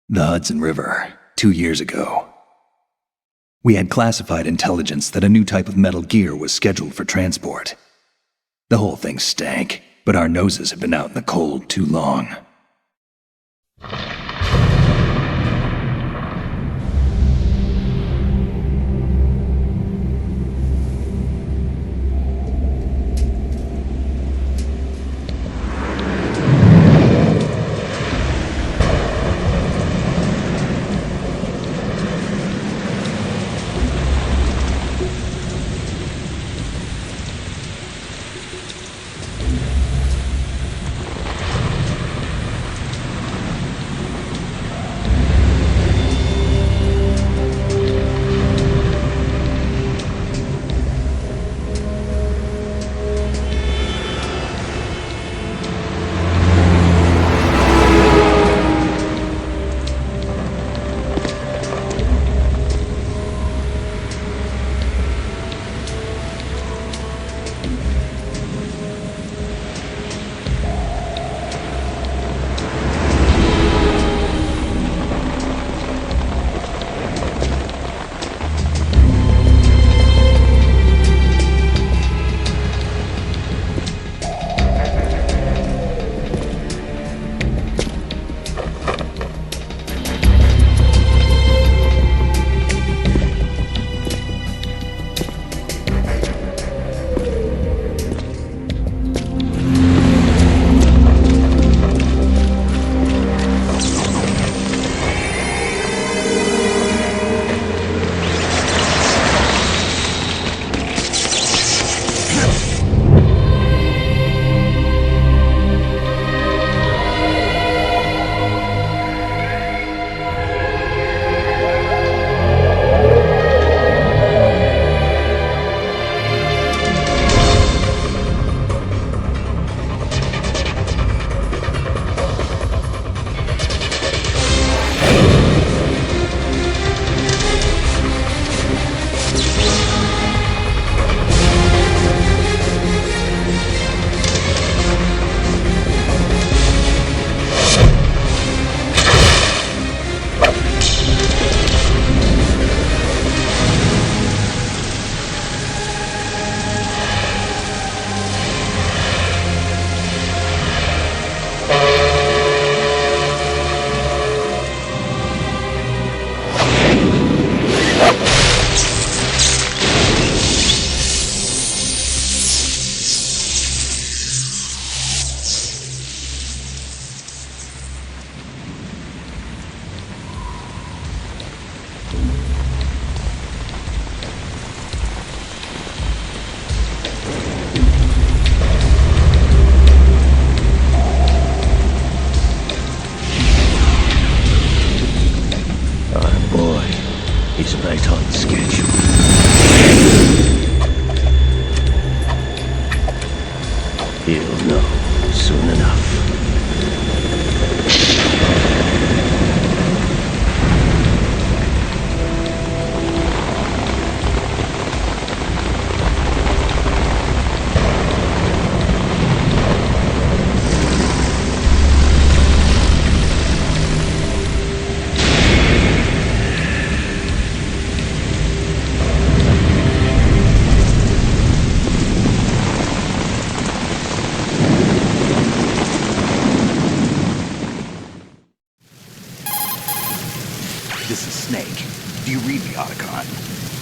The Hudson River, 2 years ago. We had classified intelligence that a new type of metal gear was scheduled for transport. The whole thing stank, but our noses had been out in the cold too long.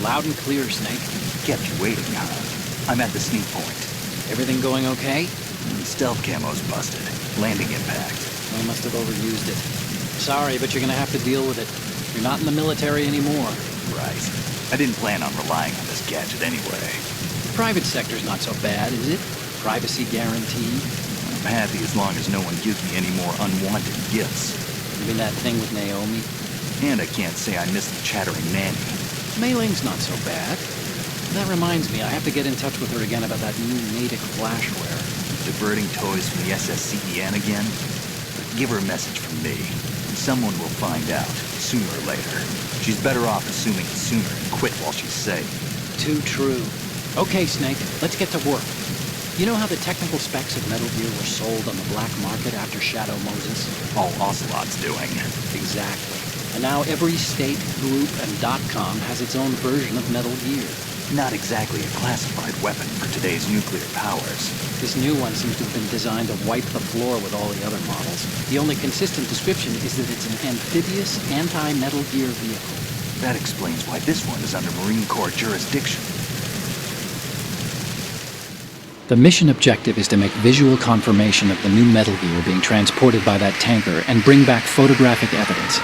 Loud and clear, Snake. Kept you waiting, huh? I'm at the sneak point. Everything going okay? Stealth camo's busted. Landing impact. I must have overused it. Sorry, but you're gonna have to deal with it. You're not in the military anymore. Right. I didn't plan on relying on this gadget anyway. The private sector's not so bad, is it? Privacy guaranteed. I'm happy as long as no one gives me any more unwanted gifts. You mean that thing with Naomi? And I can't say I miss the chattering nanny. Mailing's not so bad. That reminds me, I have to get in touch with her again about that new Natick flashware. Diverting toys from the SSCEN again? Give her a message from me. Someone will find out, sooner or later. She's better off assuming it sooner and quit while she's safe. Too true. Okay, Snake, let's get to work. You know how the technical specs of Metal Gear were sold on the black market after Shadow Moses? All Ocelot's doing. Exactly. And now every state, group, and .com has its own version of Metal Gear. Not exactly a classified weapon for today's nuclear powers. This new one seems to have been designed to wipe the floor with all the other models. The only consistent description is that it's an amphibious, anti-Metal Gear vehicle. That explains why this one is under Marine Corps jurisdiction. The mission objective is to make visual confirmation of the new Metal Gear being transported by that tanker and bring back photographic evidence.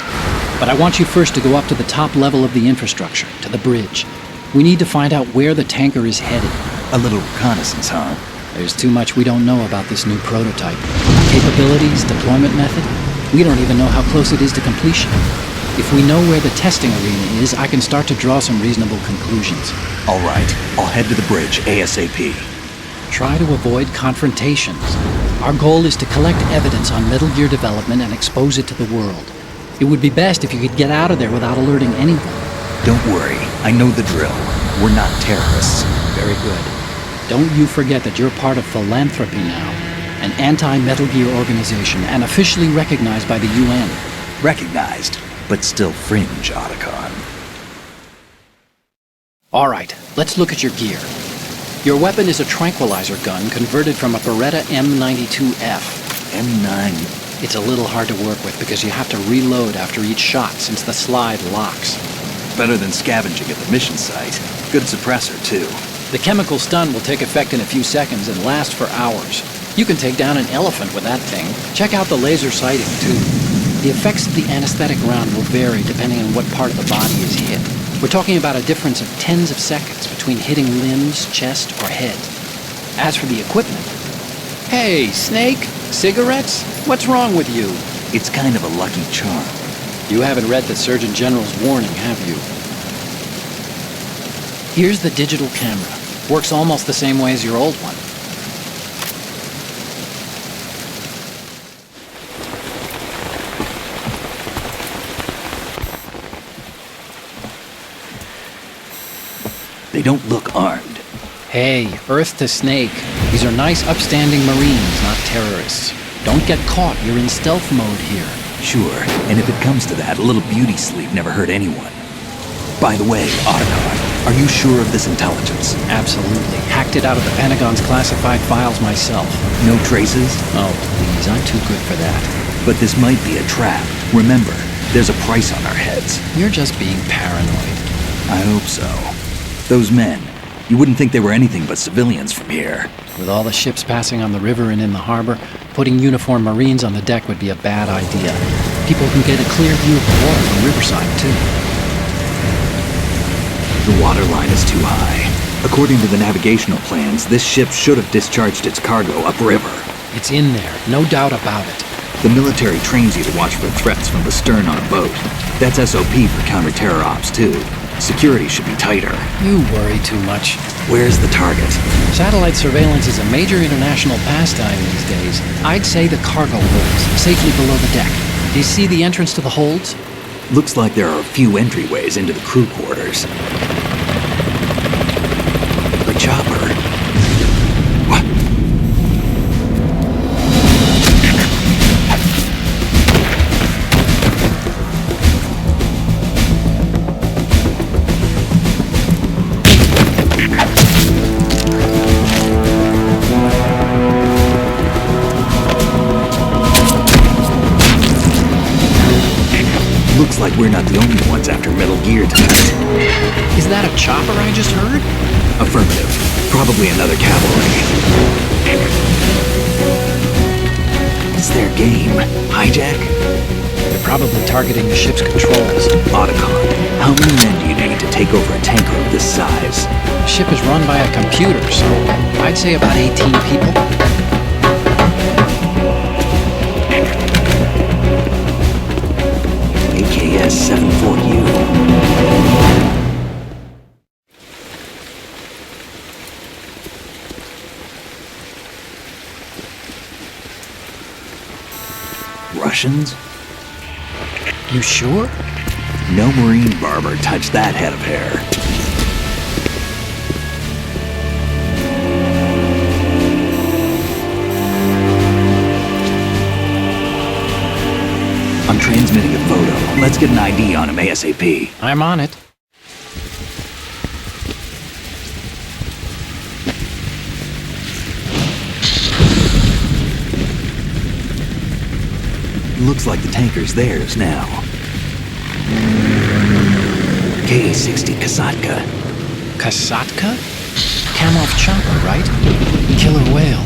But I want you first to go up to the top level of the infrastructure, to the bridge. We need to find out where the tanker is headed. A little reconnaissance, huh? There's too much we don't know about this new prototype. Capabilities, deployment method. We don't even know how close it is to completion. If we know where the testing arena is, I can start to draw some reasonable conclusions. All right, I'll head to the bridge ASAP. Try to avoid confrontations. Our goal is to collect evidence on Metal Gear development and expose it to the world. It would be best if you could get out of there without alerting anyone. Don't worry, I know the drill. We're not terrorists. Very good. Don't you forget that you're part of Philanthropy now, an anti-Metal Gear organization and officially recognized by the UN. Recognized, but still fringe, Otacon. All right, let's look at your gear. Your weapon is a tranquilizer gun converted from a Beretta M92F. M9. It's a little hard to work with because you have to reload after each shot since the slide locks. Better than scavenging at the mission site. Good suppressor, too. The chemical stun will take effect in a few seconds and last for hours. You can take down an elephant with that thing. Check out the laser sighting, too. The effects of the anesthetic round will vary depending on what part of the body is hit. We're talking about a difference of tens of seconds between hitting limbs, chest, or head. As for the equipment... Hey, Snake! Cigarettes? What's wrong with you? It's kind of a lucky charm. You haven't read the Surgeon General's warning, have you? Here's the digital camera. Works almost the same way as your old one. They don't look armed. Hey, Earth to Snake. These are nice, upstanding Marines, not terrorists. Don't get caught. You're in stealth mode here. Sure, and if it comes to that, a little beauty sleep never hurt anyone. By the way, Otacon, are you sure of this intelligence? Absolutely. Hacked it out of the Pentagon's classified files myself. No traces? Oh, please, I'm too good for that. But this might be a trap. Remember, there's a price on our heads. You're just being paranoid. I hope so. Those men, you wouldn't think they were anything but civilians from here. With all the ships passing on the river and in the harbor, putting uniformed Marines on the deck would be a bad idea. People can get a clear view of the water from Riverside, too. The water line is too high. According to the navigational plans, this ship should have discharged its cargo upriver. It's in there, no doubt about it. The military trains you to watch for threats from the stern on a boat. That's SOP for counter-terror ops, too. Security should be tighter. You worry too much. Where's the target? Satellite surveillance is a major international pastime these days. I'd say the cargo holds, safely below the deck. Do you see the entrance to the holds? Looks like there are a few entryways into the crew quarters. The chopper. What? Looks like we're not the only ones after Metal Gear tonight. Is that a chopper I just heard? Affirmative. Probably another cavalry. It's their game. Hijack? They're probably targeting the ship's controls. Otacon, how many men do you need to take over a tanker of this size? The ship is run by a computer, so I'd say about 18 people. AKS 74U. Russians? You sure? No Marine barber touched that head of hair. transmitting a photo. Let's get an ID on him ASAP. I'm on it. Looks like the tanker's theirs now. KA-60 Kasatka. Kasatka? Kamov chopper, right? Killer whale.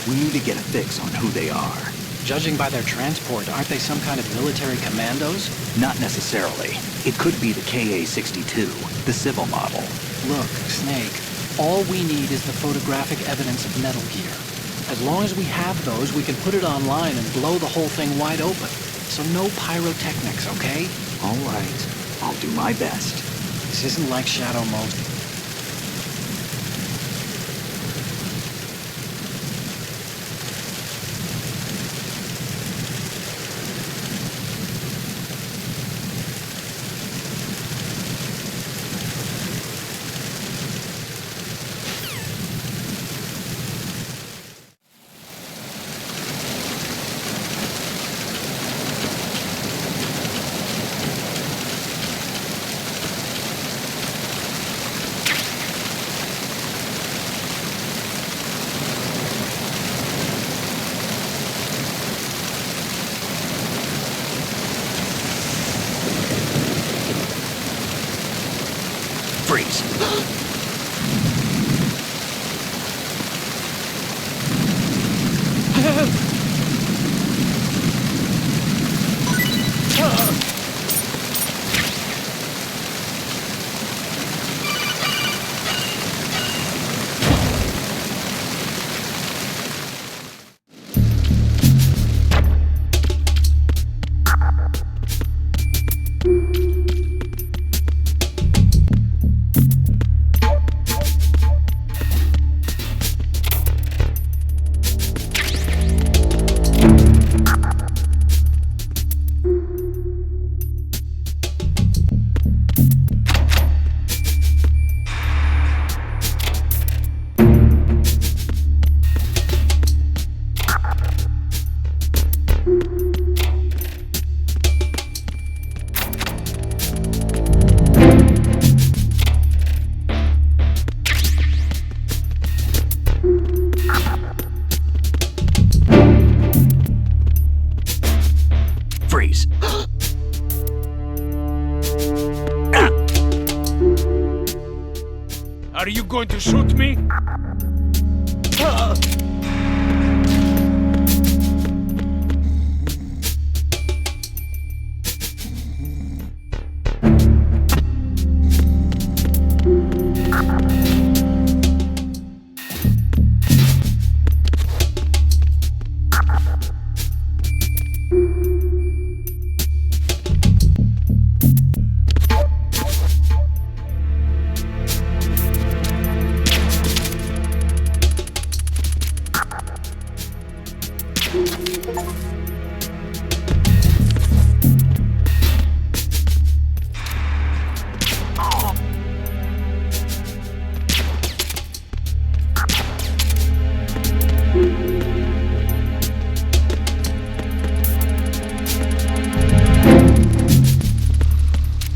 We need to get a fix on who they are. Judging by their transport, aren't they some kind of military commandos? Not necessarily. It could be the KA-62, the civil model. Look, Snake, all we need is the photographic evidence of Metal Gear. As long as we have those, we can put it online and blow the whole thing wide open. So no pyrotechnics, okay? All right. I'll do my best. This isn't like Shadow Mode. Freeze. Freeze. Are you going to shoot me?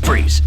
Freeze.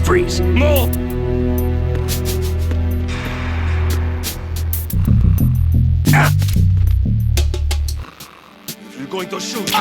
Freeze. More! You're going to shoot.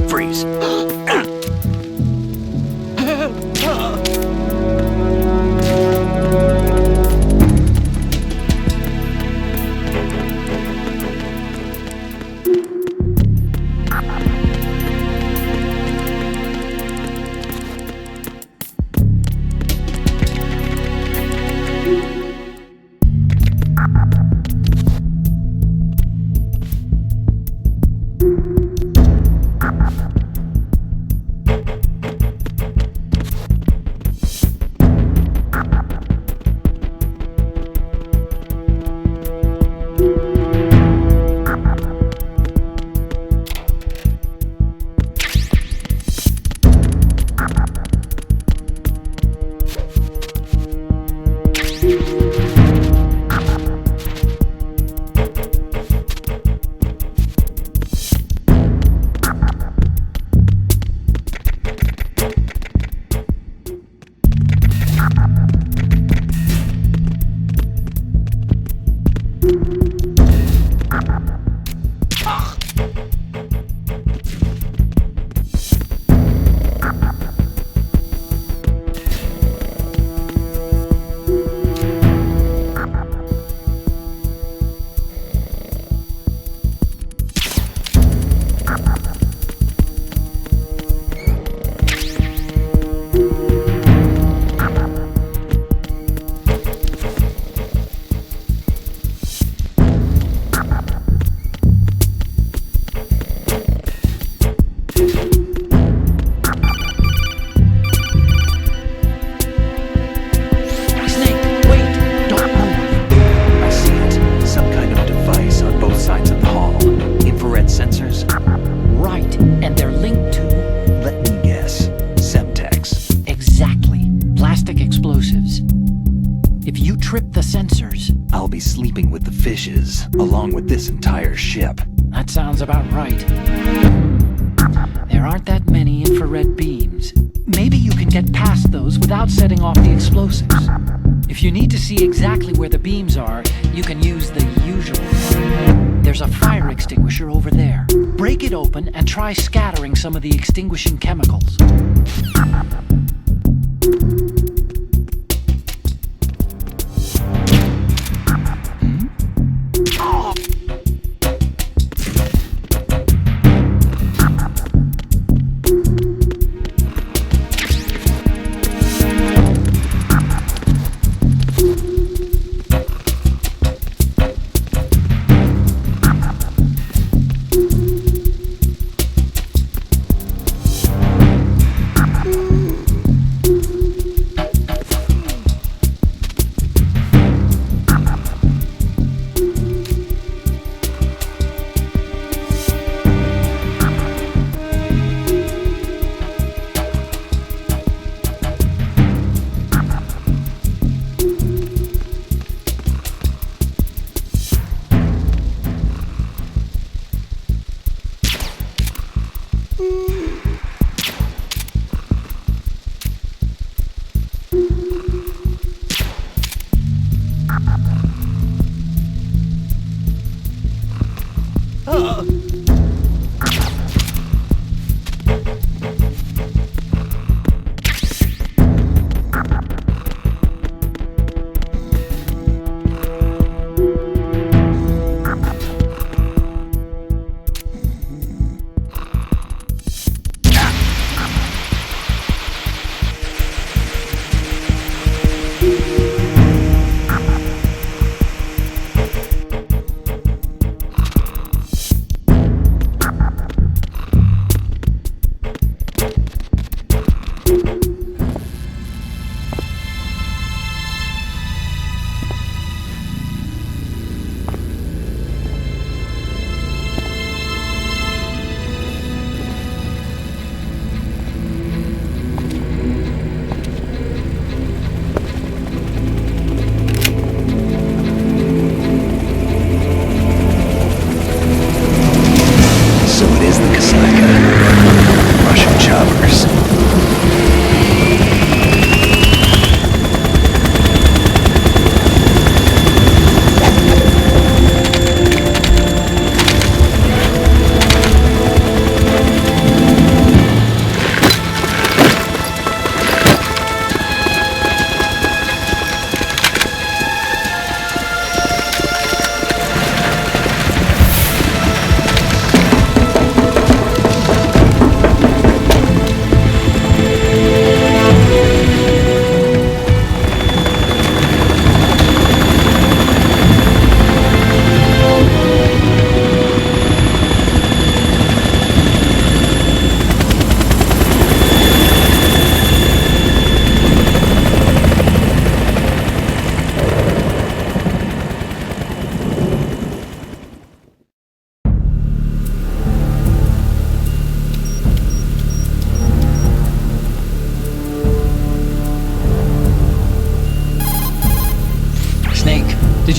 Freeze. I'll be sleeping with the fishes, along with this entire ship. That sounds about right. There aren't that many infrared beams. Maybe you can get past those without setting off the explosives. If you need to see exactly where the beams are, you can use the usual one. There's a fire extinguisher over there. Break it open and try scattering some of the extinguishing chemicals.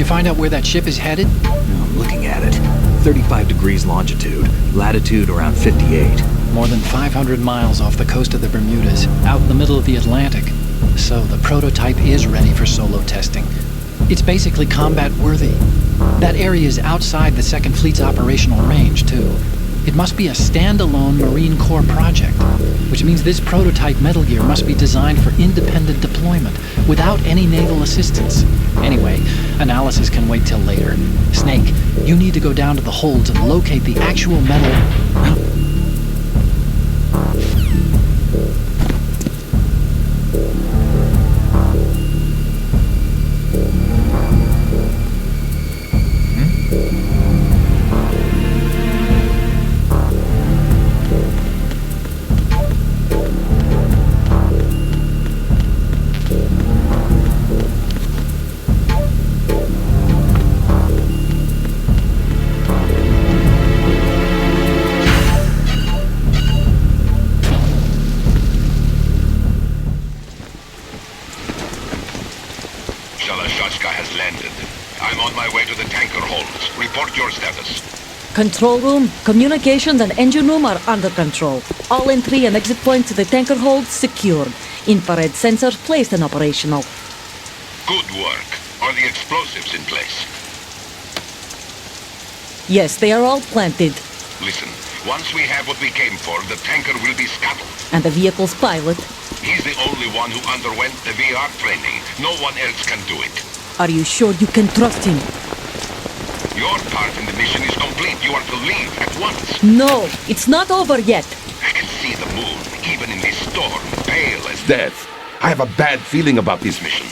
find out where that ship is headed? I'm looking at it. 35 degrees longitude, latitude around 58. More than 500 miles off the coast of the Bermudas, out in the middle of the Atlantic. So the prototype is ready for solo testing. It's basically combat-worthy. That area is outside the Second Fleet's operational range, too. It must be a standalone Marine Corps project, which means this prototype Metal Gear must be designed for independent deployment, without any naval assistance. Anyway, analysis can wait till later. Snake, you need to go down to the holds and locate the actual metal... Control room, communications and engine room are under control. All entry and exit points to the tanker hold secured. Infrared sensors placed and operational. Good work. Are the explosives in place? Yes, they are all planted. Listen, once we have what we came for, the tanker will be scuttled. And the vehicle's pilot? He's the only one who underwent the VR training. No one else can do it. Are you sure you can trust him? Your part in the mission is complete. You are to leave at once. No, it's not over yet. I can see the moon, even in this storm, pale as Death. I have a bad feeling about this mission.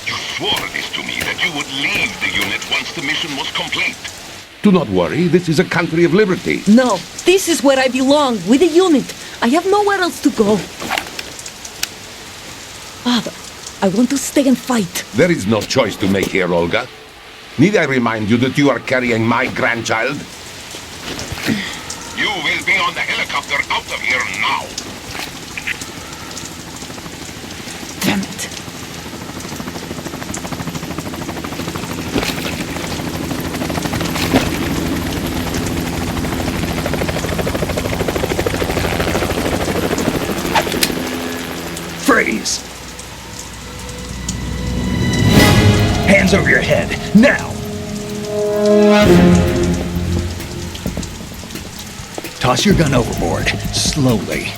You swore this to me, that you would leave the unit once the mission was complete. Do not worry, this is a country of liberty. No, this is where I belong, with the unit. I have nowhere else to go. Father, I want to stay and fight. There is no choice to make here, Olga. Need I remind you that you are carrying my grandchild? You will be on the helicopter out of here now. Damn it. Freeze! Hands over your head, now! Toss your gun overboard, slowly.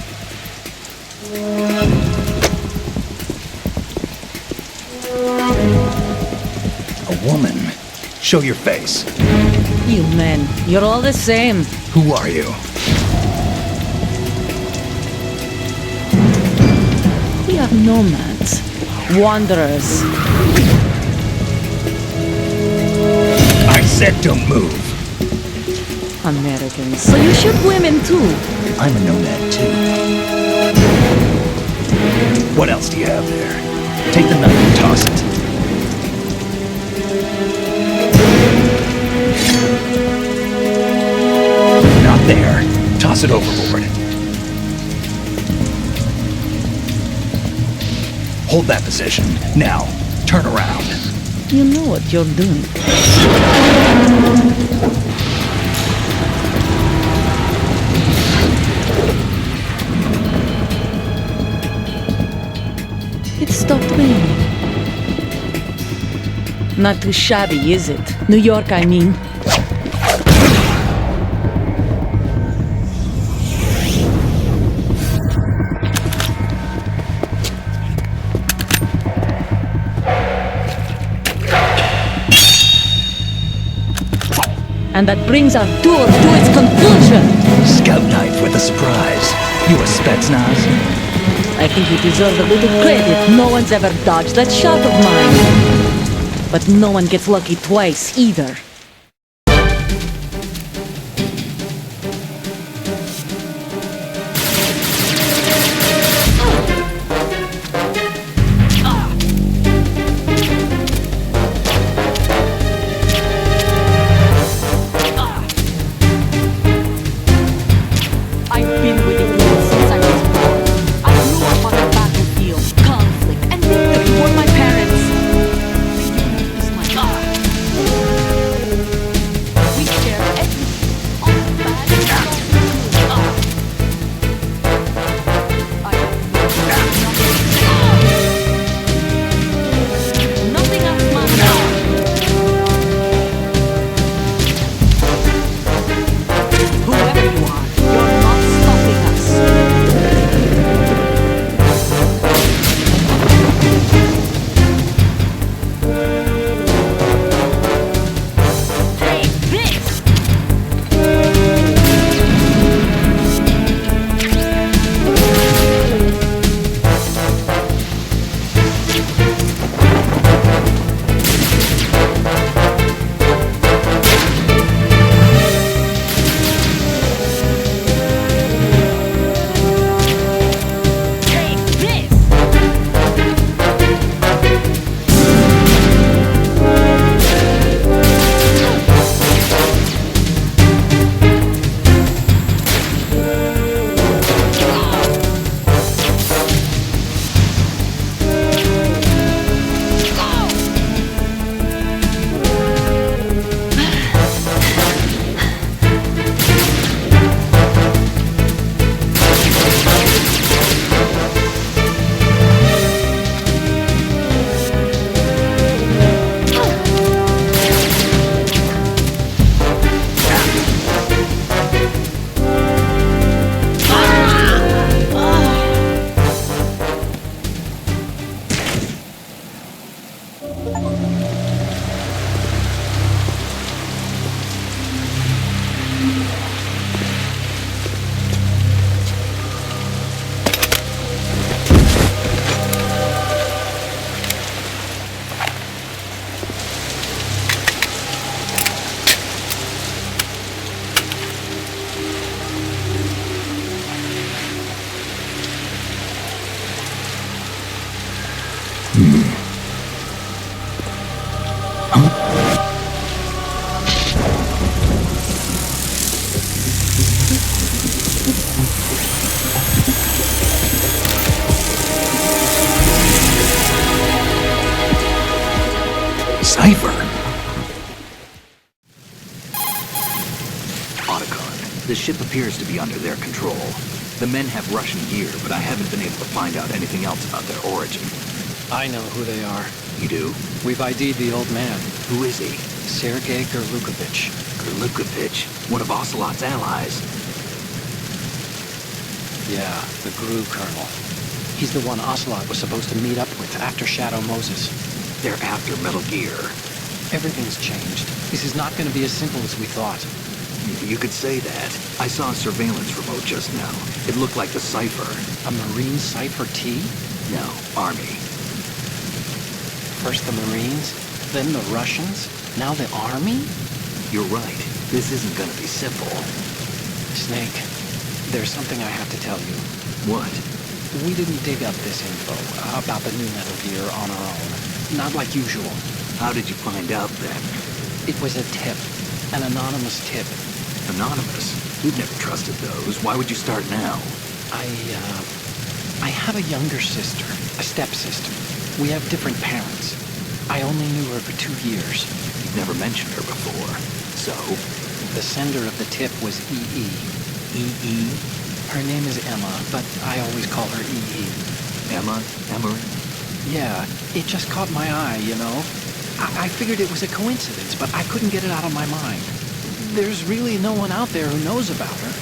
A woman. Show your face. You men, you're all the same. Who are you? We are nomads. Wanderers. I said don't move. Americans. So you shoot women too? I'm a nomad too. What else do you have there? Take the knife and toss it. Not there. Toss it overboard. Hold that position. Now, turn around. You know what you're doing. It stopped raining. Not too shabby, is it? New York, I mean. And that brings our tour to its conclusion. Scout knife with a surprise. You a Spetsnaz? I think you deserve a little credit. No one's ever dodged that shot of mine. But no one gets lucky twice, either. The ship appears to be under their control. The men have Russian gear, but I haven't been able to find out anything else about their origin. I know who they are. You do? We've ID'd the old man, Who is he? Sergei Gerlukovich. Gerlukovich, one of Ocelot's allies. Yeah, the GRU colonel. He's the one Ocelot was supposed to meet up with after Shadow Moses. They're after Metal Gear. Everything's changed. This is not going to be as simple as we thought. You could say that. I saw a surveillance remote just now. It looked like the Cypher. A Marine Cypher T? No, Army. First the Marines, then the Russians, now the Army? You're right. This isn't gonna be simple. Snake, there's something I have to tell you. What? We didn't dig up this info about the new Metal Gear on our own. Not like usual. How did you find out then? It was a tip. An anonymous tip. Anonymous? We've never trusted those. Why would you start now? I have a younger sister, a stepsister. We have different parents. I only knew her for 2 years. You've never mentioned her before. So? The sender of the tip was E.E. E.E.? Her name is Emma, but I always call her E.E. Emma? Emmerich? Yeah, it just caught my eye, you know? I figured it was a coincidence, but I couldn't get it out of my mind. There's really no one out there who knows about her.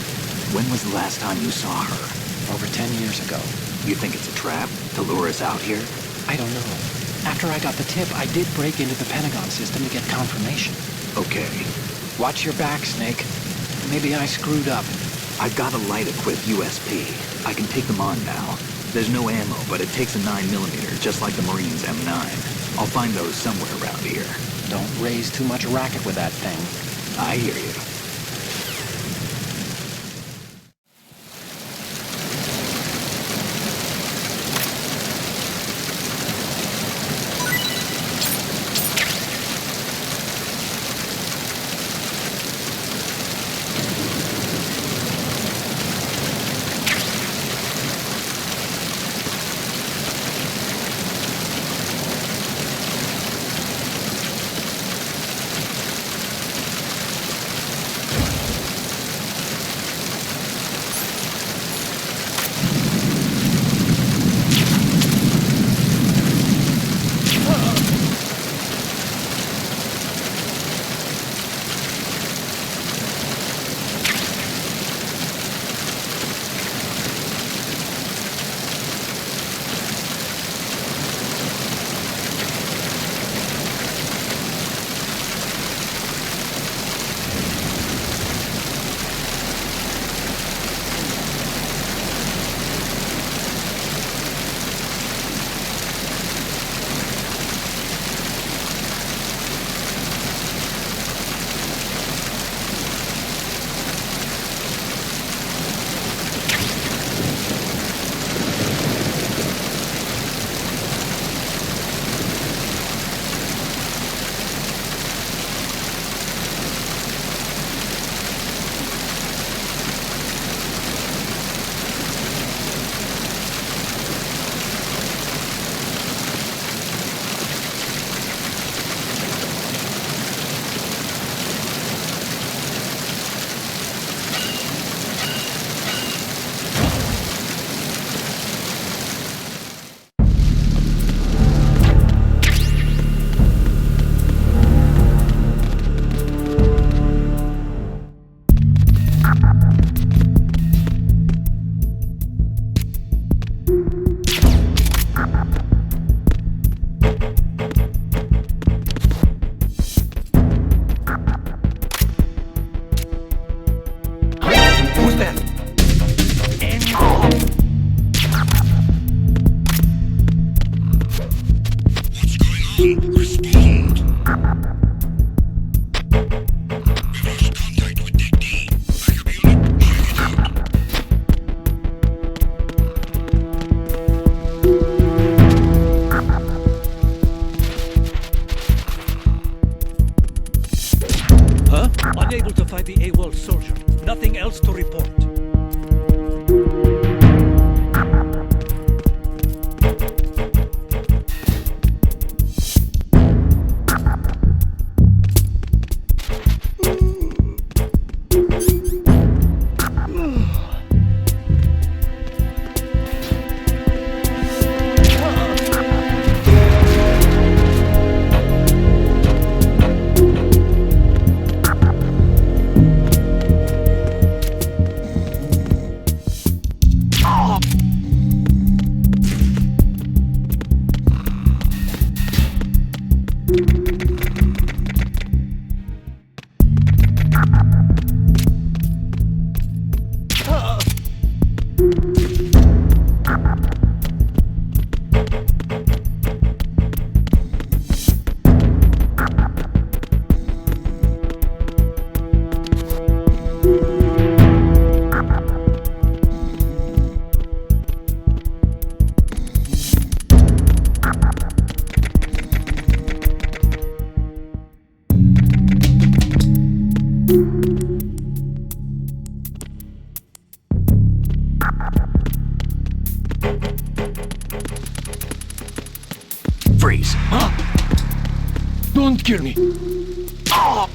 When was the last time you saw her? Over 10 years ago. You think it's a trap to lure us out here? I don't know. After I got the tip, I did break into the Pentagon system to get confirmation. Okay. Watch your back, Snake. Maybe I screwed up. I've got a light-equipped USP. I can take them on now. There's no ammo, but it takes a 9mm, just like the Marines' M9. I'll find those somewhere around here. Don't raise too much racket with that thing. I hear you. Nothing else to report. Freeze. Huh? Don't kill me. Ah!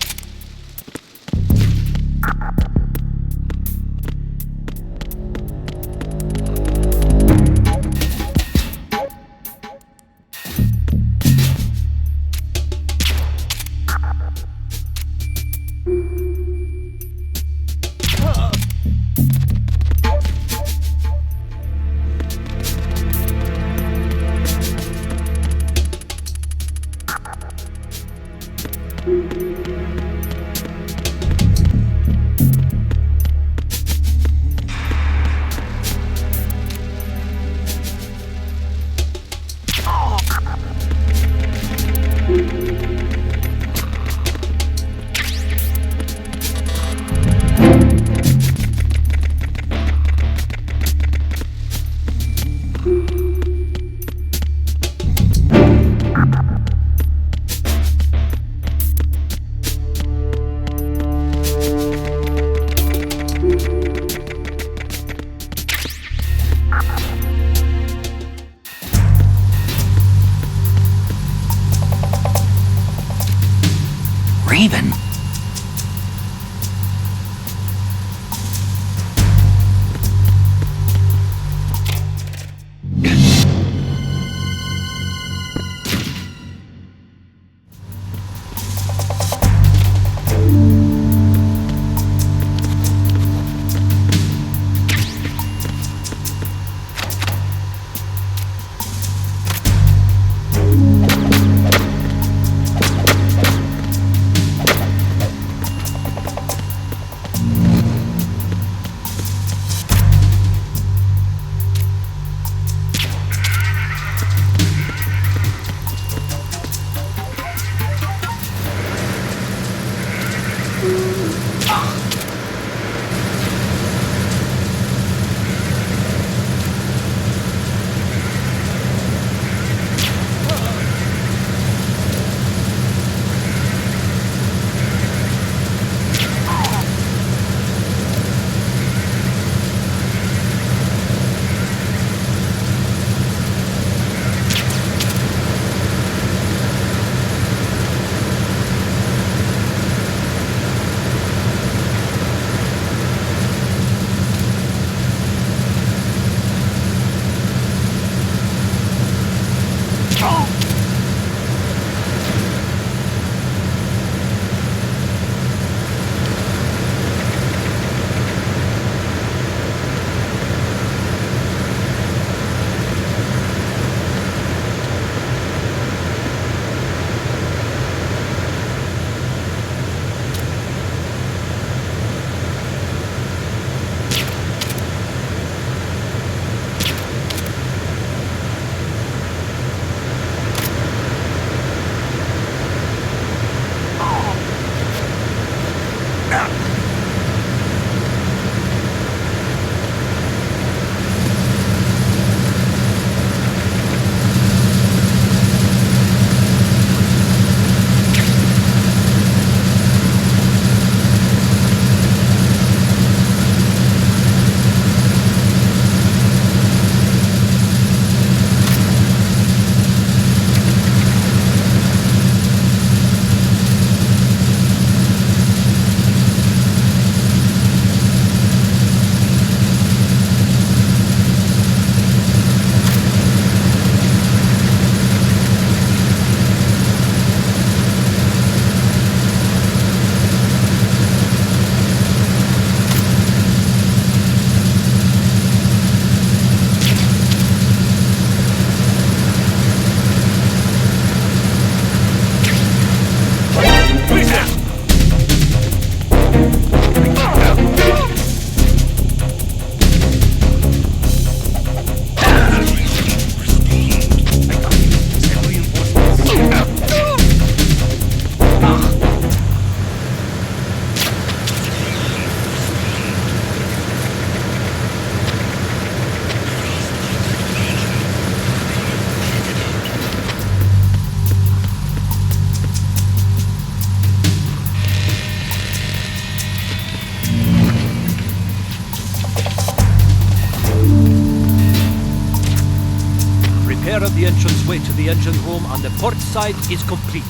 repair of the entranceway to the engine room on the port side is complete.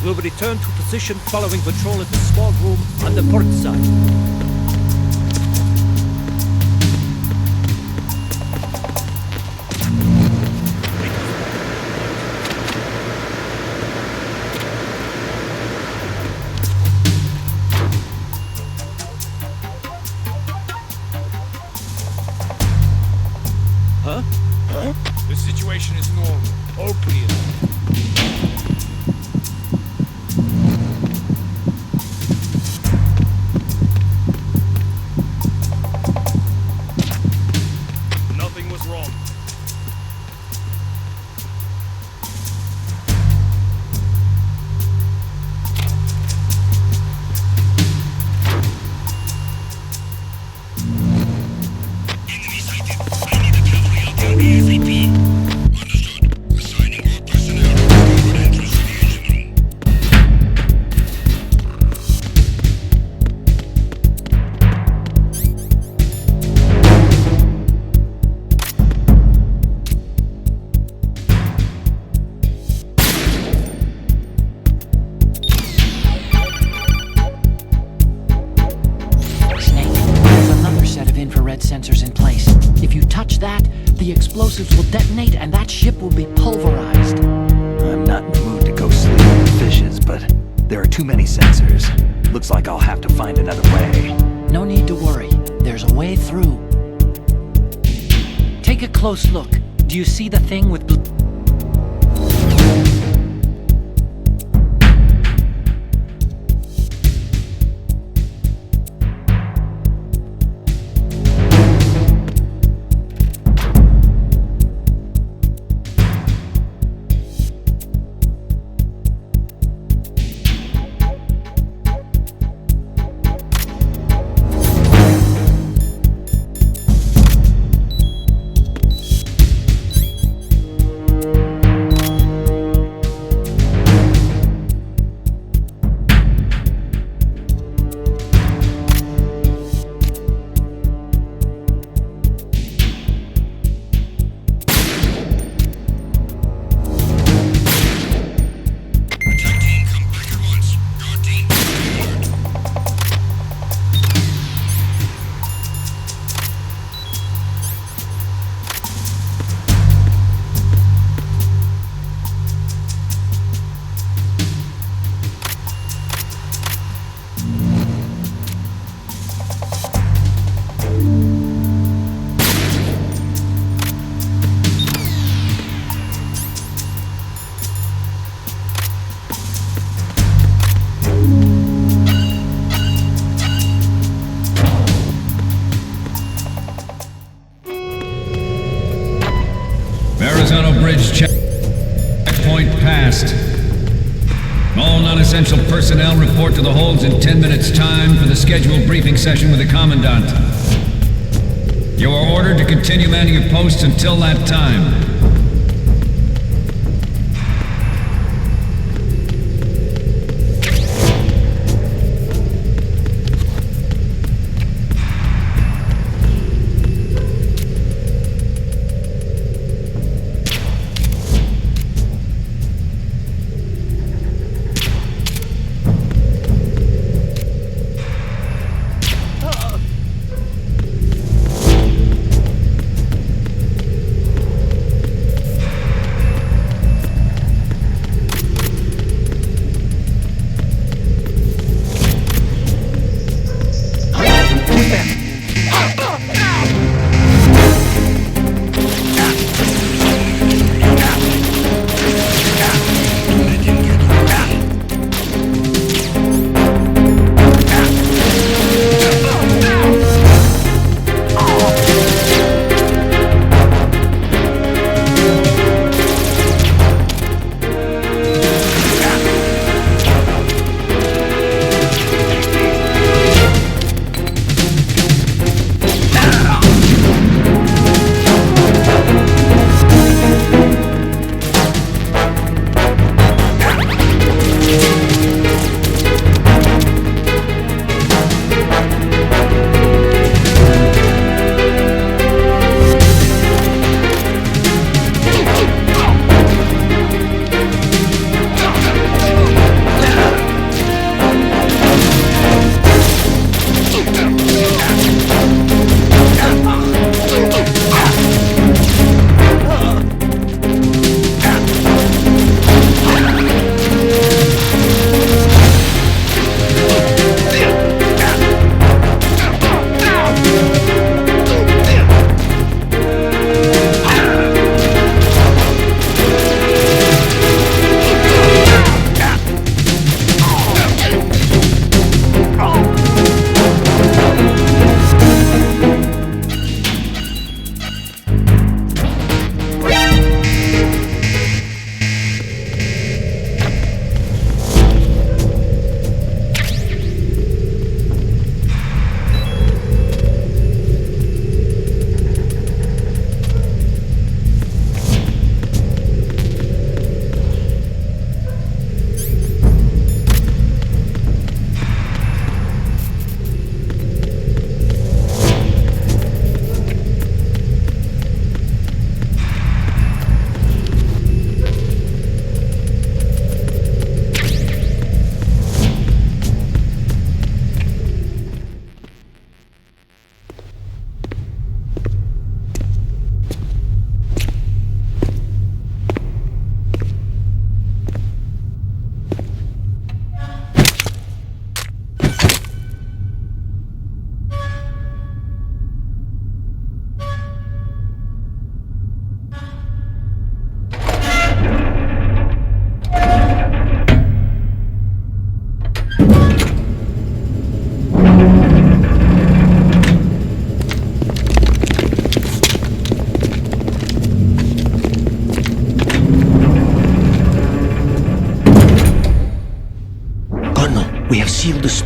We'll return to position following patrol at the small room on the port side. The situation is normal. All clear. Nothing was wrong. Enemy sighted. I need a cavalry out there ASAP. Understood. Assigning all personnel to forward entrance to the engine room. Snake, there's another set of infrared sensors in place. If you touch that, the explosives will detonate and that ship will be pulverized. I'm not in the mood to go sleep with fishes, but there are too many sensors. Looks like I'll have to find another way. No need to worry. There's a way through. Take a close look. Do you see the thing with blue? Attack team, come back at once. Guard team, stay alert. Verrazano Bridge checkpoint passed. All non-essential personnel report to the holds in 10 minutes' time for the scheduled briefing session with the Commandant. You are ordered to continue manning your posts until that time.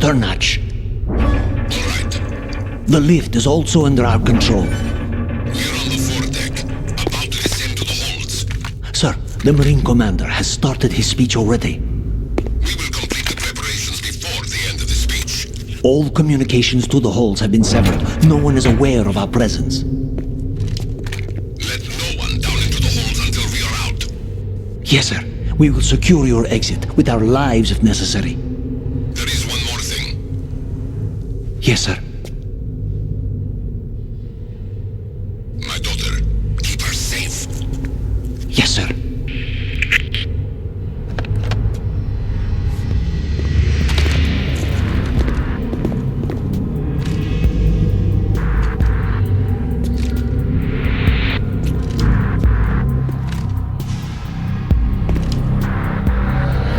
stern hatch. All right. The lift is also under our control. We're on the foredeck, about to descend to the holds. Sir, the Marine Commander has started his speech already. We will complete the preparations before the end of the speech. All communications to the holds have been severed. No one is aware of our presence. Let no one down into the holds until we are out. Yes, sir. We will secure your exit with our lives if necessary. There is one more thing. Yes, sir. My daughter, keep her safe. Yes, sir.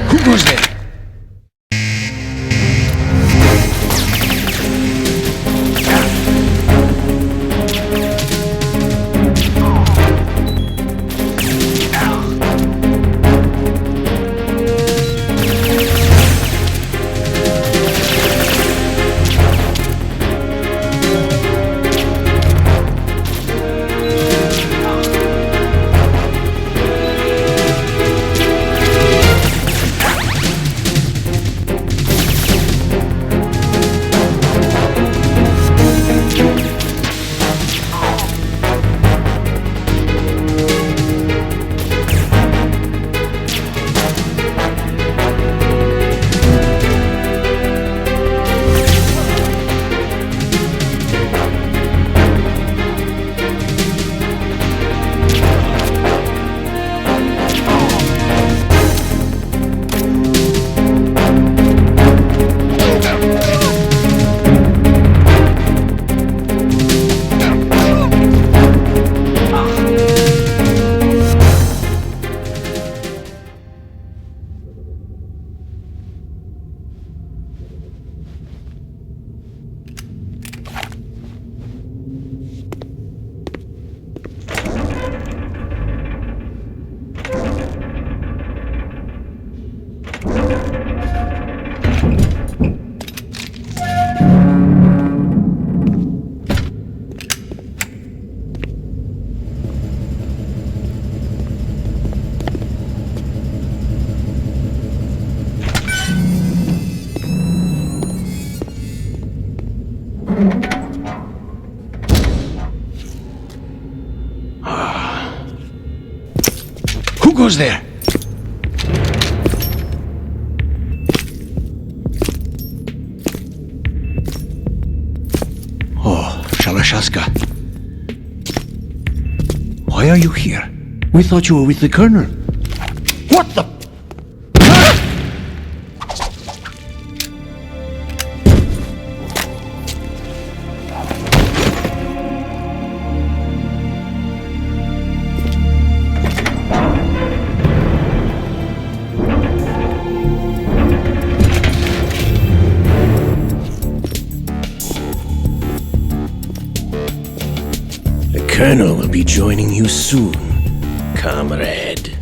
Who goes there? Who goes there? Oh, Shalashaska. Why are you here? We thought you were with the Colonel. What the? Colonel will be joining you soon, comrade.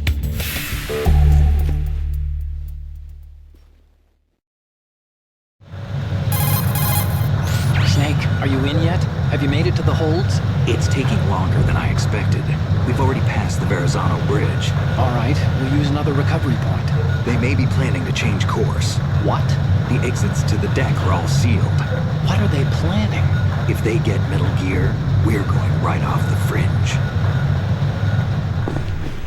Snake, are you in yet? Have you made it to the holds? It's taking longer than I expected. We've already passed the Verrazano Bridge. All right, we'll use another recovery point. They may be planning to change course. What? The exits to the deck are all sealed. What are they planning? If they get Metal Gear, we're going right off the fringe.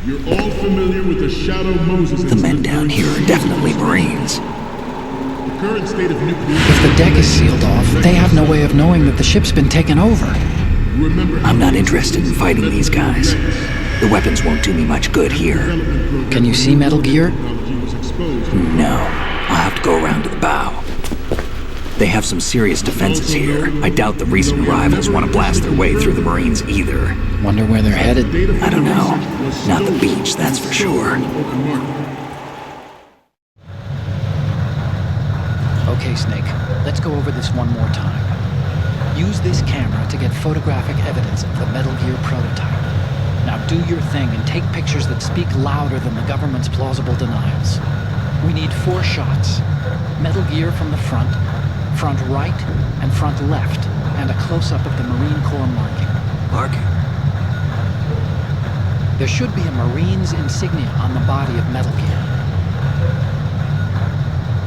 You're all familiar with the Shadow Moses. The men down here are definitely Marines. The current state of nuclear... If the deck is sealed off, they have no way of knowing that the ship's been taken over. I'm not interested in fighting these guys. The weapons won't do me much good here. Can you see Metal Gear? No. I'll have to go around to the bow. They have some serious defenses here. I doubt the recent arrivals want to blast their way through the Marines either. Wonder where they're headed? I don't know. Not the beach, that's for sure. Okay, Snake. Let's go over this one more time. Use this camera to get photographic evidence of the Metal Gear prototype. Now do your thing and take pictures that speak louder than the government's plausible denials. We need 4 shots. Metal Gear from the front, front right and front left, and a close-up of the Marine Corps marking. Marking? There should be a Marine's insignia on the body of Metal Gear.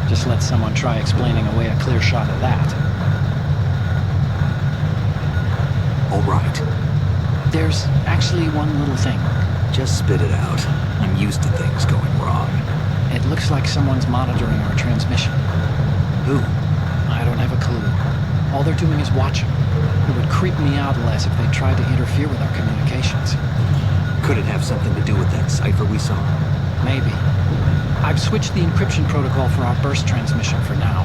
Just let someone try explaining away a clear shot of that. All right. There's actually one little thing. Just spit it out. I'm used to things going wrong. It looks like someone's monitoring our transmission. Who? I don't have a clue. All they're doing is watching. It would creep me out less if they tried to interfere with our communications. Could it have something to do with that cipher we saw? Maybe. I've switched the encryption protocol for our burst transmission for now.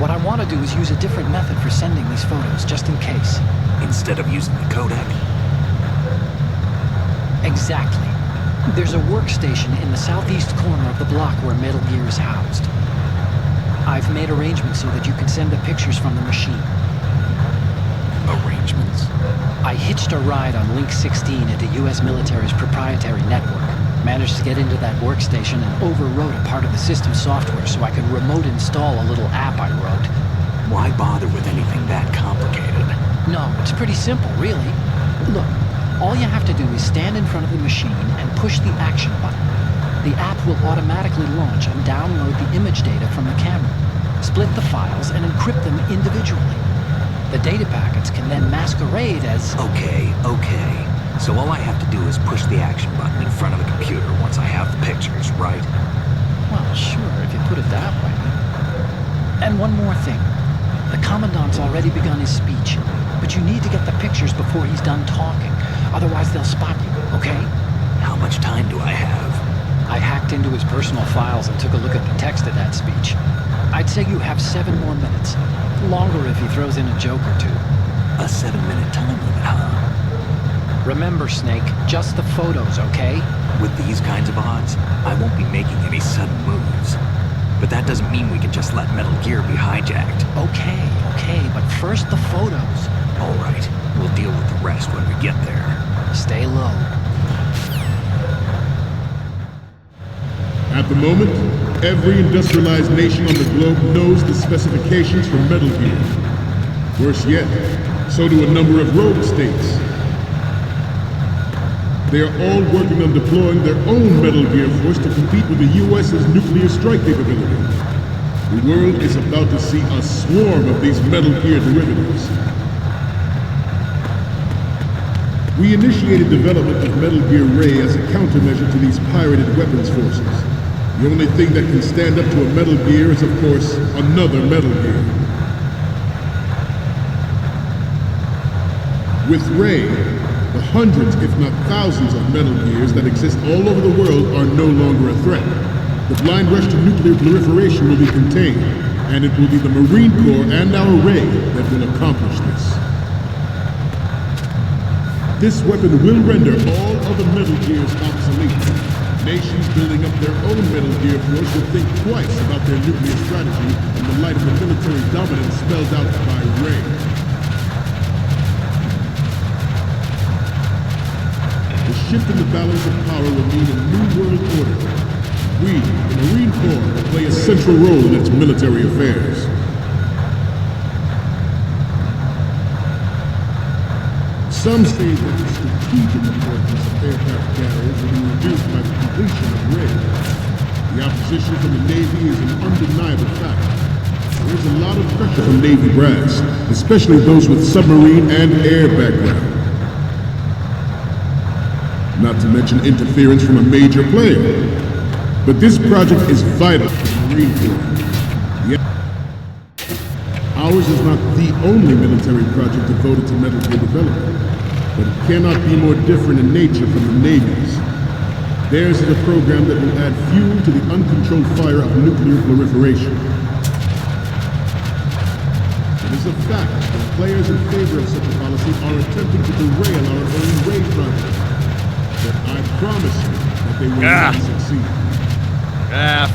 What I want to do is use a different method for sending these photos, just in case. Instead of using the codec? Exactly. There's a workstation in the southeast corner of the block where Metal Gear is housed. I've made arrangements so that you can send the pictures from the machine. Arrangements? I hitched a ride on Link 16 into U.S. military's proprietary network. Managed to get into that workstation and overwrote a part of the system software so I could remote install a little app I wrote. Why bother with anything that complicated? No, it's pretty simple, really. Look, all you have to do is stand in front of the machine and push the action button. The app will automatically launch and download the image data from the camera, split the files, and encrypt them individually. The data packets can then masquerade as... Okay. So all I have to do is push the action button in front of the computer once I have the pictures, right? Well, sure, if you put it that way. And one more thing. The Commandant's already begun his speech, but you need to get the pictures before he's done talking. Otherwise they'll spot you, okay? How much time do I have? I hacked into his personal files and took a look at the text of that speech. I'd say you have 7 more minutes. Longer if he throws in a joke or two. A 7-minute time limit, huh? Remember, Snake, just the photos, okay? With these kinds of odds, I won't be making any sudden moves. But that doesn't mean we can just let Metal Gear be hijacked. Okay, but first the photos. All right, we'll deal with the rest when we get there. Stay low. At the moment, every industrialized nation on the globe knows the specifications for Metal Gear. Worse yet, so do a number of rogue states. They are all working on deploying their own Metal Gear force to compete with the U.S.'s nuclear strike capability. The world is about to see a swarm of these Metal Gear derivatives. We initiated development of Metal Gear Ray as a countermeasure to these pirated weapons forces. The only thing that can stand up to a Metal Gear is, of course, another Metal Gear. With Ray, the hundreds, if not thousands, of Metal Gears that exist all over the world are no longer a threat. The blind rush to nuclear proliferation will be contained, and it will be the Marine Corps and our Ray that will accomplish this. This weapon will render all other Metal Gears obsolete. Nations building up their own Metal Gear force will think twice about their nuclear strategy in the light of the military dominance spelled out by Ray. The shift in the balance of power will mean a new world order. We, the Marine Corps, will play a central role in its military affairs. Some say that the strategic importance of aircraft carriers will be reduced by the completion of Ray. The opposition from the Navy is an undeniable fact. There is a lot of pressure from Navy brass, especially those with submarine and air background. Not to mention interference from a major player. But this project is vital to the Marine Corps. Ours is not the only military project devoted to Metal Gear development, but it cannot be more different in nature from the Navy's. Theirs is a program that will add fuel to the uncontrolled fire of nuclear proliferation. It is a fact that players in favor of such a policy are attempting to derail our own Ray project. But I promise you that they will not succeed.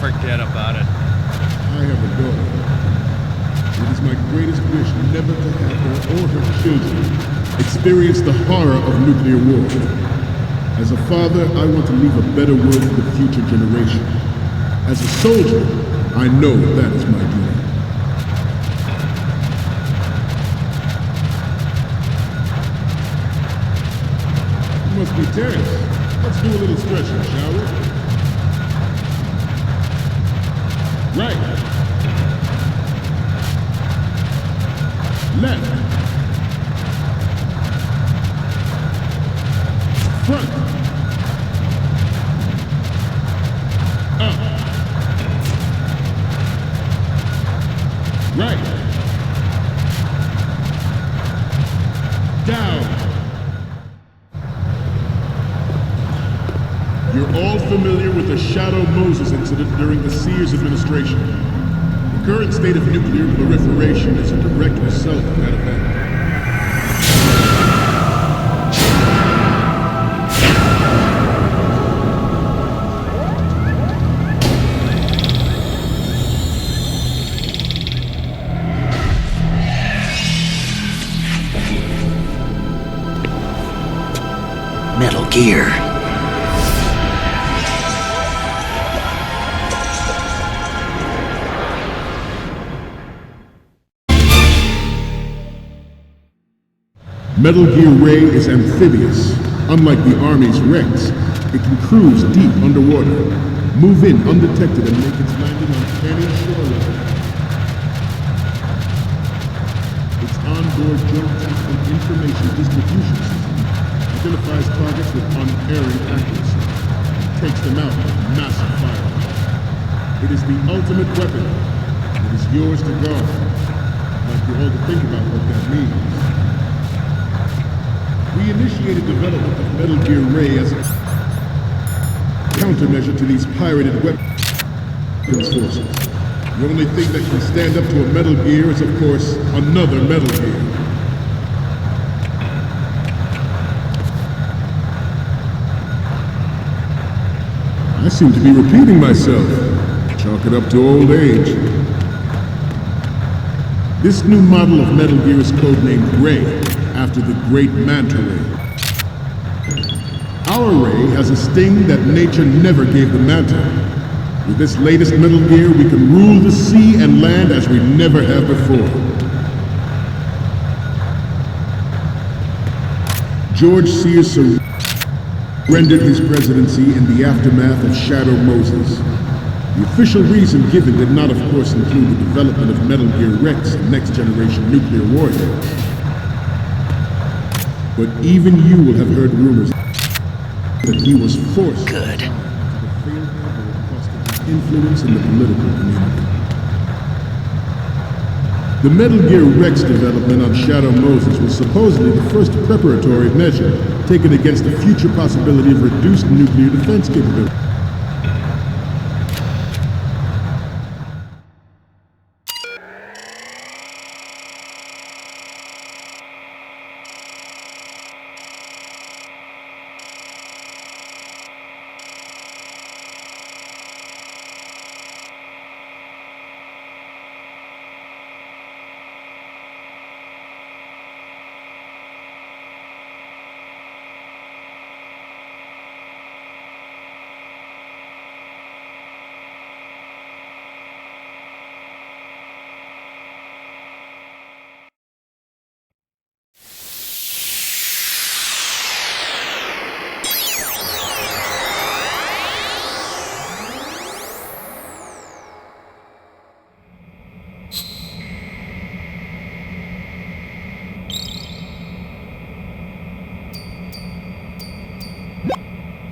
Forget about it. I have a daughter. It is my greatest wish never to have her or her children experience the horror of nuclear war. As a father, I want to leave a better world for the future generation. As a soldier, I know that is my duty. Terrence, let's do a little stretching, shall we? Right. Left. Front. Up. Right. Down. You're all familiar with the Shadow Moses incident during the Sears administration. The current state of nuclear proliferation is a direct result of that event. Metal Gear. Metal Gear Ray is amphibious. Unlike the Army's Rex, it can cruise deep underwater, move in undetected and make its landing on any shoreline. Its onboard joint tactical information distribution system identifies targets with unerring accuracy, takes them out with massive firepower. It is the ultimate weapon, and it is yours to guard. I'd like you all to think about what that means. We initiated development of Metal Gear Ray as a countermeasure to these pirated weapons forces. The only thing that can stand up to a Metal Gear is, of course, another Metal Gear. I seem to be repeating myself. Chalk it up to old age. This new model of Metal Gear is codenamed Ray, after the great Manta Ray. Our Ray has a sting that nature never gave the Manta. With this latest Metal Gear, we can rule the sea and land as we never have before. George Sears surrendered his presidency in the aftermath of Shadow Moses. The official reason given did not, of course, include the development of Metal Gear Rex, next-generation nuclear warrior. But even you will have heard rumors that he was forced to the failed cover of cost of his influence in the political community. The Metal Gear Rex development on Shadow Moses was supposedly the first preparatory measure taken against the future possibility of reduced nuclear defense capability.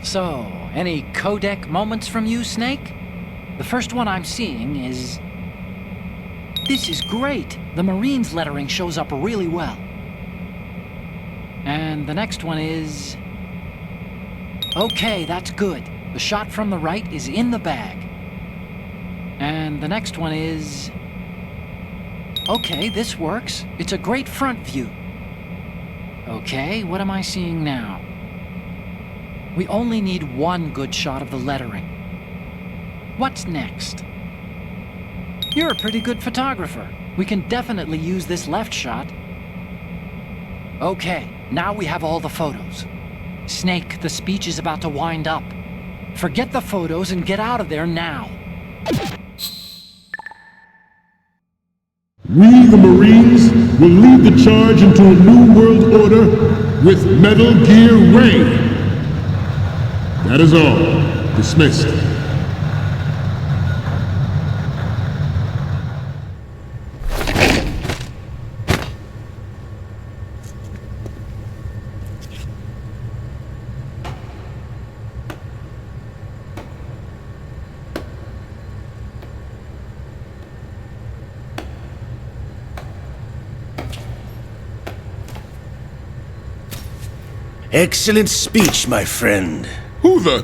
So, any codec moments from you, Snake? The first one I'm seeing is... This is great! The Marines lettering shows up really well. And the next one is... Okay, that's good. The shot from the right is in the bag. And the next one is... Okay, this works. It's a great front view. Okay, what am I seeing now? We only need one good shot of the lettering. What's next? You're a pretty good photographer. We can definitely use this left shot. Okay, now we have all the photos. Snake, the speech is about to wind up. Forget the photos and get out of there now. We, the Marines, will lead the charge into a new world order with Metal Gear Ray. That is all. Dismissed. Excellent speech, my friend. Who the?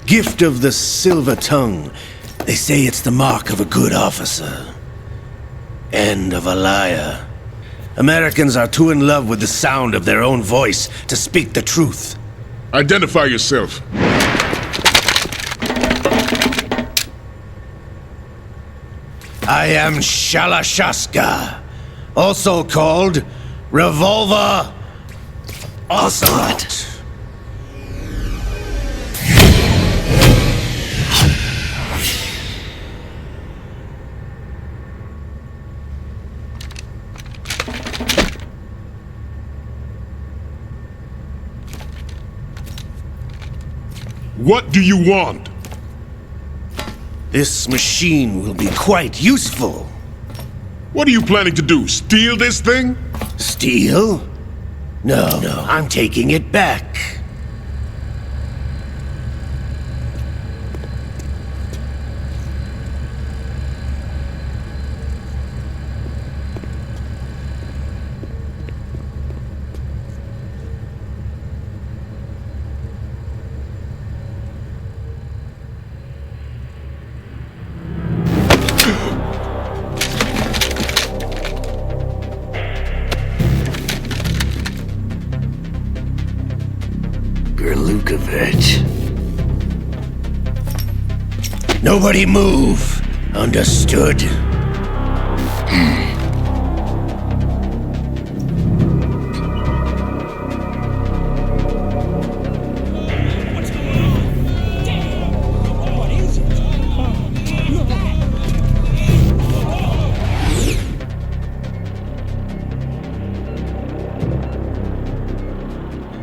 Gift of the silver tongue. They say it's the mark of a good officer. End of a liar. Americans are too in love with the sound of their own voice to speak the truth. Identify yourself. I am Shalashaska, also called Revolver Ocelot. What do you want? This machine will be quite useful. What are you planning to do? Steal this thing? Steal? No, I'm taking it back. Nobody move. Understood?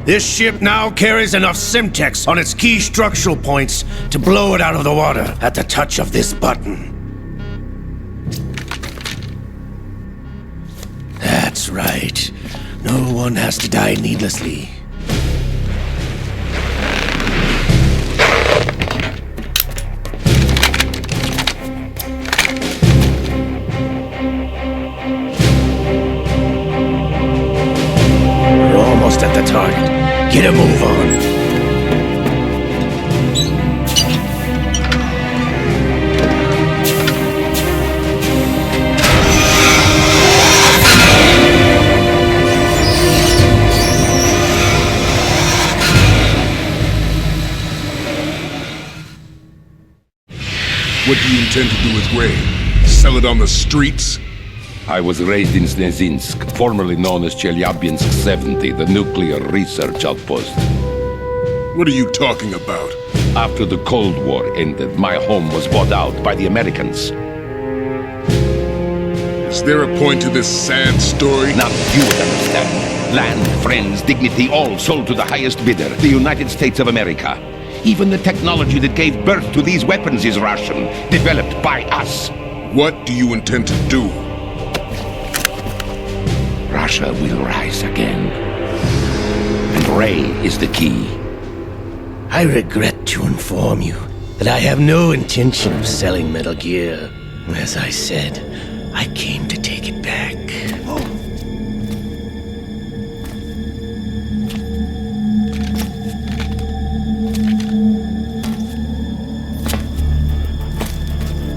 This ship now carries enough Simtex on its key structural points to blow it out of the water at the touch of this button. That's right. No one has to die needlessly. We're almost at the target. Get a move on. What do you intend to do with Ray? Sell it on the streets? I was raised in Snezinsk, formerly known as Chelyabinsk 70, the nuclear research outpost. What are you talking about? After the Cold War ended, my home was bought out by the Americans. Is there a point to this sad story? Now you would understand. Land, friends, dignity, all sold to the highest bidder, the United States of America. Even the technology that gave birth to these weapons is Russian, developed by us. What do you intend to do? Russia will rise again. And Ray is the key. I regret to inform you that I have no intention of selling Metal Gear. As I said, I came to take it back.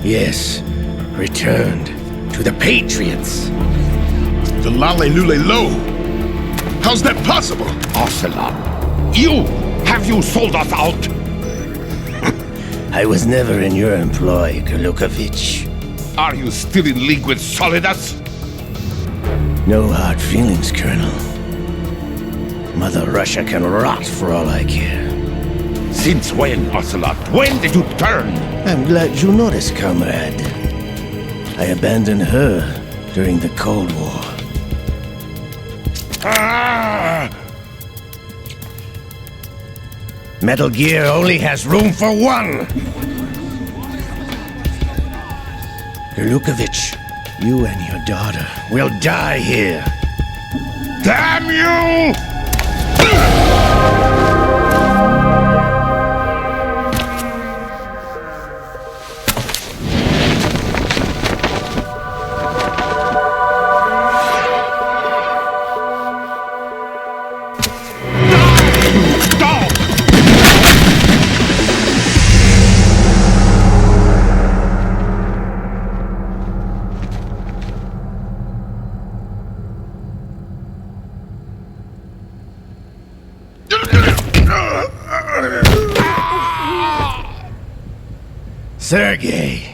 Yes, returned to the Patriots. The Lale Lule Lo? How's that possible? Ocelot, have you sold us out? I was never in your employ, Kurlukovich. Are you still in league with Solidus? No hard feelings, Colonel. Mother Russia can rot for all I care. Since when, Ocelot? When did you turn? I'm glad you noticed, comrade. I abandoned her during the Cold War. Metal Gear only has room for one! Lukovich, you and your daughter will die here. Damn you! Sergei,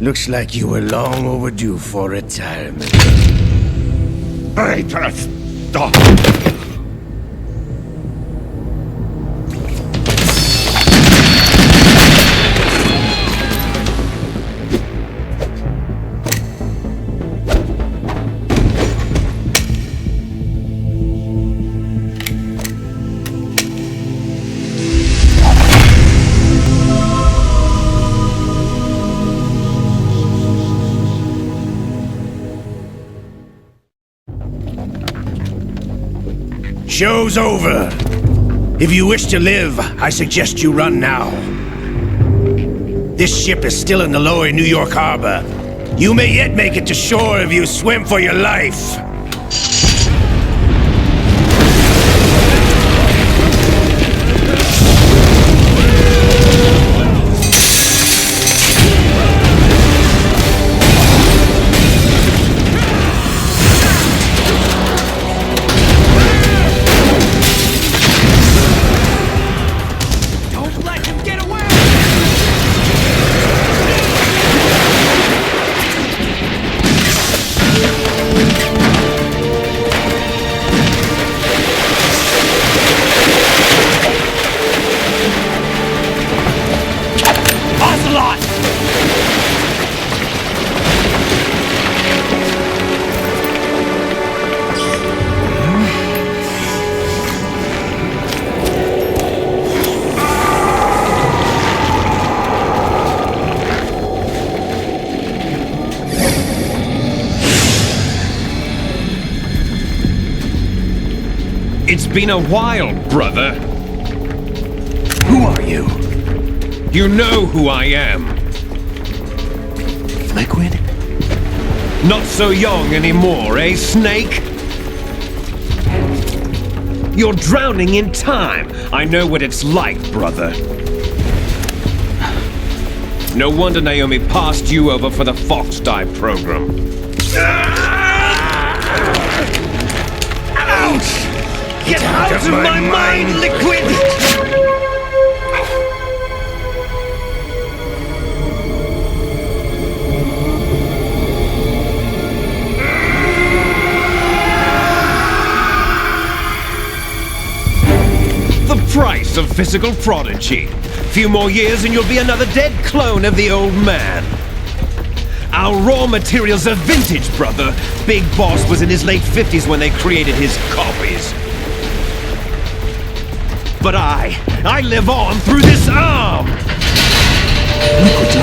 looks like you were long overdue for retirement. Patriots, stop! Show's over. If you wish to live, I suggest you run now. This ship is still in the lower New York harbor. You may yet make it to shore if you swim for your life. It's been a while, brother. Who are you? You know who I am. Liquid? Not so young anymore, eh, Snake? You're drowning in time. I know what it's like, brother. No wonder Naomi passed you over for the Fox Dive program. Ouch! Get out of my mind, Liquid! The price of physical prodigy. Few more years and you'll be another dead clone of the old man. Our raw materials are vintage, brother. Big Boss was in his late 50s when they created his copies. But I live on through this arm! Liquid's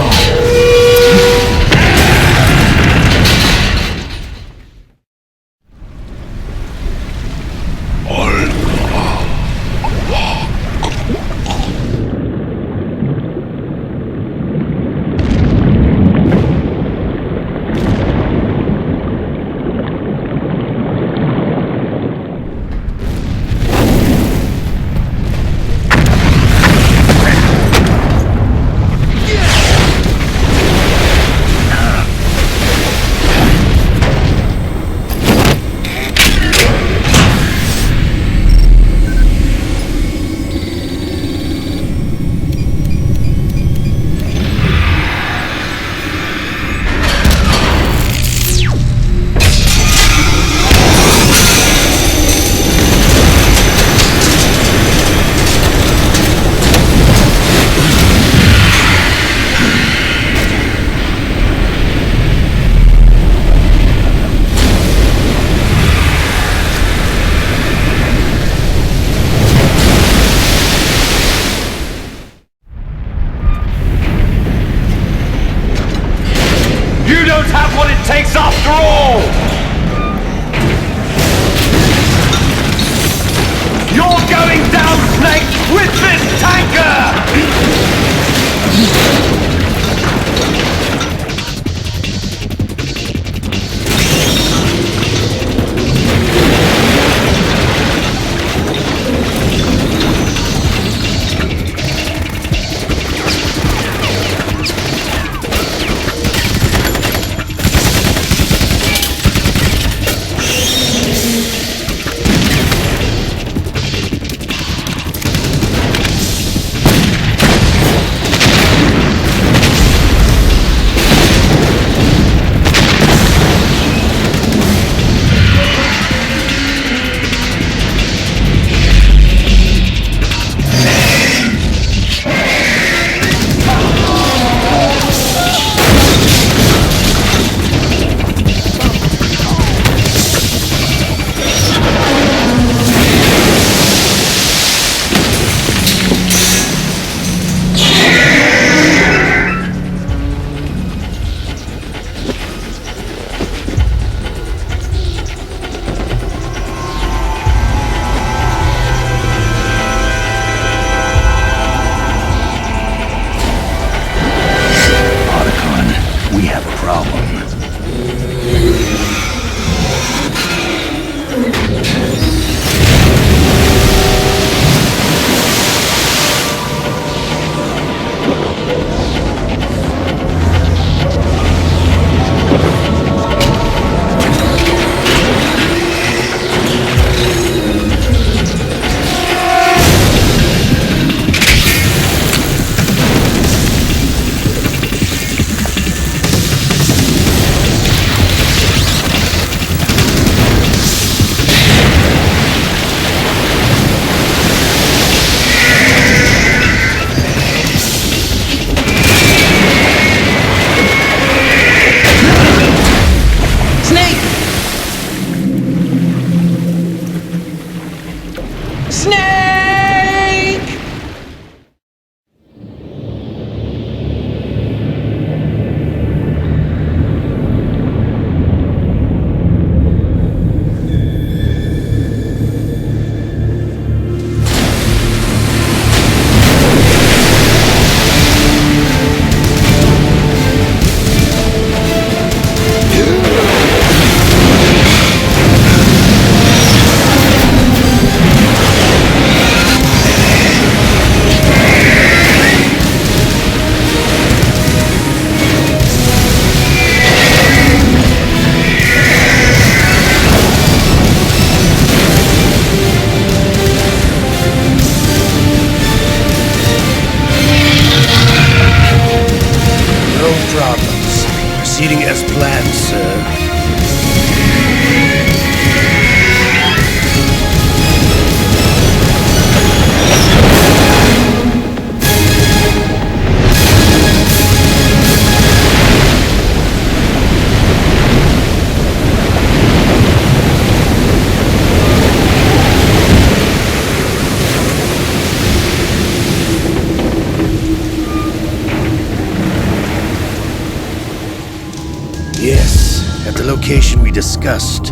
we discussed.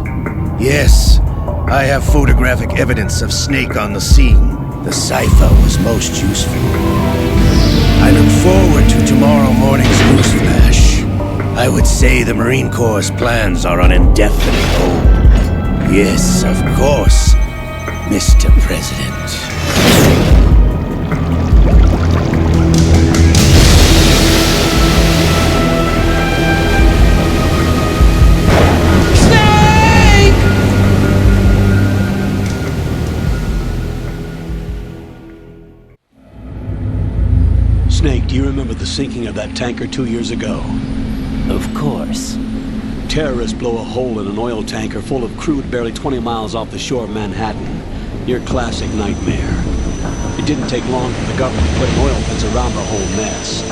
Yes, I have photographic evidence of Snake on the scene. The cipher was most useful. I look forward to tomorrow morning's newsflash. I would say the Marine Corps' plans are on indefinite hold. Yes, of course, Mr. President. Snake, do you remember the sinking of that tanker 2 years ago? Of course. Terrorists blow a hole in an oil tanker full of crude barely 20 miles off the shore of Manhattan. Your classic nightmare. It didn't take long for the government to put an oil fence around the whole mess.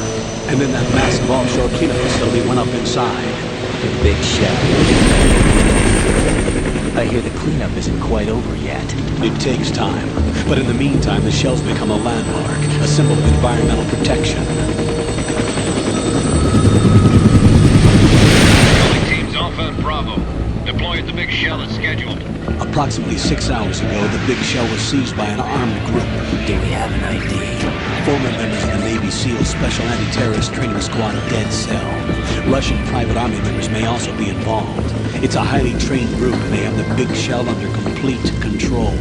And then that massive offshore cleanup facility went up inside. The big shell. I hear the cleanup isn't quite over yet. It takes time. But in the meantime, the shell's become a landmark, a symbol of environmental protection. Teams Alpha and Bravo. Deploy at the big shell as scheduled. Approximately 6 hours ago, the big shell was seized by an armed group. Do we have an ID? Former members of the Navy SEAL Special Anti-Terrorist Training Squad Dead Cell. Russian private army members may also be involved. It's a highly trained group, and they have the big shell under complete control.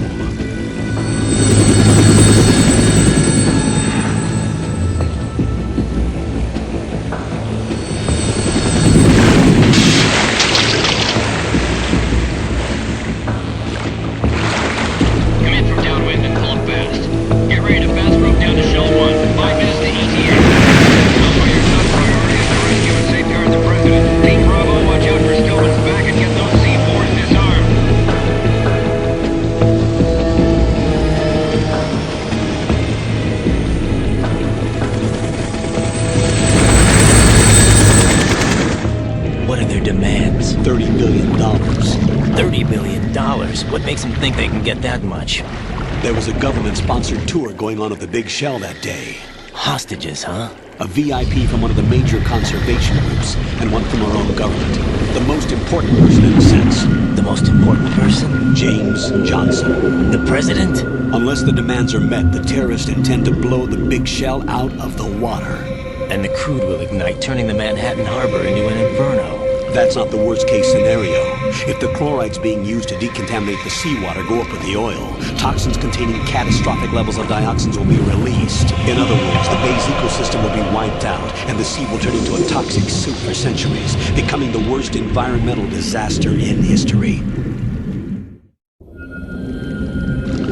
$30 billion. $30 billion? What makes them think they can get that much? There was a government-sponsored tour going on at the big shell that day. Hostages, huh? A VIP from one of the major conservation groups, and one from our own government. The most important person in a sense. The most important person? James Johnson. The president? Unless the demands are met, the terrorists intend to blow the big shell out of the water. And the crude will ignite, turning the Manhattan Harbor into an inferno. That's not the worst-case scenario. If the chlorides being used to decontaminate the seawater go up with the oil, toxins containing catastrophic levels of dioxins will be released. In other words, the bay's ecosystem will be wiped out, and the sea will turn into a toxic soup for centuries, becoming the worst environmental disaster in history.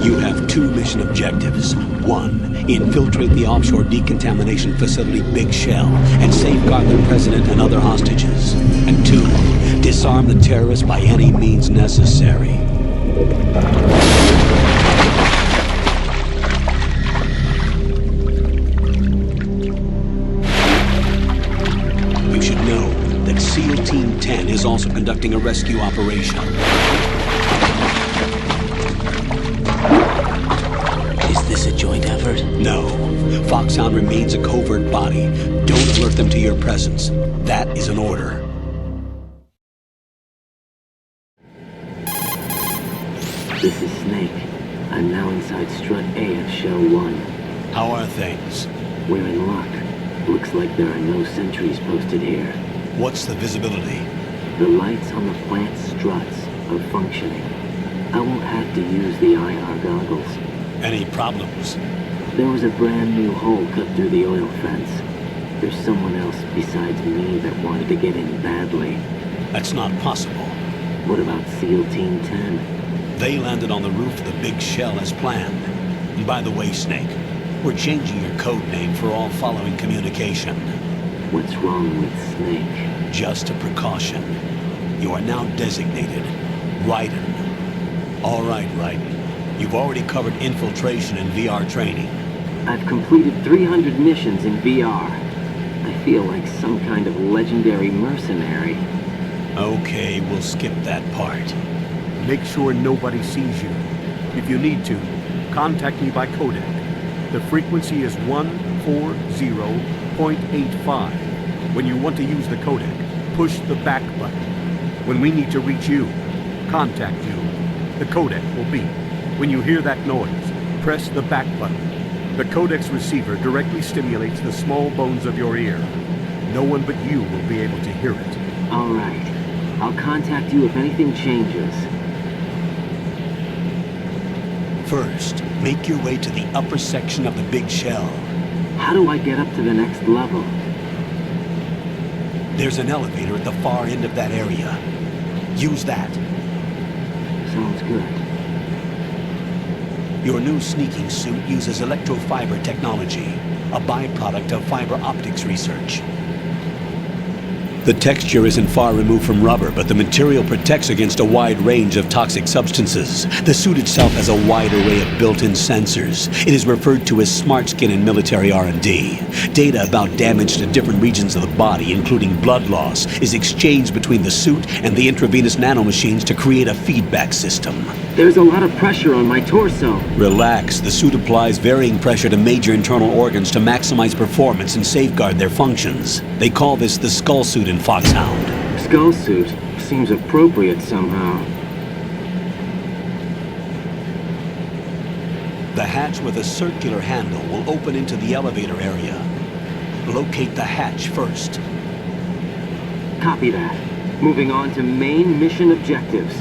You have 2 mission objectives. 1, infiltrate the offshore decontamination facility Big Shell and safeguard the president and other hostages. And 2, disarm the terrorists by any means necessary. You should know that SEAL Team 10 is also conducting a rescue operation. Is this a joint effort? No. Foxhound remains a covert body. Don't alert them to your presence. That is an order. This is Snake. I'm now inside Strut A of Shell 1. How are things? We're in luck. Looks like there are no sentries posted here. What's the visibility? The lights on the plant struts are functioning. I won't have to use the IR goggles. Any problems? There was a brand new hole cut through the oil fence. There's someone else besides me that wanted to get in badly. That's not possible. What about SEAL Team 10? They landed on the roof of the Big Shell as planned. And by the way, Snake, we're changing your code name for all following communication. What's wrong with Snake? Just a precaution. You are now designated Raiden. All right, Raiden. You've already covered infiltration and VR training. I've completed 300 missions in VR. I feel like some kind of legendary mercenary. Okay, we'll skip that part. Make sure nobody sees you. If you need to, contact me by codec. The frequency is 140.85. When you want to use the codec, push the back button. When we need to reach you, contact you, the codec will beep. When you hear that noise, press the back button. The codec's receiver directly stimulates the small bones of your ear. No one but you will be able to hear it. All right. I'll contact you if anything changes. First, make your way to the upper section of the big shell. How do I get up to the next level? There's an elevator at the far end of that area. Use that. Sounds good. Your new sneaking suit uses electrofiber technology, a byproduct of fiber optics research. The texture isn't far removed from rubber, but the material protects against a wide range of toxic substances. The suit itself has a wide array of built-in sensors. It is referred to as smart skin in military R&D. Data about damage to different regions of the body, including blood loss, is exchanged between the suit and the intravenous nanomachines to create a feedback system. There's a lot of pressure on my torso. Relax. The suit applies varying pressure to major internal organs to maximize performance and safeguard their functions. They call this the skull suit in Foxhound. Skull suit seems appropriate somehow. The hatch with a circular handle will open into the elevator area. Locate the hatch first. Copy that. Moving on to main mission objectives.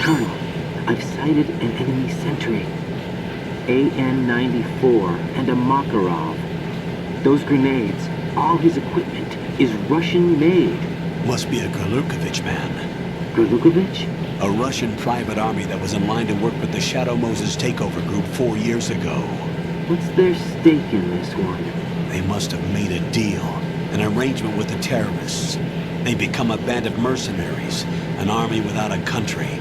Colonel, I've sighted an enemy sentry. AN-94 and a Makarov. Those grenades, all his equipment, is Russian-made. Must be a Gurlukovich man. Gurlukovich? A Russian private army that was in line to work with the Shadow Moses Takeover group 4 years ago. What's their stake in this one? They must have made a deal, an arrangement with the terrorists. They become a band of mercenaries, an army without a country.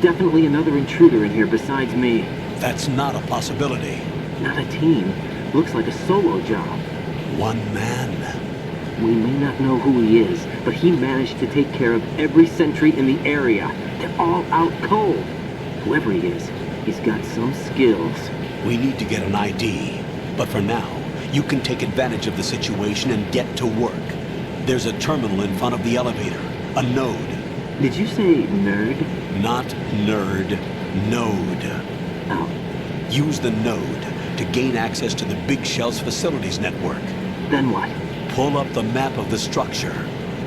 Definitely another intruder in here besides me. That's not a possibility. Not a team. Looks like a solo job. One man. We may not know who he is, but he managed to take care of every sentry in the area. They're all out cold. Whoever he is, he's got some skills. We need to get an ID. But for now, you can take advantage of the situation and get to work. There's a terminal in front of the elevator. A node. Did you say nerd? Not nerd. Node. Oh. Use the node to gain access to the Big Shell's facilities network. Then what? Pull up the map of the structure.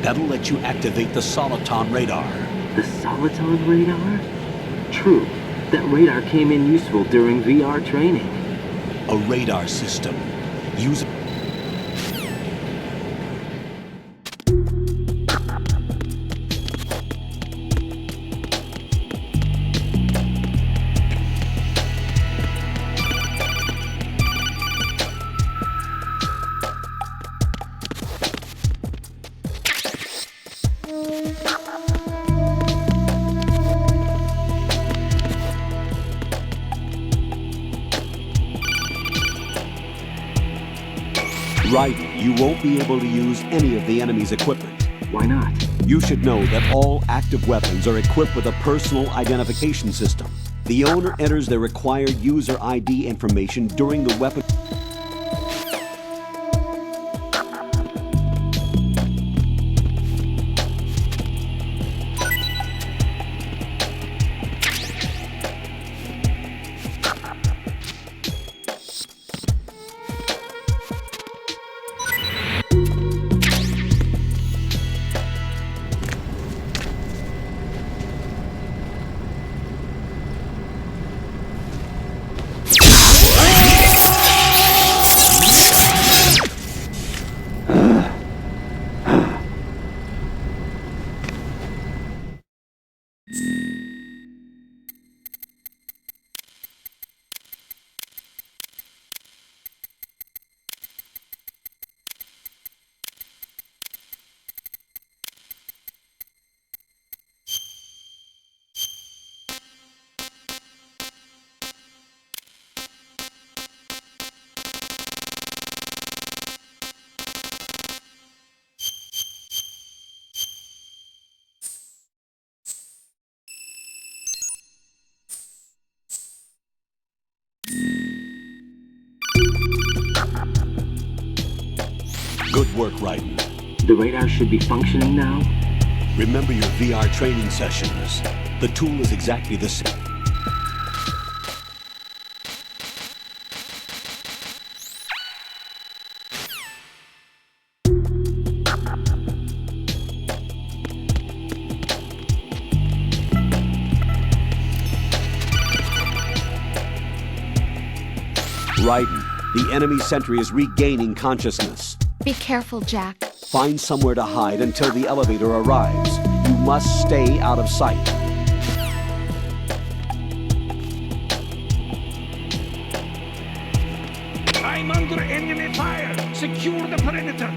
That'll let you activate the Soliton radar. The Soliton radar? True. That radar came in useful during VR training. A radar system. Use you won't be able to use any of the enemy's equipment. Why not? You should know that all active weapons are equipped with a personal identification system. The owner enters their required user ID information during the weapon. Good work, Raiden. The radar should be functioning now? Remember your VR training sessions. The tool is exactly the same. Raiden, the enemy sentry is regaining consciousness. Be careful, Jack. Find somewhere to hide until the elevator arrives. You must stay out of sight. I'm under enemy fire! Secure the perimeter!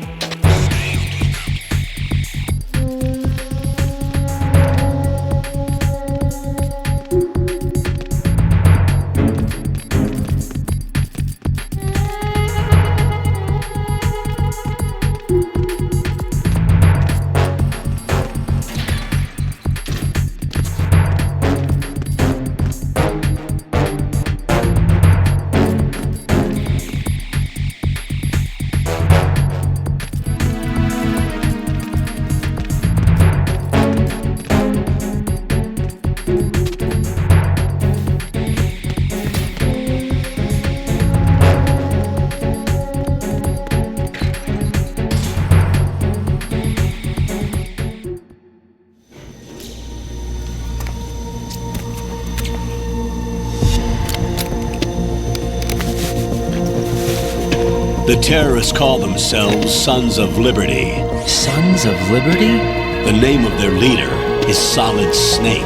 The terrorists call themselves Sons of Liberty. Sons of Liberty? The name of their leader is Solid Snake.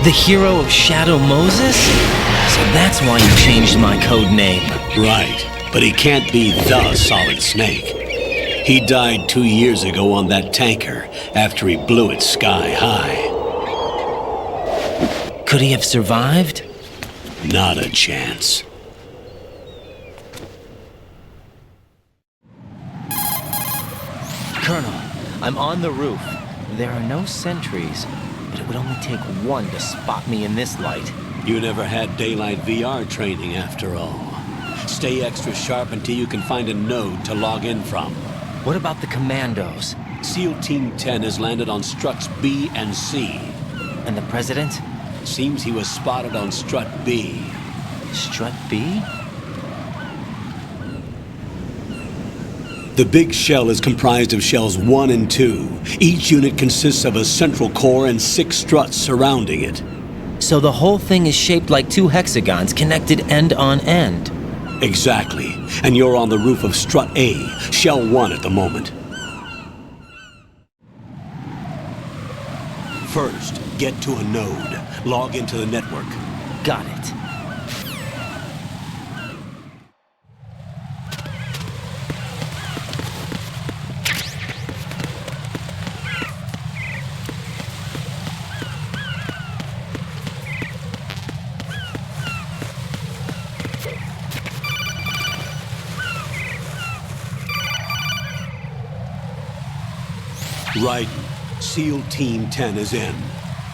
The hero of Shadow Moses? So that's why you changed my code name. Right, but he can't be the Solid Snake. He died 2 years ago on that tanker after he blew it sky high. Could he have survived? Not a chance. Colonel, I'm on the roof. There are no sentries, but it would only take one to spot me in this light. You never had daylight VR training after all. Stay extra sharp until you can find a node to log in from. What about the commandos? SEAL Team 10 has landed on Struts B and C. And the President? Seems he was spotted on Strut B. Strut B? The big shell is comprised of shells 1 and 2. Each unit consists of a central core and 6 struts surrounding it. So the whole thing is shaped like 2 hexagons connected end on end. Exactly. And you're on the roof of Strut A, Shell 1 at the moment. First, get to a node. Log into the network. Got it. Right. SEAL Team 10 is in.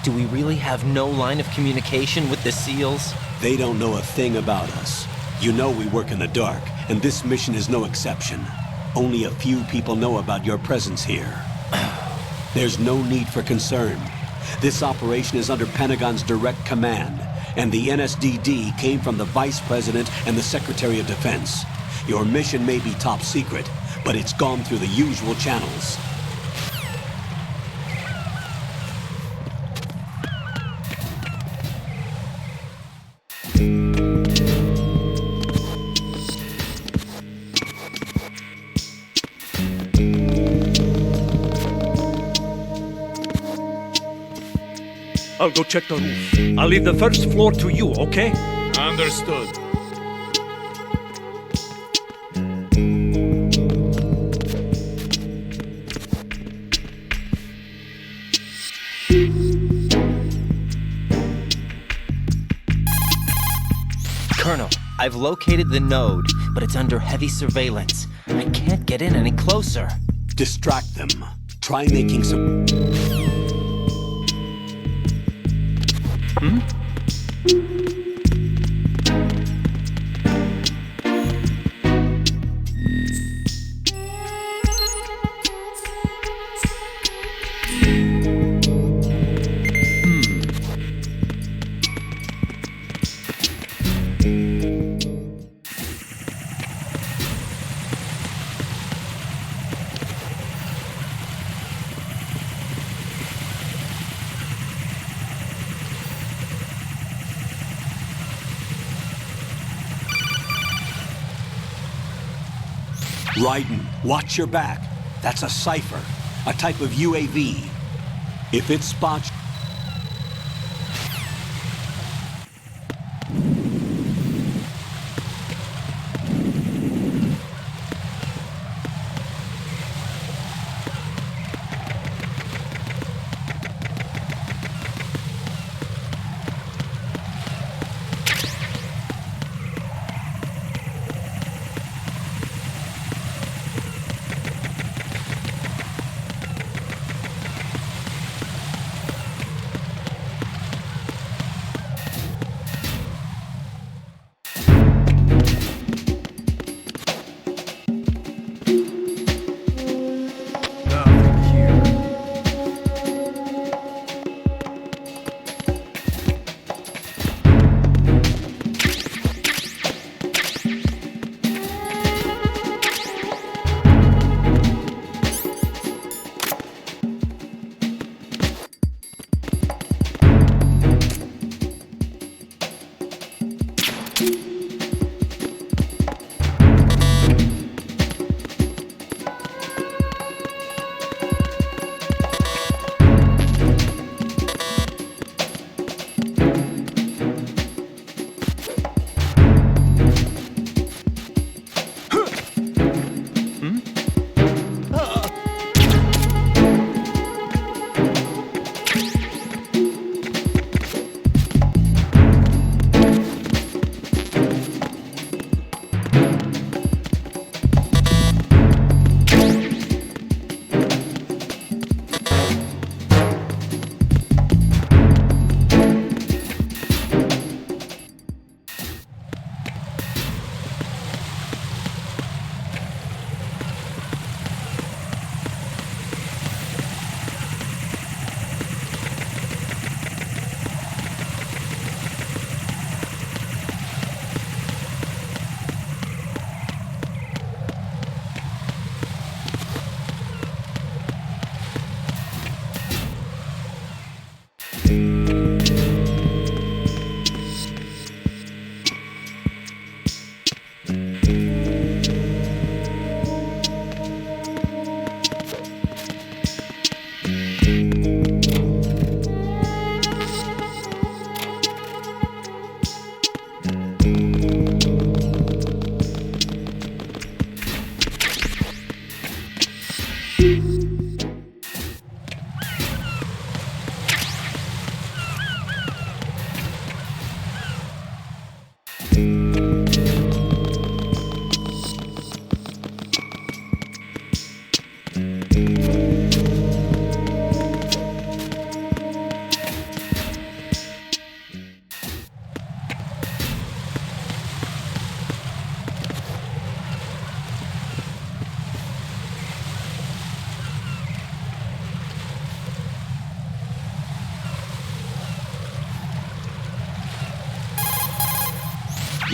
Do we really have no line of communication with the SEALs? They don't know a thing about us. You know we work in the dark, and this mission is no exception. Only a few people know about your presence here. There's no need for concern. This operation is under Pentagon's direct command, and the NSDD came from the Vice President and the Secretary of Defense. Your mission may be top secret, but it's gone through the usual channels. I'll go check the roof. I'll leave the first floor to you, okay? Understood. Colonel, I've located the node, but it's under heavy surveillance. I can't get in any closer. Distract them. Try making some... Raiden, watch your back. That's a cipher, a type of UAV. If it spots...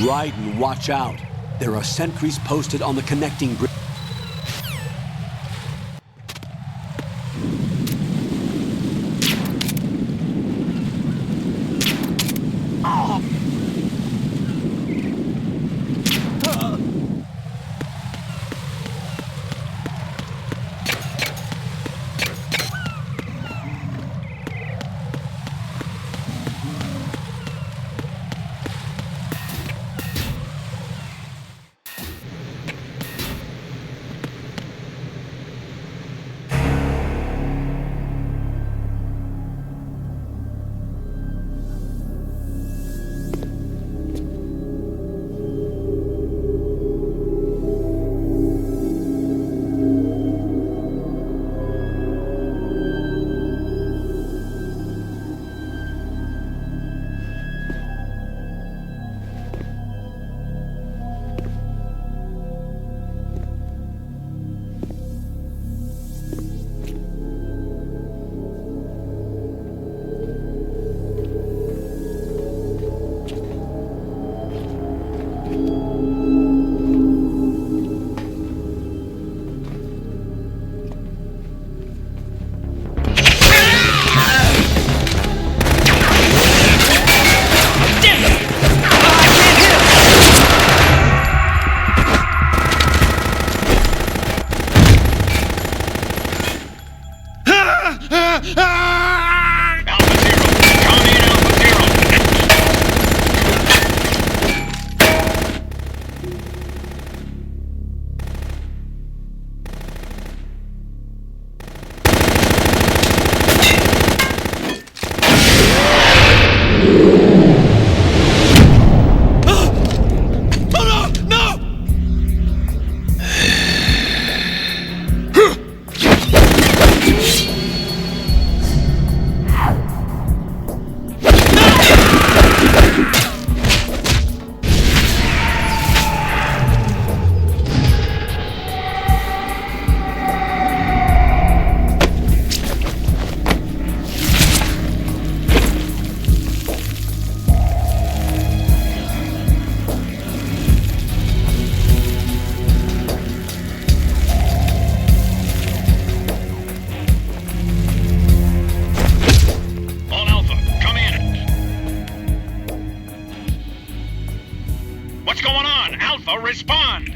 Raiden, watch out. There are sentries posted on the connecting bridge. Respond!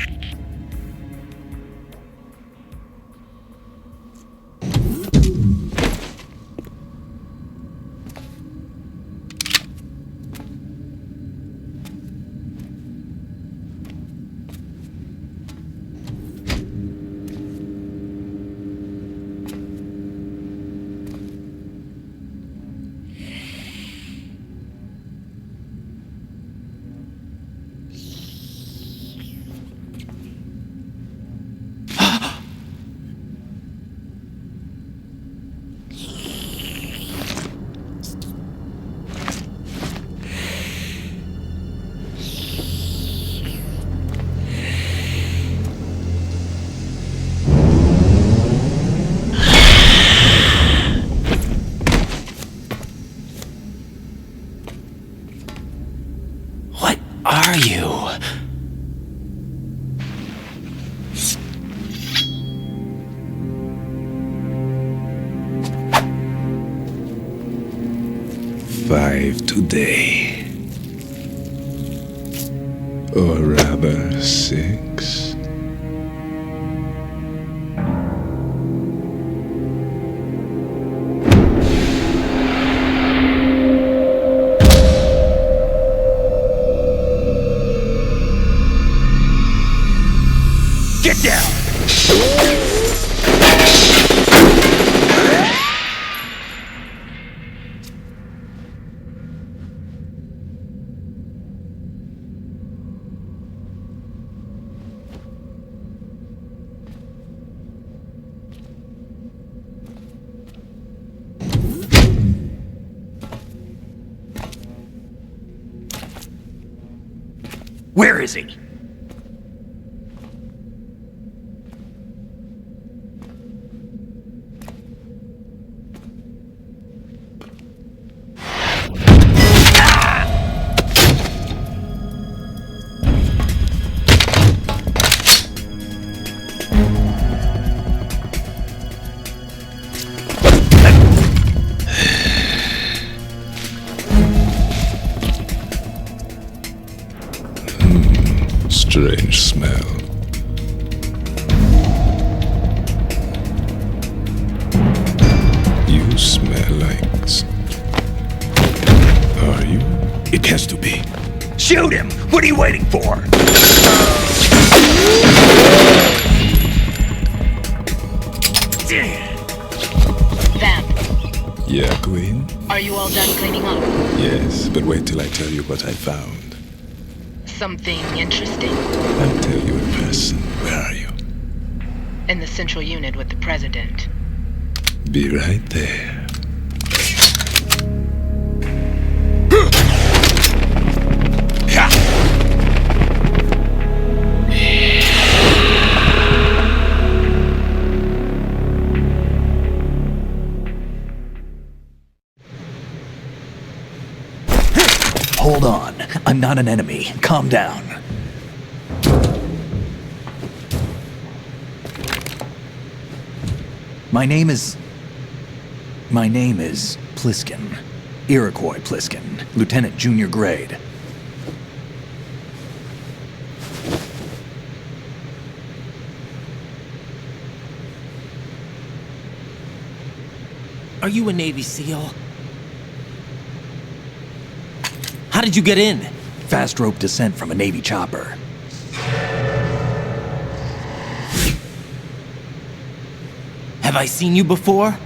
Are you? Five today. Or rather 6. Get down! Where is he? smell? You smell like... Are you? It has to be. Shoot him! What are you waiting for? Vamp, Yeah, Queen? are you all done cleaning up? Yes, but wait till I tell you what I found. Something interesting? I'll tell you in person. Where are you? In the central unit with the president. Be right there. Hold on. I'm not an enemy. Calm down. My name is Pliskin. Iroquois Pliskin. Lieutenant Junior Grade. Are you a Navy SEAL? How did you get in? Fast rope descent from a Navy chopper. Have I seen you before?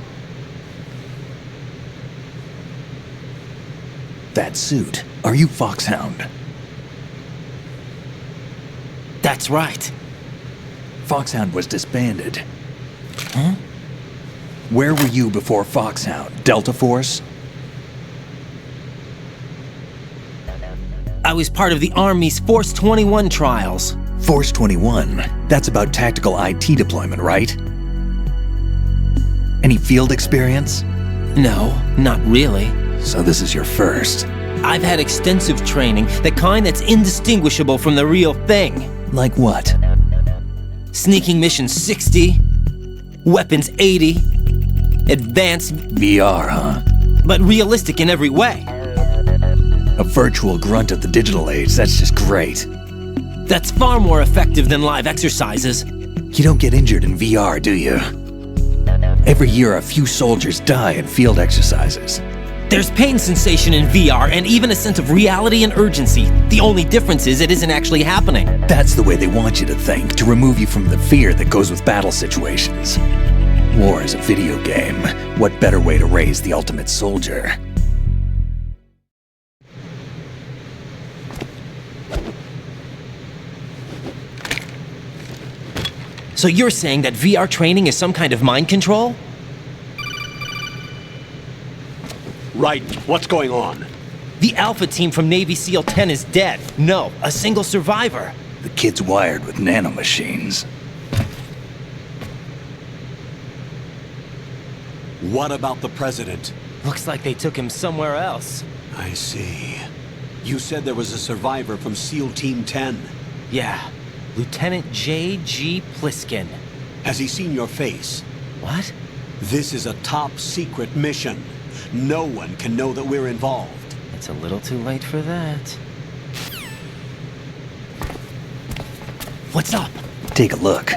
That suit. Are you Foxhound? That's right. Foxhound was disbanded. Huh? Where were you before Foxhound? Delta Force? I was part of the Army's Force 21 trials. Force 21? That's about tactical IT deployment, right? Any field experience? No, not really. So this is your first. I've had extensive training, the kind that's indistinguishable from the real thing. Like what? Sneaking mission 60, weapons 80, advanced... VR, huh? But realistic in every way. A virtual grunt of the digital age, that's just great. That's far more effective than live exercises. You don't get injured in VR, do you? Every year a few soldiers die in field exercises. There's pain sensation in VR and even a sense of reality and urgency. The only difference is it isn't actually happening. That's the way they want you to think, to remove you from the fear that goes with battle situations. War is a video game. What better way to raise the ultimate soldier? So you're saying that VR training is some kind of mind control? Right. What's going on? The Alpha team from Navy SEAL 10 is dead. No, a single survivor. The kid's wired with nanomachines. What about the president? Looks like they took him somewhere else. I see. You said there was a survivor from SEAL Team 10. Yeah. Lieutenant J.G. Pliskin. Has he seen your face? What? This is a top-secret mission. No one can know that we're involved. It's a little too late for that. What's up? Take a look.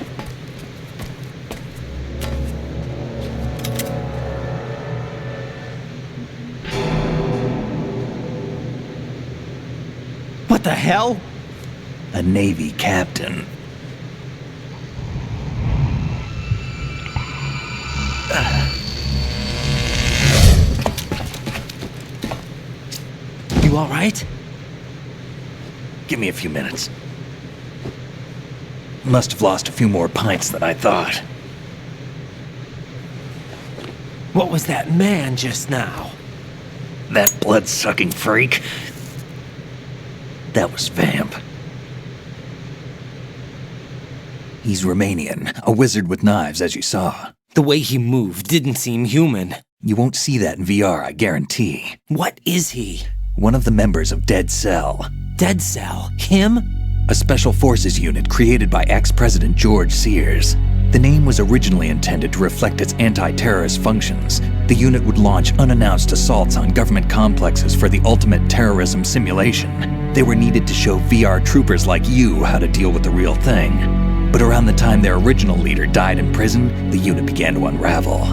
What the hell? A Navy captain. You all right? Give me a few minutes. Must have lost a few more pints than I thought. What was that man just now? That blood-sucking freak? That was Vamp. He's Romanian, a wizard with knives, as you saw. The way he moved didn't seem human. You won't see that in VR, I guarantee. What is he? One of the members of Dead Cell. Dead Cell? Him? A special forces unit created by ex-President George Sears. The name was originally intended to reflect its anti-terrorist functions, The unit would launch unannounced assaults on government complexes for the ultimate terrorism simulation. They were needed to show VR troopers like you how to deal with the real thing. But around the time their original leader died in prison, the unit began to unravel.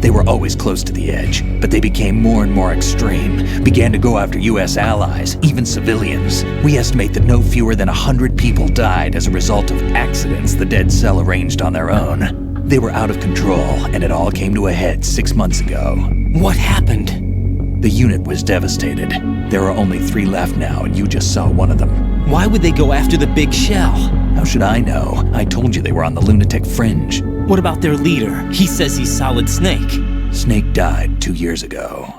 They were always close to the edge, but they became more and more extreme, began to go after US allies, even civilians. We estimate that no fewer than 100 people died as a result of accidents the Dead Cell arranged on their own. They were out of control, and it all came to a head 6 months ago. What happened? The unit was devastated. There are only 3 left now, and you just saw one of them. Why would they go after the big shell? How should I know? I told you they were on the lunatic fringe. What about their leader? He says he's Solid Snake. Snake died 2 years ago.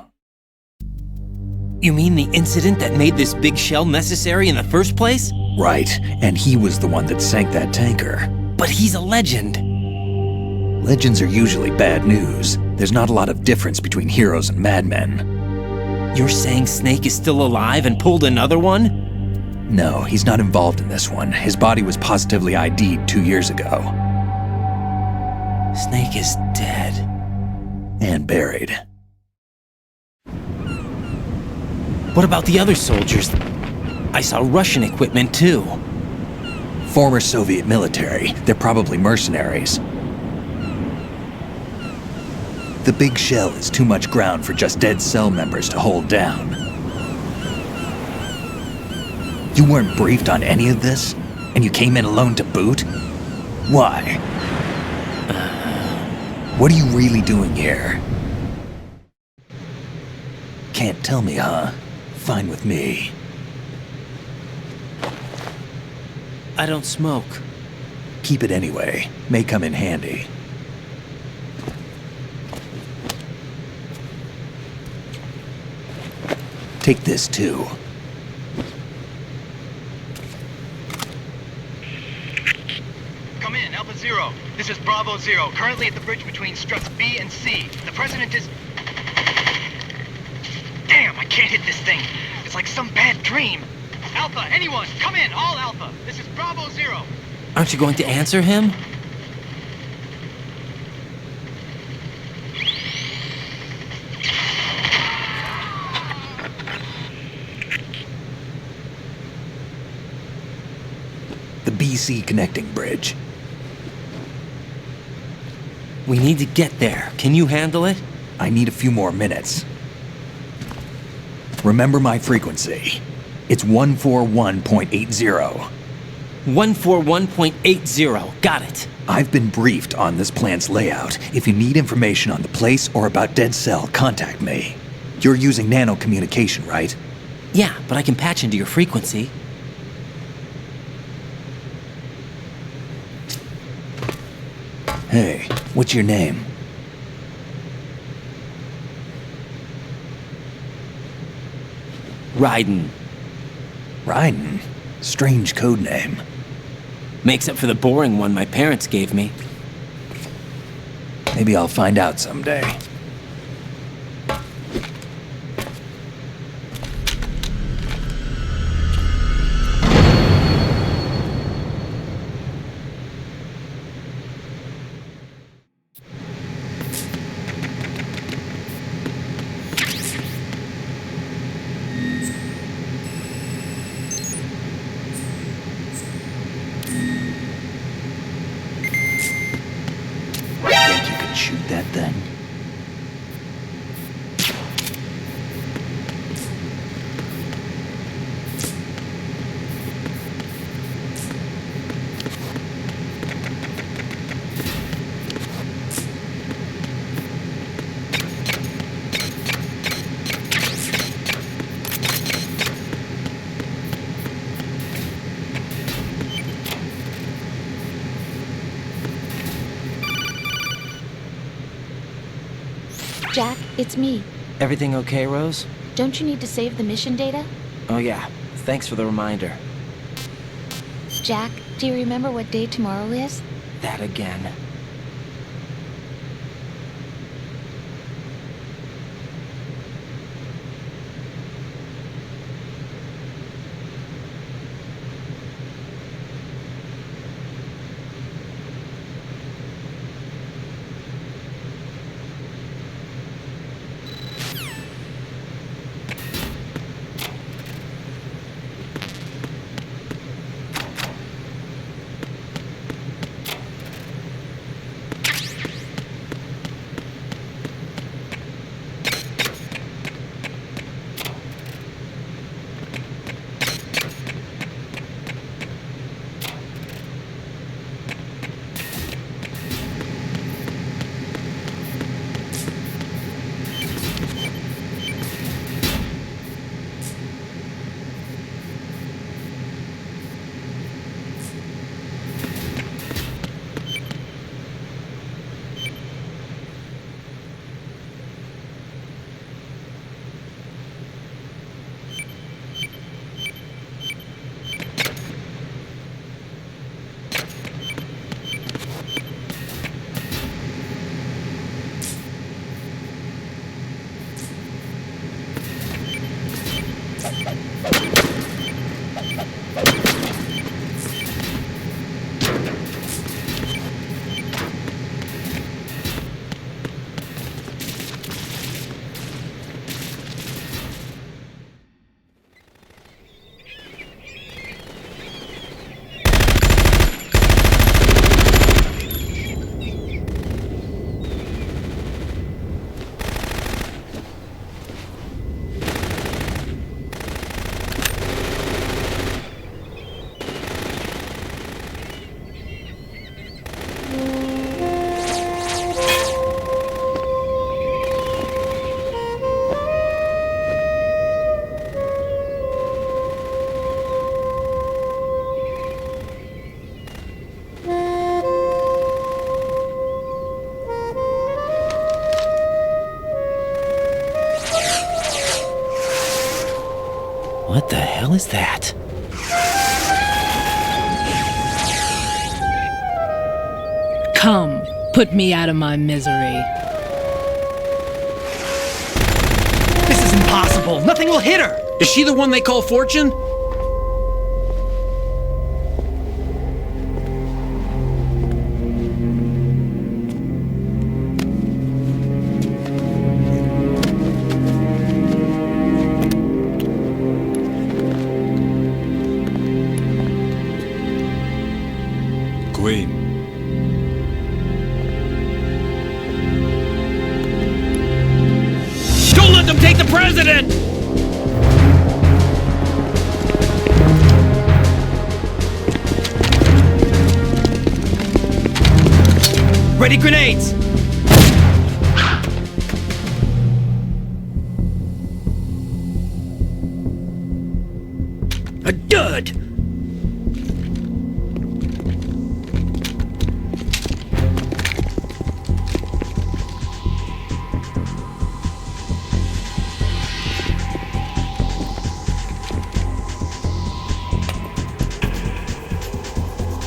You mean the incident that made this big shell necessary in the first place? Right, and he was the one that sank that tanker. But he's a legend. Legends are usually bad news. There's not a lot of difference between heroes and madmen. You're saying Snake is still alive and pulled another one? No, he's not involved in this one. His body was positively ID'd 2 years ago. Snake is dead. And buried. What about the other soldiers? I saw Russian equipment too. Former Soviet military. They're probably mercenaries. The big shell is too much ground for just Dead Cell members to hold down. You weren't briefed on any of this? And you came in alone to boot? Why? What are you really doing here? Can't tell me, huh? Fine with me. I don't smoke. Keep it anyway. May come in handy. Take this too. Come in, Alpha Zero. This is Bravo Zero, currently at the bridge between struts B and C. The President is... Damn, I can't hit this thing. It's like some bad dream. Alpha, anyone, come in, all Alpha. This is Bravo Zero. Aren't you going to answer him? The BC connecting bridge. We need to get there. Can you handle it? I need a few more minutes. Remember my frequency. It's 141.80. 141.80. Got it. I've been briefed on this plant's layout. If you need information on the place or about Dead Cell, contact me. You're using nano communication, right? Yeah, but I can patch into your frequency. Hey, what's your name? Raiden. Raiden? Strange code name. Makes up for the boring one my parents gave me. Maybe I'll find out someday. Shoot that thing. Jack, it's me. Everything okay, Rose? Don't you need to save the mission data? Oh yeah, thanks for the reminder. Jack, do you remember what day tomorrow is? That again. the hell is that? Come, put me out of my misery. This is impossible. Nothing will hit her. Is she the one they call Fortune? Queen. Don't let them take the president! Ready grenades! A dud!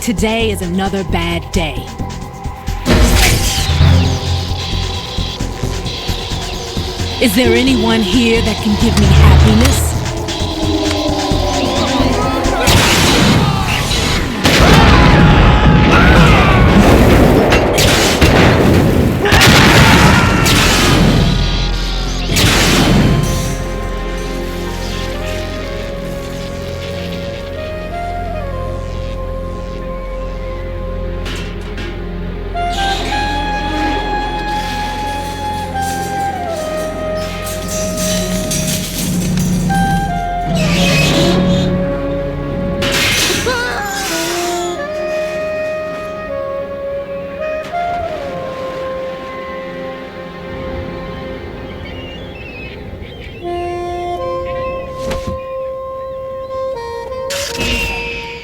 Today is another bad day. Is there anyone here that can give me happiness?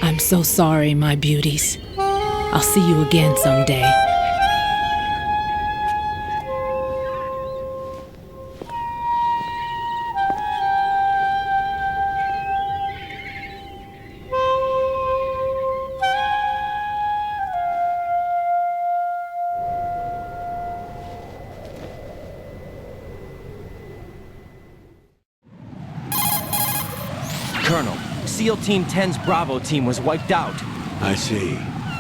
I'm so sorry, my beauties. I'll see you again someday. Colonel, SEAL Team 10's Bravo team was wiped out. I see.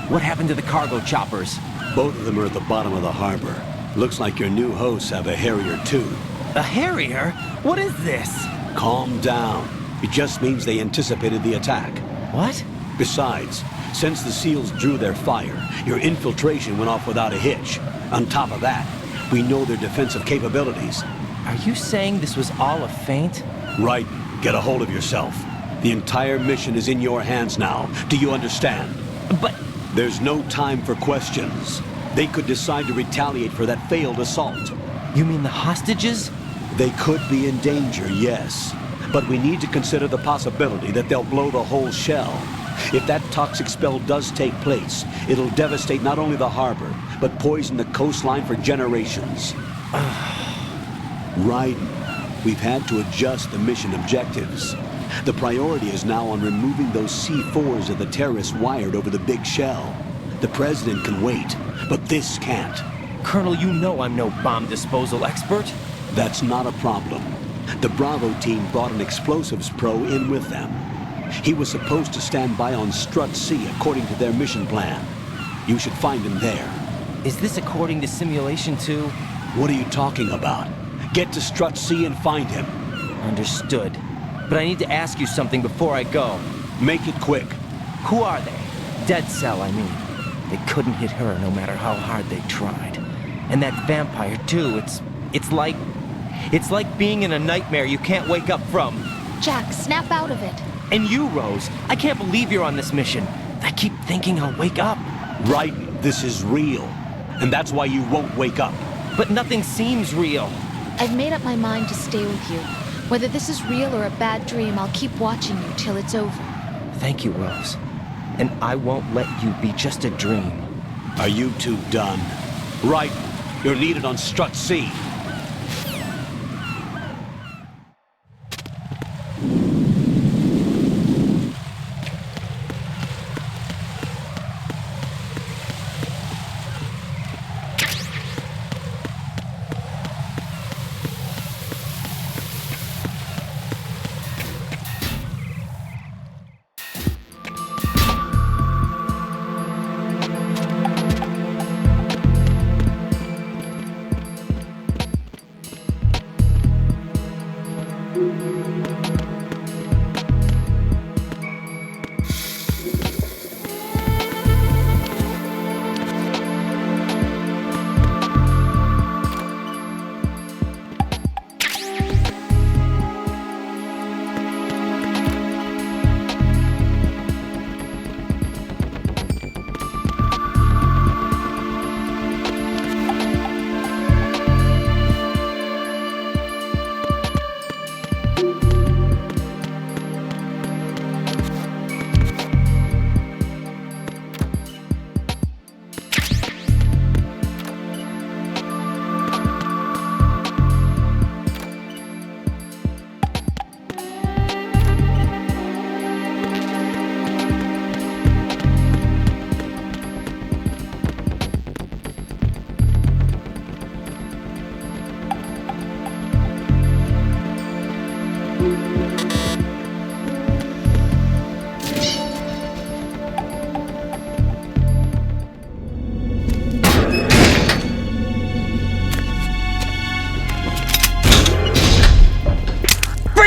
What happened to the cargo choppers? Both of them are at the bottom of the harbor. Looks like your new hosts have a Harrier too. A Harrier? What is this? Calm down. It just means they anticipated the attack. What? Besides, since the SEALs drew their fire, your infiltration went off without a hitch. On top of that, we know their defensive capabilities. Are you saying this was all a feint? Right. Get a hold of yourself. The entire mission is in your hands now. Do you understand? But... There's no time for questions. They could decide to retaliate for that failed assault. You mean the hostages? They could be in danger, yes. But we need to consider the possibility that they'll blow the whole shell. If that toxic spell does take place, it'll devastate not only the harbor, but poison the coastline for generations. Raiden, we've had to adjust the mission objectives. The priority is now on removing those C4s that the terrorists wired over the big shell. The president can wait, but this can't. Colonel, you know I'm no bomb disposal expert. That's not a problem. The Bravo team brought an explosives pro in with them. He was supposed to stand by on Strut C according to their mission plan. You should find him there. Is this according to Simulation 2? What are you talking about? Get to Strut C and find him. Understood. But I need to ask you something before I go. Make it quick. Who are they? Dead Cell, I mean. They couldn't hit her no matter how hard they tried. And that vampire, too, it's like being in a nightmare you can't wake up from. Jack, snap out of it. And you, Rose, I can't believe you're on this mission. I keep thinking I'll wake up. Right, this is real. And that's why you won't wake up. But nothing seems real. I've made up my mind to stay with you. Whether this is real or a bad dream, I'll keep watching you till it's over. Thank you, Rose. And I won't let you be just a dream. Are you two done? Right. You're needed on Strut C.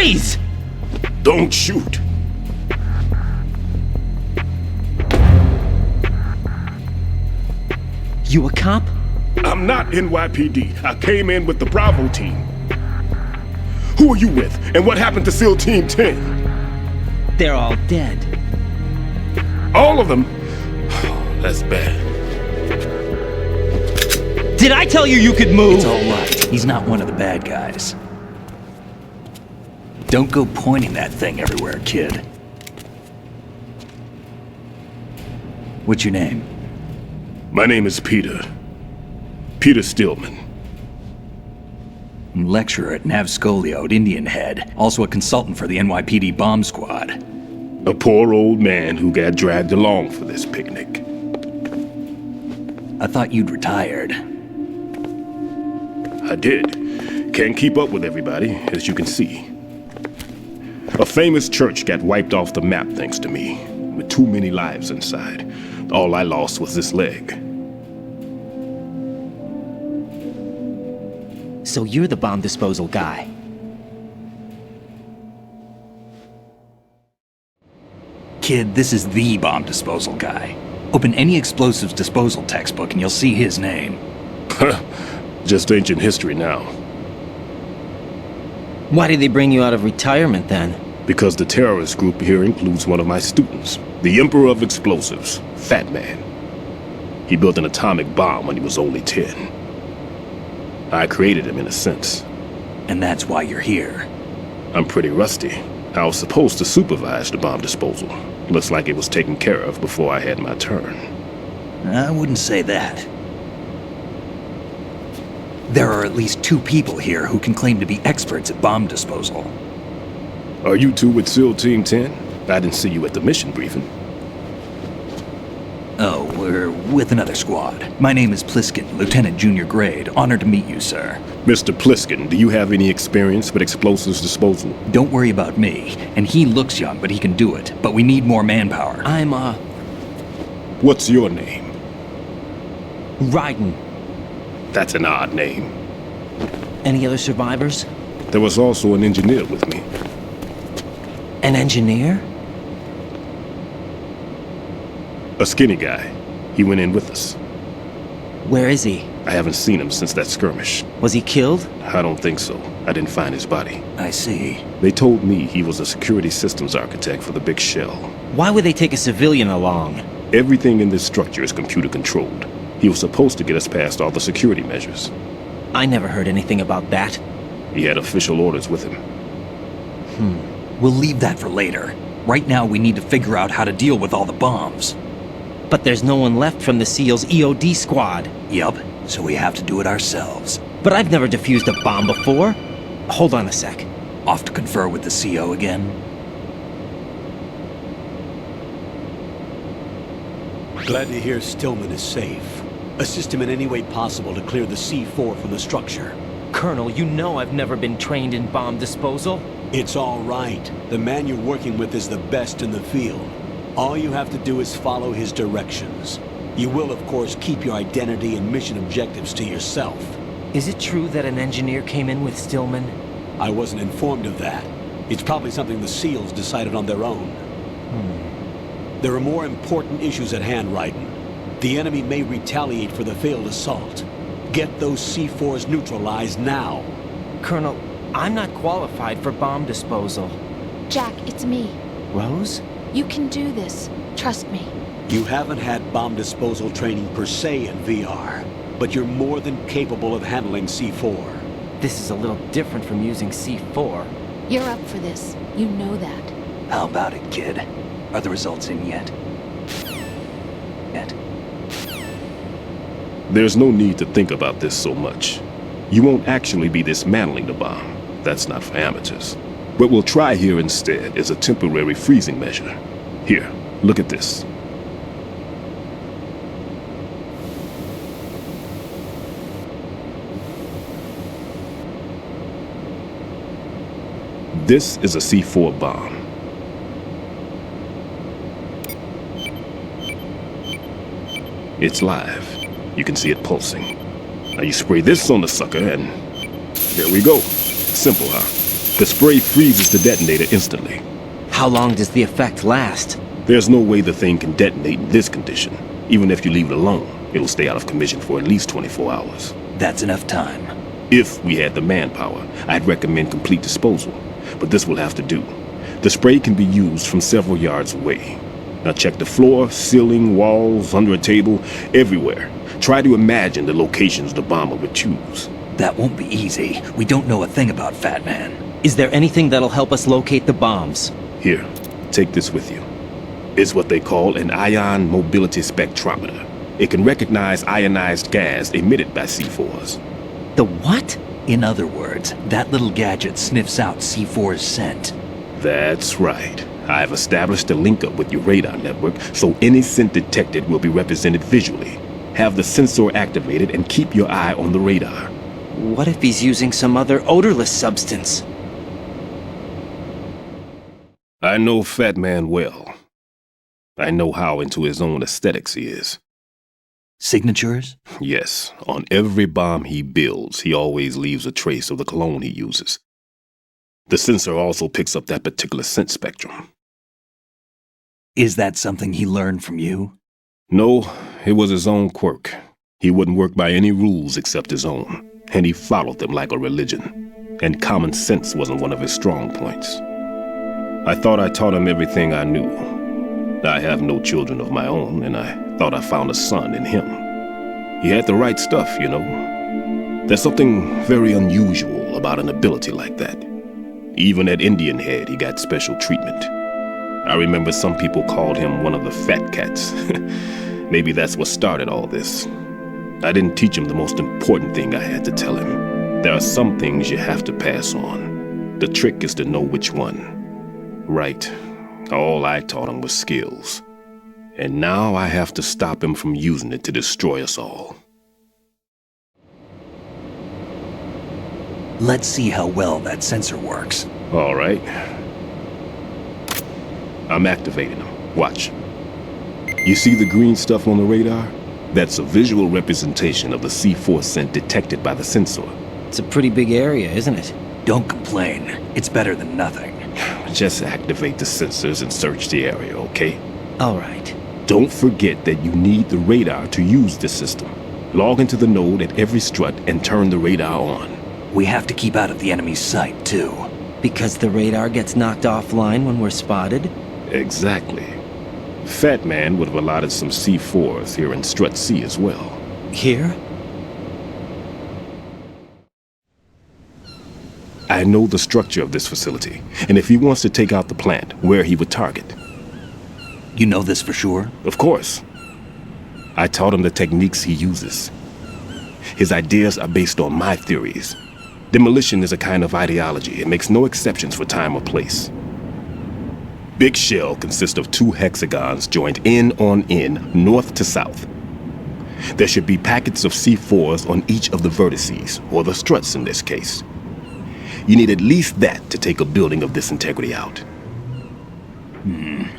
Freeze! Don't shoot. You a cop? I'm not NYPD. I came in with the Bravo team. Who are you with? And what happened to SEAL Team 10? They're all dead. All of them? That's bad. Did I tell you you could move? It's all right. He's not one of the bad guys. Don't go pointing that thing everywhere, kid. What's your name? My name is Peter. Peter Stillman. Lecturer at Navscolio at Indian Head. Also a consultant for the NYPD bomb squad. A poor old man who got dragged along for this picnic. I thought you'd retired. I did. Can't keep up with everybody, as you can see. A famous church got wiped off the map thanks to me, with too many lives inside. All I lost was this leg. So you're the bomb disposal guy. Kid, this is the bomb disposal guy. Open any explosives disposal textbook and you'll see his name. Just ancient history now. Why did they bring you out of retirement then? Because the terrorist group here includes one of my students, the Emperor of Explosives, Fatman. He built an atomic bomb when he was only 10. I created him in a sense. And that's why you're here. I'm pretty rusty. I was supposed to supervise the bomb disposal. Looks like it was taken care of before I had my turn. I wouldn't say that. There are at least 2 people here who can claim to be experts at bomb disposal. Are you 2 with SEAL Team 10? I didn't see you at the mission briefing. Oh, we're with another squad. My name is Pliskin, Lieutenant Junior Grade. Honored to meet you, sir. Mr. Pliskin, do you have any experience with explosives disposal? Don't worry about me. And he looks young, but he can do it. But we need more manpower. What's your name? Raiden. That's an odd name. Any other survivors? There was also an engineer with me. An engineer? A skinny guy. He went in with us. Where is he? I haven't seen him since that skirmish. Was he killed? I don't think so. I didn't find his body. I see. They told me he was a security systems architect for the big shell. Why would they take a civilian along? Everything in this structure is computer controlled. He was supposed to get us past all the security measures. I never heard anything about that. He had official orders with him. We'll leave that for later. Right now we need to figure out how to deal with all the bombs. But there's no one left from the SEAL's EOD squad. Yup, so we have to do it ourselves. But I've never defused a bomb before. Hold on a sec. Off to confer with the CO again? Glad to hear Stillman is safe. Assist him in any way possible to clear the C4 from the structure. Colonel, you know I've never been trained in bomb disposal. It's all right. The man you're working with is the best in the field. All you have to do is follow his directions. You will, of course, keep your identity and mission objectives to yourself. Is it true that an engineer came in with Stillman? I wasn't informed of that. It's probably something the SEALs decided on their own. There are more important issues at hand, Raiden. The enemy may retaliate for the failed assault. Get those C4s neutralized now. Colonel, I'm not qualified for bomb disposal. Jack, it's me. Rose? You can do this. Trust me. You haven't had bomb disposal training per se in VR, but you're more than capable of handling C4. This is a little different from using C4. You're up for this. You know that. How about it, kid? Are the results in yet? There's no need to think about this so much. You won't actually be dismantling the bomb. That's not for amateurs. What we'll try here instead is a temporary freezing measure. Here, look at this. This is a C4 bomb. It's live. You can see it pulsing. Now you spray this on the sucker and there we go. Simple, huh? The spray freezes the detonator instantly. How long does the effect last? There's no way the thing can detonate in this condition. Even if you leave it alone, it'll stay out of commission for at least 24 hours. That's enough time. If we had the manpower, I'd recommend complete disposal. But this will have to do. The spray can be used from several yards away. Now check the floor, ceiling, walls, under a table, everywhere. Try to imagine the locations the bomber would choose. That won't be easy. We don't know a thing about Fatman. Is there anything that'll help us locate the bombs? Here, take this with you. It's what they call an ion mobility spectrometer. It can recognize ionized gas emitted by C4s. The what? In other words, that little gadget sniffs out C4's scent. That's right. I've established a link up with your radar network, so any scent detected will be represented visually. Have the sensor activated and keep your eye on the radar. What if he's using some other odorless substance? I know Fatman well. I know how into his own aesthetics he is. Signatures? Yes. On every bomb he builds, he always leaves a trace of the cologne he uses. The sensor also picks up that particular scent spectrum. Is that something he learned from you? No, it was his own quirk. He wouldn't work by any rules except his own, and he followed them like a religion. And common sense wasn't one of his strong points. I thought I taught him everything I knew. I have no children of my own, and I thought I found a son in him. He had the right stuff, you know. There's something very unusual about an ability like that. Even at Indian Head, he got special treatment. I remember some people called him one of the fat cats. Maybe that's what started all this. I didn't teach him the most important thing I had to tell him. There are some things you have to pass on. The trick is to know which one. Right. All I taught him was skills. And now I have to stop him from using it to destroy us all. Let's see how well that sensor works. All right. I'm activating them. Watch. You see the green stuff on the radar? That's a visual representation of the C4 scent detected by the sensor. It's a pretty big area, isn't it? Don't complain. It's better than nothing. Just activate the sensors and search the area, okay? All right. Don't forget that you need the radar to use this system. Log into the node at every strut and turn the radar on. We have to keep out of the enemy's sight, too. Because the radar gets knocked offline when we're spotted? Exactly. Fatman would have allotted some C4s here in Strut C as well. Here? I know the structure of this facility, and if he wants to take out the plant, where he would target. You know this for sure? Of course. I taught him the techniques he uses. His ideas are based on my theories. Demolition is a kind of ideology. It makes no exceptions for time or place. Big shell consists of 2 hexagons joined end on end, north to south. There should be packets of C4s on each of the vertices, or the struts in this case. You need at least that to take a building of this integrity out.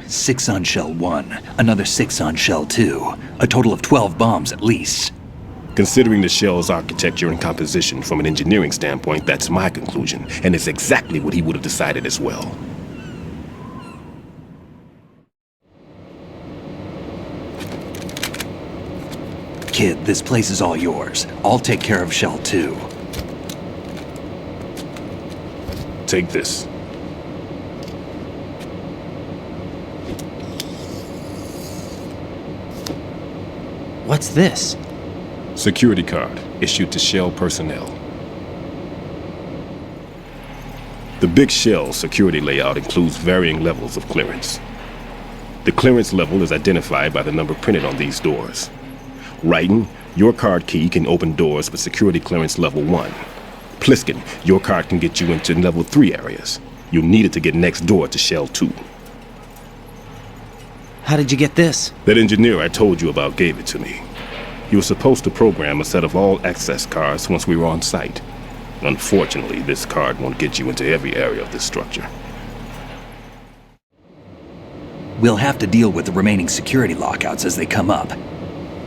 6 on shell 1, another 6 on shell 2. A total of 12 bombs at least. Considering the shell's architecture and composition from an engineering standpoint, that's my conclusion, and it's exactly what he would have decided as well. Kid, this place is all yours. I'll take care of shell 2. Take this. What's this? Security card, issued to Shell personnel. The Big Shell security layout includes varying levels of clearance. The clearance level is identified by the number printed on these doors. Writing, your card key can open doors with security clearance level 1. Pliskin, your card can get you into level 3 areas. You'll need it to get next door to Shell 2. How did you get this? That engineer I told you about gave it to me. He was supposed to program a set of all access cards once we were on site. Unfortunately, this card won't get you into every area of this structure. We'll have to deal with the remaining security lockouts as they come up.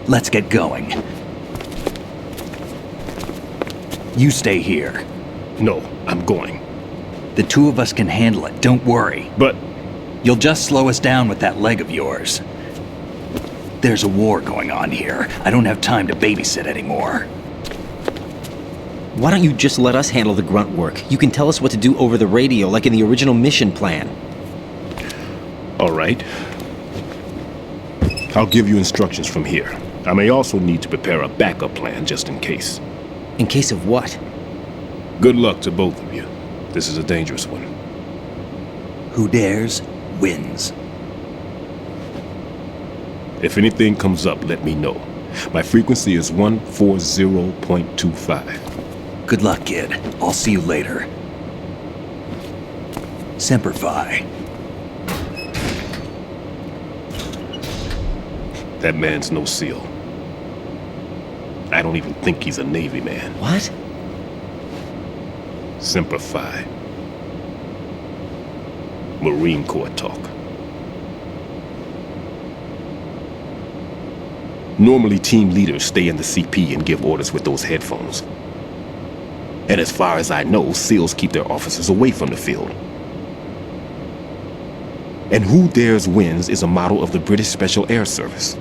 Let's get going. You stay here. No, I'm going. The two of us can handle it, don't worry. But... You'll just slow us down with that leg of yours. There's a war going on here. I don't have time to babysit anymore. Why don't you just let us handle the grunt work? You can tell us what to do over the radio, like in the original mission plan. All right. I'll give you instructions from here. I may also need to prepare a backup plan just in case. In case of what? Good luck to both of you. This is a dangerous one. Who dares, wins. If anything comes up, let me know. My frequency is 140.25. Good luck, kid. I'll see you later. Semper Fi. That man's no SEAL. I don't even think he's a Navy man. What? Semper Fi. Marine Corps talk. Normally, team leaders stay in the CP and give orders with those headphones. And as far as I know, SEALs keep their officers away from the field. And Who Dares Wins is a model of the British Special Air Service.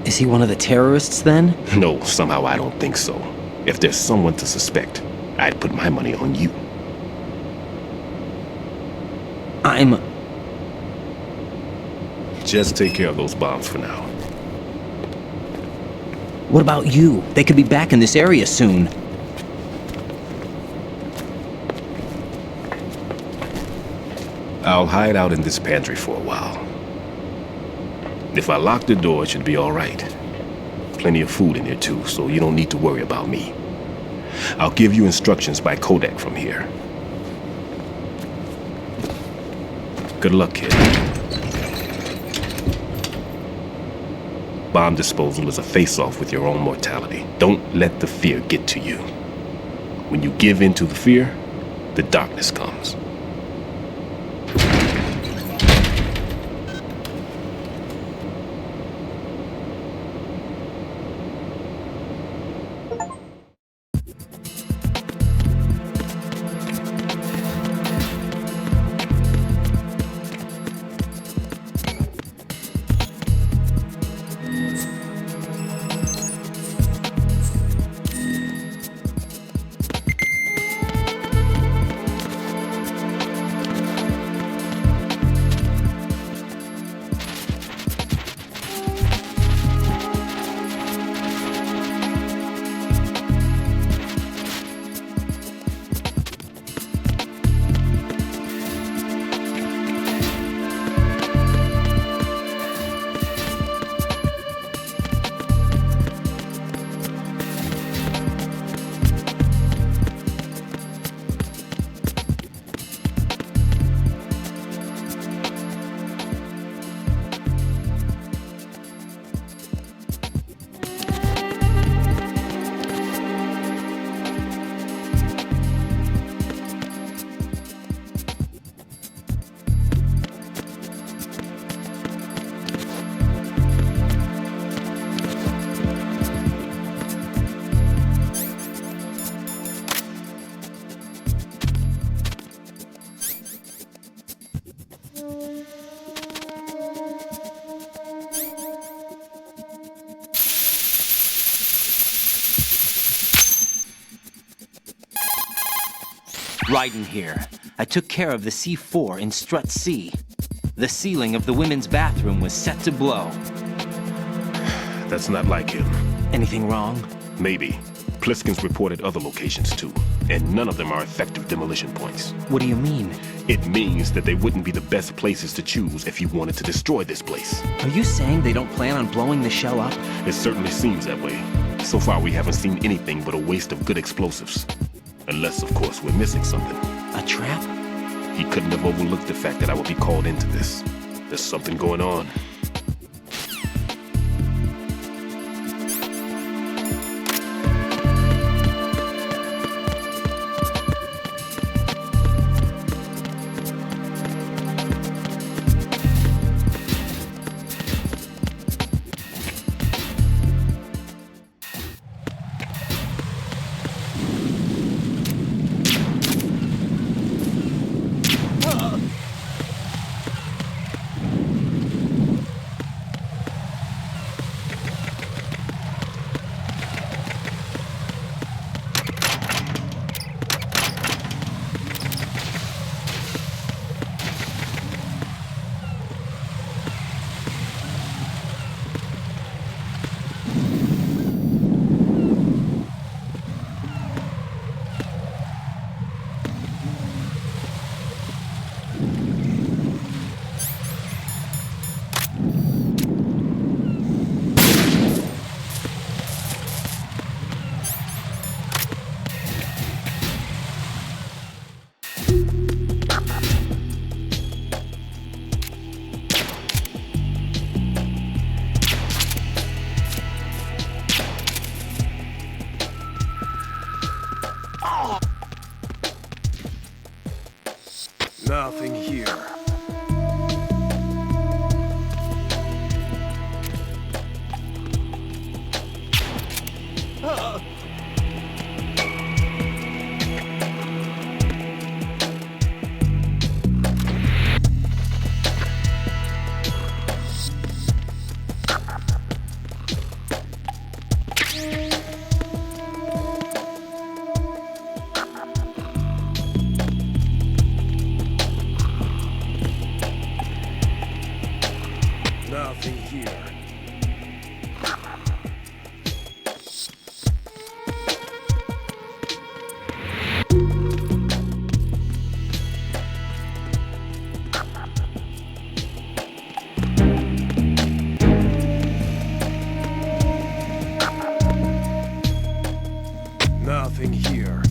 Is he one of the terrorists, then? No, somehow I don't think so. If there's someone to suspect, I'd put my money on you. Just take care of those bombs for now. What about you? They could be back in this area soon. I'll hide out in this pantry for a while. If I lock the door, it should be all right. Plenty of food in here too, so you don't need to worry about me. I'll give you instructions by codec from here. Good luck, kid. Bomb disposal is a face-off with your own mortality. Don't let the fear get to you. When you give in to the fear, the darkness comes. Ryden here. I took care of the C4 in Strut C. The ceiling of the women's bathroom was set to blow. That's not like him. Anything wrong? Maybe. Pliskin's reported other locations too, and none of them are effective demolition points. What do you mean? It means that they wouldn't be the best places to choose if you wanted to destroy this place. Are you saying they don't plan on blowing the shell up? It certainly seems that way. So far we haven't seen anything but a waste of good explosives. Unless, of course, we're missing something. A trap? He couldn't have overlooked the fact that I would be called into this. There's something going on. Nothing here. Nothing here. Nothing here.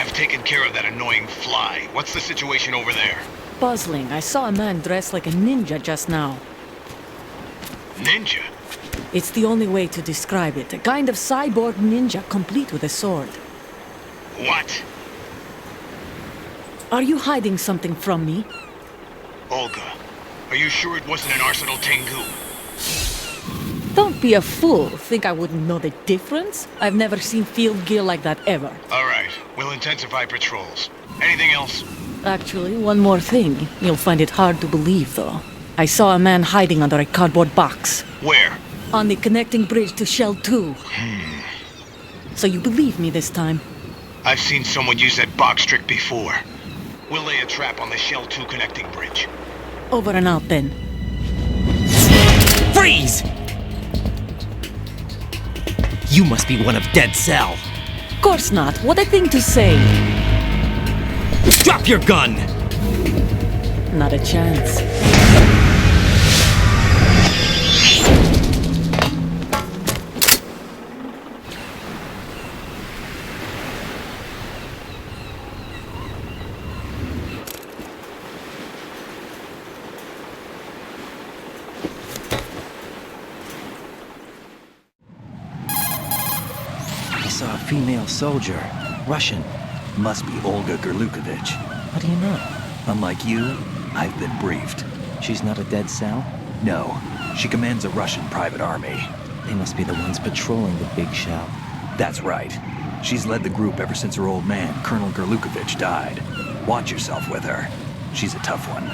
I've taken care of that annoying fly. What's the situation over there? Puzzling. I saw a man dressed like a ninja just now. Ninja? It's the only way to describe it. A kind of cyborg ninja, complete with a sword. What? Are you hiding something from me? Olga, are you sure it wasn't an Arsenal Tengu? Don't be a fool. Think I wouldn't know the difference? I've never seen field gear like that ever. All right, we'll intensify patrols. Anything else? Actually, one more thing. You'll find it hard to believe, though. I saw a man hiding under a cardboard box. Where? On the connecting bridge to Shell 2. So you believe me this time? I've seen someone use that box trick before. We'll lay a trap on the Shell 2 connecting bridge. Over and out, then. Freeze! You must be one of Dead Cell. Of course not. What a thing to say. Drop your gun! Not a chance. I saw a female soldier. Russian. Must be Olga Gerlukovich. How do you know? Unlike you, I've been briefed. She's not a Dead Cell? No. She commands a Russian private army. They must be the ones patrolling the big shell. That's right. She's led the group ever since her old man, Colonel Gerlukovich, died. Watch yourself with her. She's a tough one.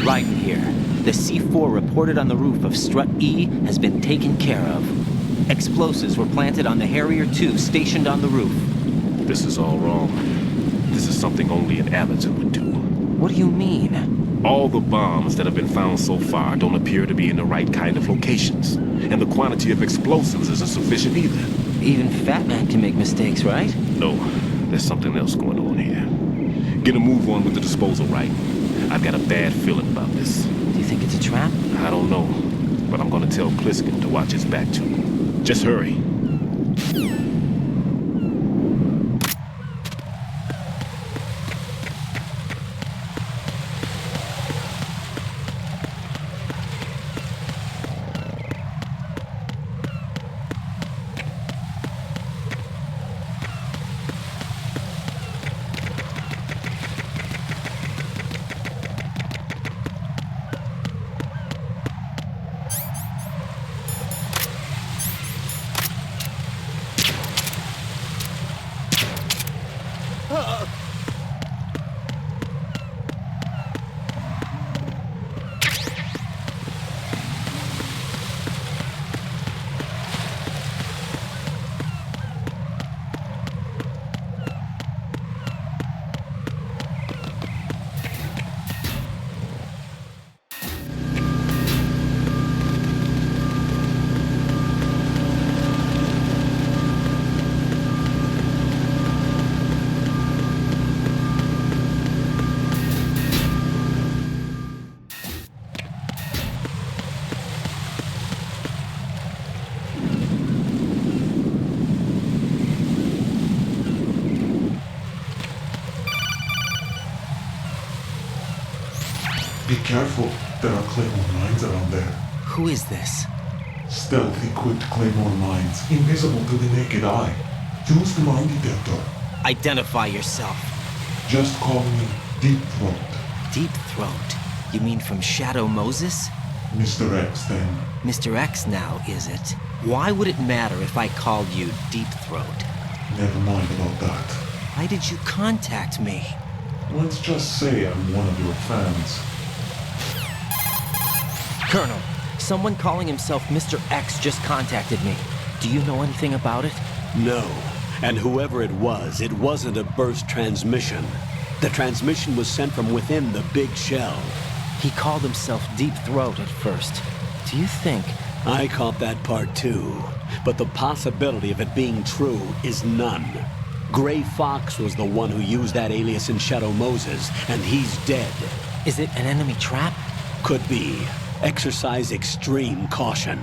Right here. The C4 reported on the roof of Strut E has been taken care of. Explosives were planted on the Harrier 2 stationed on the roof. This is all wrong. This is something only an amateur would do. What do you mean? All the bombs that have been found so far don't appear to be in the right kind of locations. And the quantity of explosives isn't sufficient either. Even Fatman can make mistakes, right? No, there's something else going on here. Get a move on with the disposal, right? I've got a bad feeling about this. Do you think it's a trap? I don't know, but I'm gonna tell Pliskin to watch his back too. Just hurry. Be careful, there are Claymore mines around there. Who is this? Stealth-equipped Claymore mines, invisible to the naked eye. Use the mine detector. Identify yourself. Just call me Deep Throat. Deep Throat. You mean from Shadow Moses? Mr. X, then. Mr. X now, is it? Why would it matter if I called you Deep Throat? Never mind about that. Why did you contact me? Let's just say I'm one of your fans. Colonel, someone calling himself Mr. X just contacted me. Do you know anything about it? No. And whoever it wasn't a burst transmission. The transmission was sent from within the big shell. He called himself Deep Throat at first. Do you think... I caught that part too. But the possibility of it being true is none. Gray Fox was the one who used that alias in Shadow Moses, and he's dead. Is it an enemy trap? Could be. Exercise extreme caution.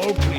All clear.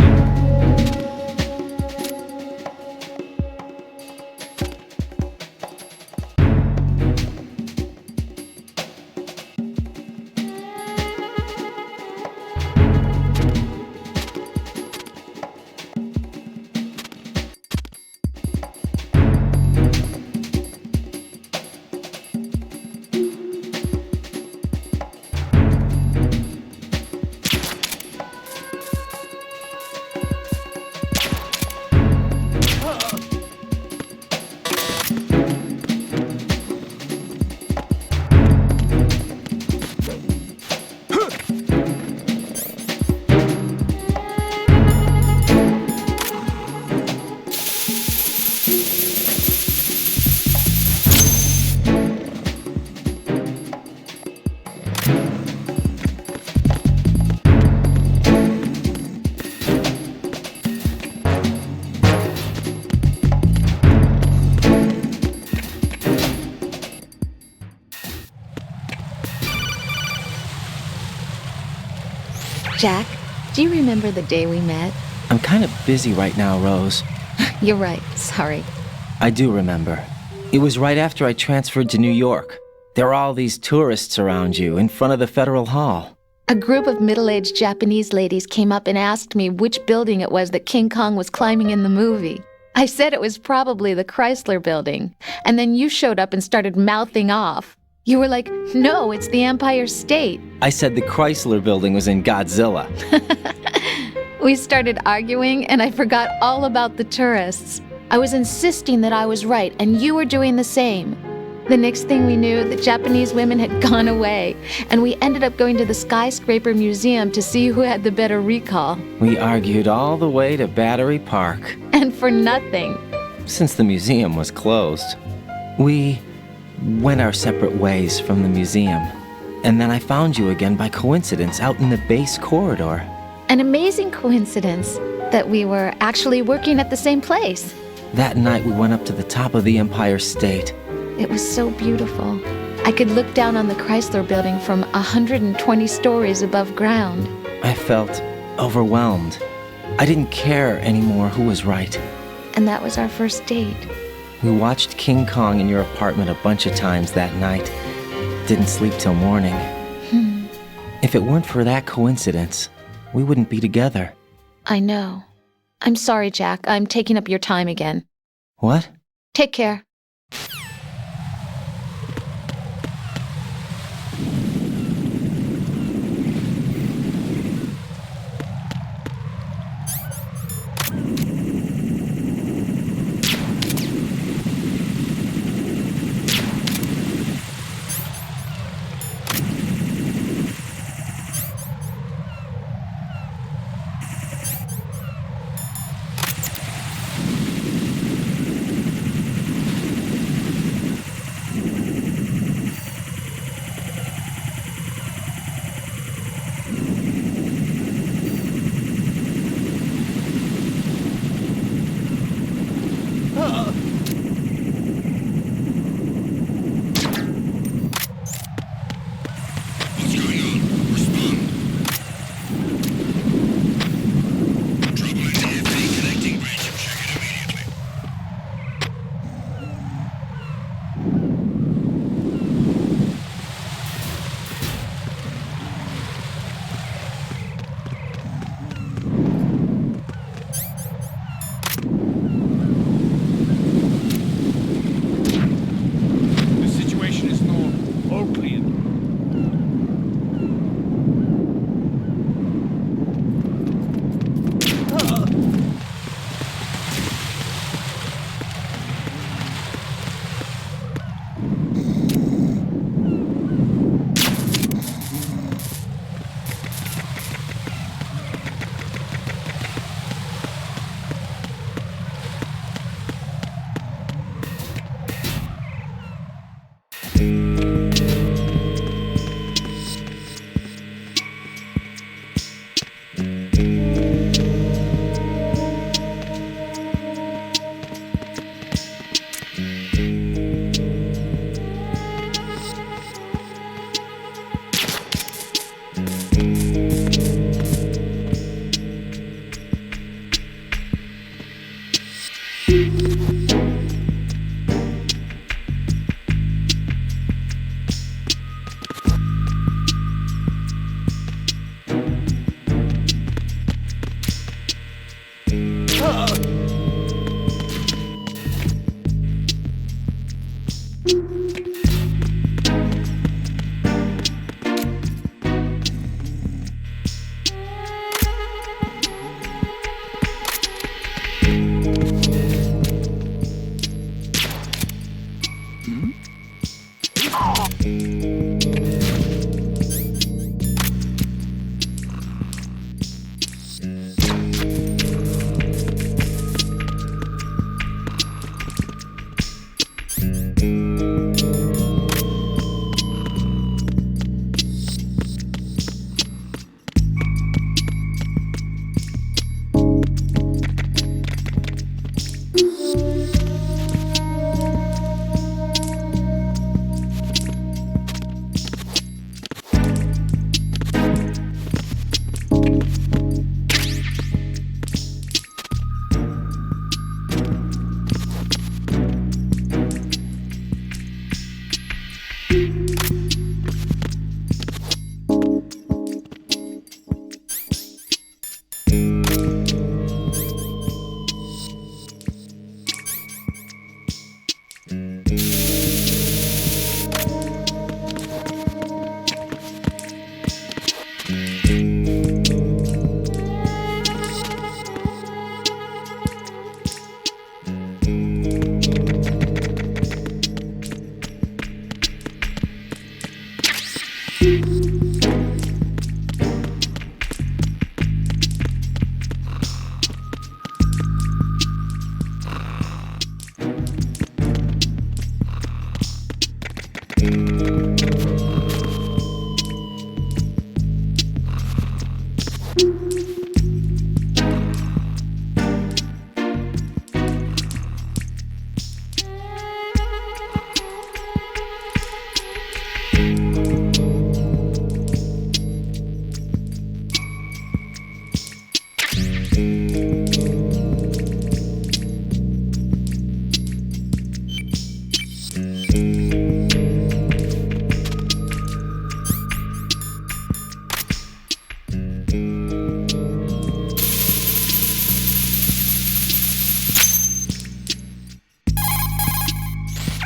Jack, do you remember the day we met? I'm kind of busy right now, Rose. You're right, sorry. I do remember. It was right after I transferred to New York. There are all these tourists around you in front of the Federal Hall. A group of middle-aged Japanese ladies came up and asked me which building it was that King Kong was climbing in the movie. I said it was probably the Chrysler Building, and then you showed up and started mouthing off. You were like, no, it's the Empire State. I said the Chrysler Building was in Godzilla. We started arguing, and I forgot all about the tourists. I was insisting that I was right, and you were doing the same. The next thing we knew, the Japanese women had gone away, and we ended up going to the Skyscraper Museum to see who had the better recall. We argued all the way to Battery Park. And for nothing. Since the museum was closed, we went our separate ways from the museum. And then I found you again by coincidence out in the base corridor. An amazing coincidence that we were actually working at the same place. That night we went up to the top of the Empire State. It was so beautiful. I could look down on the Chrysler Building from 120 stories above ground. I felt overwhelmed. I didn't care anymore who was right. And that was our first date. We watched King Kong in your apartment a bunch of times that night. Didn't sleep till morning. If it weren't for that coincidence, we wouldn't be together. I know. I'm sorry, Jack. I'm taking up your time again. What? Take care.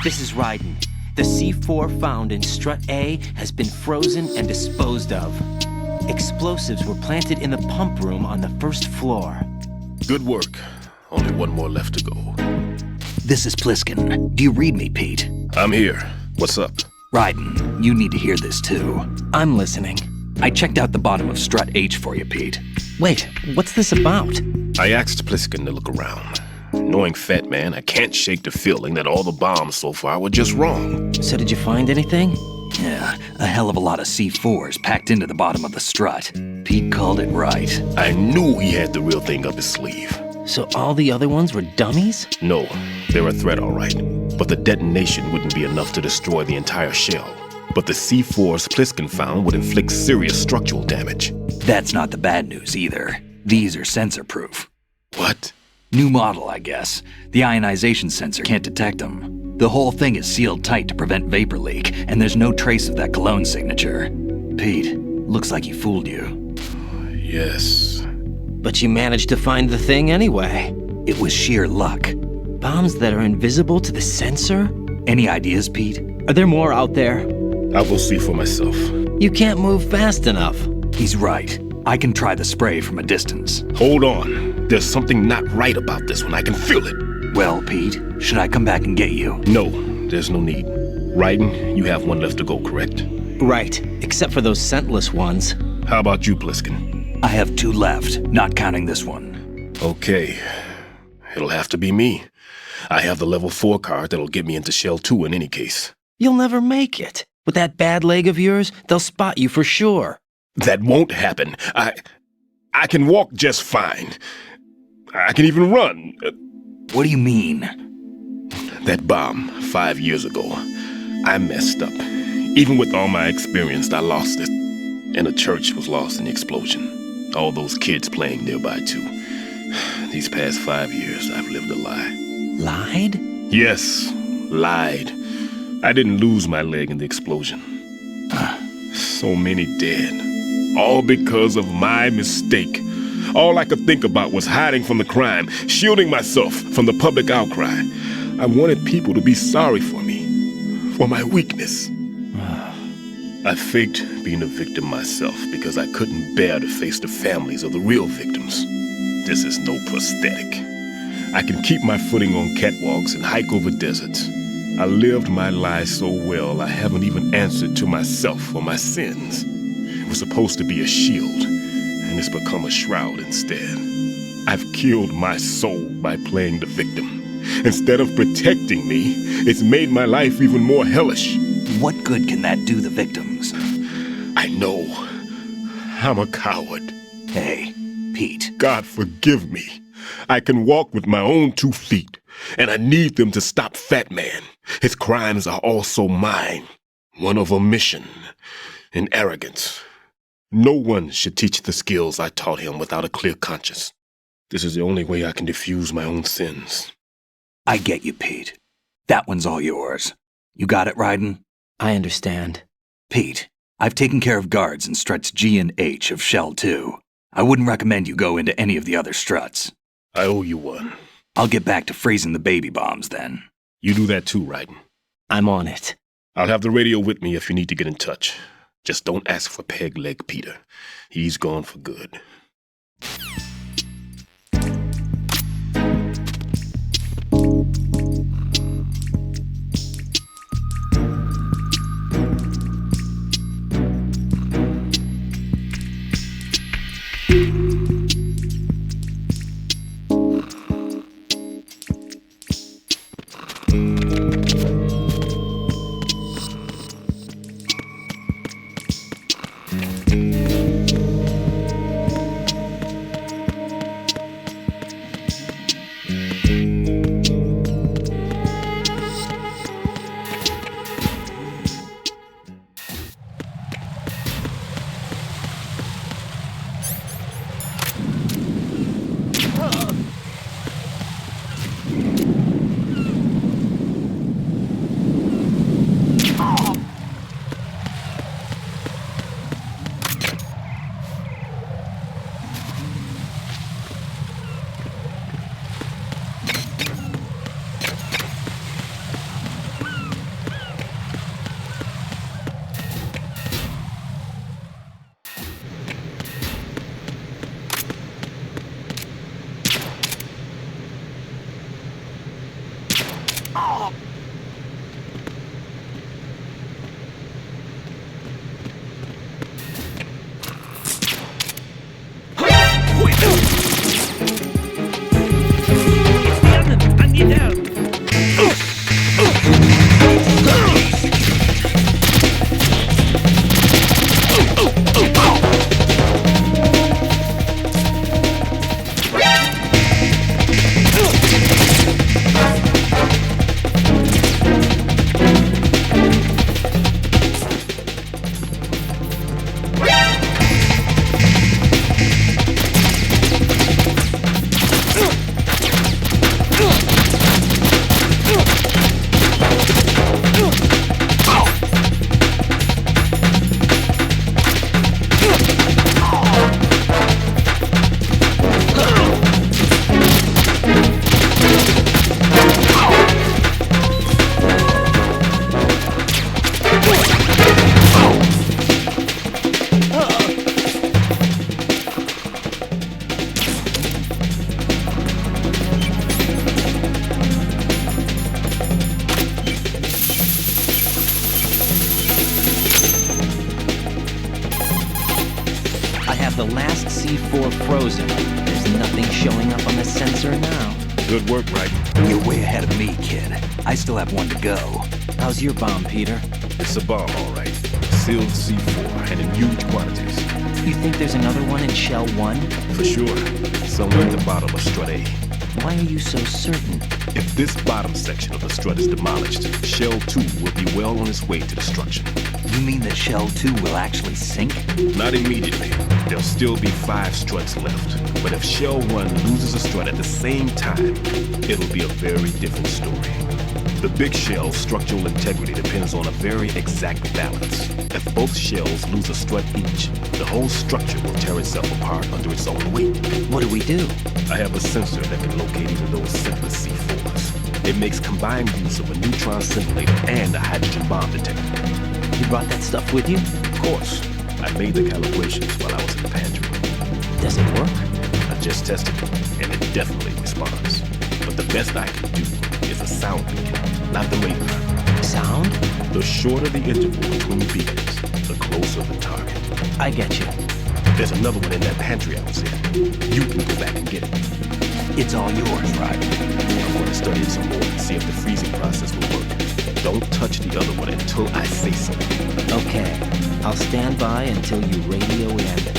This is Raiden. The C4 found in Strut A has been frozen and disposed of. Explosives were planted in the pump room on the first floor. Good work. Only one more left to go. This is Pliskin. Do you read me, Pete? I'm here. What's up? Raiden, you need to hear this too. I'm listening. I checked out the bottom of Strut H for you, Pete. Wait, what's this about? I asked Pliskin to look around. Knowing Fatman, I can't shake the feeling that all the bombs so far were just wrong. So did you find anything? Yeah, a hell of a lot of C4s packed into the bottom of the Strut. Pete called it right. I knew he had the real thing up his sleeve. So all the other ones were dummies? No, they're a threat, all right. But the detonation wouldn't be enough to destroy the entire shell. But the C4s Pliskin found would inflict serious structural damage. That's not the bad news either. These are sensor-proof. What? New model, I guess. The ionization sensor can't detect them. The whole thing is sealed tight to prevent vapor leak, and there's no trace of that cologne signature. Pete, looks like he fooled you. Yes. But you managed to find the thing anyway. It was sheer luck. Bombs that are invisible to the sensor? Any ideas, Pete? Are there more out there? I'll go see for myself. You can't move fast enough. He's right. I can try the spray from a distance. Hold on. There's something not right about this one. I can feel it. Well, Pete, should I come back and get you? No, there's no need. Raiden, you have one left to go, correct? Right, except for those scentless ones. How about you, Pliskin? I have 2 left, not counting this one. Okay. It'll have to be me. I have the level 4 card that'll get me into Shell 2 in any case. You'll never make it. With that bad leg of yours, they'll spot you for sure. That won't happen. I can walk just fine. I can even run. What do you mean? That bomb 5 years ago. I messed up. Even with all my experience, I lost it. And the church was lost in the explosion. All those kids playing nearby, too. These past 5 years, I've lived a lie. Lied? Yes, lied. I didn't lose my leg in the explosion. So many dead. All because of my mistake. All I could think about was hiding from the crime, shielding myself from the public outcry. I wanted people to be sorry for me, for my weakness. I faked being a victim myself because I couldn't bear to face the families of the real victims. This is no prosthetic. I can keep my footing on catwalks and hike over deserts. I lived my life so well I haven't even answered to myself for my sins. It was supposed to be a shield, and it's become a shroud instead. I've killed my soul by playing the victim. Instead of protecting me, it's made my life even more hellish. What good can that do the victims? I know. I'm a coward. Hey, Pete. God forgive me. I can walk with my own 2 feet, and I need them to stop Fatman. His crimes are also mine. One of omission and arrogance. No one should teach the skills I taught him without a clear conscience. This is the only way I can diffuse my own sins. I get you, Pete. That one's all yours. You got it, Raiden? I understand. Pete, I've taken care of guards in struts G and H of Shell 2. I wouldn't recommend you go into any of the other struts. I owe you one. I'll get back to freezing the baby bombs then. You do that too, Raiden. I'm on it. I'll have the radio with me if you need to get in touch. Just don't ask for Peg Leg Peter. He's gone for good. The last C4 frozen. There's nothing showing up on the sensor now. Good work, Raiden. You're way ahead of me, kid. I still have one to go. How's your bomb, Peter? It's a bomb, all right. Sealed C4 and in huge quantities. You think there's another one in Shell 1? For sure. Somewhere at the bottom of Strut A. Why are you so certain? If this bottom section of the strut is demolished, Shell 2 will be well on its way to destruction. You mean that Shell 2 will actually sink? Not immediately. There'll still be 5 struts left. But if Shell 1 loses a strut at the same time, it'll be a very different story. The big shell's structural integrity depends on a very exact balance. If both shells lose a strut each, the whole structure will tear itself apart under its own weight. What do we do? I have a sensor that can locate even those simplest C4s. It makes combined use of a neutron scintillator and a hydrogen bomb detector. You brought that stuff with you? Of course. I made the calibrations while I was in the pantry. Does it work? I just tested it, and it definitely responds. But the best I can do is a sound beacon, not the radar. Sound? The shorter the interval between beacons, the closer the target. I get you. There's another one in that pantry I was in. You can go back and get it. It's all yours, right? I'm going to study it some more and see if the freezing process will work. Don't touch the other one until I say so. Okay. I'll stand by until you radio in.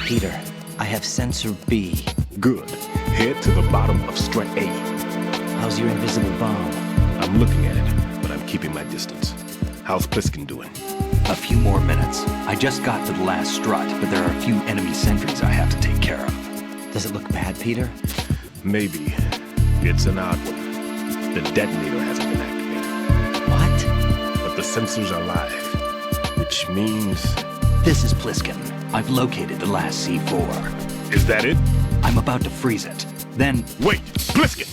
Peter, I have sensor B. Good. Head to the bottom of Strut A. How's your invisible bomb? I'm looking at it, but I'm keeping my distance. How's Pliskin doing? A few more minutes. I just got to the last strut, but there are a few enemy sentries I have to take care of. Does it look bad, Peter? Maybe. It's an odd one. The detonator hasn't been activated. What? But the sensors are live, which means... This is Pliskin. I've located the last C4. Is that it? I'm about to freeze it. Then... Wait! Pliskin!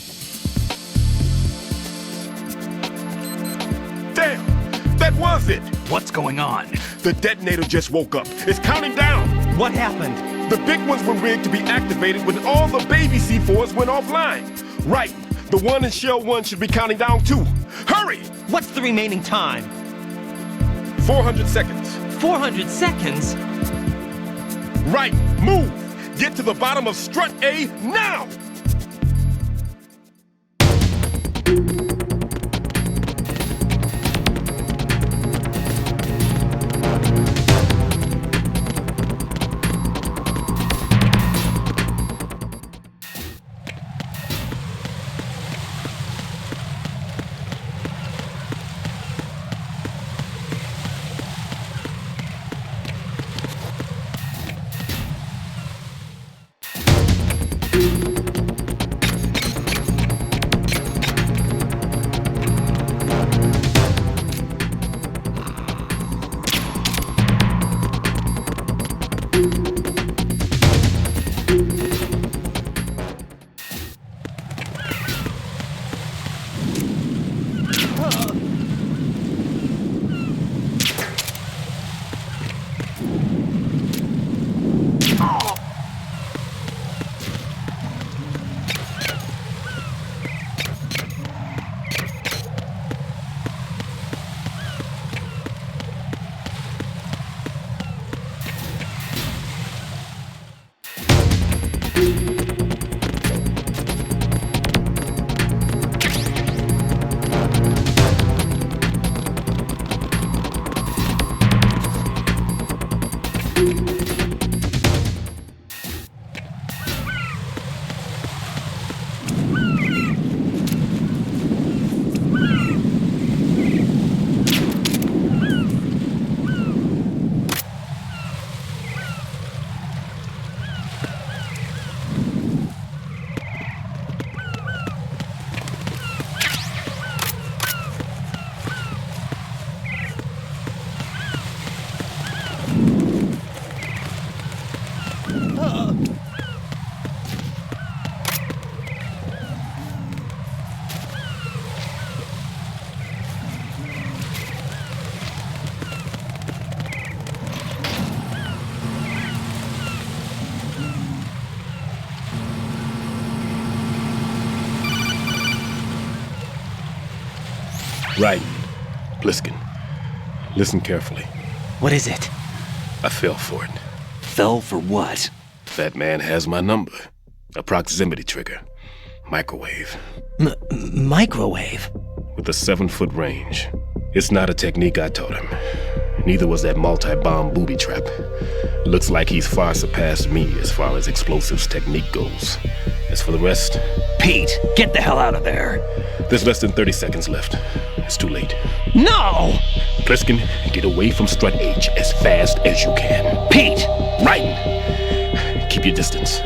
Damn! That was it! What's going on? The detonator just woke up. It's counting down! What happened? The big ones were rigged to be activated when all the baby C4s went offline. Right. The one in Shell 1 should be counting down too. Hurry! What's the remaining time? 400 seconds. 400 seconds? Right, move! Get to the bottom of Strut A now! Right. Pliskin. Listen carefully. What is it? I fell for it. Fell for what? Fatman has my number. A proximity trigger. Microwave. Microwave? With a 7-foot range. It's not a technique I taught him. Neither was that multi-bomb booby trap. Looks like he's far surpassed me as far as explosives technique goes. As for the rest... Pete, get the hell out of there! There's less than 30 seconds left. It's too late. No! Pliskin, get away from Strut H as fast as you can. Pete! Right! Keep your distance.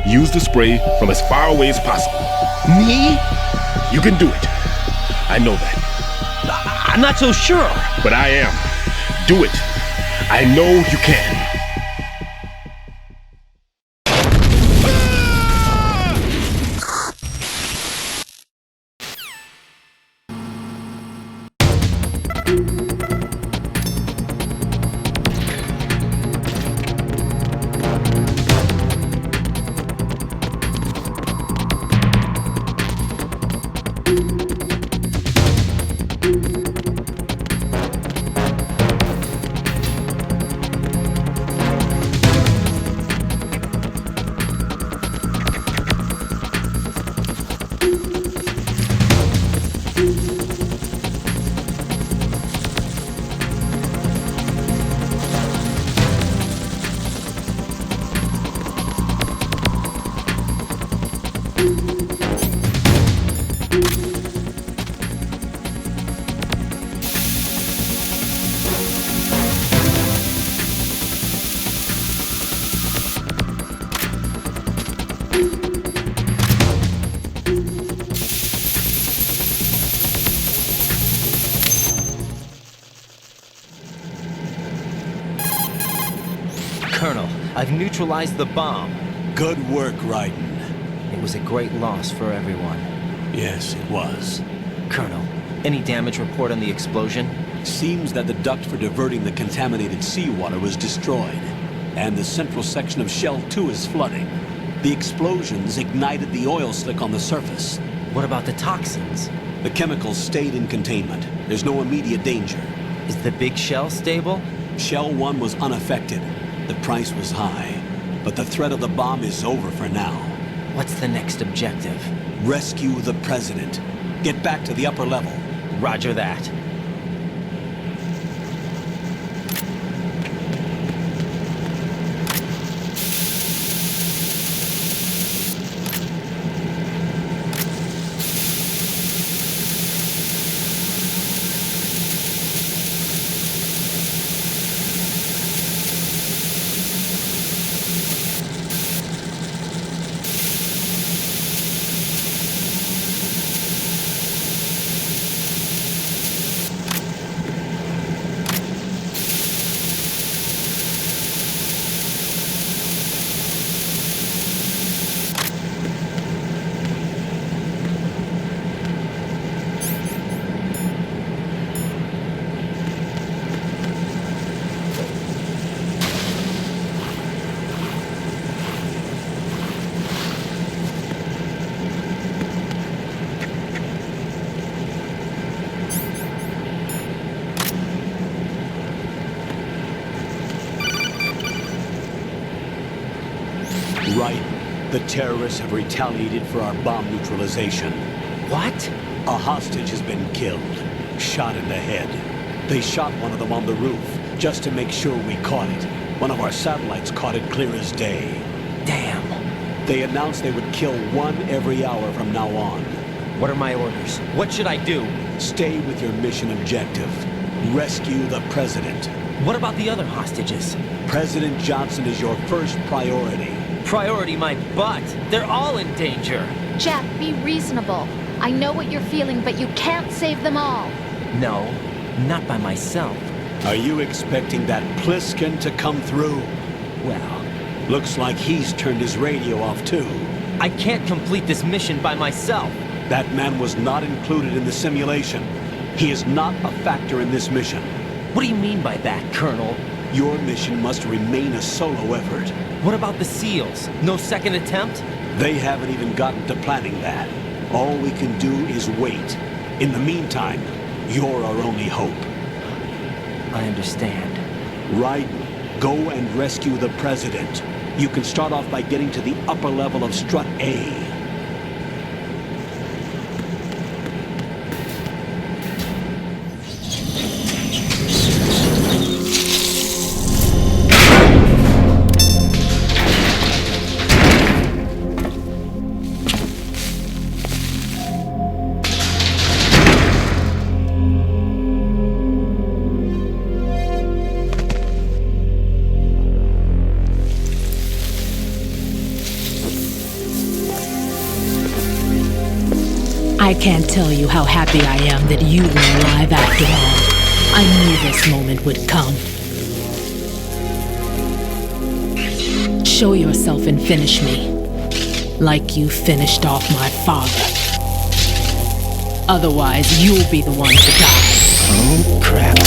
Use the spray from as far away as possible. Me? You can do it. I know that. I'm not so sure. But I am. Do it. I know you can. Colonel, I've neutralized the bomb. Good work, Raiden. It was a great loss for everyone. Yes, it was. Colonel, any damage report on the explosion? Seems that the duct for diverting the contaminated seawater was destroyed, and the central section of Shell 2 is flooding. The explosions ignited the oil slick on the surface. What about the toxins? The chemicals stayed in containment. There's no immediate danger. Is the big shell stable? Shell 1 was unaffected. The price was high. But the threat of the bomb is over for now. What's the next objective? Rescue the President. Get back to the upper level. Roger that. Right. The terrorists have retaliated for our bomb neutralization. What? A hostage has been killed. Shot in the head. They shot one of them on the roof, just to make sure we caught it. One of our satellites caught it clear as day. Damn. They announced they would kill one every hour from now on. What are my orders? What should I do? Stay with your mission objective. Rescue the President. What about the other hostages? President Johnson is your first priority. Priority my butt. They're all in danger. Jeff, be reasonable. I know what you're feeling, but you can't save them all. No, not by myself. Are you expecting that Pliskin to come through? Well, looks like he's turned his radio off too. I can't complete this mission by myself. That man was not included in the simulation. He is not a factor in this mission. What do you mean by that, Colonel? Your mission must remain a solo effort. What about the SEALs? No second attempt? They haven't even gotten to planning that. All we can do is wait. In the meantime, you're our only hope. I understand. Right. Go and rescue the President. You can start off by getting to the upper level of Strut A. I can't tell you how happy I am that you were alive after all. I knew this moment would come. Show yourself and finish me, like you finished off my father. Otherwise, you'll be the one to die. Oh, crap.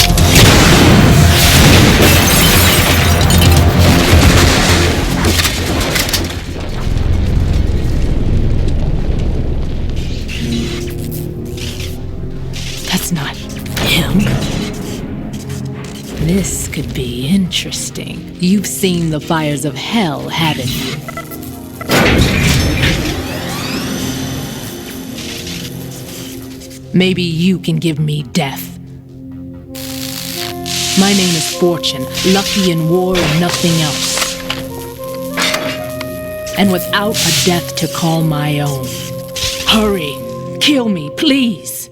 Not him. This could be interesting. You've seen the fires of hell, haven't you? Maybe you can give me death. My name is Fortune, lucky in war and nothing else. And without a death to call my own. Hurry, kill me, please.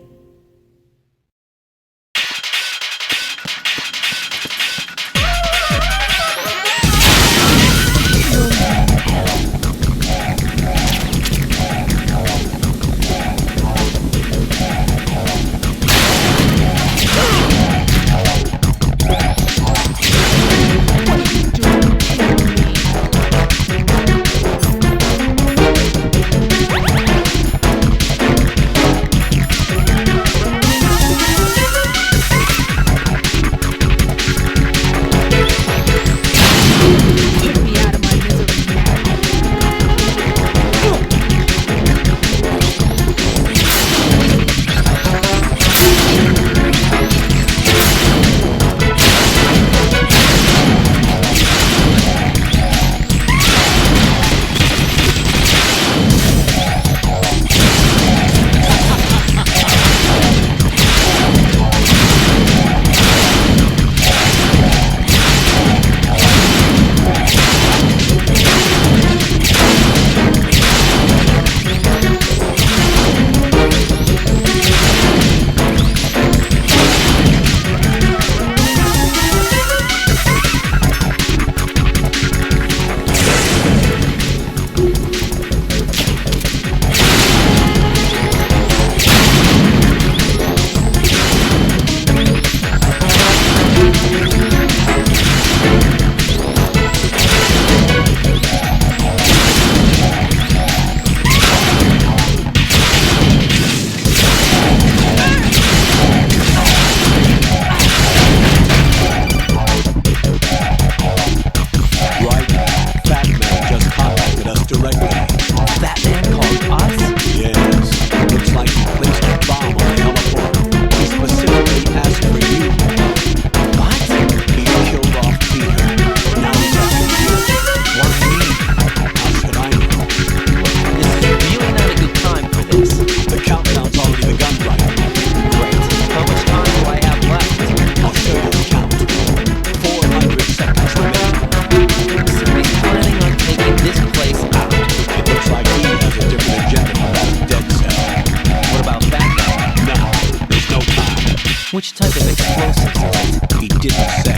Which type of explosive is it? He didn't say.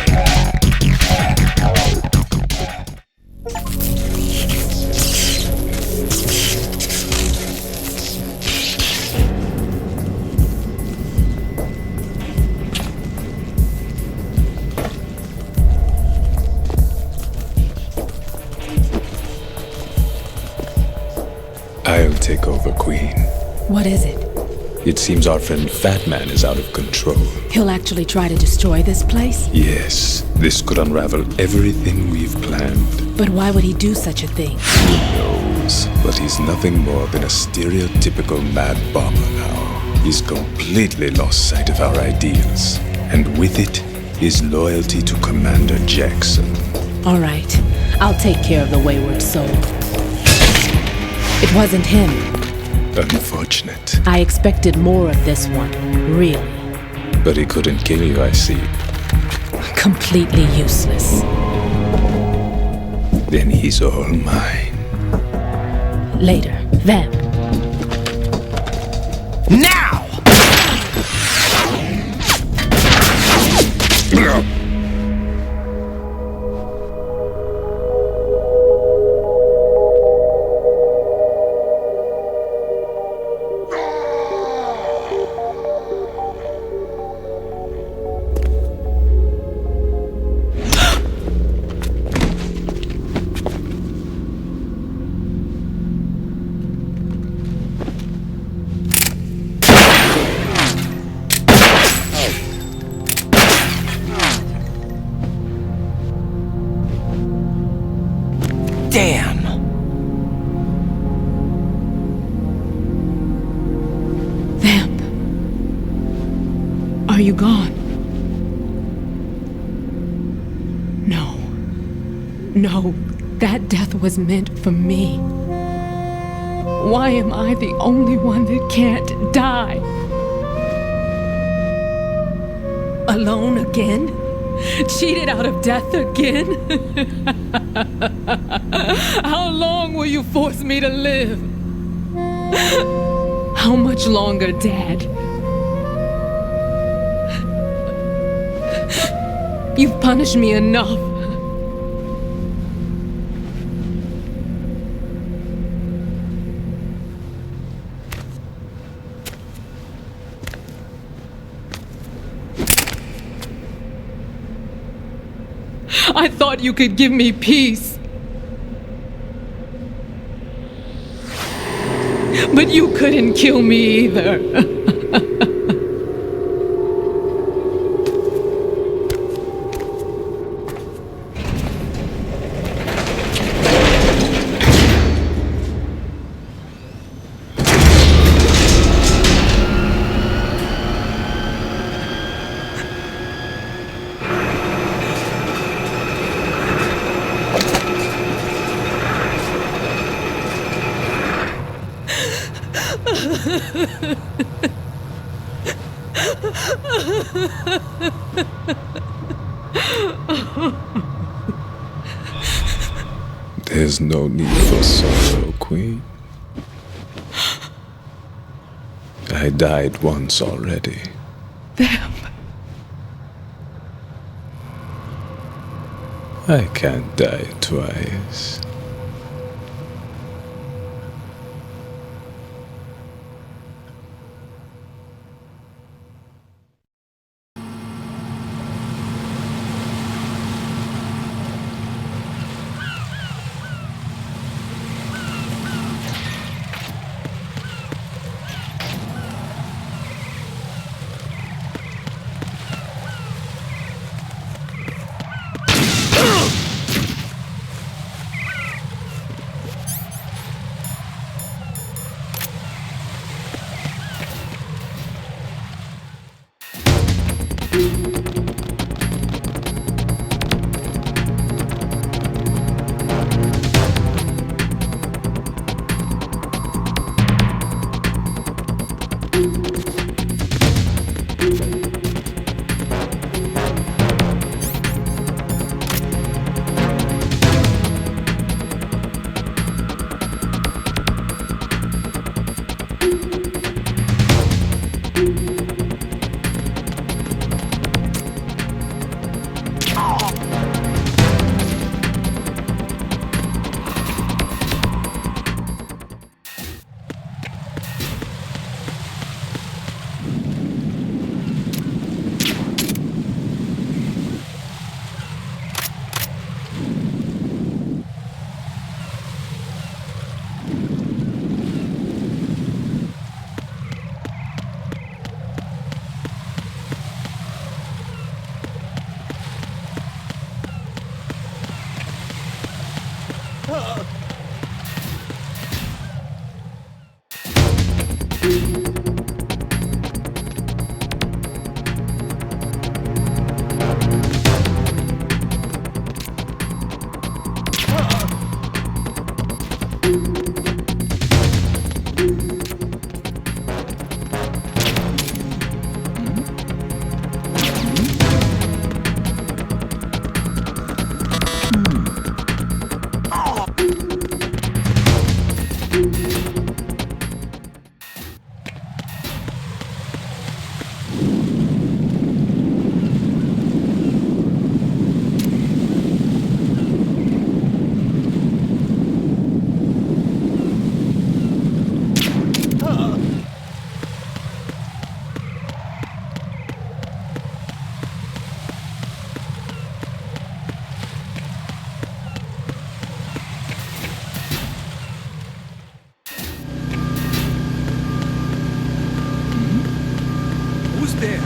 I'll take over, Queen. What is it? It seems our friend Fatman is out of control. He'll actually try to destroy this place? Yes, this could unravel everything we've planned. But why would he do such a thing? Who knows? But he's nothing more than a stereotypical mad bomber now. He's completely lost sight of our ideals. And with it, his loyalty to Commander Jackson. All right, I'll take care of the wayward soul. It wasn't him. Unfortunate. I expected more of this one, really. But he couldn't kill you, I see. Completely useless. Then he's all mine. Later, Vamp. Now! Damn! Vamp. Are you gone? No. No, that death was meant for me. Why am I the only one that can't die? Alone again? Cheated out of death again? How long will you force me to live? How much longer, Dad? You've punished me enough. I thought you could give me peace. But you couldn't kill me either. There's no need for sorrow, Queen. I died once already. Vamp. I can't die twice. Who's there?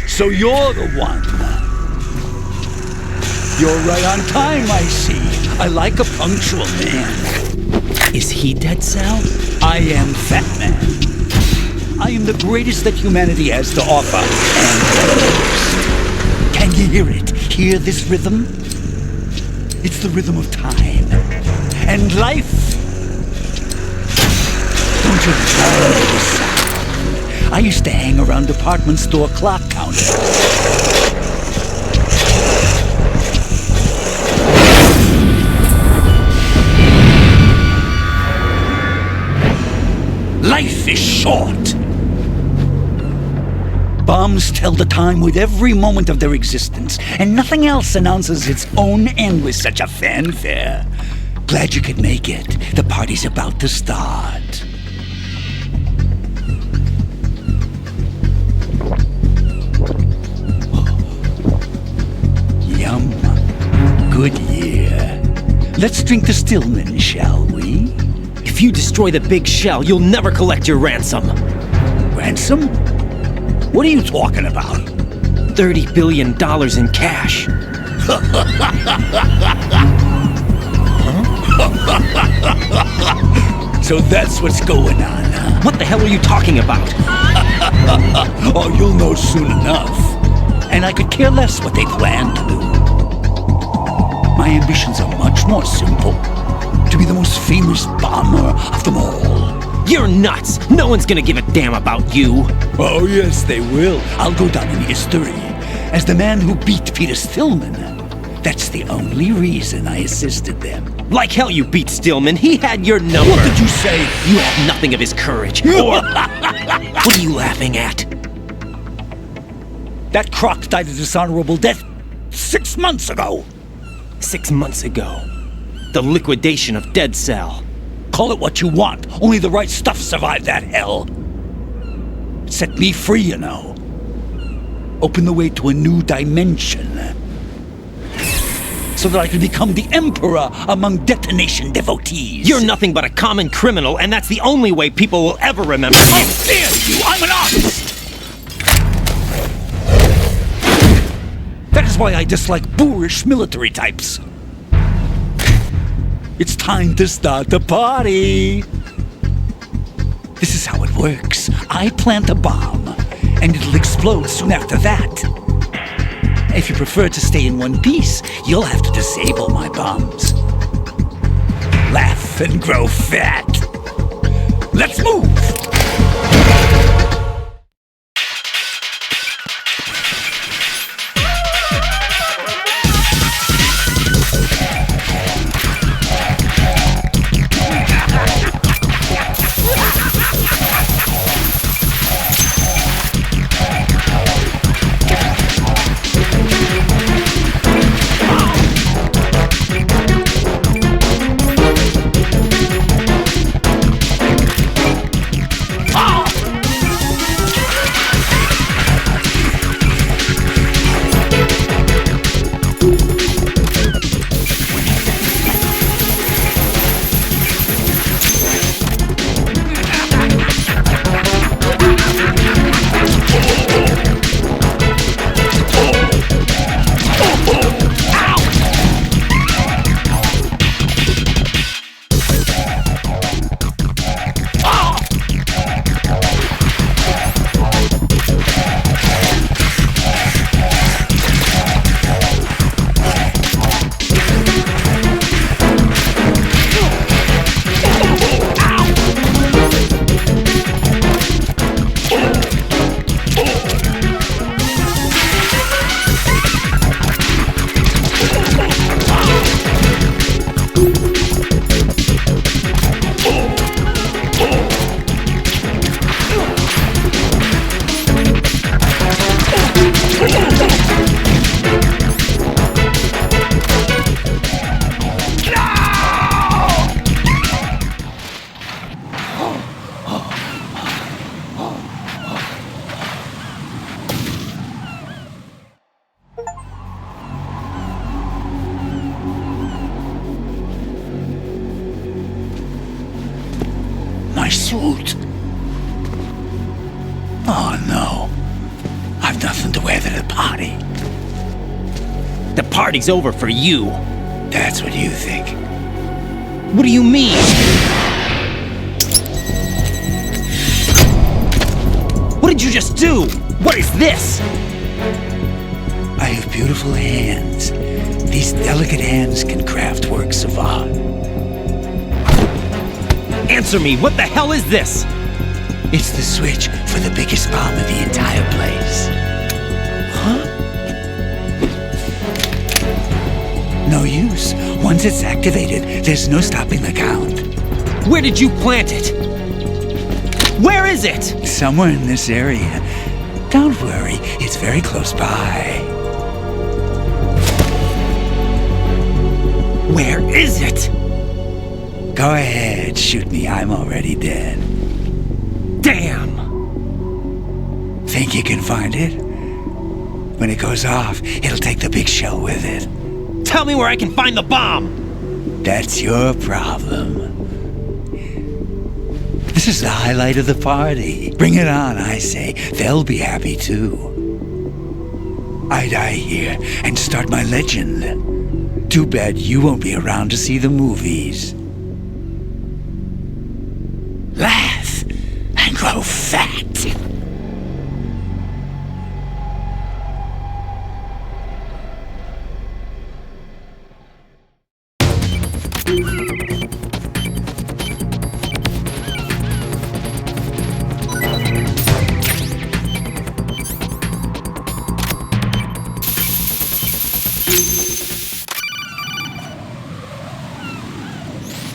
So you're the one. You're right on time, I see. I like a punctual man. Is he Dead Cell? I am Fatman. I am the greatest that humanity has to offer, and the worst. Can you hear it? Hear this rhythm? It's the rhythm of time. And life. Don't you love this sound? I used to hang around department store clock counters. Life is short. Bombs tell the time with every moment of their existence, and nothing else announces its own end with such a fanfare. Glad you could make it. The party's about to start. Yum. Good year. Let's drink to Stillman, shall we? If you destroy the big shell, you'll never collect your ransom. Ransom? What are you talking about? $30 billion in cash. So that's what's going on, huh? What the hell are you talking about? Oh, you'll know soon enough. And I could care less what they plan to do. My ambitions are much more simple. To be the most famous bomber of them all. You're nuts! No one's gonna give a damn about you! Oh yes, they will. I'll go down in history as the man who beat Peter Stillman. That's the only reason I assisted them. Like hell you beat Stillman. He had your number. What did you say? You have nothing of his courage. Or... What are you laughing at? That croc died a dishonorable death 6 months ago. 6 months ago. The liquidation of Dead Cell. Call it what you want. Only the right stuff survived that hell. It set me free, you know. Opened the way to a new dimension. So that I could become the Emperor among detonation devotees. You're nothing but a common criminal, and that's the only way people will ever remember you. How dare you! I'm an artist! That is why I dislike boorish military types. It's time to start the party. This is how it works. I plant a bomb, and it'll explode soon after that. If you prefer to stay in one piece, you'll have to disable my bombs. Laugh and grow fat. Let's move! suit. Oh no. I've nothing to wear to the party. The party's over for you. That's what you think. What do you mean? What did you just do? What is this? I have beautiful hands. These delicate hands can craft works of art. Answer me, what the hell is this? It's the switch for the biggest bomb in the entire place. Huh? No use. Once it's activated, there's no stopping the count. Where did you plant it? Where is it? Somewhere in this area. Don't worry, it's very close by. Where is it? Go ahead, shoot me. I'm already dead. Damn! Think you can find it? When it goes off, it'll take the big shell with it. Tell me where I can find the bomb! That's your problem. This is the highlight of the party. Bring it on, I say. They'll be happy too. I die here and start my legend. Too bad you won't be around to see the movies. Laugh and grow fat.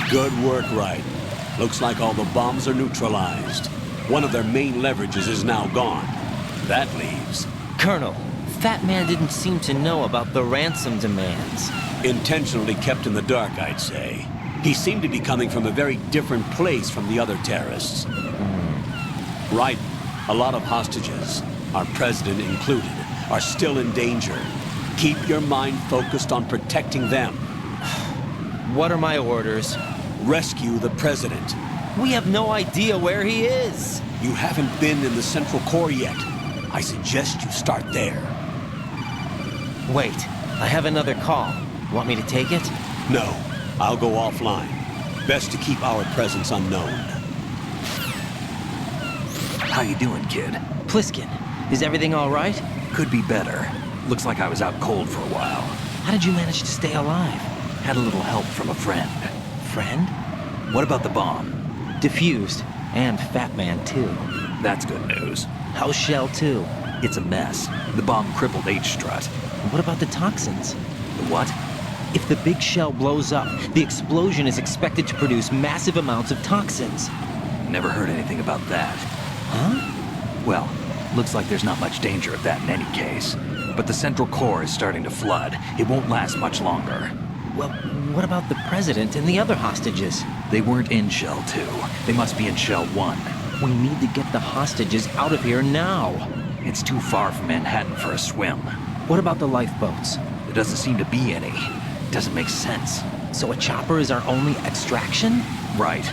Good work, Wright. Looks like all the bombs are neutralized. One of their main leverages is now gone. That leaves... Colonel, Fatman didn't seem to know about the ransom demands. Intentionally kept in the dark, I'd say. He seemed to be coming from a very different place from the other terrorists. Right. A lot of hostages, our president included, are still in danger. Keep your mind focused on protecting them. What are my orders? Rescue the president. We have no idea where he is. You haven't been in the Central Core yet. I suggest you start there. Wait, I have another call. Want me to take it? No, I'll go offline. Best to keep our presence unknown. How you doing, kid? Pliskin, is everything all right? Could be better. Looks like I was out cold for a while. How did you manage to stay alive? Had a little help from a friend. Friend? What about the bomb? Defused. And Fatman, too. That's good news. How's Shell 2? It's a mess. The bomb crippled H-Strut. What about the toxins? The what? If the big shell blows up, the explosion is expected to produce massive amounts of toxins. Never heard anything about that. Huh? Well, looks like there's not much danger of that in any case. But the Central Core is starting to flood. It won't last much longer. Well, what about the president and the other hostages? They weren't in Shell 2. They must be in Shell 1. We need to get the hostages out of here now. It's too far from Manhattan for a swim. What about the lifeboats? There doesn't seem to be any. Doesn't make sense. So a chopper is our only extraction? Right.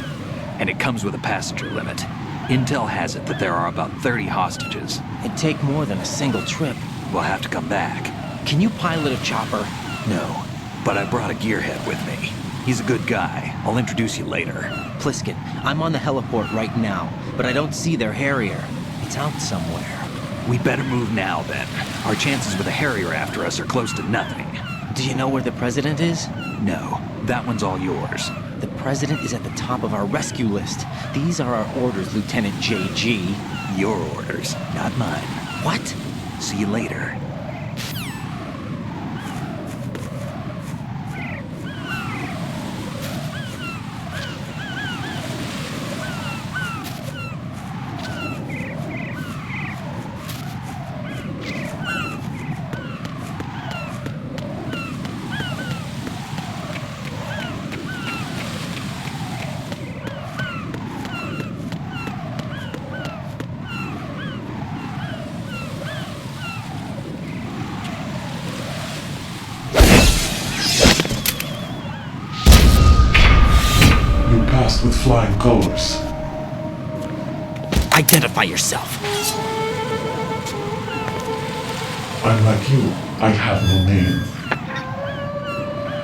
And it comes with a passenger limit. Intel has it that there are about 30 hostages. It'd take more than a single trip. We'll have to come back. Can you pilot a chopper? No, but I brought a gearhead with me. He's a good guy. I'll introduce you later. Pliskin, I'm on the heliport right now, but I don't see their Harrier. It's out somewhere. We better move now, then. Our chances with a Harrier after us are close to nothing. Do you know where the president is? No, that one's all yours. The president is at the top of our rescue list. These are our orders, Lieutenant JG. Your orders, not mine. What? See you later. With flying colors. Identify yourself. I'm like you. I have no name.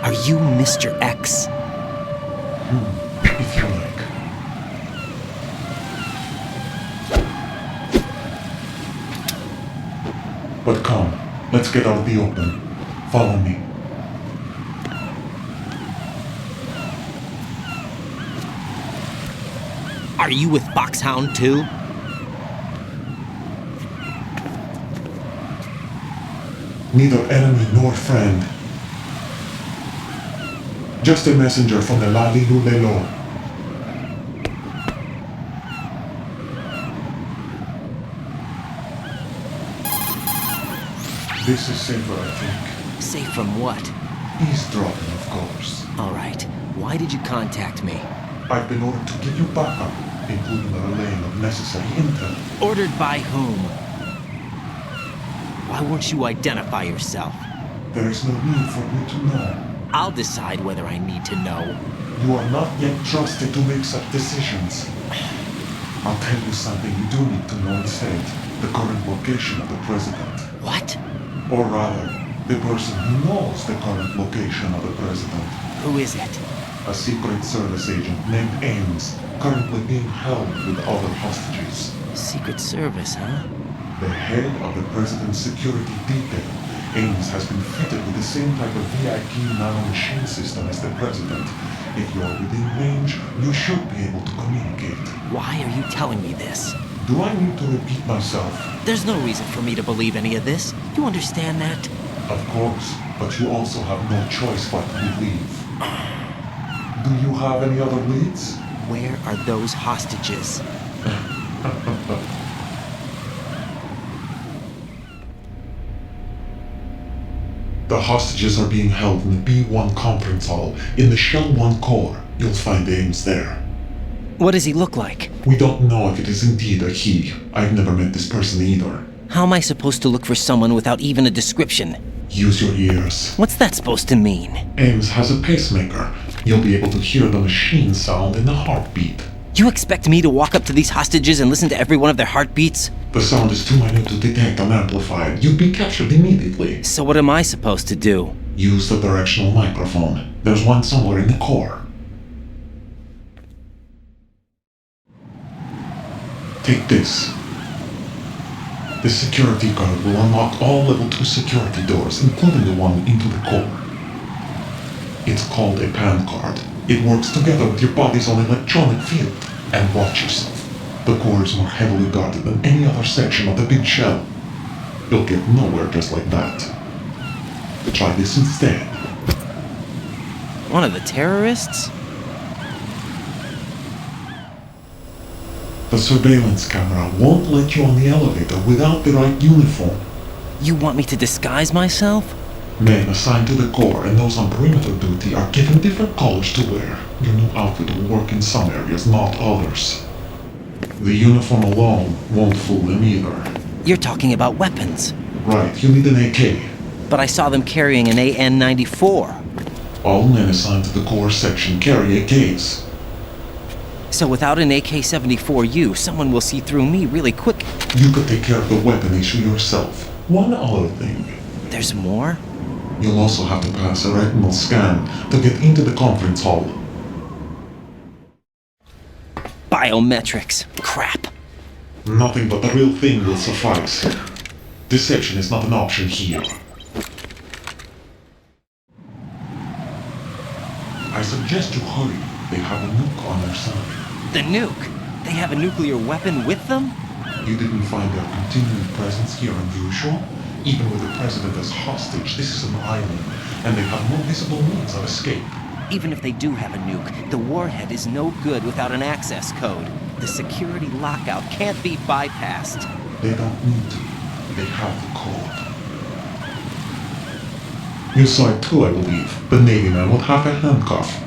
Are you Mr. X? If you like. But come, let's get out of the open. Follow me. Are you with Foxhound too? Neither enemy nor friend. Just a messenger from the Lali Lulelo. This is safer, I think. Safe from what? Eavesdropping, of course. Alright, why did you contact me? I've been ordered to give you backup, including the relaying of necessary intel. Ordered by whom? Why won't you identify yourself? There is no need for me to know. I'll decide whether I need to know. You are not yet trusted to make such decisions. I'll tell you something you do need to know instead. The current location of the president. What? Or rather, the person who knows the current location of the president. Who is it? A Secret Service agent named Ames, currently being held with other hostages. Secret Service, huh? The head of the president's security detail, Ames has been fitted with the same type of VIP nanomachine system as the president. If you're within range, you should be able to communicate. Why are you telling me this? Do I need to repeat myself? There's no reason for me to believe any of this. You understand that? Of course, but you also have no choice but to believe. Do you have any other leads? Where are those hostages? The hostages are being held in the B1 conference hall in the Shell 1 core. You'll find Ames there. What does he look like? We don't know if it is indeed a he. I've never met this person either. How am I supposed to look for someone without even a description? Use your ears. What's that supposed to mean? Ames has a pacemaker. You'll be able to hear the machine sound in the heartbeat. You expect me to walk up to these hostages and listen to every one of their heartbeats? The sound is too minute to detect and amplify. You'd be captured immediately. So what am I supposed to do? Use the directional microphone. There's one somewhere in the core. Take this. The security card will unlock all level 2 security doors, including the one into the core. It's called a PAN card. It works together with your body's own electronic field. And watch yourself. The core is more heavily guarded than any other section of the big shell. You'll get nowhere just like that. Try this instead. One of the terrorists? The surveillance camera won't let you on the elevator without the right uniform. You want me to disguise myself? Men assigned to the core and those on perimeter duty are given different colors to wear. Your new outfit will work in some areas, not others. The uniform alone won't fool them either. You're talking about weapons. Right, you need an AK. But I saw them carrying an AN-94. All men assigned to the core section carry AKs. So without an AK-74U, someone will see through me really quick. You could take care of the weapon issue yourself. One other thing. There's more? You'll also have to pass a retinal scan to get into the conference hall. Biometrics. Crap. Nothing but the real thing will suffice. Deception is not an option here. I suggest you hurry. They have a nuke on their side. The nuke? They have a nuclear weapon with them? You didn't find their continuing presence here unusual? Even with the president as hostage, this is an island, and they have no visible means of escape. Even if they do have a nuke, the warhead is no good without an access code. The security lockout can't be bypassed. They don't need to. They have the code. You saw it too, I believe. The Navy man with half a handcuff.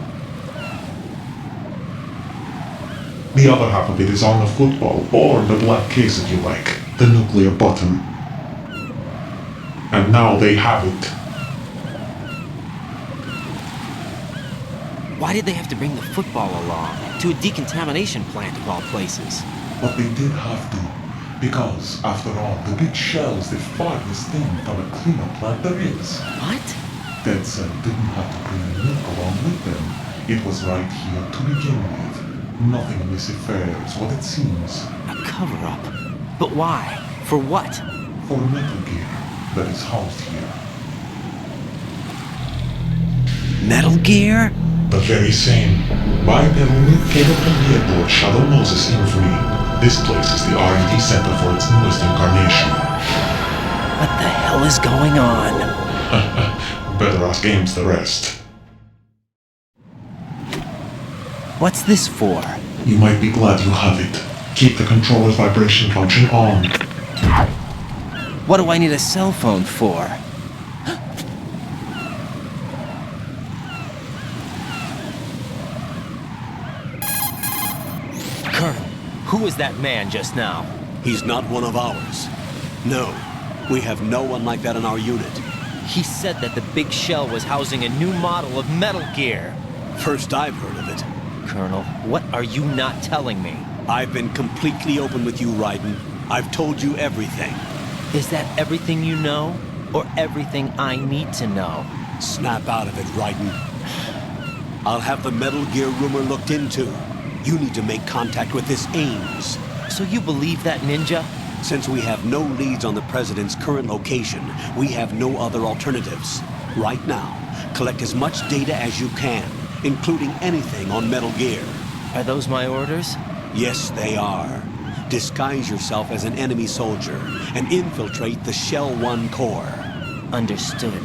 The other half of it is on the football, or the black case if you like. The nuclear button. And now they have it. Why did they have to bring the football along? To a decontamination plant of all places. But they did have to. Because, after all, the big shell's the farthest thing from a cleanup plant there is. What? Dead Cell didn't have to bring milk along with them. It was right here to begin with. Nothing in this affair is what it seems. A cover-up? But why? For what? For Metal Gear that is housed here. Metal Gear? The very same. Bipedal cable conveyor aboard Shadow Moses Infamy. This place is the R&D center for its newest incarnation. What the hell is going on? Better ask Ames the rest. What's this for? You might be glad you have it. Keep the controller's vibration function on. What do I need a cell phone for? Colonel, who was that man just now? He's not one of ours. No, we have no one like that in our unit. He said that the big shell was housing a new model of Metal Gear. First I've heard of it. Colonel, what are you not telling me? I've been completely open with you, Raiden. I've told you everything. Is that everything you know? Or everything I need to know? Snap out of it, Raiden. I'll have the Metal Gear rumor looked into. You need to make contact with this Ames. So you believe that ninja? Since we have no leads on the President's current location, we have no other alternatives. Right now, collect as much data as you can, including anything on Metal Gear. Are those my orders? Yes, they are. Disguise yourself as an enemy soldier and infiltrate the Shell 1 core. Understood.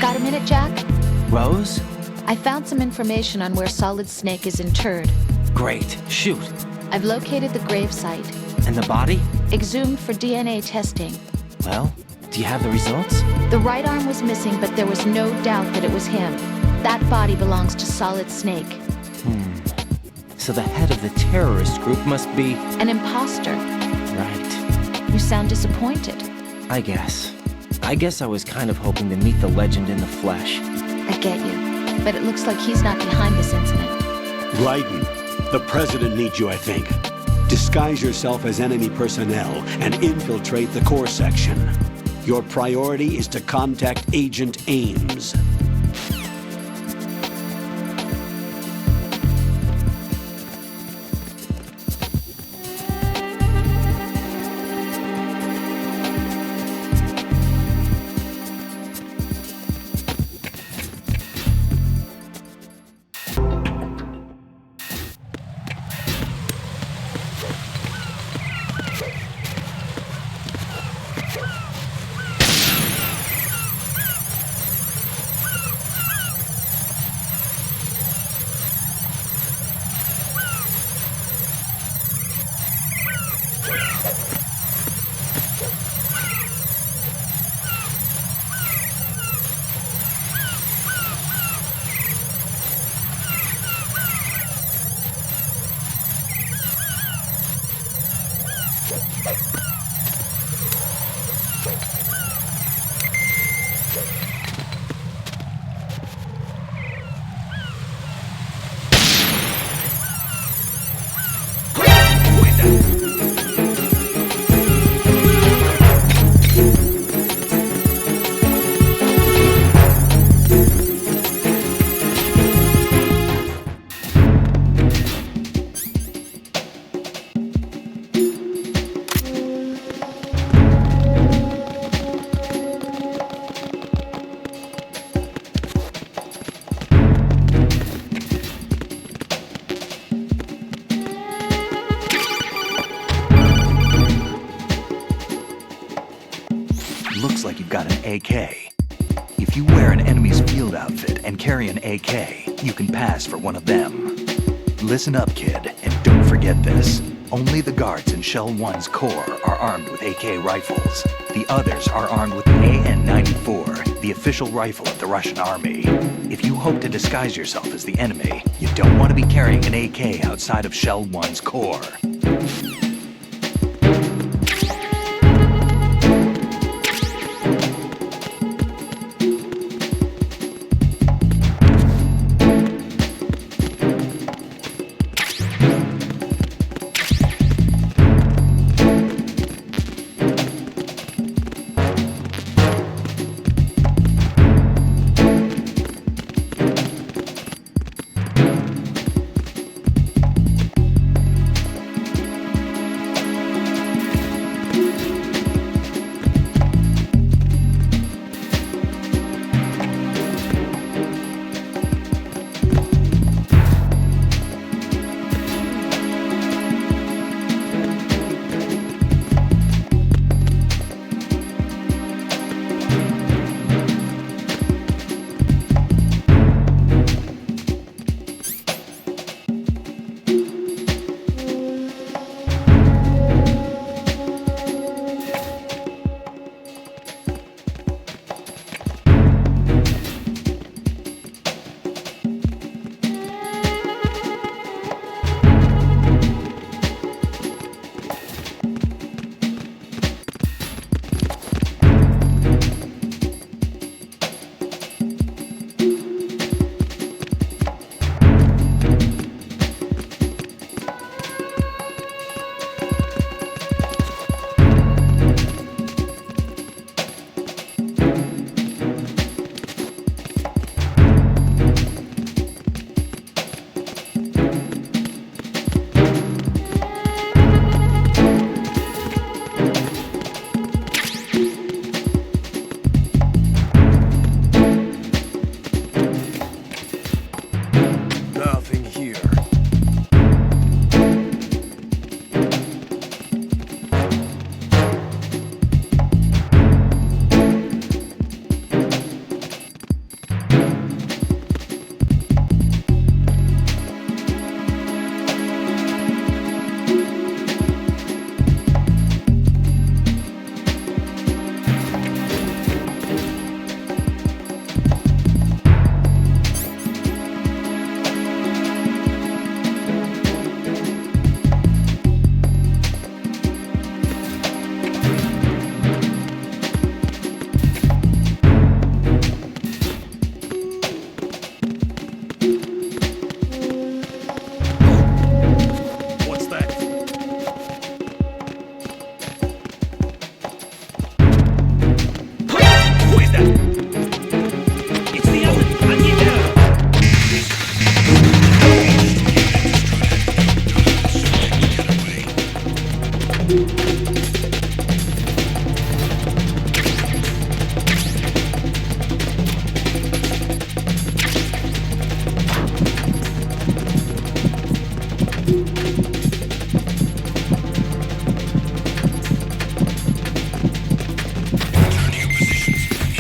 Got a minute, Jack? Rose? I found some information on where Solid Snake is interred. Great. Shoot. I've located the gravesite. And the body? Exhumed for DNA testing. Well, do you have the results? The right arm was missing, but there was no doubt that it was him. That body belongs to Solid Snake. So the head of the terrorist group must be... An imposter. Right. You sound disappointed. I guess I was kind of hoping to meet the legend in the flesh. I get you. But it looks like he's not behind this incident. Raiden, the President needs you, I think. Disguise yourself as enemy personnel and infiltrate the core section. Your priority is to contact Agent Ames. AK. If you wear an enemy's field outfit and carry an AK, you can pass for one of them. Listen up, kid, and don't forget this. Only the guards in Shell 1's core are armed with AK rifles. The others are armed with the AN-94, the official rifle of the Russian army. If you hope to disguise yourself as the enemy, you don't want to be carrying an AK outside of Shell 1's core.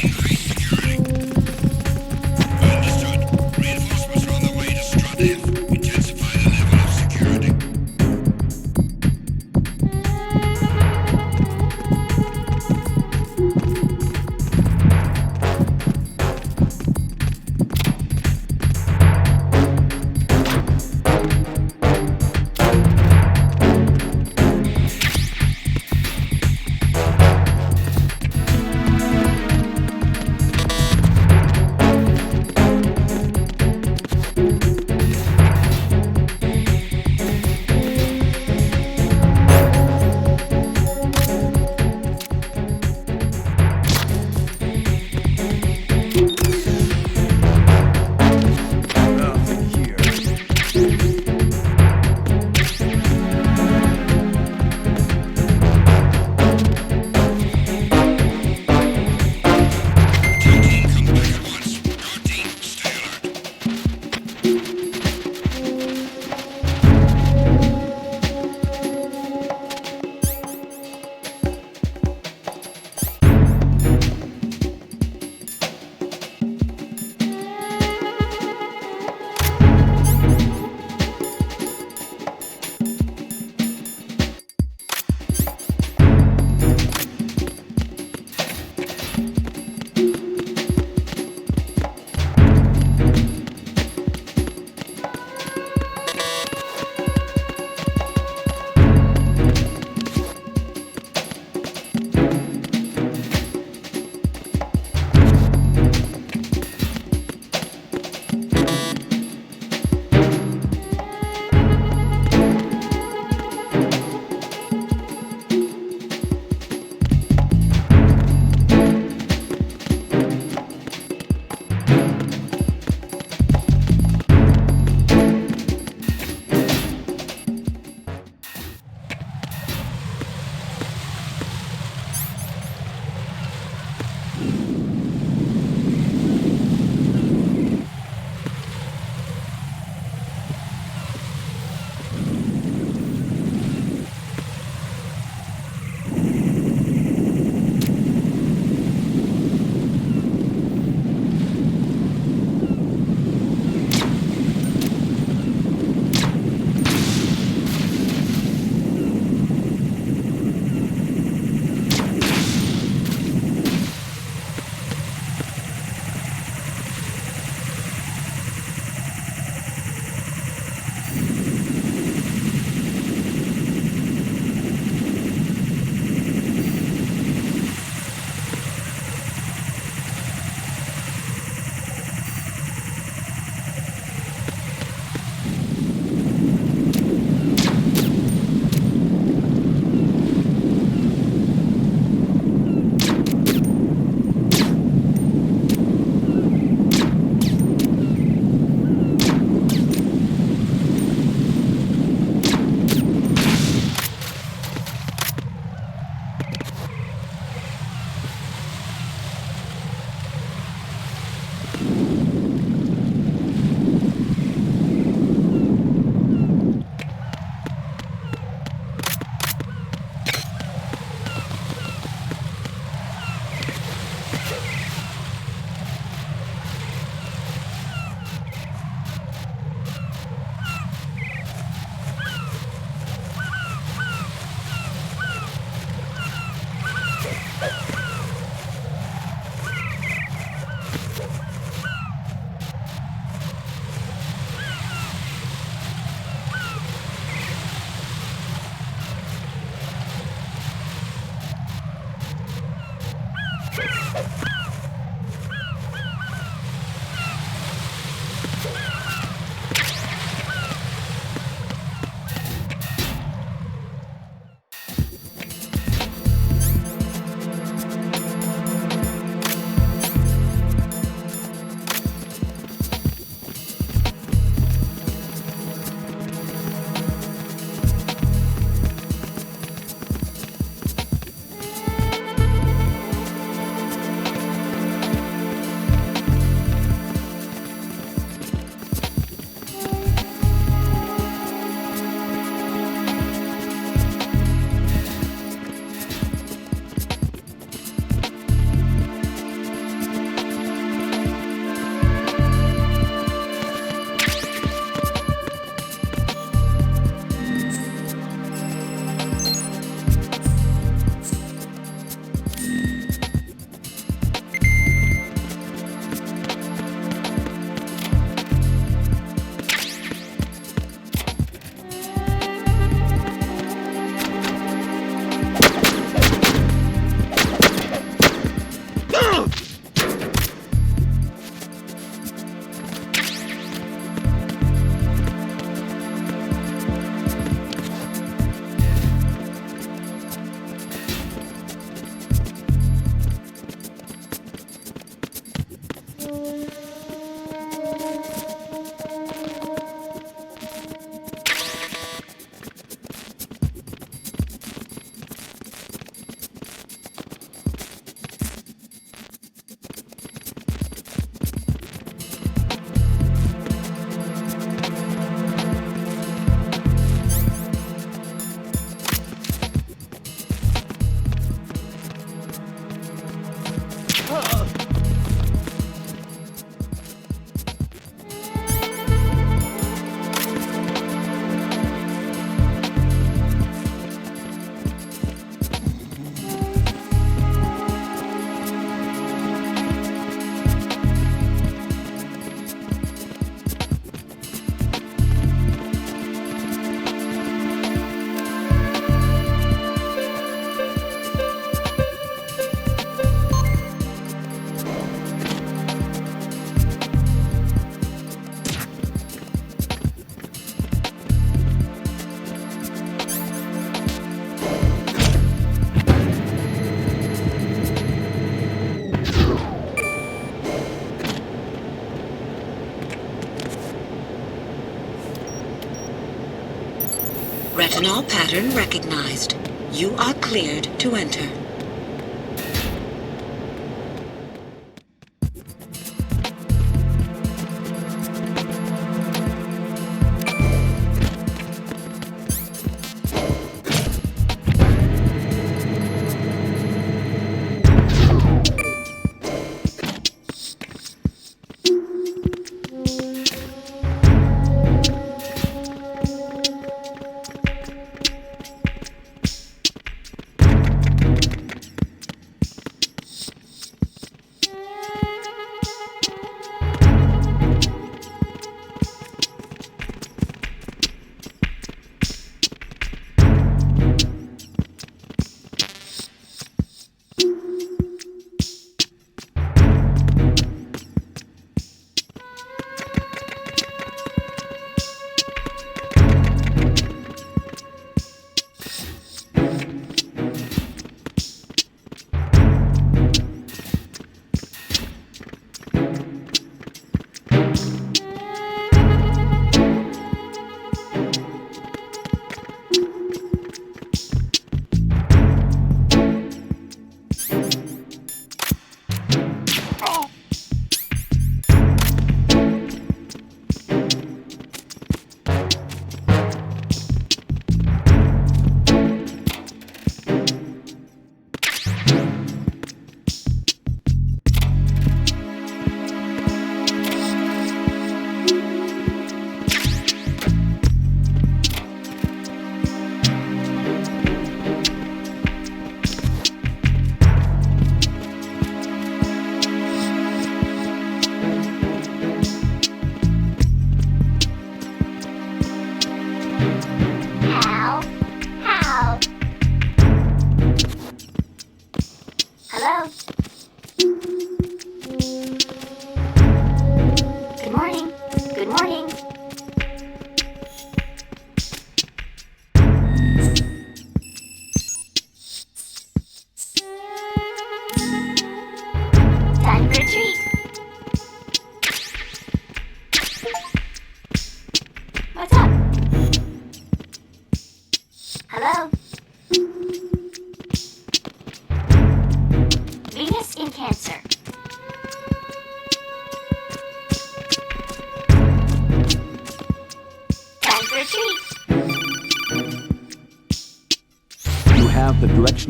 Increase Retinol pattern recognized. You are cleared to enter.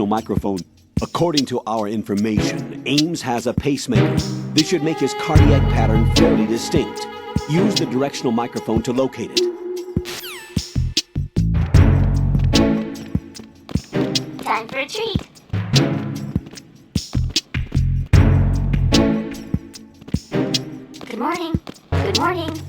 Microphone. According to our information, Ames has a pacemaker. This should make his cardiac pattern fairly distinct. Use the directional microphone to locate it. Time for a treat. Good morning. Good morning.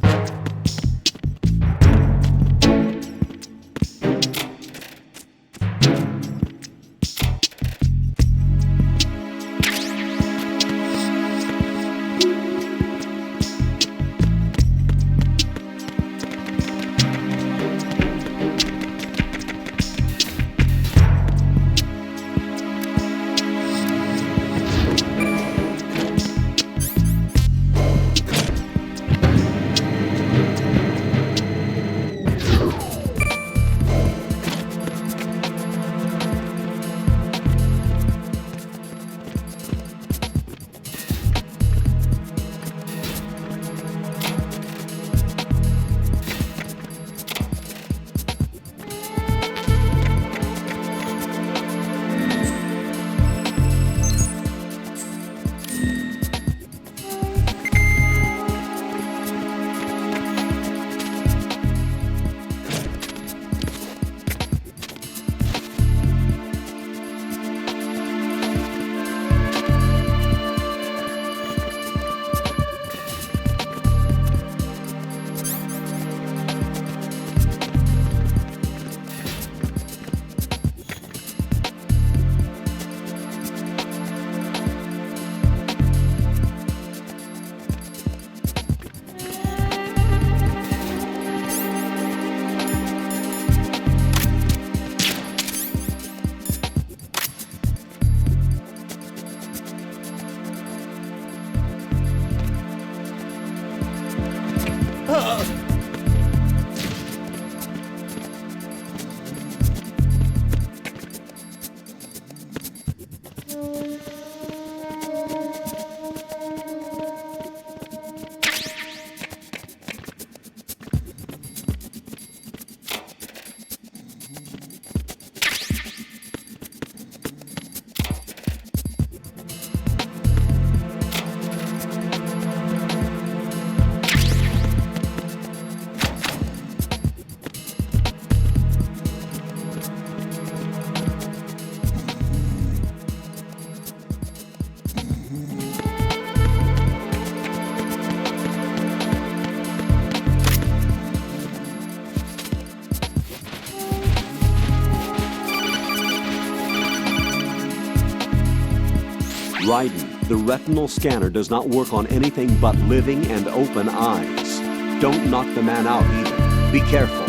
Raiden, the retinal scanner does not work on anything but living and open eyes. Don't knock the man out either. Be careful.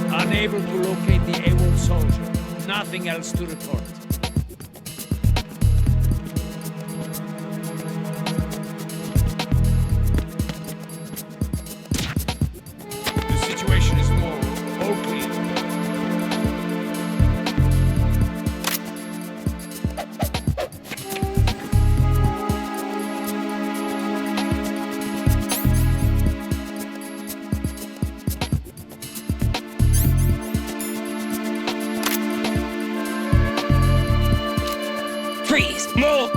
Unable to locate the AWOL soldier. Nothing else to report. The situation is normal. All clear. Freeze! Move!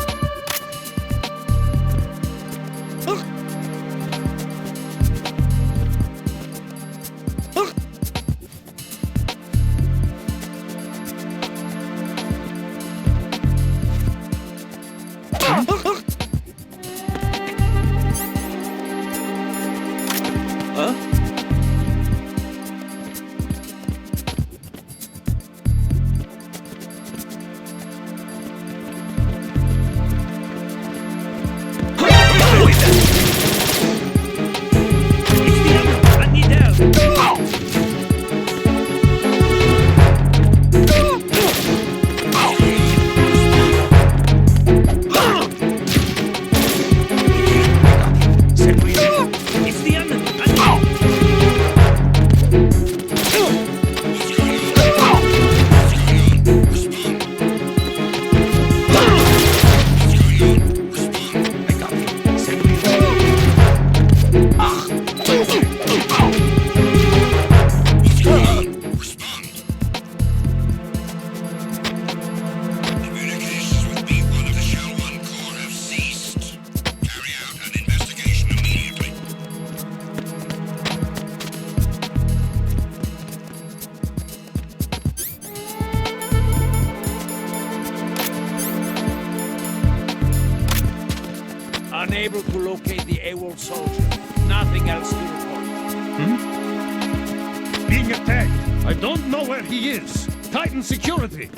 Unable to locate the AWOL soldier. Nothing else to report. Being attacked. I don't know where he is. Titan security.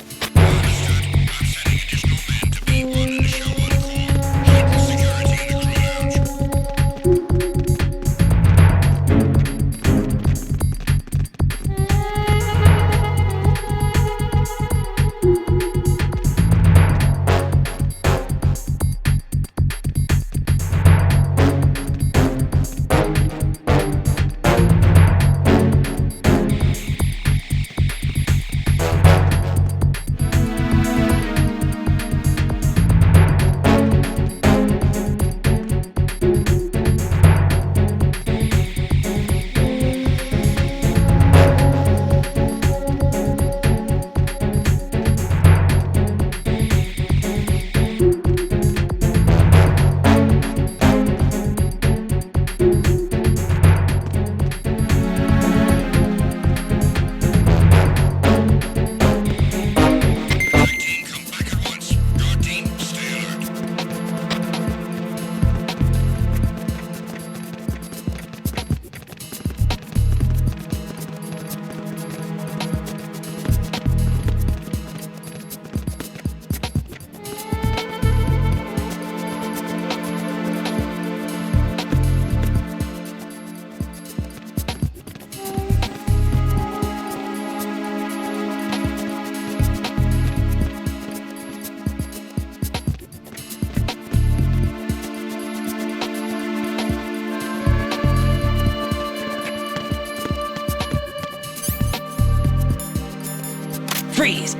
Freeze!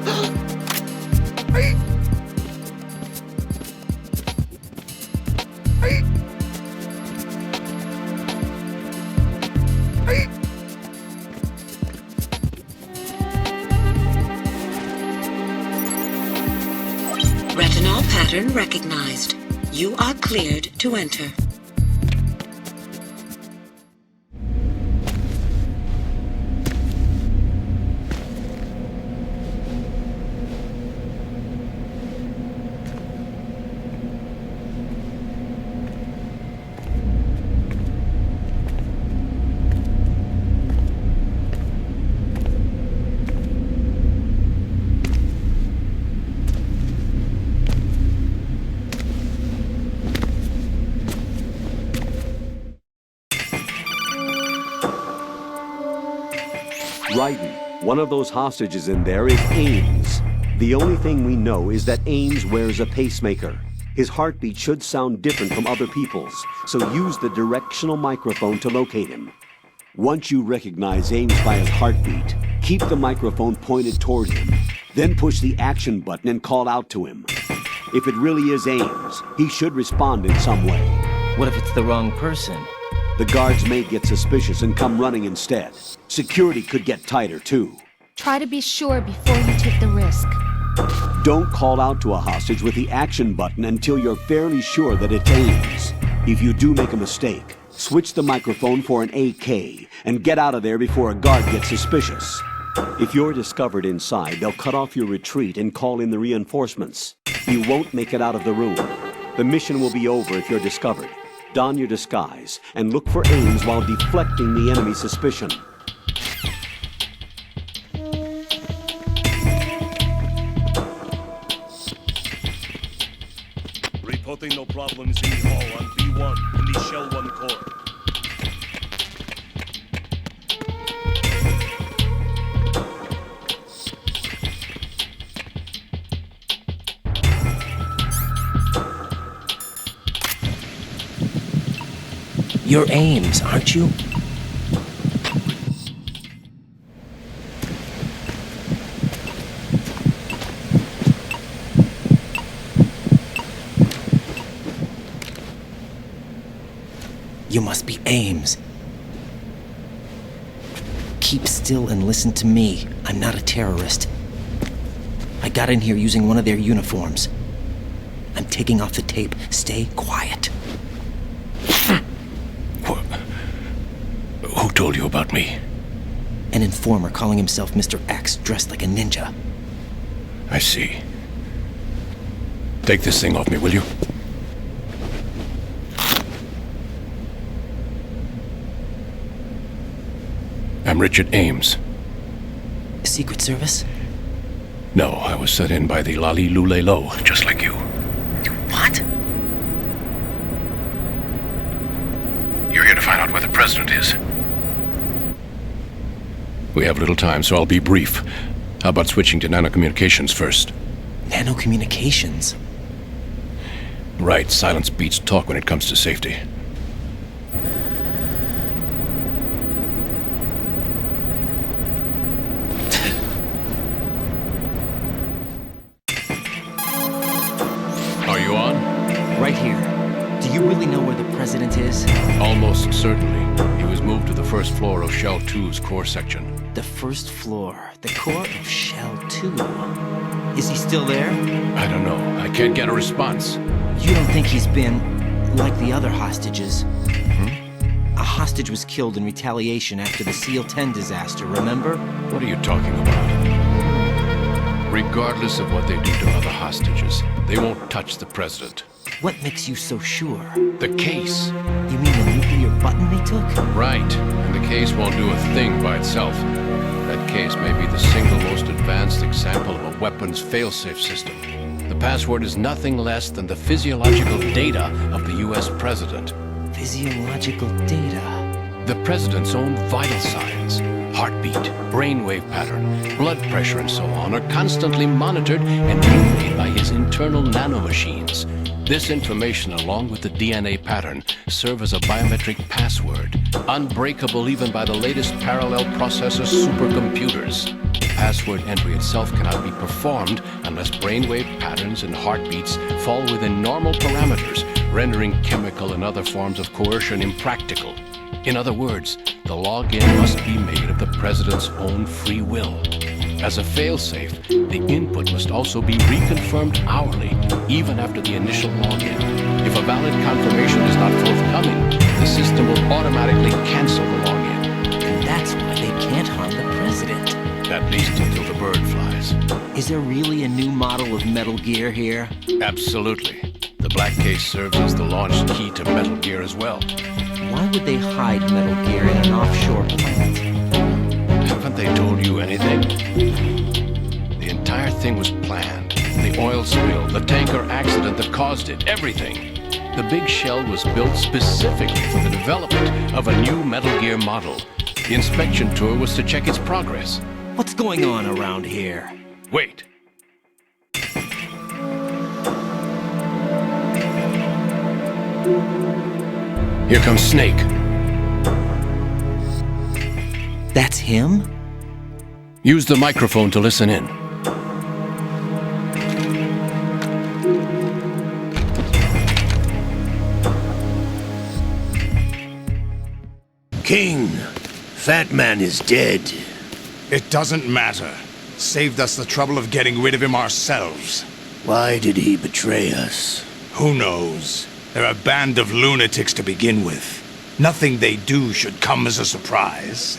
Retinol pattern recognized. You are cleared to enter. Raiden, one of those hostages in there is Ames. The only thing we know is that Ames wears a pacemaker. His heartbeat should sound different from other people's, so use the directional microphone to locate him. Once you recognize Ames by his heartbeat, keep the microphone pointed toward him. Then push the action button and call out to him. If it really is Ames, he should respond in some way. What if it's the wrong person? The guards may get suspicious and come running instead. Security could get tighter, too. Try to be sure before you take the risk. Don't call out to a hostage with the action button until you're fairly sure that it's Ames. If you do make a mistake, switch the microphone for an AK and get out of there before a guard gets suspicious. If you're discovered inside, they'll cut off your retreat and call in the reinforcements. You won't make it out of the room. The mission will be over if you're discovered. Don your disguise and look for Ames while deflecting the enemy's suspicion. Reporting no problems in the hall on B1 in the Shell 1 core. You're Ames, aren't you? You must be Ames. Keep still and listen to me. I'm not a terrorist. I got in here using one of their uniforms. I'm taking off the tape. Stay quiet. Who told you about me? An informer calling himself Mr. X, dressed like a ninja. I see. Take this thing off me, will you? I'm Richard Ames. Secret Service? No, I was set in by the Lali Lule Lo, just like you. What? You're here to find out where the president is. We have little time, so I'll be brief. How about switching to nanocommunications first? Nanocommunications? Right, silence beats talk when it comes to safety. Are you on? Right here. Do you really know where the president is? Almost certainly. He was moved to the first floor of Shell 2's core section. The first floor. The core of Shell 2. Is he still there? I don't know. I can't get a response. You don't think he's been like the other hostages? A hostage was killed in retaliation after the SEAL 10 disaster, remember? What are you talking about? Regardless of what they do to other hostages, they won't touch the president. What makes you so sure? The case. You mean the nuclear button they took? Right. And the case won't do a thing by itself. That case may be the single most advanced example of a weapons failsafe system. The password is nothing less than the physiological data of the US president. Physiological data? The president's own vital signs, heartbeat, brainwave pattern, blood pressure and so on are constantly monitored and relayed by his internal nanomachines. This information, along with the DNA pattern, serve as a biometric password, unbreakable even by the latest parallel processor supercomputers. The password entry itself cannot be performed unless brainwave patterns and heartbeats fall within normal parameters, rendering chemical and other forms of coercion impractical. In other words, the login must be made of the President's own free will. As a failsafe, the input must also be reconfirmed hourly, even after the initial login. If a valid confirmation is not forthcoming, the system will automatically cancel the login. And that's why they can't harm the President. At least until the bird flies. Is there really a new model of Metal Gear here? Absolutely. The black case serves as the launch key to Metal Gear as well. Why would they hide Metal Gear in an offshore plant? Haven't they told you anything? The entire thing was planned. The oil spill, the tanker accident that caused it, everything. The big shell was built specifically for the development of a new Metal Gear model. The inspection tour was to check its progress. What's going on around here? Wait. Here comes Snake. That's him? Use the microphone to listen in. King, Fatman is dead. It doesn't matter. Saved us the trouble of getting rid of him ourselves. Why did he betray us? Who knows? They're a band of lunatics to begin with. Nothing they do should come as a surprise.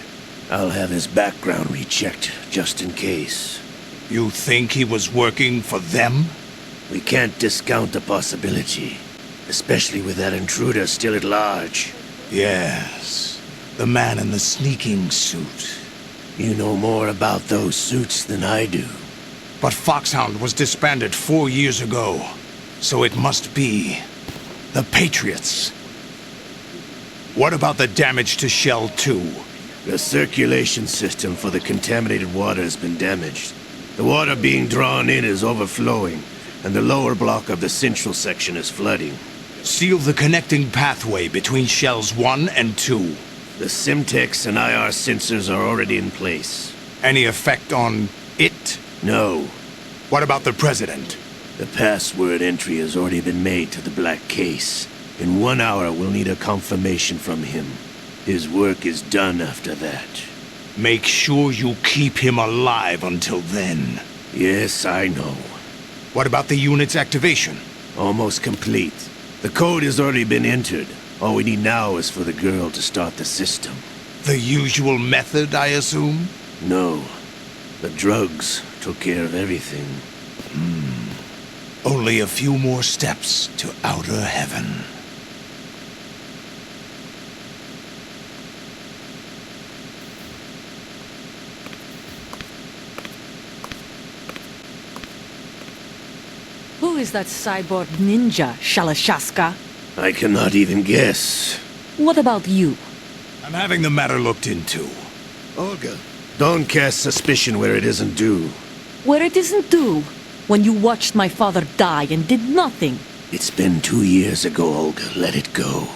I'll have his background rechecked, just in case. You think he was working for them? We can't discount the possibility. Especially with that intruder still at large. Yes. The man in the sneaking suit. You know more about those suits than I do. But Foxhound was disbanded 4 years ago. So it must be the Patriots. What about the damage to Shell 2? The circulation system for the contaminated water has been damaged. The water being drawn in is overflowing, and the lower block of the central section is flooding. Seal the connecting pathway between Shells 1 and 2. The Simtex and IR sensors are already in place. Any effect on it? No. What about the President? The password entry has already been made to the black case. In 1 hour, we'll need a confirmation from him. His work is done after that. Make sure you keep him alive until then. Yes, I know. What about the unit's activation? Almost complete. The code has already been entered. All we need now is for the girl to start the system. The usual method, I assume? No. The drugs took care of everything. Only a few more steps to outer heaven. Who is that cyborg ninja, Shalashaska? I cannot even guess. What about you? I'm having the matter looked into. Olga, don't cast suspicion where it isn't due. Where it isn't due? When you watched my father die and did nothing. It's been 2 years ago, Olga. Let it go.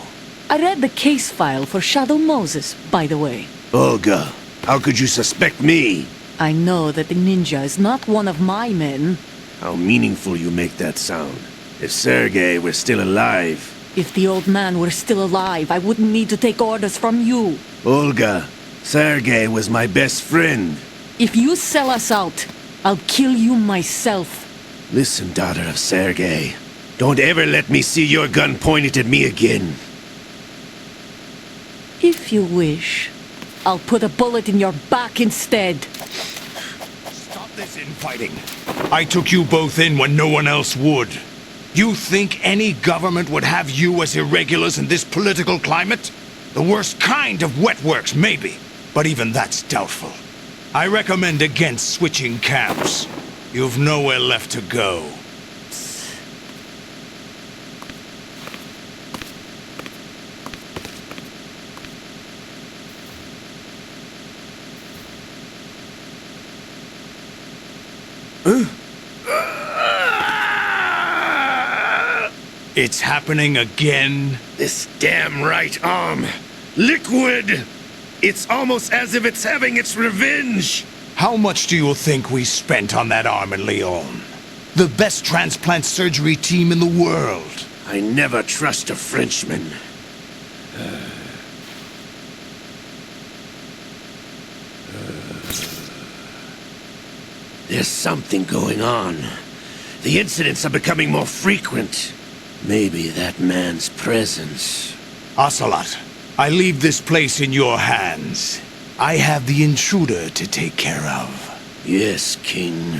I read the case file for Shadow Moses, by the way. Olga, how could you suspect me? I know that the ninja is not one of my men. How meaningful you make that sound. If Sergei were still alive... If the old man were still alive, I wouldn't need to take orders from you. Olga, Sergei was my best friend. If you sell us out, I'll kill you myself. Listen, daughter of Sergei. Don't ever let me see your gun pointed at me again. If you wish, I'll put a bullet in your back instead. Stop this infighting. I took you both in when no one else would. You think any government would have you as irregulars in this political climate? The worst kind of wet works, maybe. But even that's doubtful. I recommend against switching camps. You've nowhere left to go. It's happening again? This damn right arm. Liquid! It's almost as if it's having its revenge. How much do you think we spent on that arm in Lyon? The best transplant surgery team in the world. I never trust a Frenchman. There's something going on. The incidents are becoming more frequent. Maybe that man's presence. Ocelot, I leave this place in your hands. I have the intruder to take care of. Yes, King.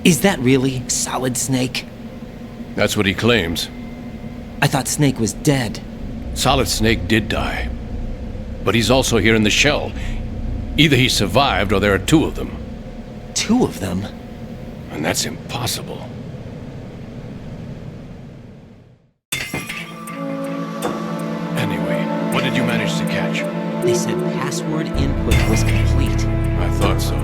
Is that really Solid Snake? That's what he claims. I thought Snake was dead. Solid Snake did die. But he's also here in the shell. Either he survived or there are two of them. Two of them? And that's impossible. Anyway, what did you manage to catch? They said password input was complete. I thought so.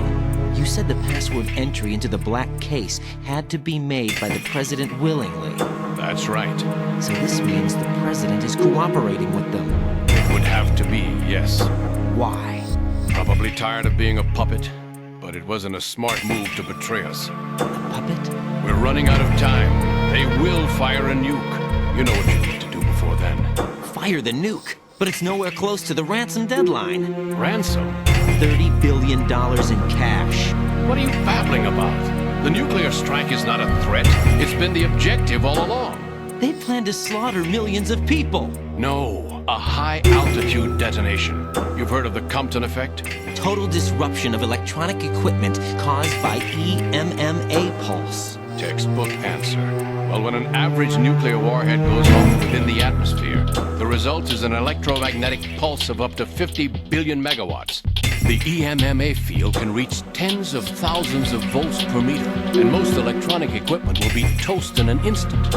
You said the password entry into the black case had to be made by the President willingly. That's right. So this means the President is cooperating with them. It would have to be, yes. Why? Probably tired of being a puppet, but it wasn't a smart move to betray us. A puppet? We're running out of time. They will fire a nuke. You know what you need to do before then. Fire the nuke? But it's nowhere close to the ransom deadline. Ransom? $30 billion in cash. What are you babbling about? The nuclear strike is not a threat. It's been the objective all along. They plan to slaughter millions of people. No, a high-altitude detonation. You've heard of the Compton effect? Total disruption of electronic equipment caused by EMMA pulse. Textbook answer. Well, when an average nuclear warhead goes off within the atmosphere, the result is an electromagnetic pulse of up to 50 billion megawatts. The EMMA field can reach tens of thousands of volts per meter, and most electronic equipment will be toast in an instant.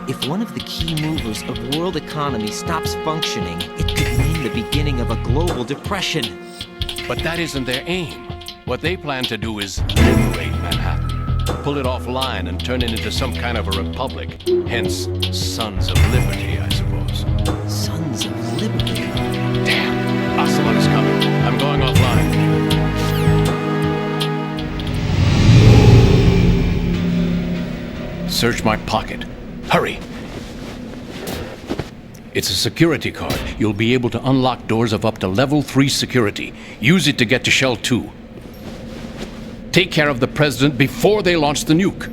If one of the key movers of world economy stops functioning, it could mean the beginning of a global depression. But that isn't their aim. What they plan to do is liberate Manhattan. Pull it offline and turn it into some kind of a republic. Hence, Sons of Liberty, I suppose. Sons of Liberty? Damn! Ocelot is coming. I'm going offline. Search my pocket. Hurry! It's a security card. You'll be able to unlock doors of up to level 3 security. Use it to get to Shell 2. Take care of the President before they launch the nuke.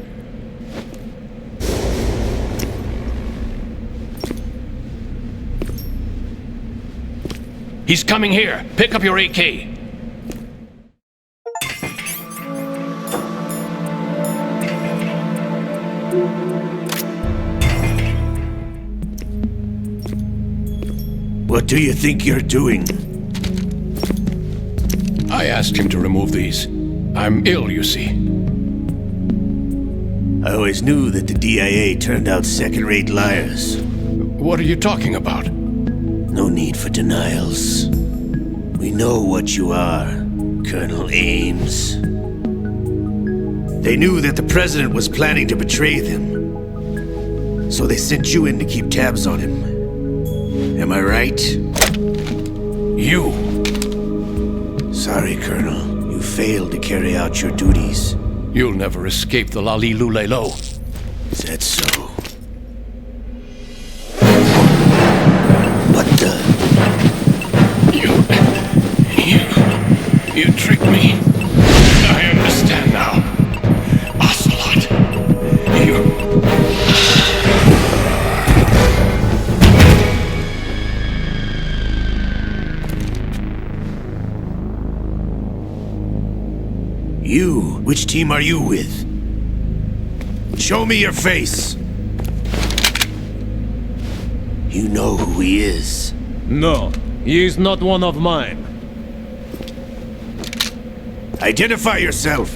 He's coming here. Pick up your AK. What do you think you're doing? I asked him to remove these. I'm ill, you see. I always knew that the DIA turned out second-rate liars. What are you talking about? No need for denials. We know what you are, Colonel Ames. They knew that the President was planning to betray them. So they sent you in to keep tabs on him. Am I right? You! Sorry, Colonel. You failed to carry out your duties. You'll never escape the Lalilulelo. Is that so? What the? You tricked me. I understand now. Ocelot. You? Which team are you with? Show me your face! You know who he is. No, he is not one of mine. Identify yourself!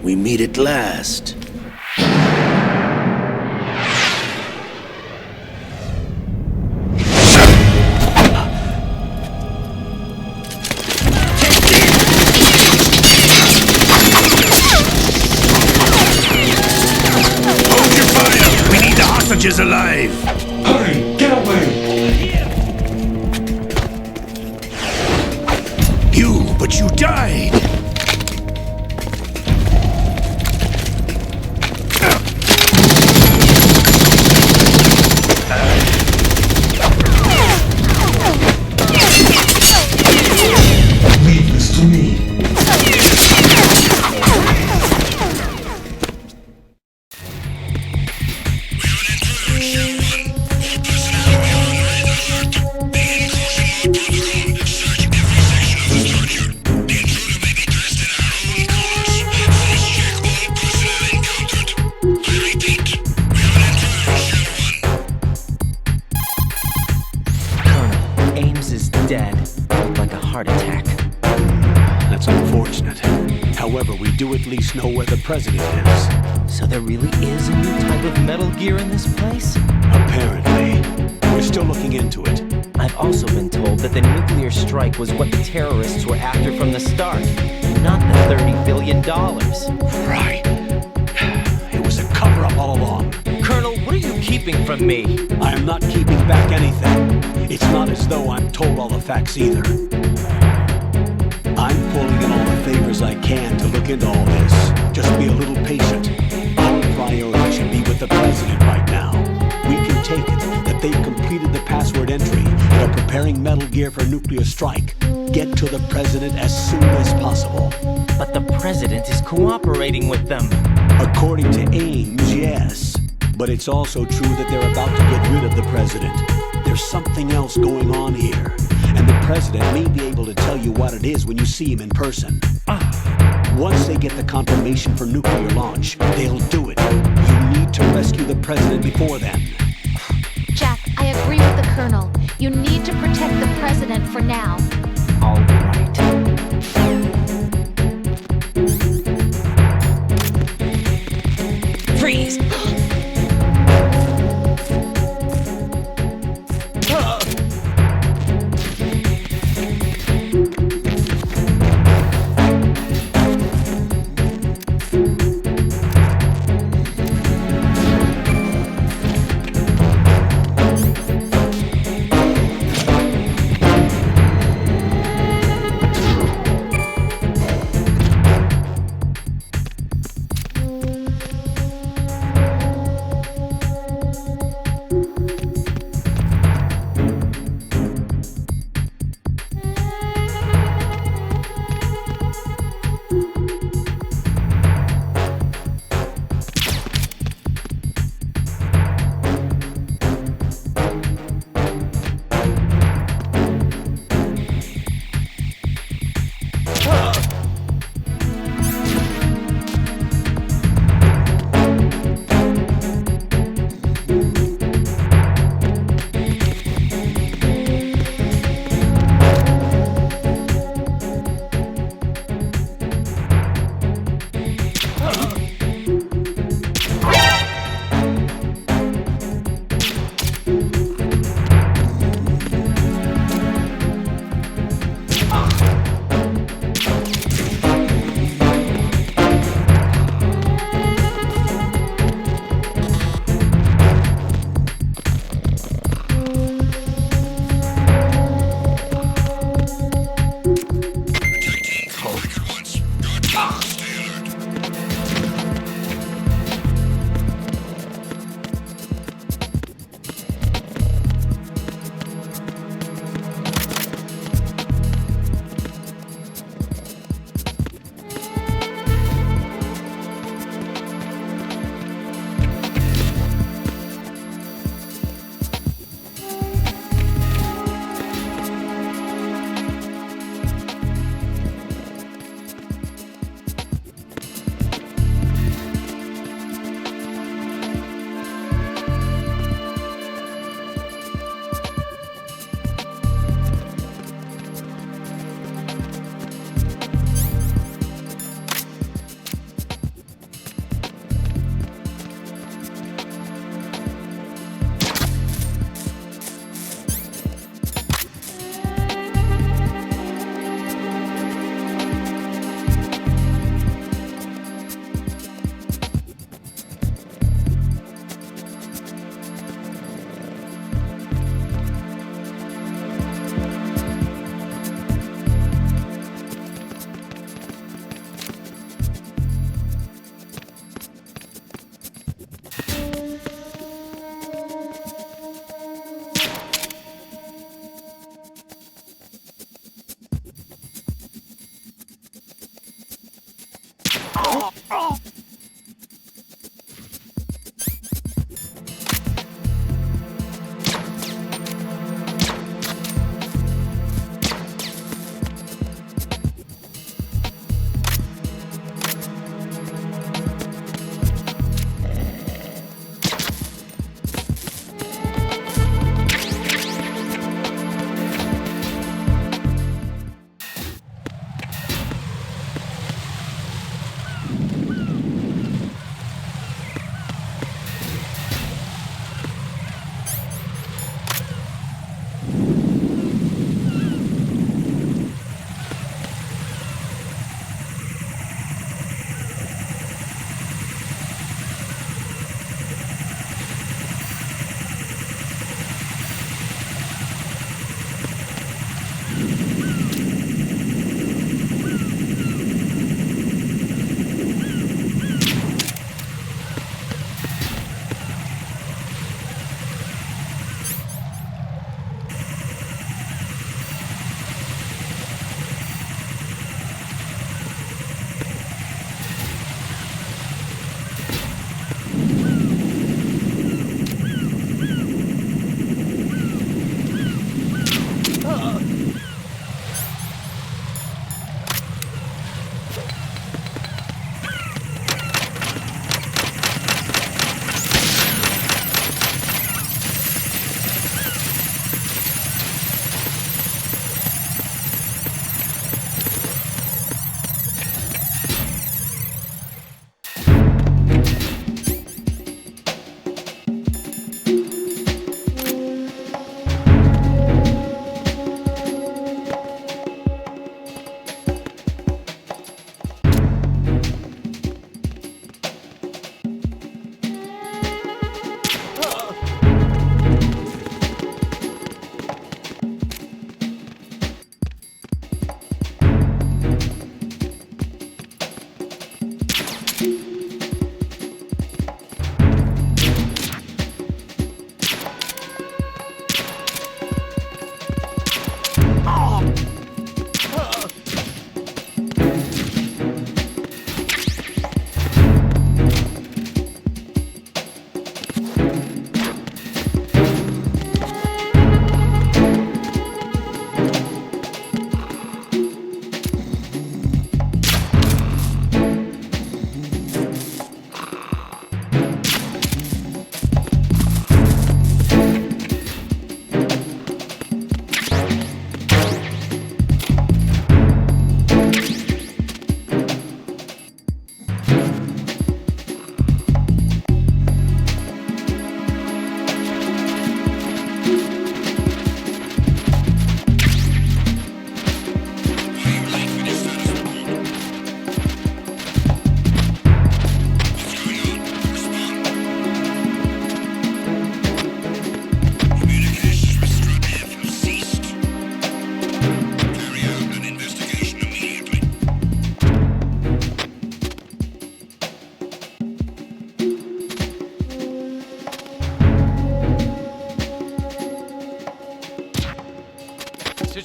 We meet at last. Hold your fire! We need the alive! Hurry! Get away! But you died! Leave this to me. At least know where the president is. So there really is a new type of Metal Gear in this place? Apparently. We're still looking into it. I've also been told that the nuclear strike was what the terrorists were after from the start, not the $30 billion. Right. It was a cover-up all along. Colonel, what are you keeping from me? I am not keeping back anything. It's not as though I'm told all the facts either. I'm pulling in all the favors I can to look into all this. Just be a little patient. Our priority should be with the president right now. We can take it that they've completed the password entry and are preparing Metal Gear for nuclear strike. Get to the president as soon as possible. But the president is cooperating with them. According to Ames, yes. But it's also true that they're about to get rid of the president. There's something else going on here. And the president may be able to tell you what it is when you see him in person. Once they get the confirmation for nuclear launch, they'll do it. You need to rescue the president before then. Jack, I agree with the Colonel. You need to protect the president for now. All right. Freeze!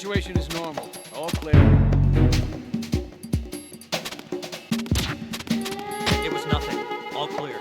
Situation is normal. All clear. It was nothing. All clear.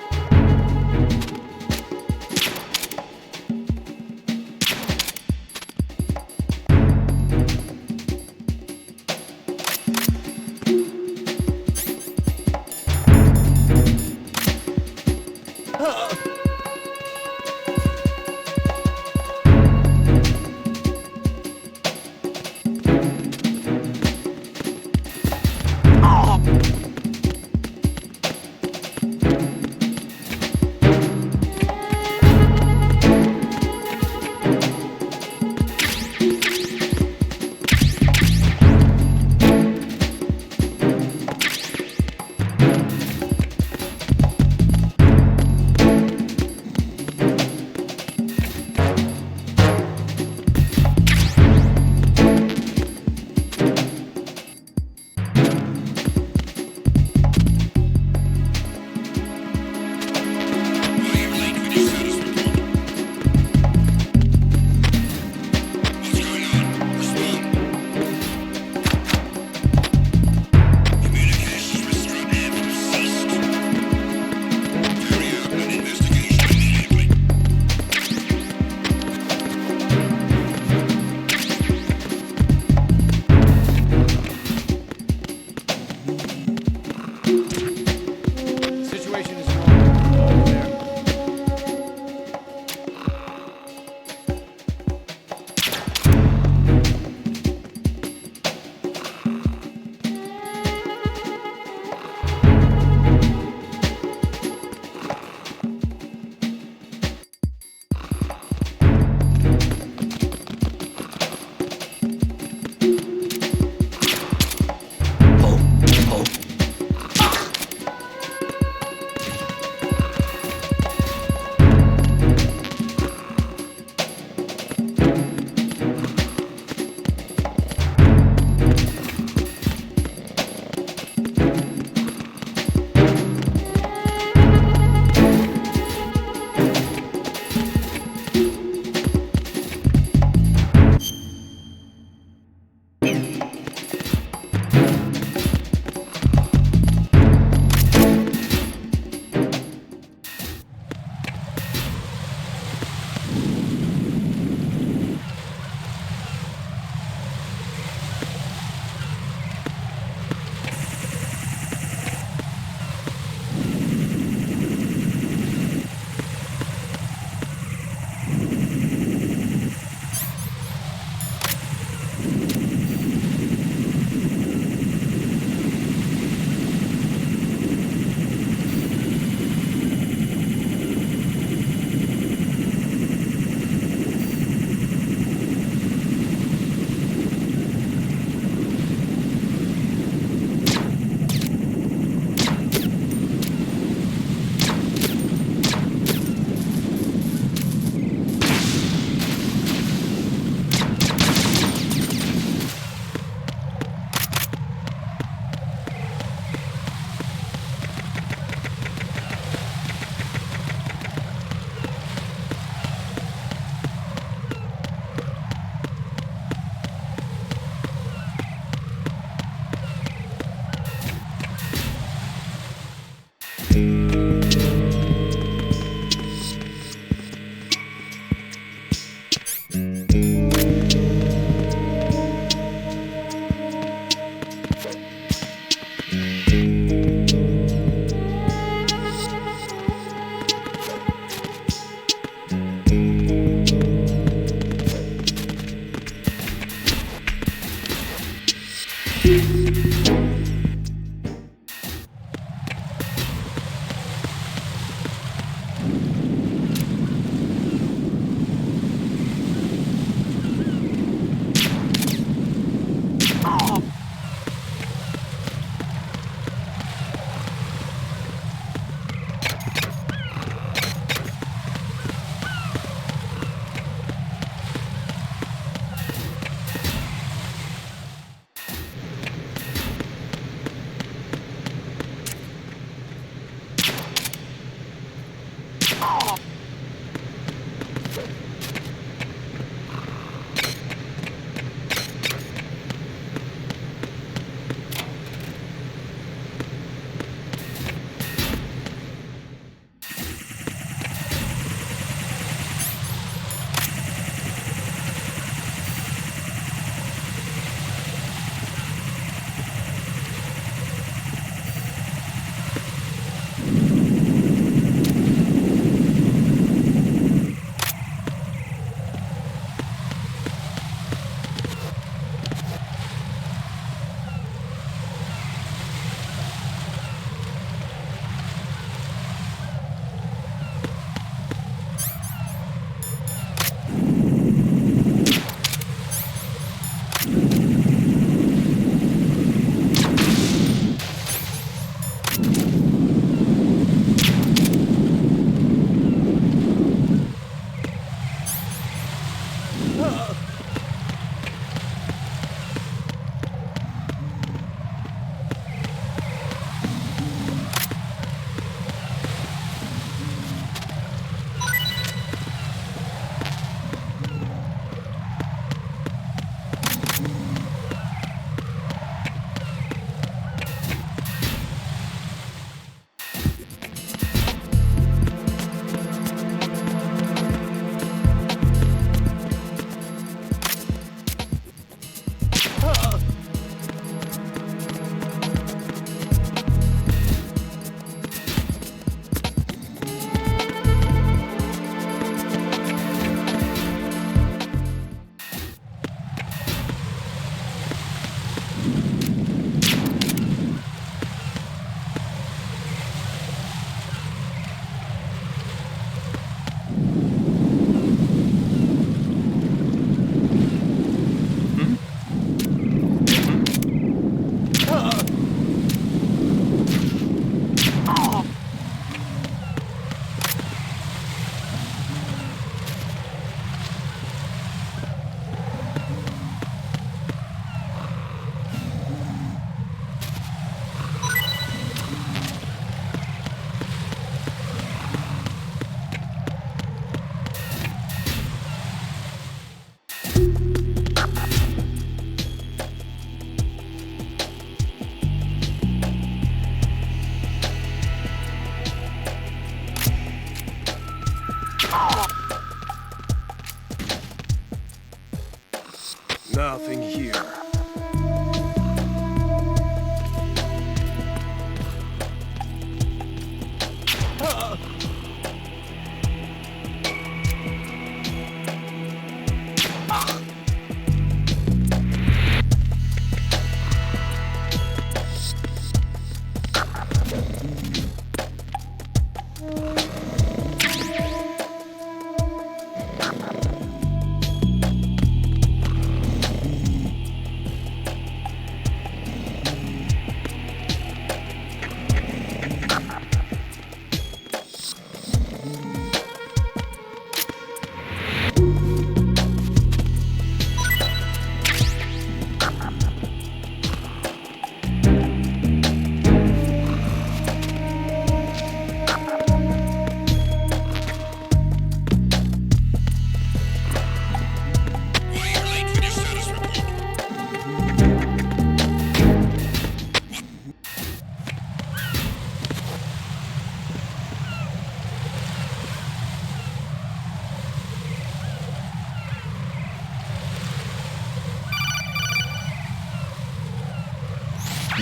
Nothing here.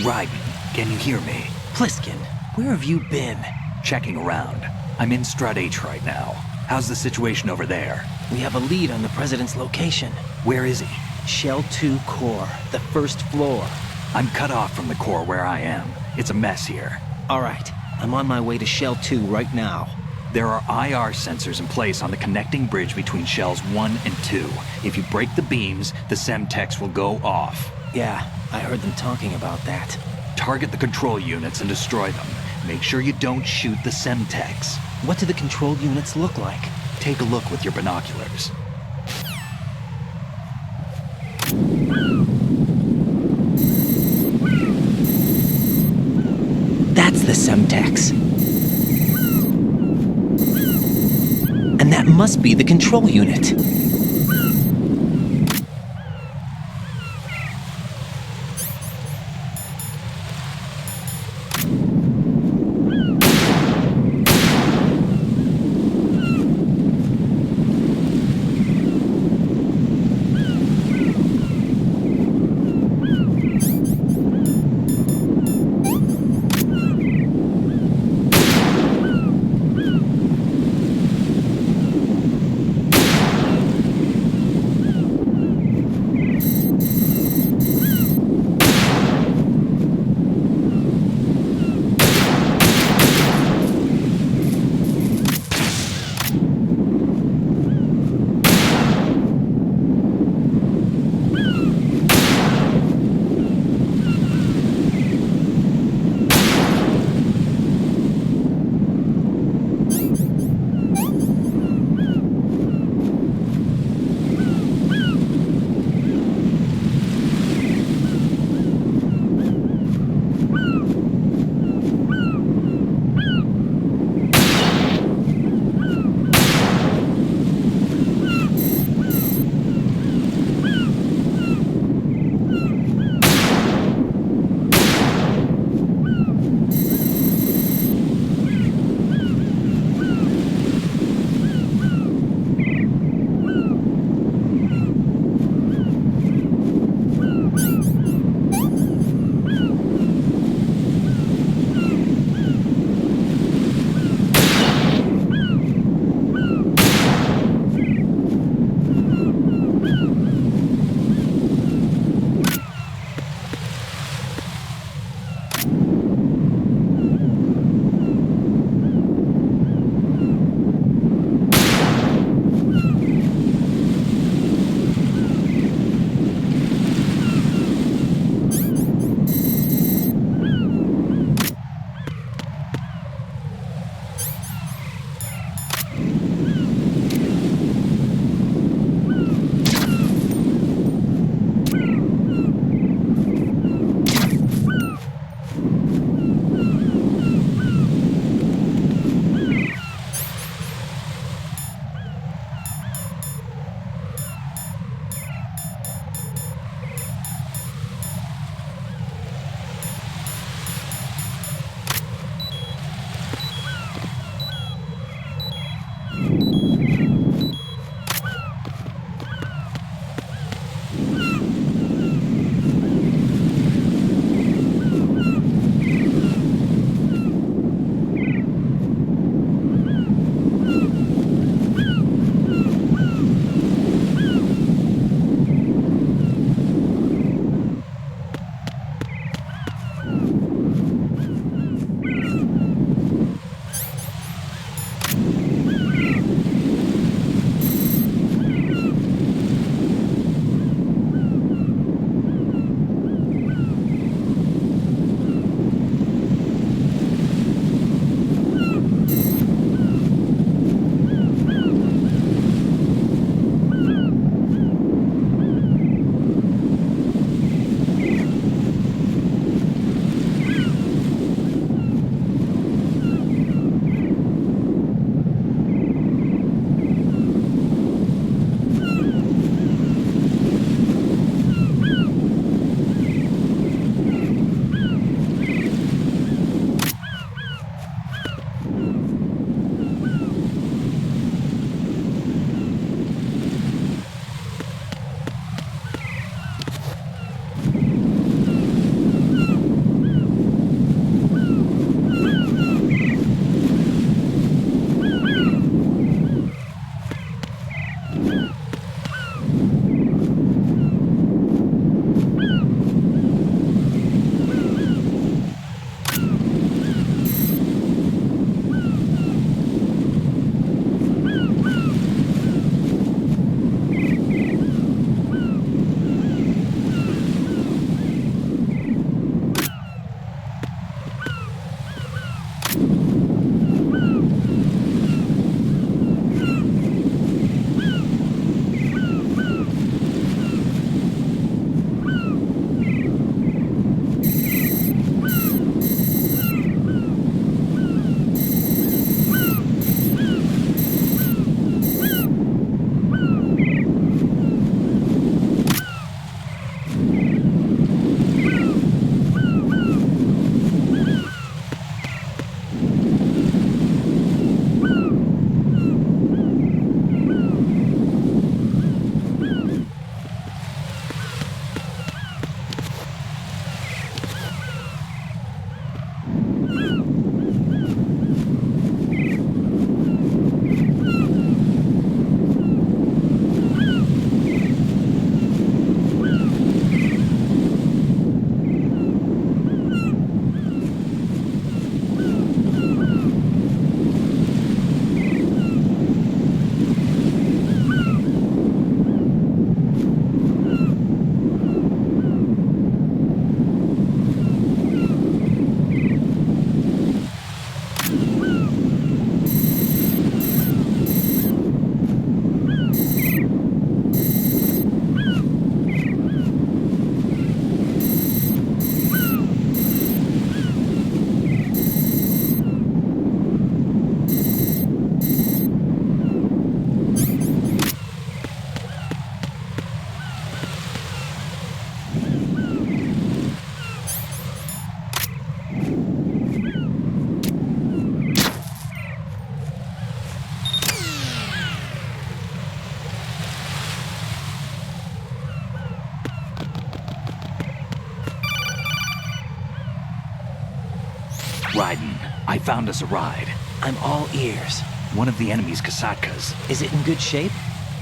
Right. Can you hear me? Pliskin, where have you been? Checking around. I'm in Strut H right now. How's the situation over there? We have a lead on the President's location. Where is he? Shell 2 core, the first floor. I'm cut off from the core where I am. It's a mess here. All right, I'm on my way to Shell 2 right now. There are IR sensors in place on the connecting bridge between Shells 1 and 2. If you break the beams, the Semtex will go off. Yeah, I heard them talking about that. Target the control units and destroy them. Make sure you don't shoot the Semtex. What do the control units look like? Take a look with your binoculars. That's the Semtex. And that must be the control unit. I found us a ride. I'm all ears. One of the enemy's Kasatkas. Is it in good shape?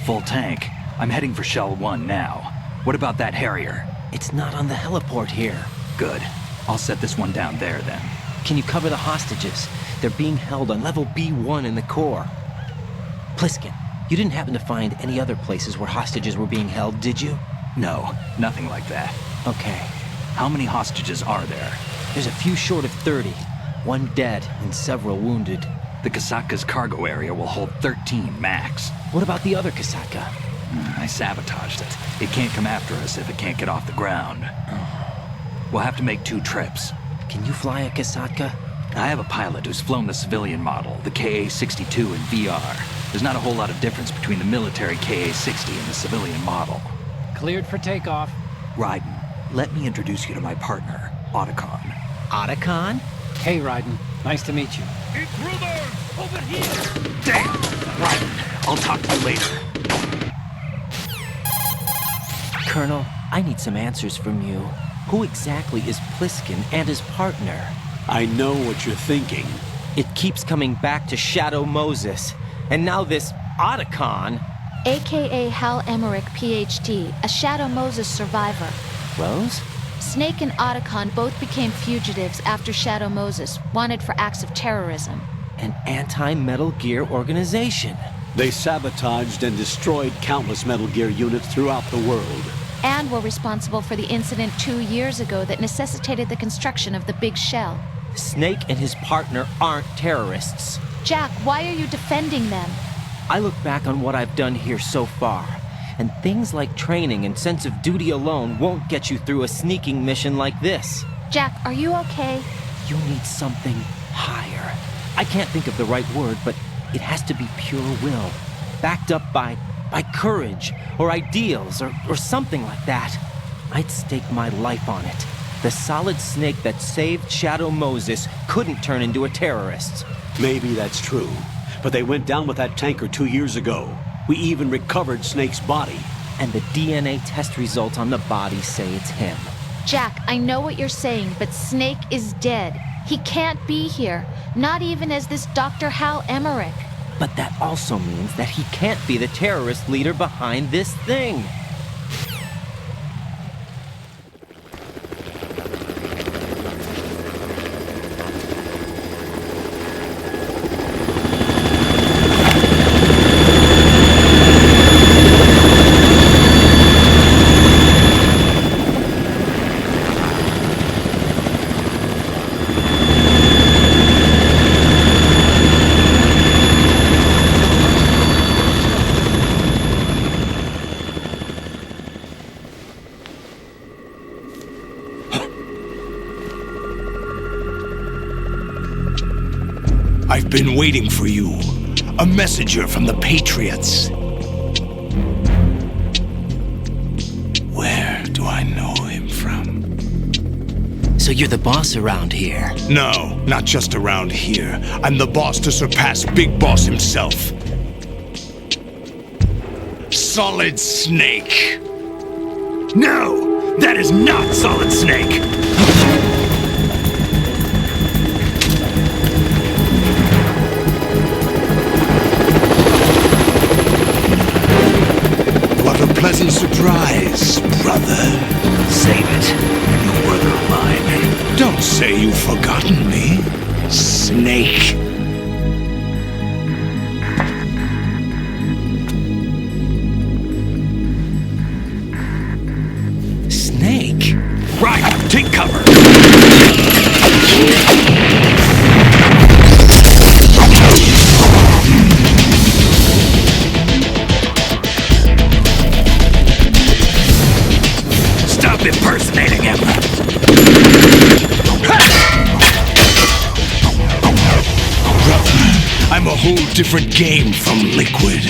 Full tank. I'm heading for Shell 1 now. What about that Harrier? It's not on the heliport here. Good. I'll set this one down there then. Can you cover the hostages? They're being held on level B1 in the core. Pliskin, you didn't happen to find any other places where hostages were being held, did you? No, nothing like that. Okay. How many hostages are there? There's a few short of 30. One dead and several wounded. The Kasatka's cargo area will hold 13 max. What about the other Kasatka? I sabotaged it. It can't come after us if it can't get off the ground. We'll have to make 2 trips. Can you fly a Kasatka? I have a pilot who's flown the civilian model, the KA-62 in VR. There's not a whole lot of difference between the military KA-60 and the civilian model. Cleared for takeoff. Raiden, let me introduce you to my partner, Otacon. Otacon? Hey, Raiden. Nice to meet you. Intruders! Over here! Damn! Raiden, I'll talk to you later. Colonel, I need some answers from you. Who exactly is Pliskin and his partner? I know what you're thinking. It keeps coming back to Shadow Moses. And now this Otacon. AKA Hal Emmerich, PhD, a Shadow Moses survivor. Rose? Snake and Otacon both became fugitives after Shadow Moses, wanted for acts of terrorism. An anti-Metal Gear organization. They sabotaged and destroyed countless Metal Gear units throughout the world. And were responsible for the incident 2 years ago that necessitated the construction of the Big Shell. Snake and his partner aren't terrorists. Jack, why are you defending them? I look back on what I've done here so far, and things like training and sense of duty alone won't get you through a sneaking mission like this. Jack, are you okay? You need something higher. I can't think of the right word, but it has to be pure will, backed up by courage, or ideals, or something like that. I'd stake my life on it. The solid snake that saved Shadow Moses couldn't turn into a terrorist. Maybe that's true, but they went down with that tanker 2 years ago. We even recovered Snake's body. And the DNA test results on the body say it's him. Jack, I know what you're saying, but Snake is dead. He can't be here, not even as this Dr. Hal Emmerich. But that also means that he can't be the terrorist leader behind this thing. I've been waiting for you. A messenger from the Patriots. Where do I know him from? So you're the boss around here? No, not just around here. I'm the boss to surpass Big Boss himself. Solid Snake. No, that is not Solid Snake. What a pleasant surprise, brother. Save it. You're no brother of mine. Don't say you've forgotten me, Snake. Snake? Right, take cover. Stop impersonating him! Brother, I'm a whole different game from Liquid.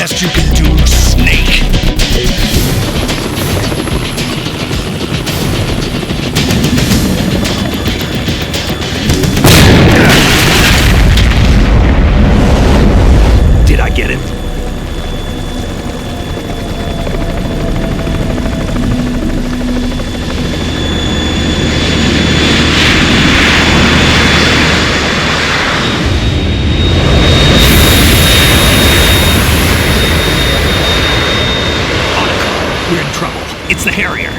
best you can do, Snake. Did I get it? We're in trouble. It's the Harrier.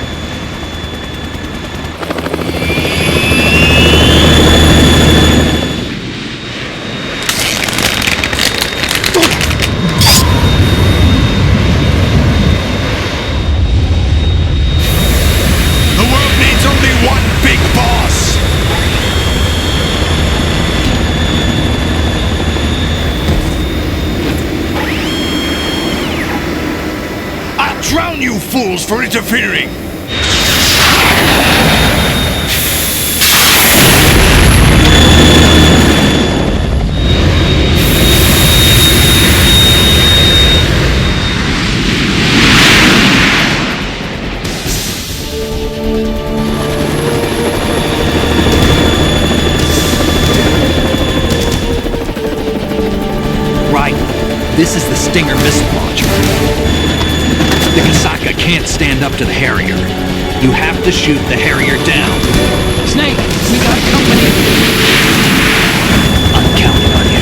The world needs only one big boss. I'll drown you fools for interfering. Right. This is the Stinger missile launcher. The Kasaka can't stand up to the Harrier. You have to shoot the Harrier down. Snake, we got company. I'm counting on you.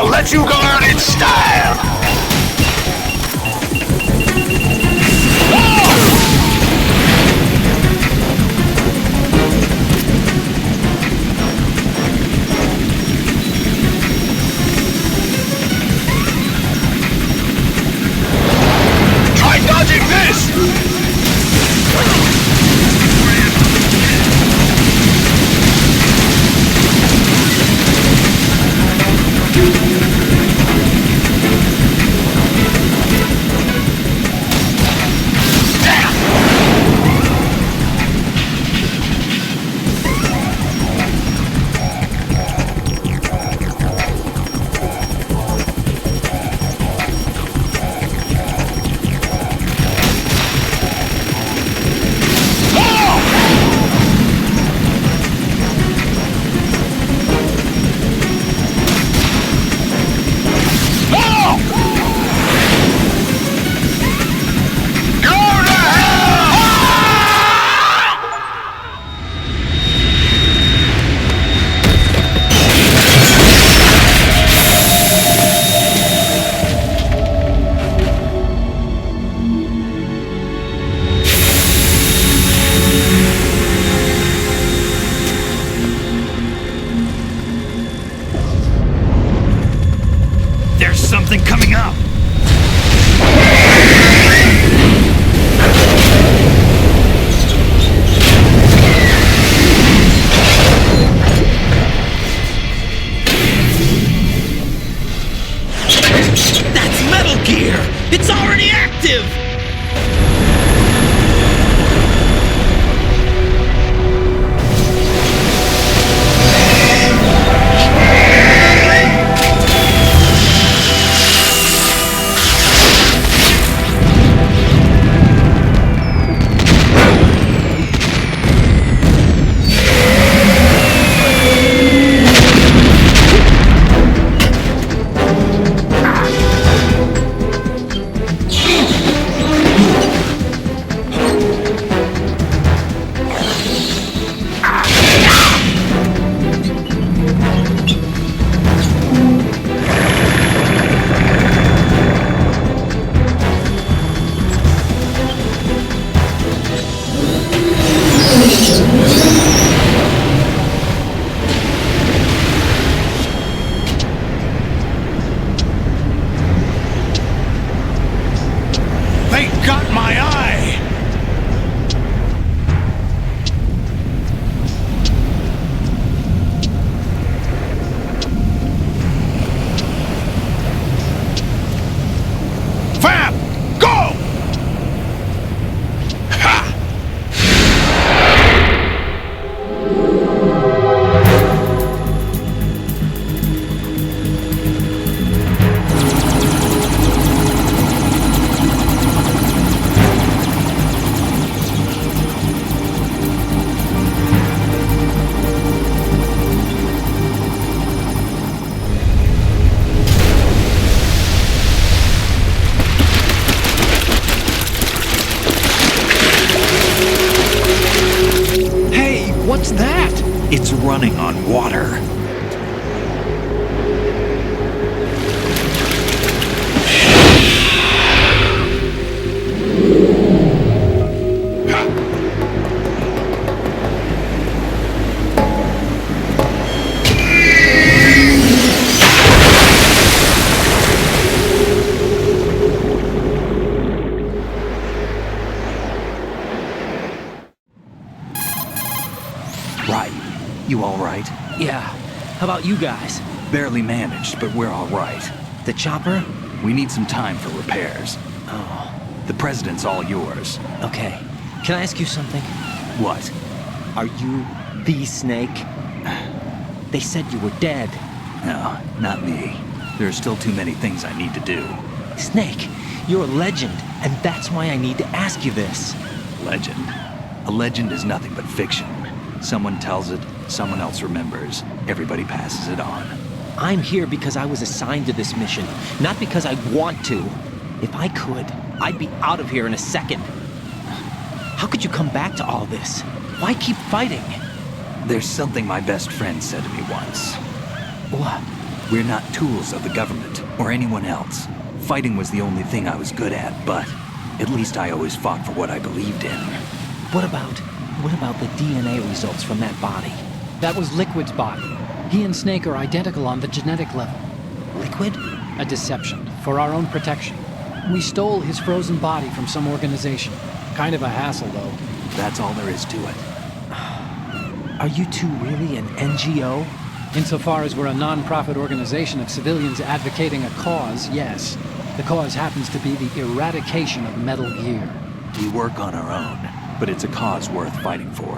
Let you go out in style! Try dodging this! something coming up! That's Metal Gear! It's already active! It's running on water. You all right? Yeah. How about you guys? Barely managed, but we're all right. The chopper? We need some time for repairs. Oh. The president's all yours. Okay. Can I ask you something? What? Are you the Snake? They said you were dead. No, not me. There are still too many things I need to do. Snake, you're a legend, and that's why I need to ask you this. Legend? A legend is nothing but fiction. Someone tells it, someone else remembers, everybody passes it on. I'm here because I was assigned to this mission, not because I want to. If I could, I'd be out of here in a second. How could you come back to all this? Why keep fighting? There's something my best friend said to me once. What? We're not tools of the government, or anyone else. Fighting was the only thing I was good at, but at least I always fought for what I believed in. What about the DNA results from that body? That was Liquid's body. He and Snake are identical on the genetic level. Liquid? A deception, for our own protection. We stole his frozen body from some organization. Kind of a hassle, though. That's all there is to it. Are you two really an NGO? Insofar as we're a non-profit organization of civilians advocating a cause, yes. The cause happens to be the eradication of Metal Gear. We work on our own, but it's a cause worth fighting for.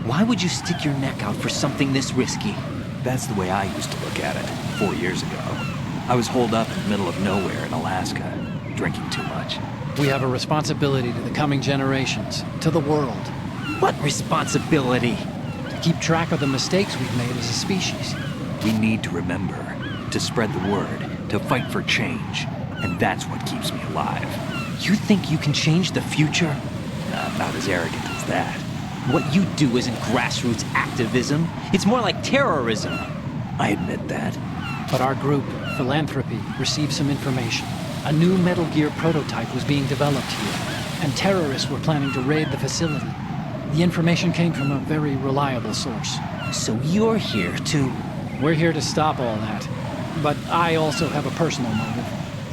Why would you stick your neck out for something this risky? That's the way I used to look at it, 4 years ago. I was holed up in the middle of nowhere in Alaska, drinking too much. We have a responsibility to the coming generations, to the world. What responsibility? To keep track of the mistakes we've made as a species. We need to remember, to spread the word, to fight for change, and that's what keeps me alive. You think you can change the future? I'm not as arrogant as that. What you do isn't grassroots activism. It's more like terrorism. I admit that. But our group, Philanthropy, received some information. A new Metal Gear prototype was being developed here, and terrorists were planning to raid the facility. The information came from a very reliable source. So you're here to... We're here to stop all that. But I also have a personal motive.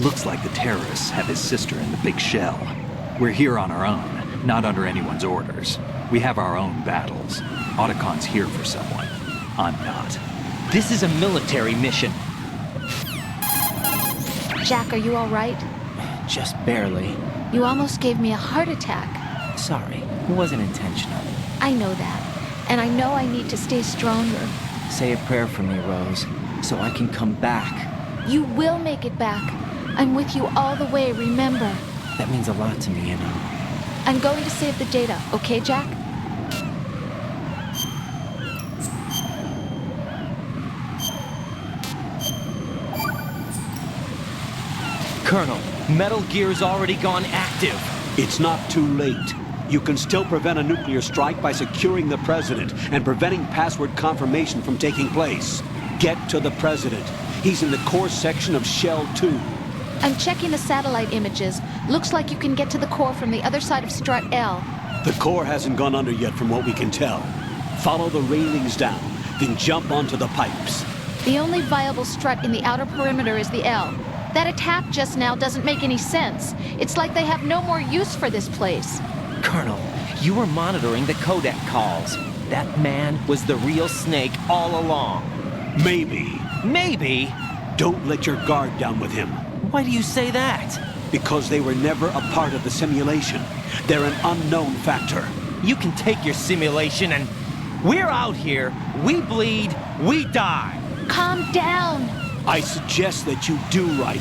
Looks like the terrorists have his sister in the big shell. We're here on our own, not under anyone's orders. We have our own battles. Otacon's here for someone. I'm not. This is a military mission. Jack, are you all right? Just barely. You almost gave me a heart attack. Sorry, it wasn't intentional. I know that. And I know I need to stay stronger. Say a prayer for me, Rose, so I can come back. You will make it back. I'm with you all the way, remember? That means a lot to me, you know. I'm going to save the data, okay, Jack? Colonel, Metal Gear's already gone active. It's not too late. You can still prevent a nuclear strike by securing the President and preventing password confirmation from taking place. Get to the President. He's in the core section of Shell 2. I'm checking the satellite images. Looks like you can get to the core from the other side of Strut L. The core hasn't gone under yet from what we can tell. Follow the railings down, then jump onto the pipes. The only viable strut in the outer perimeter is the L. That attack just now doesn't make any sense. It's like they have no more use for this place. Colonel, you were monitoring the codec calls. That man was the real Snake all along. Maybe. Maybe? Don't let your guard down with him. Why do you say that? Because they were never a part of the simulation. They're an unknown factor. You can take your simulation and... We're out here, we bleed, we die. Calm down. I suggest that you do right.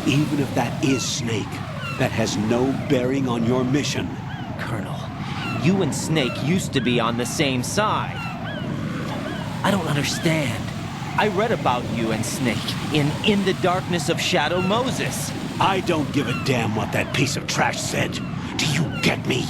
Even if that is Snake, that has no bearing on your mission. Colonel, you and Snake used to be on the same side. I don't understand. I read about you and Snake in the Darkness of Shadow Moses. I don't give a damn what that piece of trash said. Do you get me?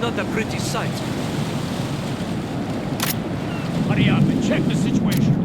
Not a pretty sight. Hurry up and check the situation.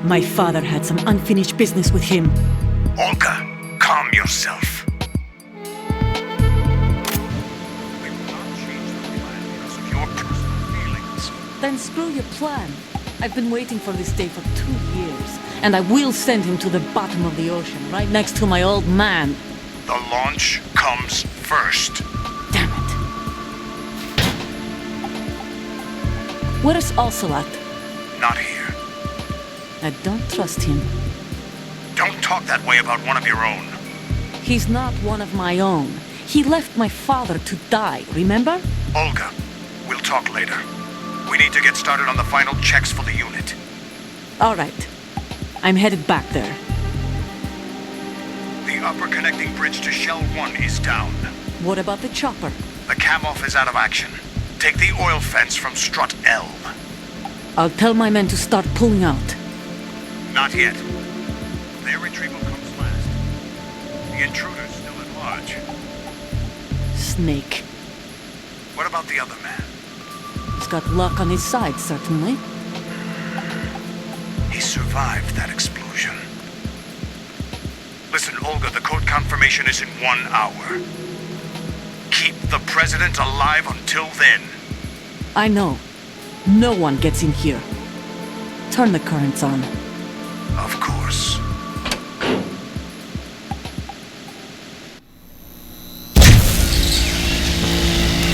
My father had some unfinished business with him. Olga, calm yourself. Then screw your plan. I've been waiting for this day for 2 years, and I will send him to the bottom of the ocean, right next to my old man. The launch comes first. Damn it. Where's Ocelot? Not here. I don't trust him. Don't talk that way about one of your own. He's not one of my own. He left my father to die, remember? Olga, we'll talk later. We need to get started on the final checks for the unit. All right. I'm headed back there. The upper connecting bridge to Shell 1 is down. What about the chopper? The cam-off is out of action. Take the oil fence from Strut L. I'll tell my men to start pulling out. Not yet. Their retrieval comes last. The intruder's still at large. Snake. What about the other man? He's got luck on his side, certainly. He survived that explosion. Listen, Olga, the code confirmation is in 1 hour. Keep the President alive until then. I know. No one gets in here. Turn the currents on. Of course.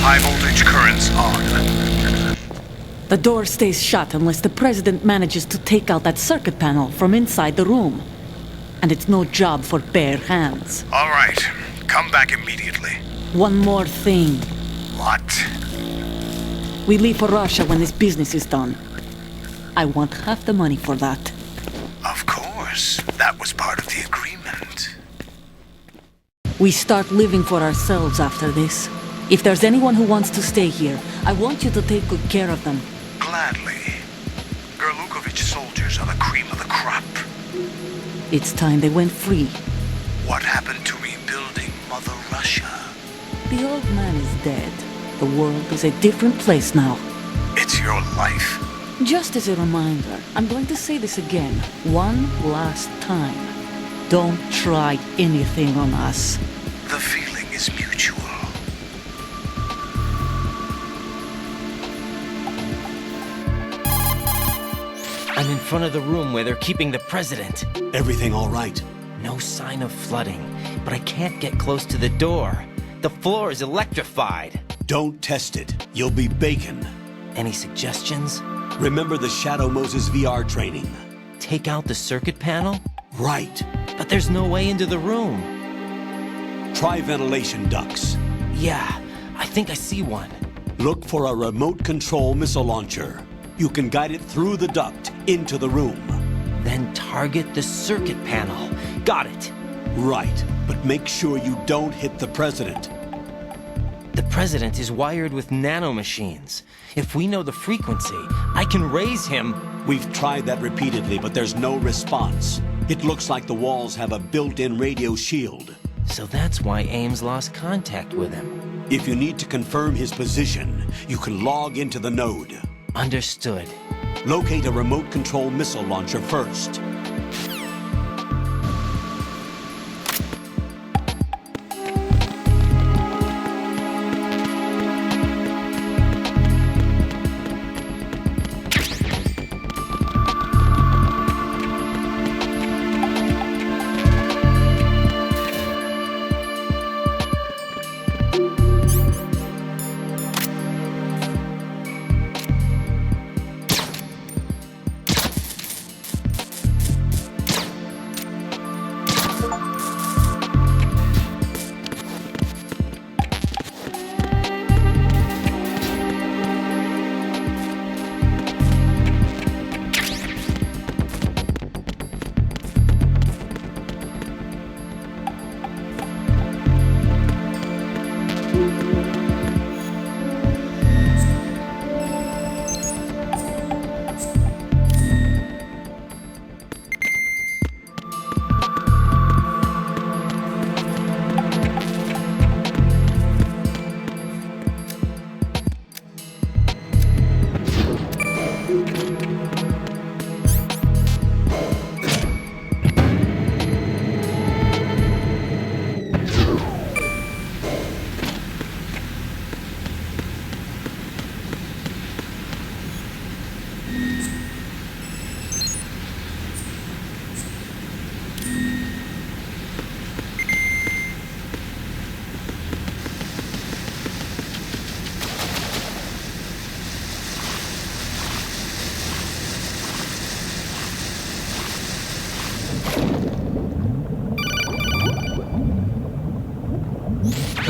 High voltage currents on. The door stays shut unless the President manages to take out that circuit panel from inside the room. And it's no job for bare hands. All right. Come back immediately. One more thing. What? We leave for Russia when this business is done. I want half the money for that. Of course. That was part of the agreement. We start living for ourselves after this. If there's anyone who wants to stay here, I want you to take good care of them. Gladly. Gerlukovich soldiers are the cream of the crop. It's time they went free. What happened to rebuilding Mother Russia? The old man is dead. The world is a different place now. It's your life. Just as a reminder, I'm going to say this again, one last time. Don't try anything on us. The feeling is mutual. I'm in front of the room where they're keeping the President. Everything all right? No sign of flooding, but I can't get close to the door. The floor is electrified. Don't test it. You'll be bacon. Any suggestions? Remember the Shadow Moses VR training. Take out the circuit panel? Right. But there's no way into the room. Try ventilation ducts. Yeah, I think I see one. Look for a remote control missile launcher. You can guide it through the duct into the room. Then target the circuit panel. Got it. Right, but make sure you don't hit the President. The President is wired with nanomachines. If we know the frequency, I can raise him. We've tried that repeatedly, but there's no response. It looks like the walls have a built-in radio shield. So that's why Ames lost contact with him. If you need to confirm his position, you can log into the node. Understood. Locate a remote control missile launcher first.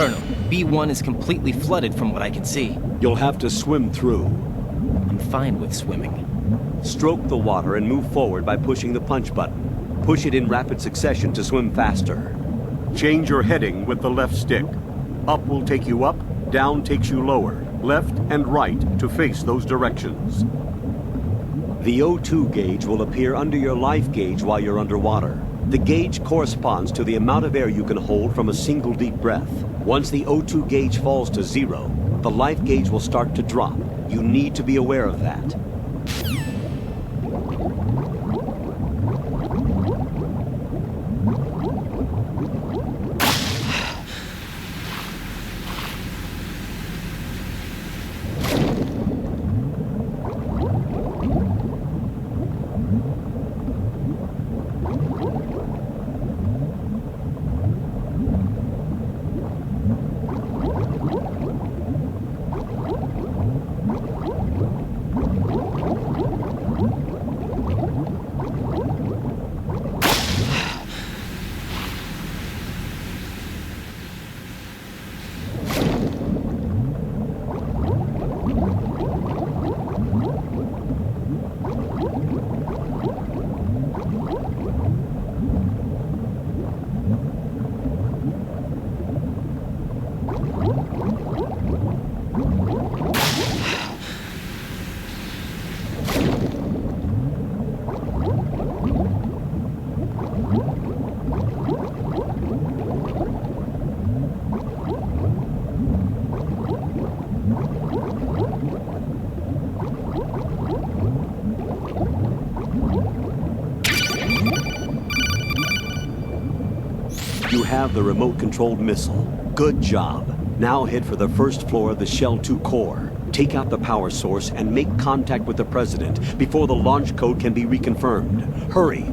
Colonel, B1 is completely flooded from what I can see. You'll have to swim through. I'm fine with swimming. Stroke the water and move forward by pushing the punch button. Push it in rapid succession to swim faster. Change your heading with the left stick. Up will take you up, down takes you lower, left and right to face those directions. The O2 gauge will appear under your life gauge while you're underwater. The gauge corresponds to the amount of air you can hold from a single deep breath. Once the O2 gauge falls to 0, the life gauge will start to drop. You need to be aware of that. You have the remote-controlled missile. Good job. Now head for the first floor of the Shell 2 core. Take out the power source and make contact with the President before the launch code can be reconfirmed. Hurry.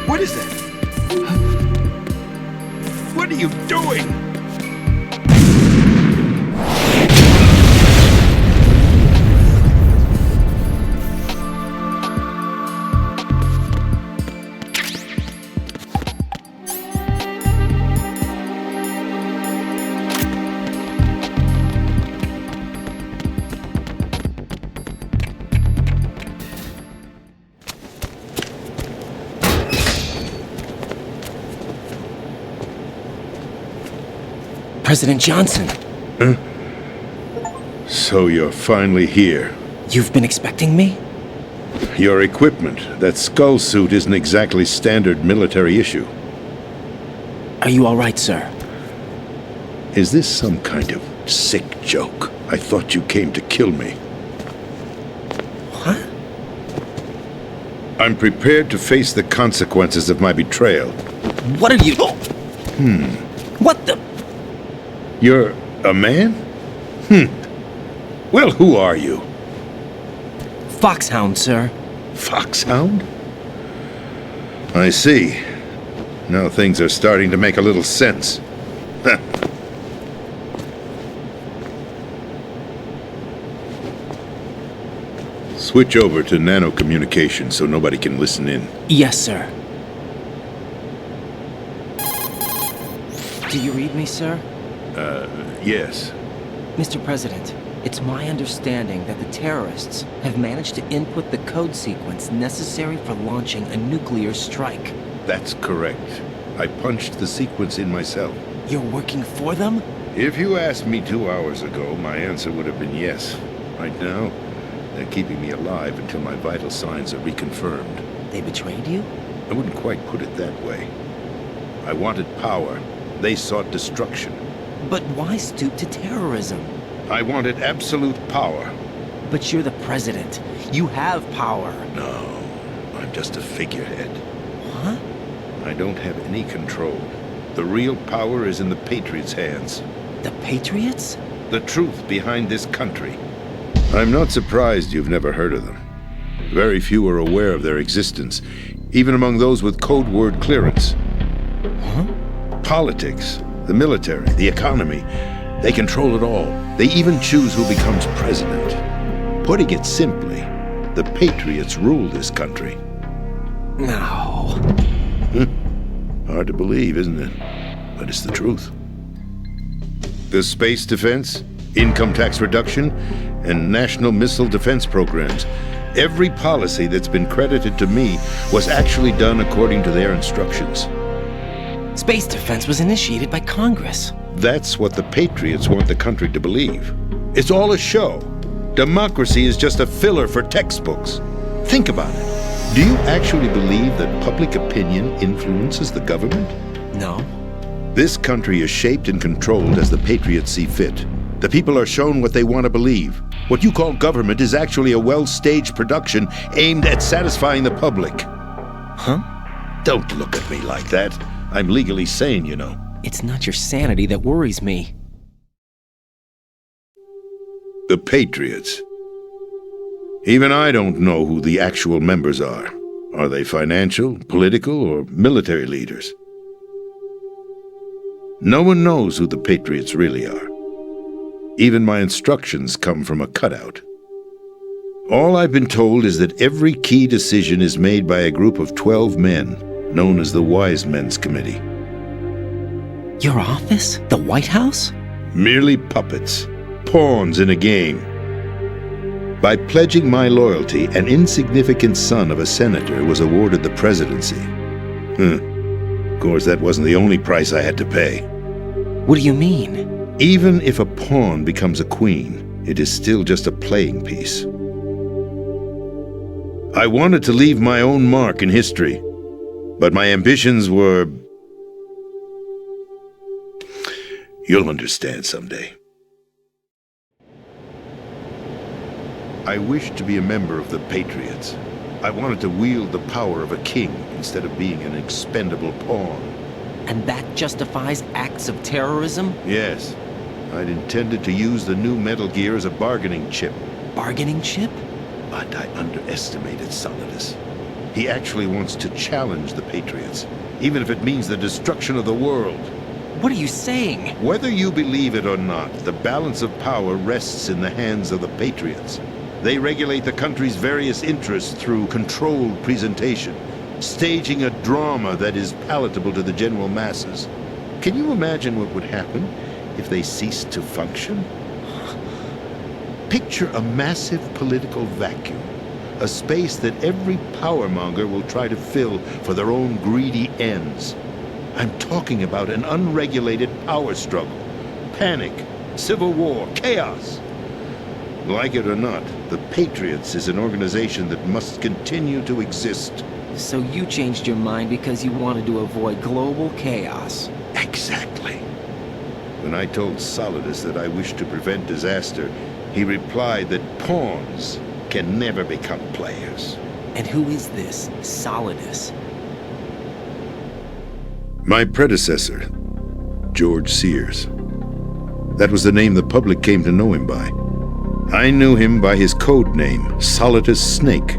What is that? What are you doing? President Johnson. Huh? So you're finally here. You've been expecting me? Your equipment, that skull suit, isn't exactly standard military issue. Are you all right, sir? Is this some kind of sick joke? I thought you came to kill me. What? I'm prepared to face the consequences of my betrayal. What are you... What the... You're a man? Well, who are you? Foxhound, sir. Foxhound? I see. Now things are starting to make a little sense. Switch over to nano-communication so nobody can listen in. Yes, sir. Do you read me, sir? Yes. Mr. President, it's my understanding that the terrorists have managed to input the code sequence necessary for launching a nuclear strike. That's correct. I punched the sequence in myself. You're working for them? If you asked me 2 hours ago, my answer would have been yes. Right now, they're keeping me alive until my vital signs are reconfirmed. They betrayed you? I wouldn't quite put it that way. I wanted power. They sought destruction. But why stoop to terrorism? I wanted absolute power. But you're the president. You have power. No, I'm just a figurehead. What? I don't have any control. The real power is in the Patriots' hands. The Patriots? The truth behind this country. I'm not surprised you've never heard of them. Very few are aware of their existence, even among those with code word clearance. Huh? Politics, the military, the economy, they control it all. They even choose who becomes president. Putting it simply, the Patriots rule this country. No. Hard to believe, isn't it? But it's the truth. The space defense, income tax reduction, and national missile defense programs. Every policy that's been credited to me was actually done according to their instructions. Space defense was initiated by Congress. That's what the Patriots want the country to believe. It's all a show. Democracy is just a filler for textbooks. Think about it. Do you actually believe that public opinion influences the government? No. This country is shaped and controlled as the Patriots see fit. The people are shown what they want to believe. What you call government is actually a well-staged production aimed at satisfying the public. Huh? Don't look at me like that. I'm legally sane, you know. It's not your sanity that worries me. The Patriots. Even I don't know who the actual members are. Are they financial, political, or military leaders? No one knows who the Patriots really are. Even my instructions come from a cutout. All I've been told is that every key decision is made by a group of 12 men, known as the Wise Men's Committee. Your office? The White House? Merely puppets. Pawns in a game. By pledging my loyalty, an insignificant son of a senator was awarded the presidency. Of course, that wasn't the only price I had to pay. What do you mean? Even if a pawn becomes a queen, it is still just a playing piece. I wanted to leave my own mark in history, but my ambitions were... You'll understand someday. I wished to be a member of the Patriots. I wanted to wield the power of a king instead of being an expendable pawn. And that justifies acts of terrorism? Yes. I'd intended to use the new Metal Gear as a bargaining chip. Bargaining chip? But I underestimated Solidus. He actually wants to challenge the Patriots, even if it means the destruction of the world. What are you saying? Whether you believe it or not, the balance of power rests in the hands of the Patriots. They regulate the country's various interests through controlled presentation, staging a drama that is palatable to the general masses. Can you imagine what would happen if they ceased to function? Picture a massive political vacuum, a space that every powermonger will try to fill for their own greedy ends. I'm talking about an unregulated power struggle, panic, civil war, chaos. Like it or not, the Patriots is an organization that must continue to exist. So you changed your mind because you wanted to avoid global chaos. Exactly. When I told Solidus that I wished to prevent disaster, he replied that pawns can never become players. And who is this Solidus? My predecessor, George Sears. That was the name the public came to know him by. I knew him by his code name, Solidus Snake.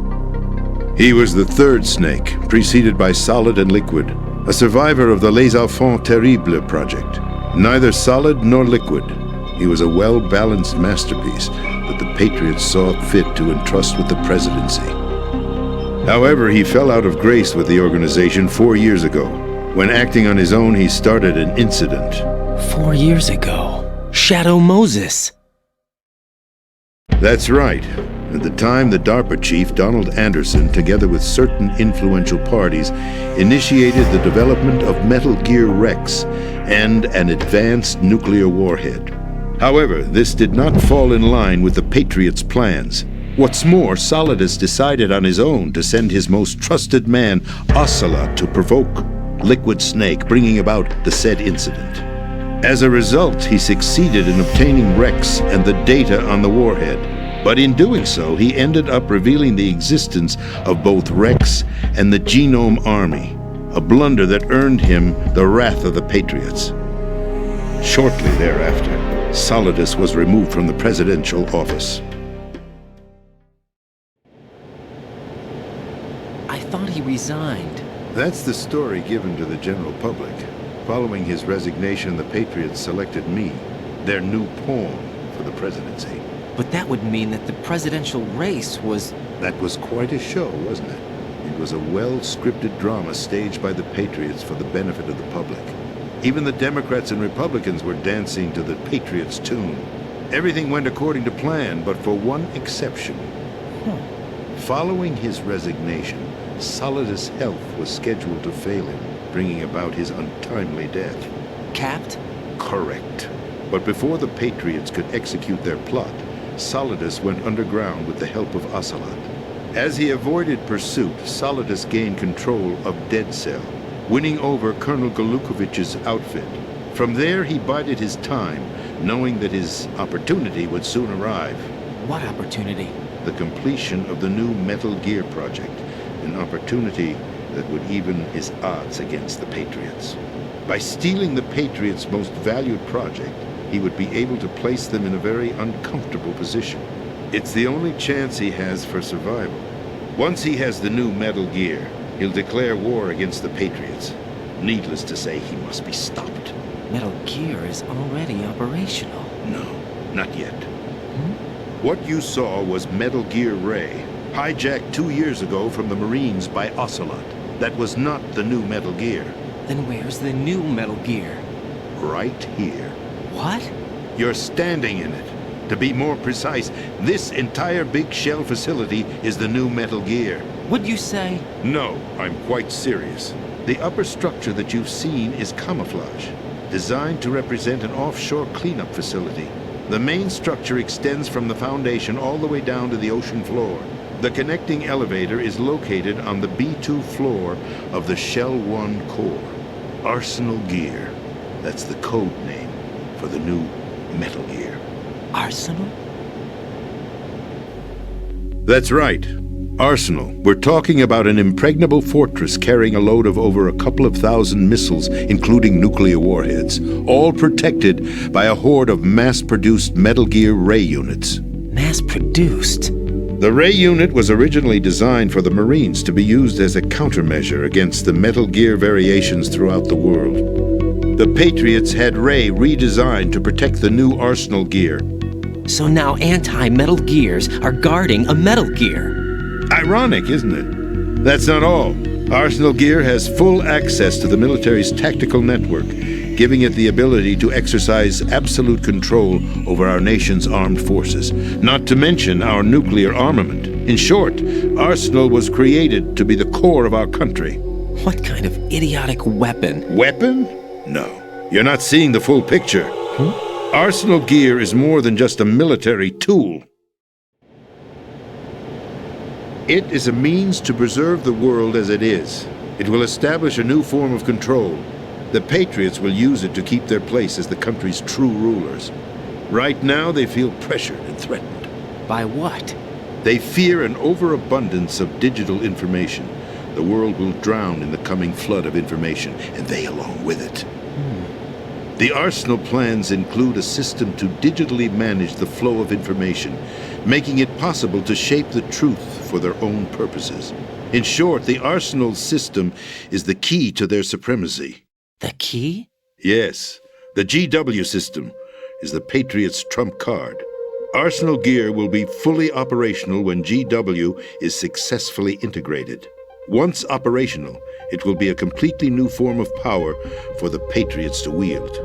He was the third snake, preceded by Solid and Liquid, a survivor of the Les Enfants Terribles project. Neither solid nor liquid, he was a well-balanced masterpiece that the Patriots saw fit to entrust with the presidency. However, he fell out of grace with the organization 4 years ago. When acting on his own, he started an incident. 4 years ago? Shadow Moses! That's right. At the time, the DARPA chief, Donald Anderson, together with certain influential parties, initiated the development of Metal Gear Rex and an advanced nuclear warhead. However, this did not fall in line with the Patriots' plans. What's more, Solidus decided on his own to send his most trusted man, Ocelot, to provoke Liquid Snake, bringing about the said incident. As a result, he succeeded in obtaining Rex and the data on the warhead. But in doing so, he ended up revealing the existence of both Rex and the Genome Army, a blunder that earned him the wrath of the Patriots. Shortly thereafter, Solidus was removed from the presidential office. I thought he resigned. That's the story given to the general public. Following his resignation, the Patriots selected me, their new pawn, for the presidency. But that would mean that the presidential race was... That was quite a show, wasn't it? It was a well-scripted drama staged by the Patriots for the benefit of the public. Even the Democrats and Republicans were dancing to the Patriots' tune. Everything went according to plan, but for one exception. Following his resignation, Solidus' health was scheduled to fail him, bringing about his untimely death. Capped? Correct. But before the Patriots could execute their plot, Solidus went underground with the help of Ocelot. As he avoided pursuit, Solidus gained control of Dead Cell, winning over Colonel Golukovich's outfit. From there, he bided his time, knowing that his opportunity would soon arrive. What opportunity? The completion of the new Metal Gear project, an opportunity that would even his odds against the Patriots. By stealing the Patriots' most valued project, he would be able to place them in a very uncomfortable position. It's the only chance he has for survival. Once he has the new Metal Gear, he'll declare war against the Patriots. Needless to say, he must be stopped. Metal Gear is already operational. No, not yet. What you saw was Metal Gear Ray, hijacked 2 years ago from the Marines by Ocelot. That was not the new Metal Gear. Then where's the new Metal Gear? Right here. What? You're standing in it. To be more precise, this entire big shell facility is the new Metal Gear. Would you say? No, I'm quite serious. The upper structure that you've seen is camouflage, designed to represent an offshore cleanup facility. The main structure extends from the foundation all the way down to the ocean floor. The connecting elevator is located on the B2 floor of the Shell 1 core. Arsenal Gear. That's the code name for the new Metal Gear. Arsenal? That's right. Arsenal. We're talking about an impregnable fortress carrying a load of over a couple of thousand missiles, including nuclear warheads, all protected by a horde of mass-produced Metal Gear Ray units. Mass-produced? The Ray unit was originally designed for the Marines to be used as a countermeasure against the Metal Gear variations throughout the world. The Patriots had Ray redesigned to protect the new Arsenal Gear. So now anti-Metal Gears are guarding a Metal Gear. Ironic, isn't it? That's not all. Arsenal Gear has full access to the military's tactical network, giving it the ability to exercise absolute control over our nation's armed forces, not to mention our nuclear armament. In short, Arsenal was created to be the core of our country. What kind of idiotic weapon? Weapon? No. You're not seeing the full picture. Arsenal Gear is more than just a military tool. It is a means to preserve the world as it is. It will establish a new form of control. The Patriots will use it to keep their place as the country's true rulers. Right now, they feel pressured and threatened. By what? They fear an overabundance of digital information. The world will drown in the coming flood of information, and they along with it. The Arsenal plans include a system to digitally manage the flow of information, making it possible to shape the truth for their own purposes. In short, the Arsenal system is the key to their supremacy. The key? Yes. The GW system is the Patriots' trump card. Arsenal Gear will be fully operational when GW is successfully integrated. Once operational, it will be a completely new form of power for the Patriots to wield.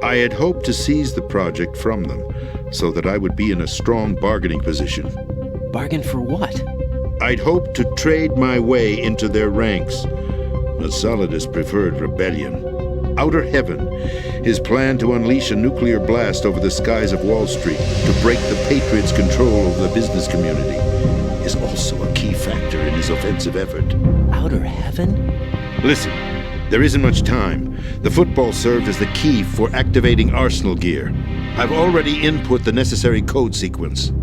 I had hoped to seize the project from them, so that I would be in a strong bargaining position. Bargain for what? I'd hoped to trade my way into their ranks, but Solidus preferred rebellion. Outer Heaven, his plan to unleash a nuclear blast over the skies of Wall Street to break the Patriots' control over the business community, is also a key factor in his offensive effort. Outer Heaven? Listen, there isn't much time. The football served as the key for activating Arsenal Gear. I've already input the necessary code sequence.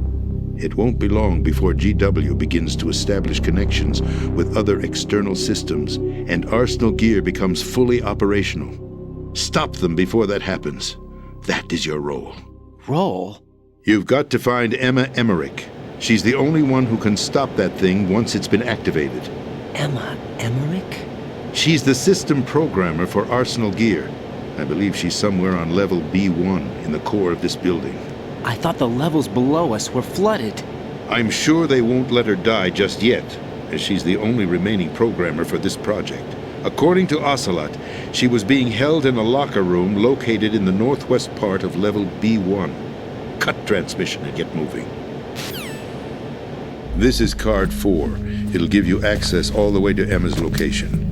It won't be long before GW begins to establish connections with other external systems, and Arsenal Gear becomes fully operational. Stop them before that happens. That is your role. Role? You've got to find Emma Emmerich. She's the only one who can stop that thing once it's been activated. Emma Emmerich? She's the system programmer for Arsenal Gear. I believe she's somewhere on level B1 in the core of this building. I thought the levels below us were flooded. I'm sure they won't let her die just yet, as she's the only remaining programmer for this project. According to Ocelot, she was being held in a locker room located in the northwest part of level B1. Cut transmission and get moving. This is card 4. It'll give you access all the way to Emma's location.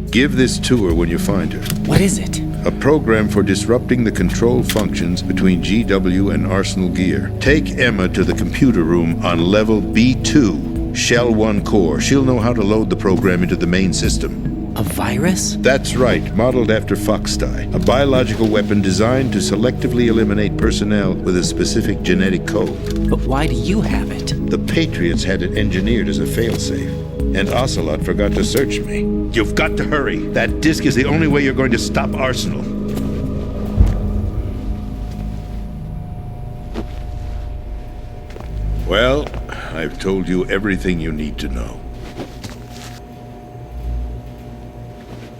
Give this to her when you find her. What is it? A program for disrupting the control functions between GW and Arsenal Gear. Take Emma to the computer room on level B2, Shell 1 core. She'll know how to load the program into the main system. A virus? That's right, modeled after Foxdie, a biological weapon designed to selectively eliminate personnel with a specific genetic code. But why do you have it? The Patriots had it engineered as a failsafe, and Ocelot forgot to search me. You've got to hurry. That disk is the only way you're going to stop Arsenal. Well, I've told you everything you need to know.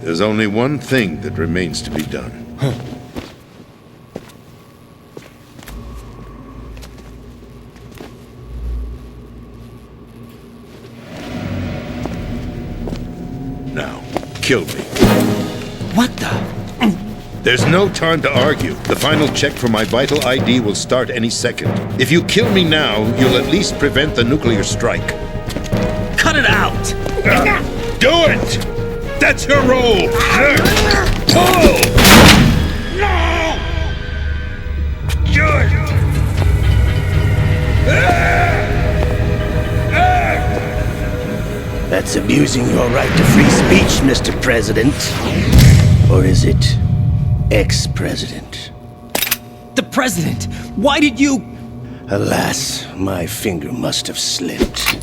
There's only one thing that remains to be done. Now, kill me. What the? There's no time to argue. The final check for my vital ID will start any second. If you kill me now, you'll at least prevent the nuclear strike. Cut it out! Do it! That's your role! Pull! No! Do it! That's abusing your right to free speech, Mr. President. Or is it ex-president? The President! Why did you... Alas, my finger must have slipped.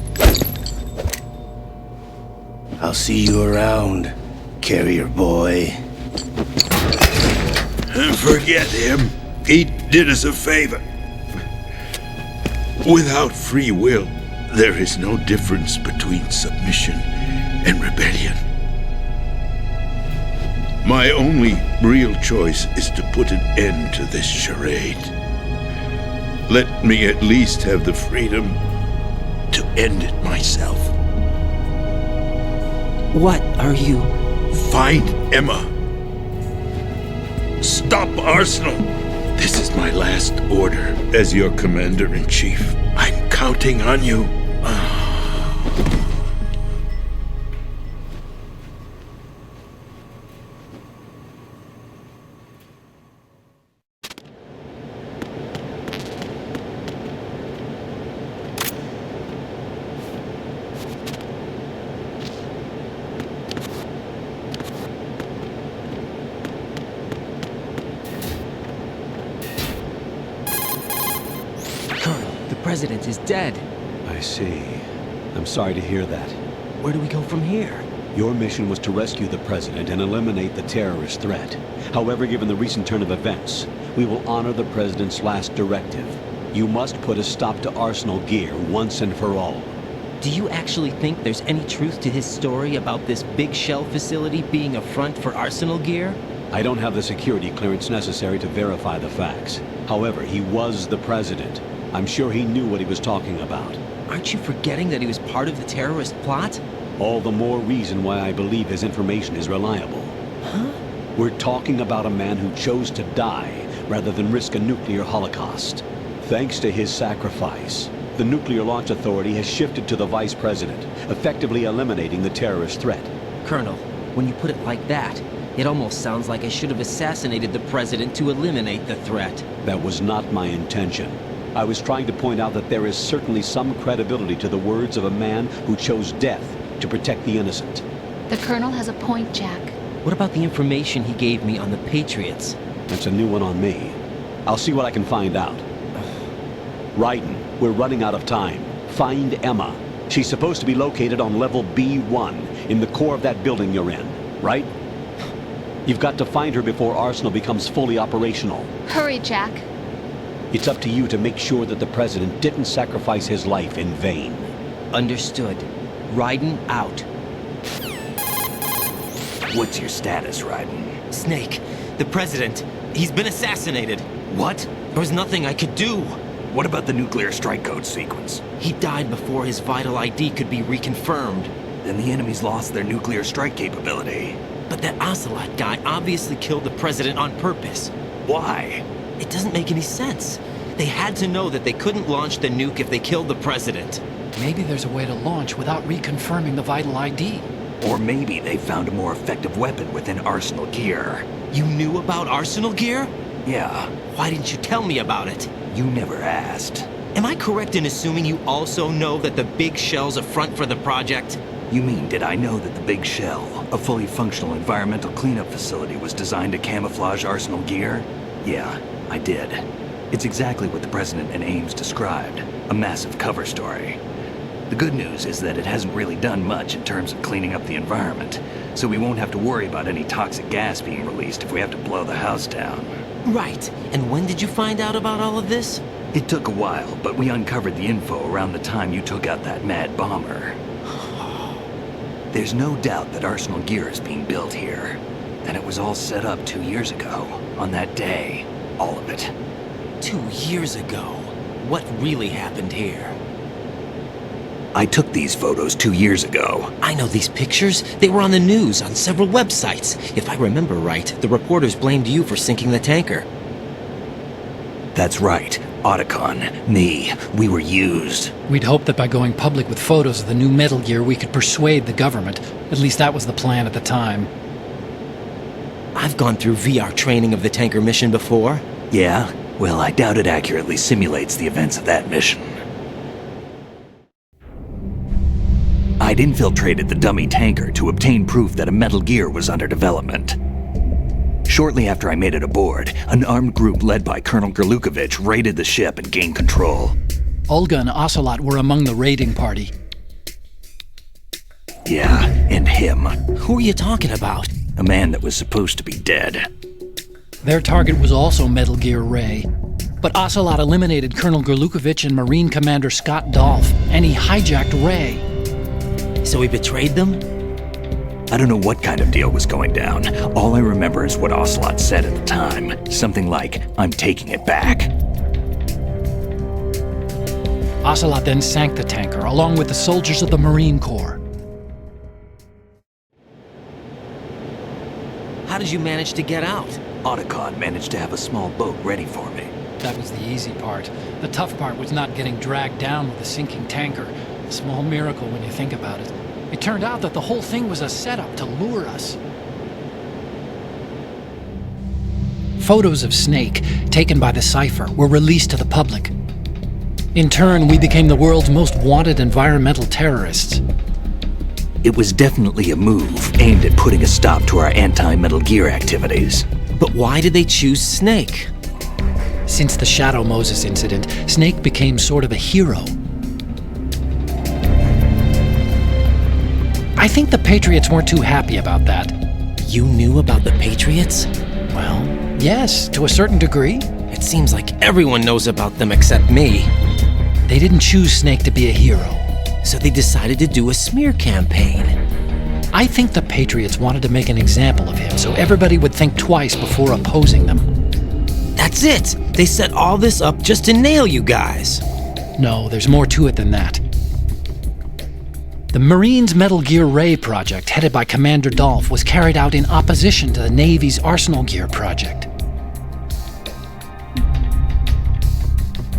I'll see you around, carrier boy. Forget him. He did us a favor. Without free will, there is no difference between submission and rebellion. My only real choice is to put an end to this charade. Let me at least have the freedom to end it myself. What are you... Find Emma. Stop Arsenal. This is my last order as your commander-in-chief. I'm counting on you. The President is dead. I see. I'm sorry to hear that. Where do we go from here? Your mission was to rescue the President and eliminate the terrorist threat. However, given the recent turn of events, we will honor the President's last directive. You must put a stop to Arsenal Gear once and for all. Do you actually think there's any truth to his story about this big shell facility being a front for Arsenal Gear? I don't have the security clearance necessary to verify the facts. However, he was the President. I'm sure he knew what he was talking about. Aren't you forgetting that he was part of the terrorist plot? All the more reason why I believe his information is reliable. Huh? We're talking about a man who chose to die rather than risk a nuclear holocaust. Thanks to his sacrifice, the Nuclear Launch Authority has shifted to the Vice President, effectively eliminating the terrorist threat. Colonel, when you put it like that, it almost sounds like I should have assassinated the President to eliminate the threat. That was not my intention. I was trying to point out that there is certainly some credibility to the words of a man who chose death to protect the innocent. The Colonel has a point, Jack. What about the information he gave me on the Patriots? That's a new one on me. I'll see what I can find out. Raiden, we're running out of time. Find Emma. She's supposed to be located on level B1, in the core of that building you're in, right? You've got to find her before Arsenal becomes fully operational. Hurry, Jack. It's up to you to make sure that the President didn't sacrifice his life in vain. Understood. Raiden out. What's your status, Raiden? Snake, the President, he's been assassinated. What? There was nothing I could do. What about the nuclear strike code sequence? He died before his vital ID could be reconfirmed. Then the enemy's lost their nuclear strike capability. But that Ocelot guy obviously killed the President on purpose. Why? It doesn't make any sense. They had to know that they couldn't launch the nuke if they killed the President. Maybe there's a way to launch without reconfirming the vital ID. Or maybe they found a more effective weapon within Arsenal Gear. You knew about Arsenal Gear? Yeah. Why didn't you tell me about it? You never asked. Am I correct in assuming you also know that the Big Shell's a front for the project? You mean, did I know that the Big Shell, a fully functional environmental cleanup facility, was designed to camouflage Arsenal Gear? Yeah, I did. It's exactly what the President and Ames described, a massive cover story. The good news is that it hasn't really done much in terms of cleaning up the environment, so we won't have to worry about any toxic gas being released if we have to blow the house down. Right. And when did you find out about all of this? It took a while, but we uncovered the info around the time you took out that mad bomber. There's no doubt that Arsenal Gear is being built here. And it was all set up 2 years ago, on that day. All of it. 2 years ago? What really happened here? I took these photos 2 years ago. I know these pictures. They were on the news, on several websites. If I remember right, the reporters blamed you for sinking the tanker. That's right. Otacon, me, we were used. We'd hoped that by going public with photos of the new Metal Gear, we could persuade the government. At least that was the plan at the time. I've gone through VR training of the tanker mission before. Yeah? Well, I doubt it accurately simulates the events of that mission. I'd infiltrated the dummy tanker to obtain proof that a Metal Gear was under development. Shortly after I made it aboard, an armed group led by Colonel Gerlukovich raided the ship and gained control. Olga and Ocelot were among the raiding party. Yeah, and him. Who are you talking about? A man that was supposed to be dead. Their target was also Metal Gear Ray. But Ocelot eliminated Colonel Gerlukovich and Marine Commander Scott Dolph, and he hijacked Ray. So he betrayed them? I don't know what kind of deal was going down. All I remember is what Ocelot said at the time. Something like, "I'm taking it back." Ocelot then sank the tanker, along with the soldiers of the Marine Corps. How did you manage to get out? Otacon managed to have a small boat ready for me. That was the easy part. The tough part was not getting dragged down with a sinking tanker. A small miracle when you think about it. It turned out that the whole thing was a setup to lure us. Photos of Snake, taken by the Cypher, were released to the public. In turn, we became the world's most wanted environmental terrorists. It was definitely a move aimed at putting a stop to our anti-Metal Gear activities. But why did they choose Snake? Since the Shadow Moses incident, Snake became sort of a hero. I think the Patriots weren't too happy about that. You knew about the Patriots? Well, yes, to a certain degree. It seems like everyone knows about them except me. They didn't choose Snake to be a hero. So they decided to do a smear campaign. I think the Patriots wanted to make an example of him so everybody would think twice before opposing them. That's it! They set all this up just to nail you guys. No, there's more to it than that. The Marines' Metal Gear Ray project, headed by Commander Dolph, was carried out in opposition to the Navy's Arsenal Gear project.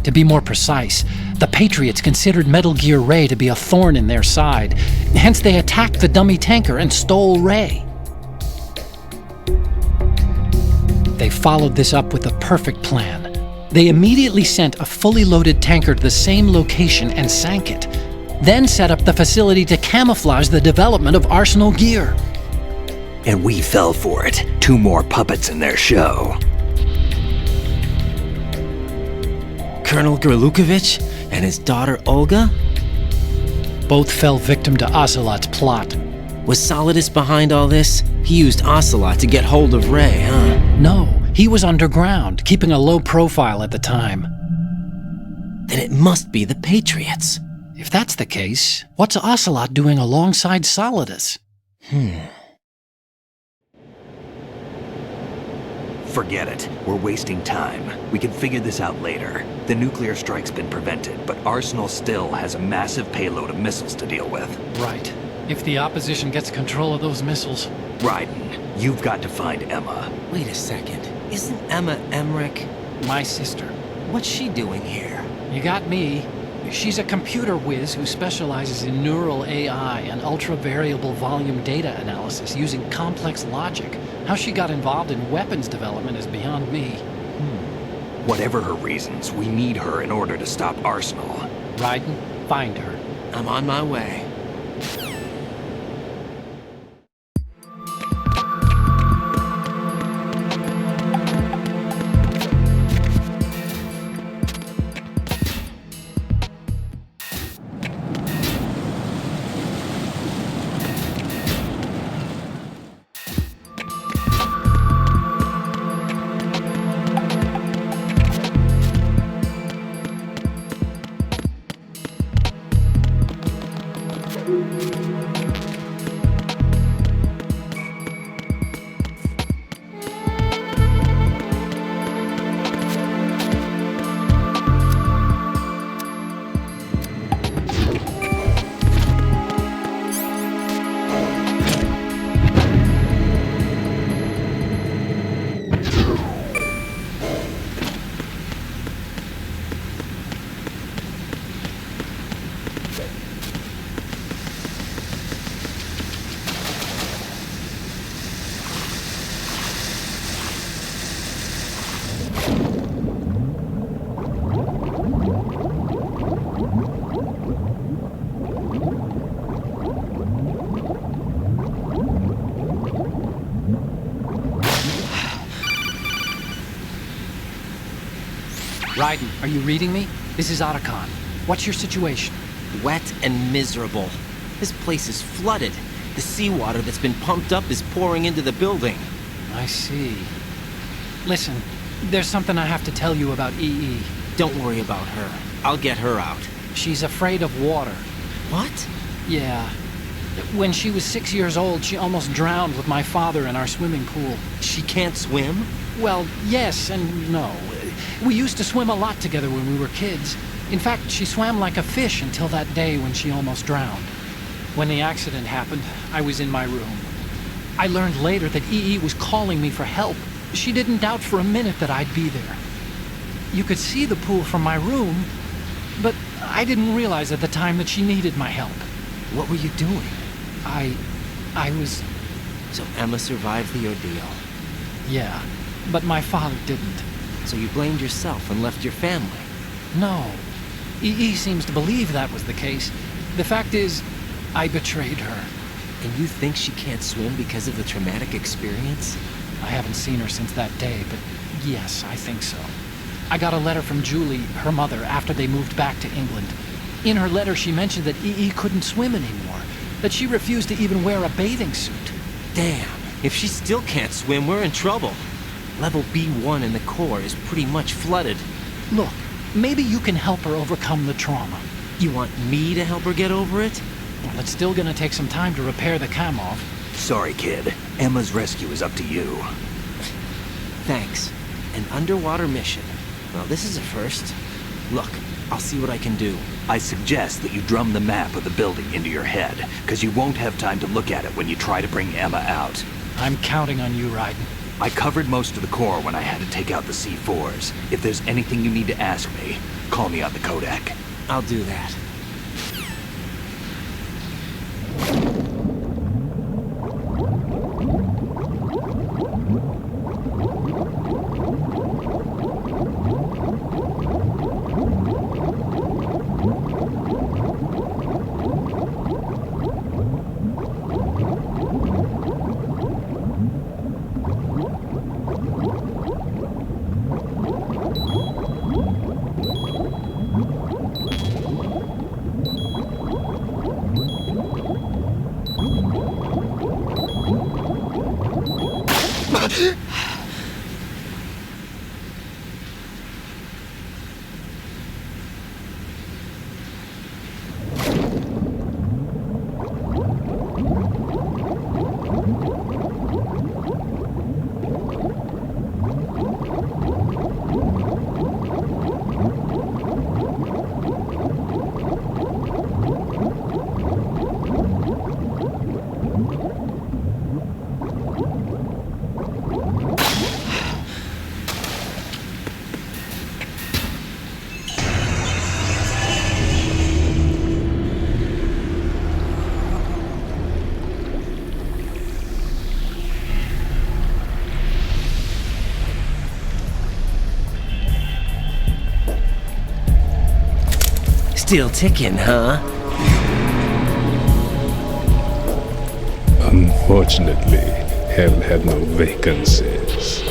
To be more precise, the Patriots considered Metal Gear Ray to be a thorn in their side, hence they attacked the dummy tanker and stole Ray. They followed this up with a perfect plan. They immediately sent a fully loaded tanker to the same location and sank it, then set up the facility to camouflage the development of Arsenal Gear. And we fell for it. 2 more puppets in their show. Colonel Gerlukovich and his daughter Olga? Both fell victim to Ocelot's plot. Was Solidus behind all this? He used Ocelot to get hold of Ray, huh? No, he was underground, keeping a low profile at the time. Then it must be the Patriots. If that's the case, what's Ocelot doing alongside Solidus? Forget it. We're wasting time. We can figure this out later. The nuclear strike's been prevented, but Arsenal still has a massive payload of missiles to deal with. Right. If the opposition gets control of those missiles... Raiden, you've got to find Emma. Wait a second. Isn't Emma Emmerich? My sister. What's she doing here? You got me. She's a computer whiz who specializes in neural AI and ultra-variable volume data analysis using complex logic. How she got involved in weapons development is beyond me. Whatever her reasons, we need her in order to stop Arsenal. Raiden, find her. I'm on my way. Raiden, are you reading me? This is Otacon. What's your situation? Wet and miserable. This place is flooded. The seawater that's been pumped up is pouring into the building. I see. Listen, there's something I have to tell you about E.E. Don't worry about her. I'll get her out. She's afraid of water. What? Yeah. When she was 6 years old, she almost drowned with my father in our swimming pool. She can't swim? Well, yes and no. We used to swim a lot together when we were kids. In fact, she swam like a fish until that day when she almost drowned. When the accident happened, I was in my room. I learned later that E.E. was calling me for help. She didn't doubt for a minute that I'd be there. You could see the pool from my room, but I didn't realize at the time that she needed my help. What were you doing? I was... So Emma survived the ordeal? Yeah, but my father didn't. So you blamed yourself and left your family? No. E.E. seems to believe that was the case. The fact is, I betrayed her. And you think she can't swim because of the traumatic experience? I haven't seen her since that day, but yes, I think so. I got a letter from Julie, her mother, after they moved back to England. In her letter, she mentioned that E.E. couldn't swim anymore, that she refused to even wear a bathing suit. Damn, if she still can't swim, we're in trouble. Level B1 in the core is pretty much flooded. Look, maybe you can help her overcome the trauma. You want me to help her get over it? Well, it's still gonna take some time to repair the cam-off. Sorry, kid. Emma's rescue is up to you. Thanks. An underwater mission. Well, this is a first. Look, I'll see what I can do. I suggest that you drum the map of the building into your head, because you won't have time to look at it when you try to bring Emma out. I'm counting on you, Raiden. I covered most of the core when I had to take out the C4s. If there's anything you need to ask me, call me on the codec. I'll do that. Still ticking, huh? Unfortunately, hell had no vacancies.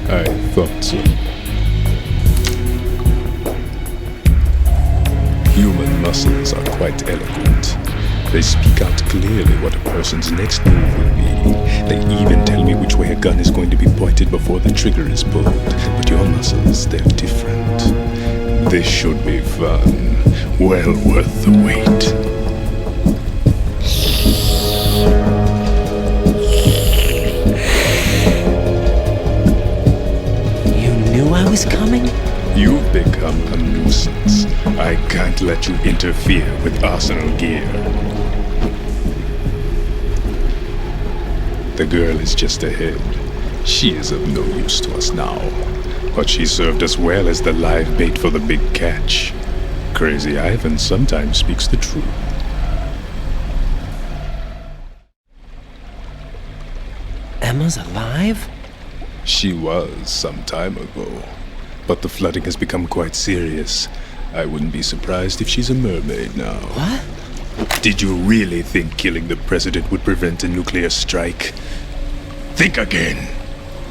I thought so. Human muscles are quite eloquent. They speak out clearly what a person's next move will be. They even tell me which way a gun is going to be pointed before the trigger is pulled. But your muscles, they're different. This should be fun. Well worth the wait. I was coming? You've become a nuisance. I can't let you interfere with arsenal gear. The girl is just ahead. She is of no use to us now. But she served us well as the live bait for the big catch. Crazy Ivan sometimes speaks the truth. Alma's alive? She was some time ago. But the flooding has become quite serious. I wouldn't be surprised if she's a mermaid now. What? Did you really think killing the president would prevent a nuclear strike? Think again.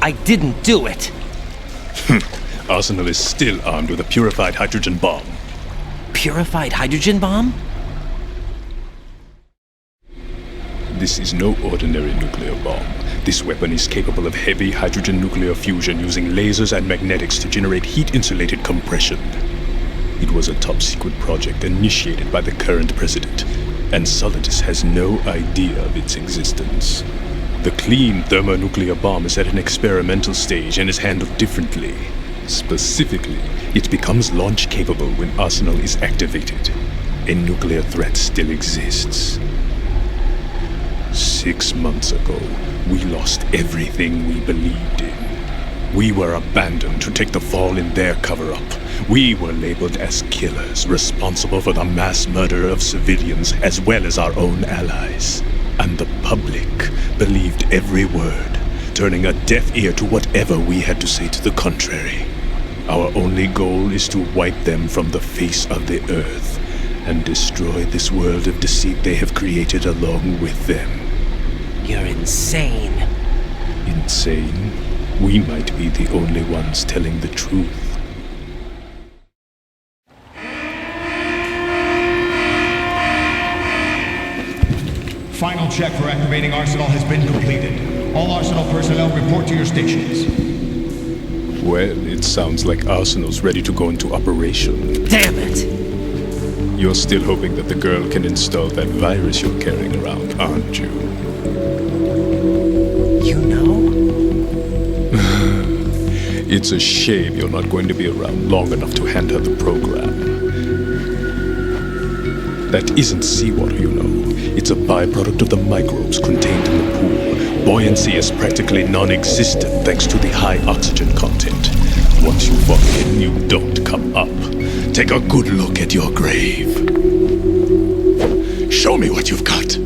I didn't do it. Arsenal is still armed with a purified hydrogen bomb. Purified hydrogen bomb? This is no ordinary nuclear bomb. This weapon is capable of heavy hydrogen nuclear fusion using lasers and magnetics to generate heat-insulated compression. It was a top-secret project initiated by the current president, and Solidus has no idea of its existence. The clean thermonuclear bomb is at an experimental stage and is handled differently. Specifically, it becomes launch-capable when Arsenal is activated. A nuclear threat still exists. 6 months ago, we lost everything we believed in. We were abandoned to take the fall in their cover-up. We were labeled as killers, responsible for the mass murder of civilians as well as our own allies. And the public believed every word, turning a deaf ear to whatever we had to say to the contrary. Our only goal is to wipe them from the face of the earth and destroy this world of deceit they have created along with them. You're insane. Insane? We might be the only ones telling the truth. Final check for activating Arsenal has been completed. All Arsenal personnel report to your stations. Well, it sounds like Arsenal's ready to go into operation. Damn it! You're still hoping that the girl can install that virus you're carrying around, aren't you? You know? It's a shame you're not going to be around long enough to hand her the program. That isn't seawater, you know. It's a byproduct of the microbes contained in the pool. Buoyancy is practically non-existent thanks to the high oxygen content. Once you fall in, you don't come up. Take a good look at your grave. Show me what you've got.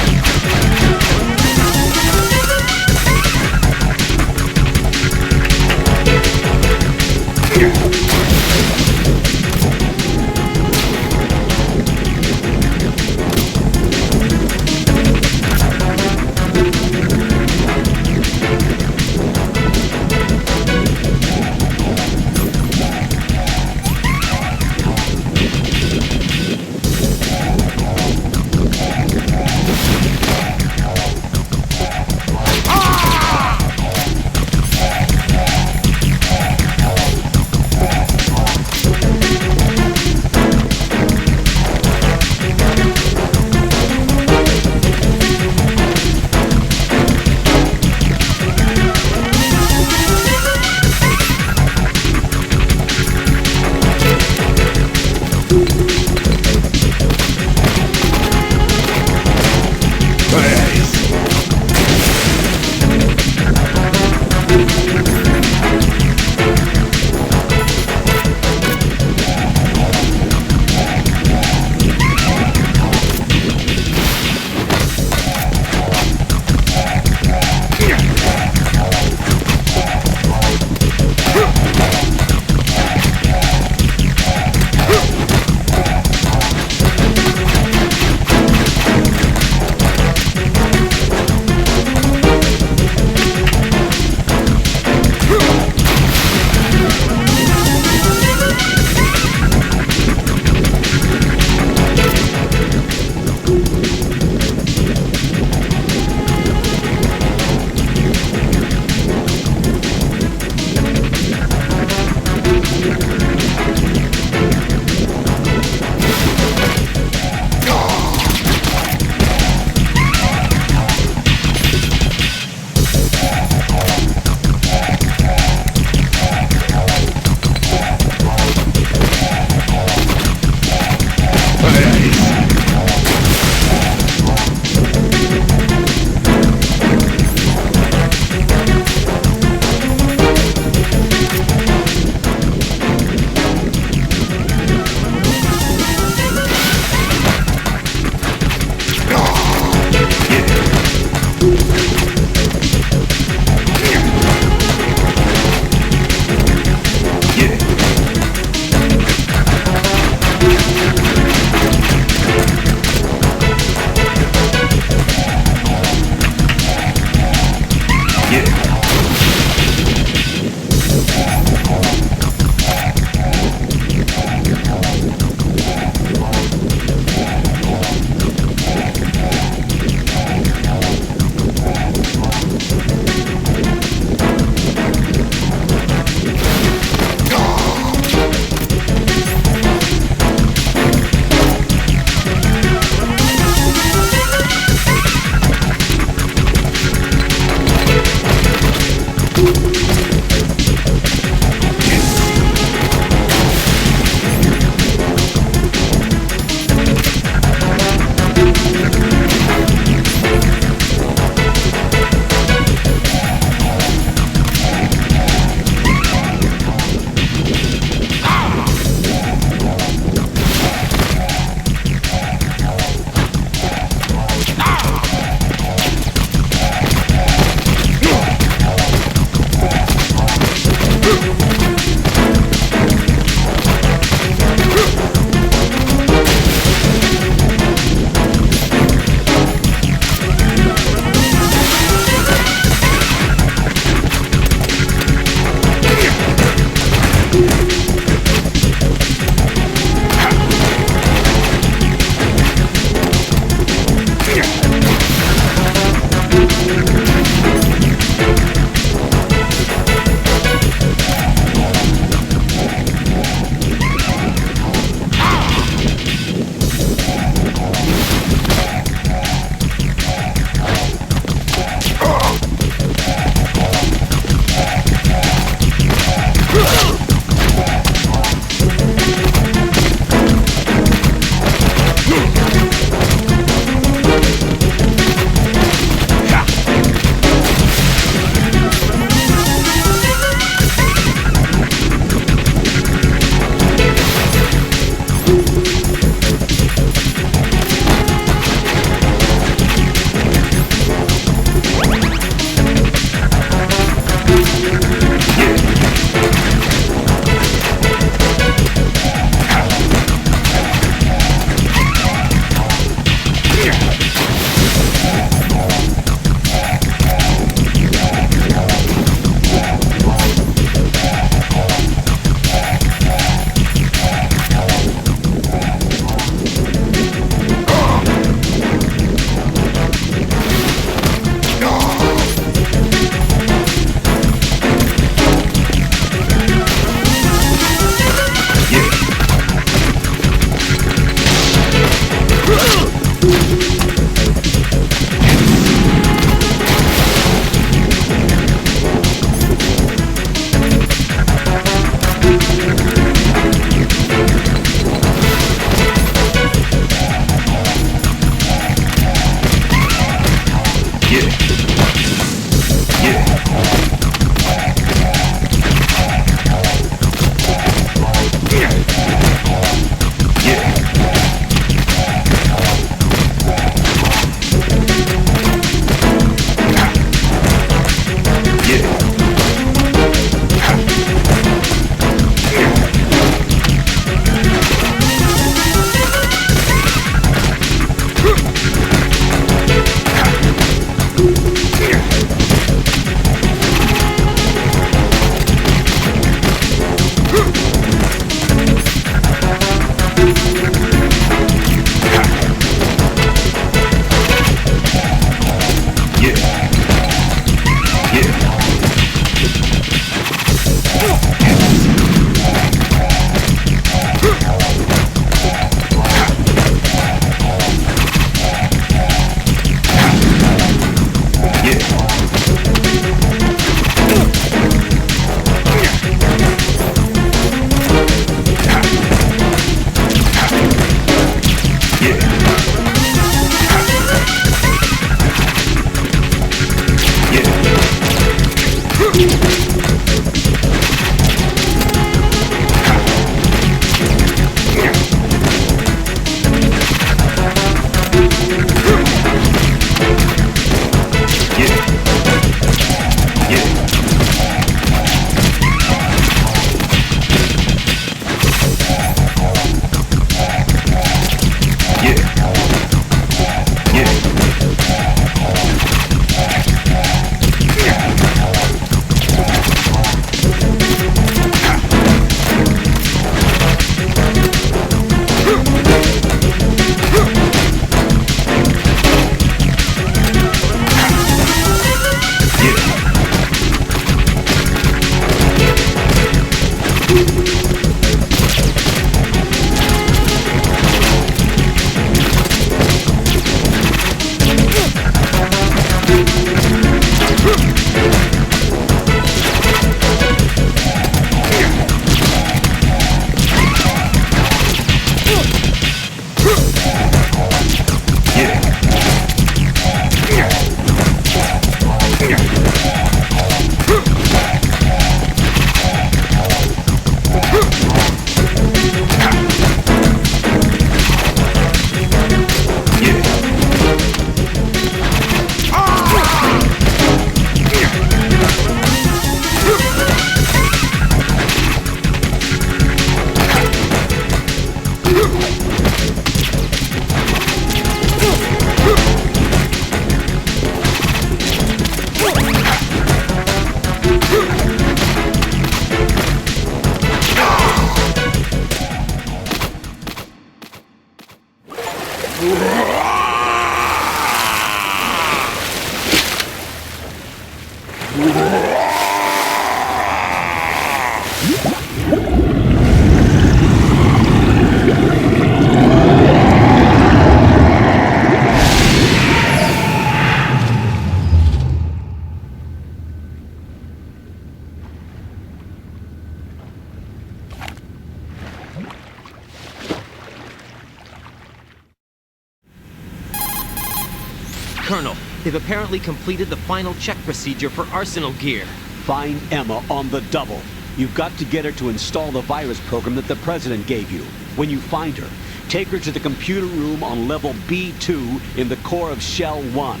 Colonel, they've apparently completed the final check procedure for arsenal gear. Find Emma on the double. You've got to get her to install the virus program that the President gave you. When you find her, take her to the computer room on level B2 in the core of Shell 1.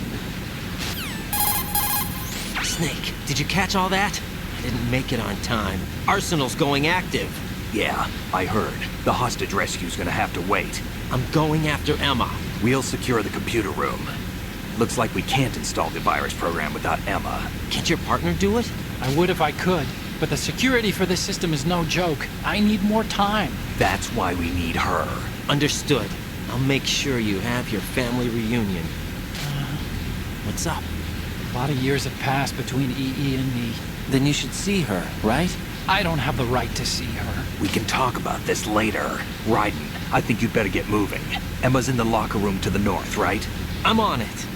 Snake, did you catch all that? I didn't make it on time. Arsenal's going active. Yeah, I heard. The hostage rescue's gonna have to wait. I'm going after Emma. We'll secure the computer room. Looks like we can't install the virus program without Emma. Can't your partner do it? I would if I could, but the security for this system is no joke. I need more time. That's why we need her. Understood. I'll make sure you have your family reunion. What's up? A lot of years have passed between E.E. and me. Then you should see her, right? I don't have the right to see her. We can talk about this later. Raiden, I think you'd better get moving. Emma's in the locker room to the north, right? I'm on it.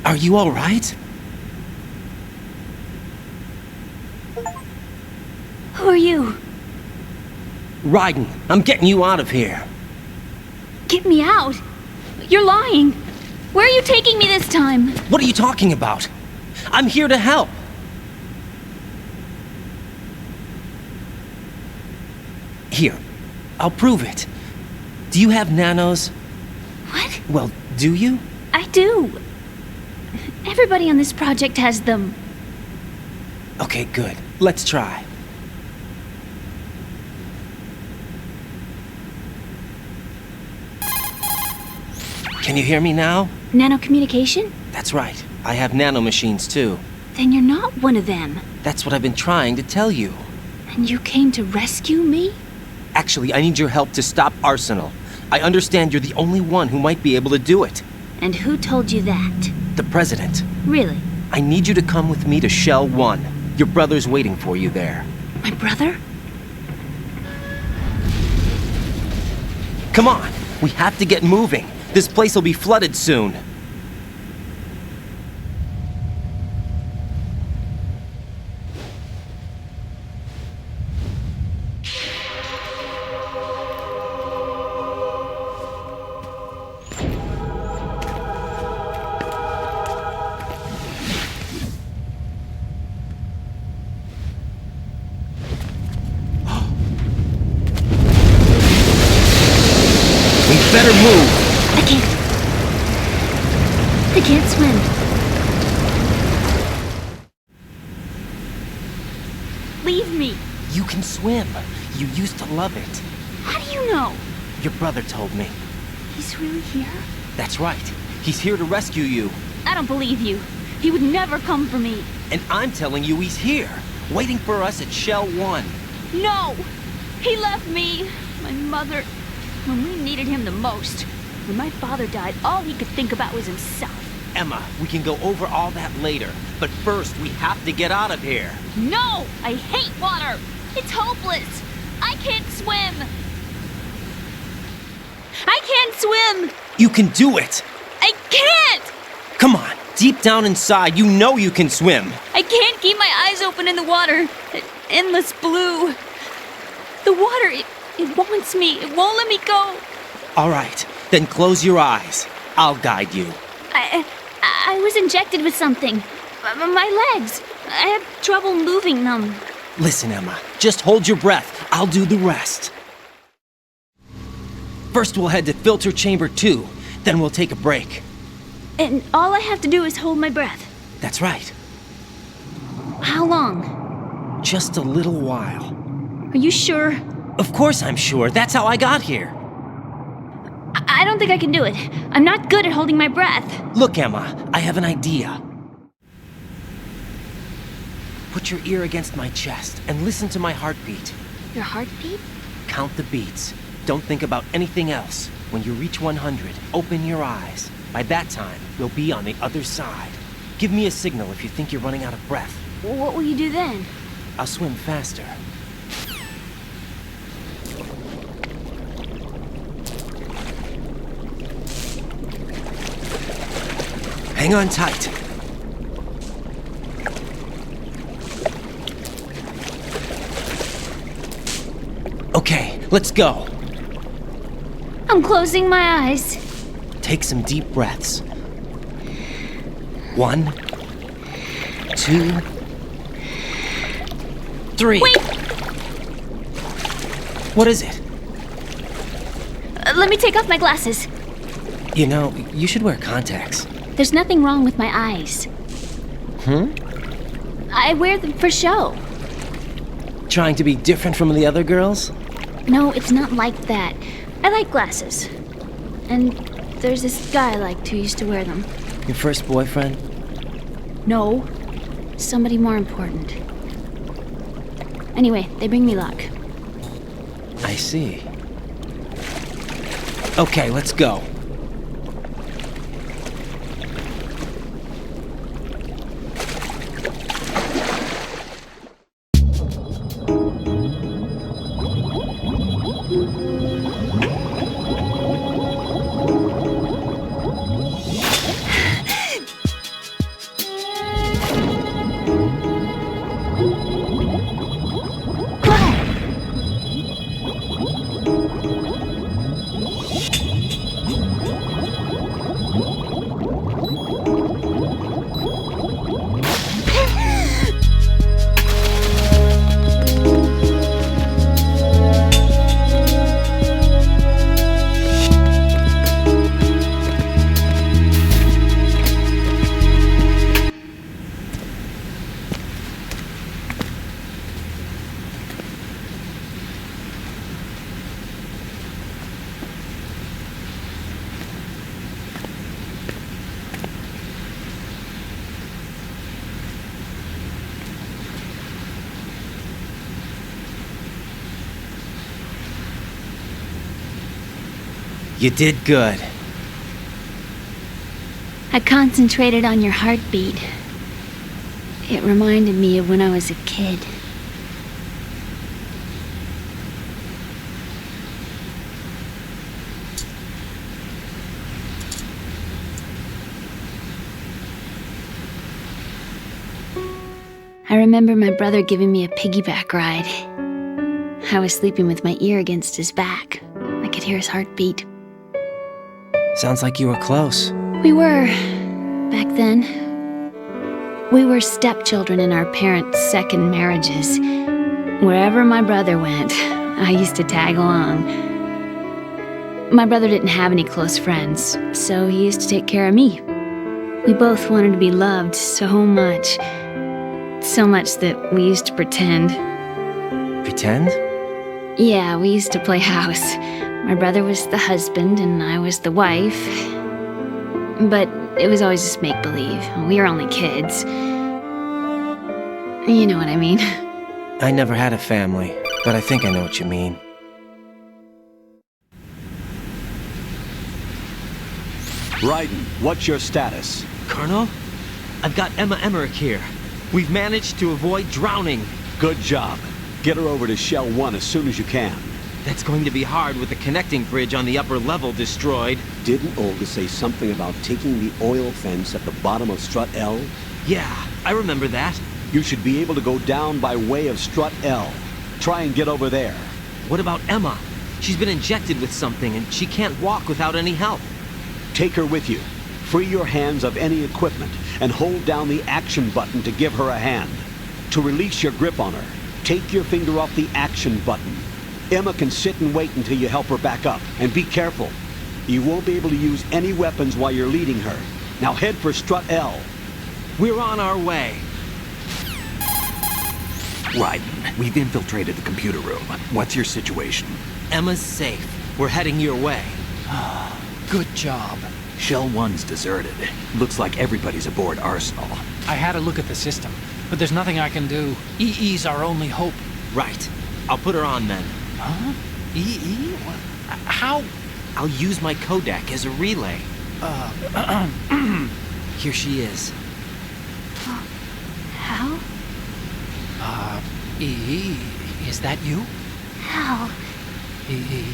Are you all right? Who are you? Raiden, I'm getting you out of here. Get me out. You're lying. Where are you taking me this time? What are you talking about? I'm here to help. Here, I'll prove it. Do you have nanos? What? Well, do you? I do. Everybody on this project has them. Okay, good. Let's try. Can you hear me now? Nanocommunication? That's right. I have nanomachines too. Then you're not one of them. That's what I've been trying to tell you. And you came to rescue me? Actually, I need your help to stop Arsenal. I understand you're the only one who might be able to do it. And who told you that? The President. Really? I need you to come with me to Shell 1. Your brother's waiting for you there. My brother? Come on, we have to get moving. This place will be flooded soon. Better move! I can't swim. Leave me. You can swim. You used to love it. How do you know? Your brother told me. He's really here? That's right. He's here to rescue you. I don't believe you. He would never come for me. And I'm telling you he's here, waiting for us at Shell 1. No! He left me, my mother, when we needed him the most. When my father died, all he could think about was himself. Emma, we can go over all that later. But first, we have to get out of here. No! I hate water! It's hopeless! I can't swim! I can't swim! You can do it! I can't! Come on, deep down inside, you know you can swim. I can't keep my eyes open in the water. Endless blue. The water, it wants me. It won't let me go. All right, then close your eyes. I'll guide you. I was injected with something. My legs. I have trouble moving them. Listen, Emma, just hold your breath. I'll do the rest. First, we'll head to filter chamber 2. Then we'll take a break. And all I have to do is hold my breath. That's right. How long? Just a little while. Are you sure? Of course I'm sure. That's how I got here. I don't think I can do it. I'm not good at holding my breath. Look, Emma, I have an idea. Put your ear against my chest and listen to my heartbeat. Your heartbeat? Count the beats. Don't think about anything else. When you reach 100, open your eyes. By that time, you'll be on the other side. Give me a signal if you think you're running out of breath. What will you do then? I'll swim faster. Hang on tight. Okay, let's go. I'm closing my eyes. Take some deep breaths. 1, 2, 3. Wait! What is it? Let me take off my glasses. You know, you should wear contacts. There's nothing wrong with my eyes. I wear them for show. Trying to be different from the other girls? No, it's not like that. I like glasses. And there's this guy I liked who used to wear them. Your first boyfriend? No. Somebody more important. Anyway, they bring me luck. I see. Okay, let's go. You did good. I concentrated on your heartbeat. It reminded me of when I was a kid. I remember my brother giving me a piggyback ride. I was sleeping with my ear against his back. I could hear his heartbeat. Sounds like you were close. We were, back then. We were stepchildren in our parents' second marriages. Wherever my brother went, I used to tag along. My brother didn't have any close friends, so he used to take care of me. We both wanted to be loved so much. So much that we used to pretend. Pretend? Yeah, we used to play house. My brother was the husband and I was the wife. But it was always just make-believe. We were only kids. You know what I mean. I never had a family, but I think I know what you mean. Raiden, what's your status? Colonel? I've got Emmerich here. We've managed to avoid drowning. Good job. Get her over to Shell 1 as soon as you can. That's going to be hard with the connecting bridge on the upper level destroyed. Didn't Olga say something about taking the oil fence at the bottom of Strut L? Yeah, I remember that. You should be able to go down by way of Strut L. Try and get over there. What about Emma? She's been injected with something and she can't walk without any help. Take her with you. Free your hands of any equipment and hold down the action button to give her a hand. To release your grip on her, take your finger off the action button. Emma can sit and wait until you help her back up. And be careful. You won't be able to use any weapons while you're leading her. Now head for Strut L. We're on our way. Raiden, we've infiltrated the computer room. What's your situation? Emma's safe. We're heading your way. Good job. Shell 1's deserted. Looks like everybody's aboard Arsenal. I had a look at the system, but there's nothing I can do. EE's our only hope. Right. I'll put her on then. Huh? EE? How? I'll use my Kodak as a relay. Here she is. Hal? EE, is that you? Hal? EE.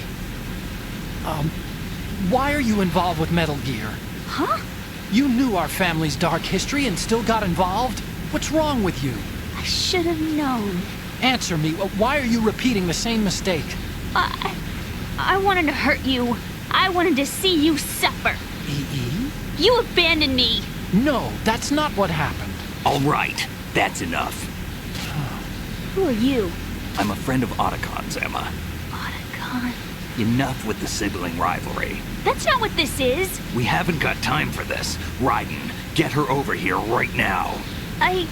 Why are you involved with Metal Gear? Huh? You knew our family's dark history and still got involved? What's wrong with you? I should have known. Answer me. Why are you repeating the same mistake? I wanted to hurt you. I wanted to see you suffer. EE? You abandoned me. No, that's not what happened. All right, that's enough. Who are you? I'm a friend of Otacon's, Emma. Otacon? Enough with the sibling rivalry. That's not what this is. We haven't got time for this. Raiden, get her over here right now. I...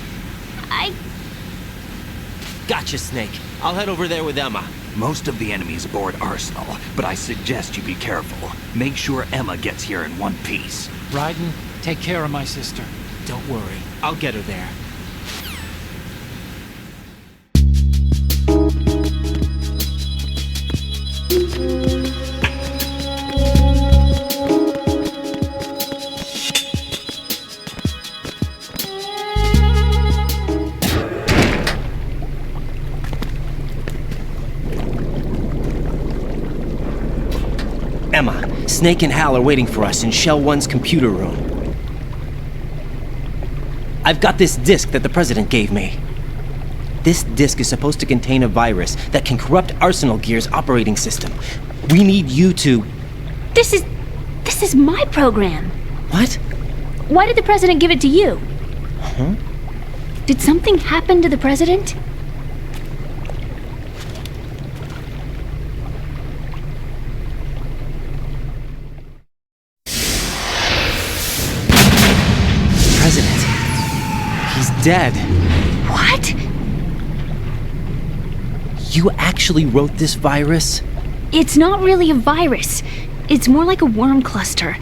Gotcha, Snake. I'll head over there with Emma. Most of the enemy's aboard Arsenal, but I suggest you be careful. Make sure Emma gets here in one piece. Raiden, take care of my sister. Don't worry. I'll get her there. Emma, Snake and Hal are waiting for us in Shell 1's computer room. I've got this disk that the President gave me. This disk is supposed to contain a virus that can corrupt Arsenal Gear's operating system. We need you to... This is my program. What? Why did the President give it to you? Huh? Did something happen to the President? President. He's dead. What? You actually wrote this virus? It's not really a virus. It's more like a worm cluster.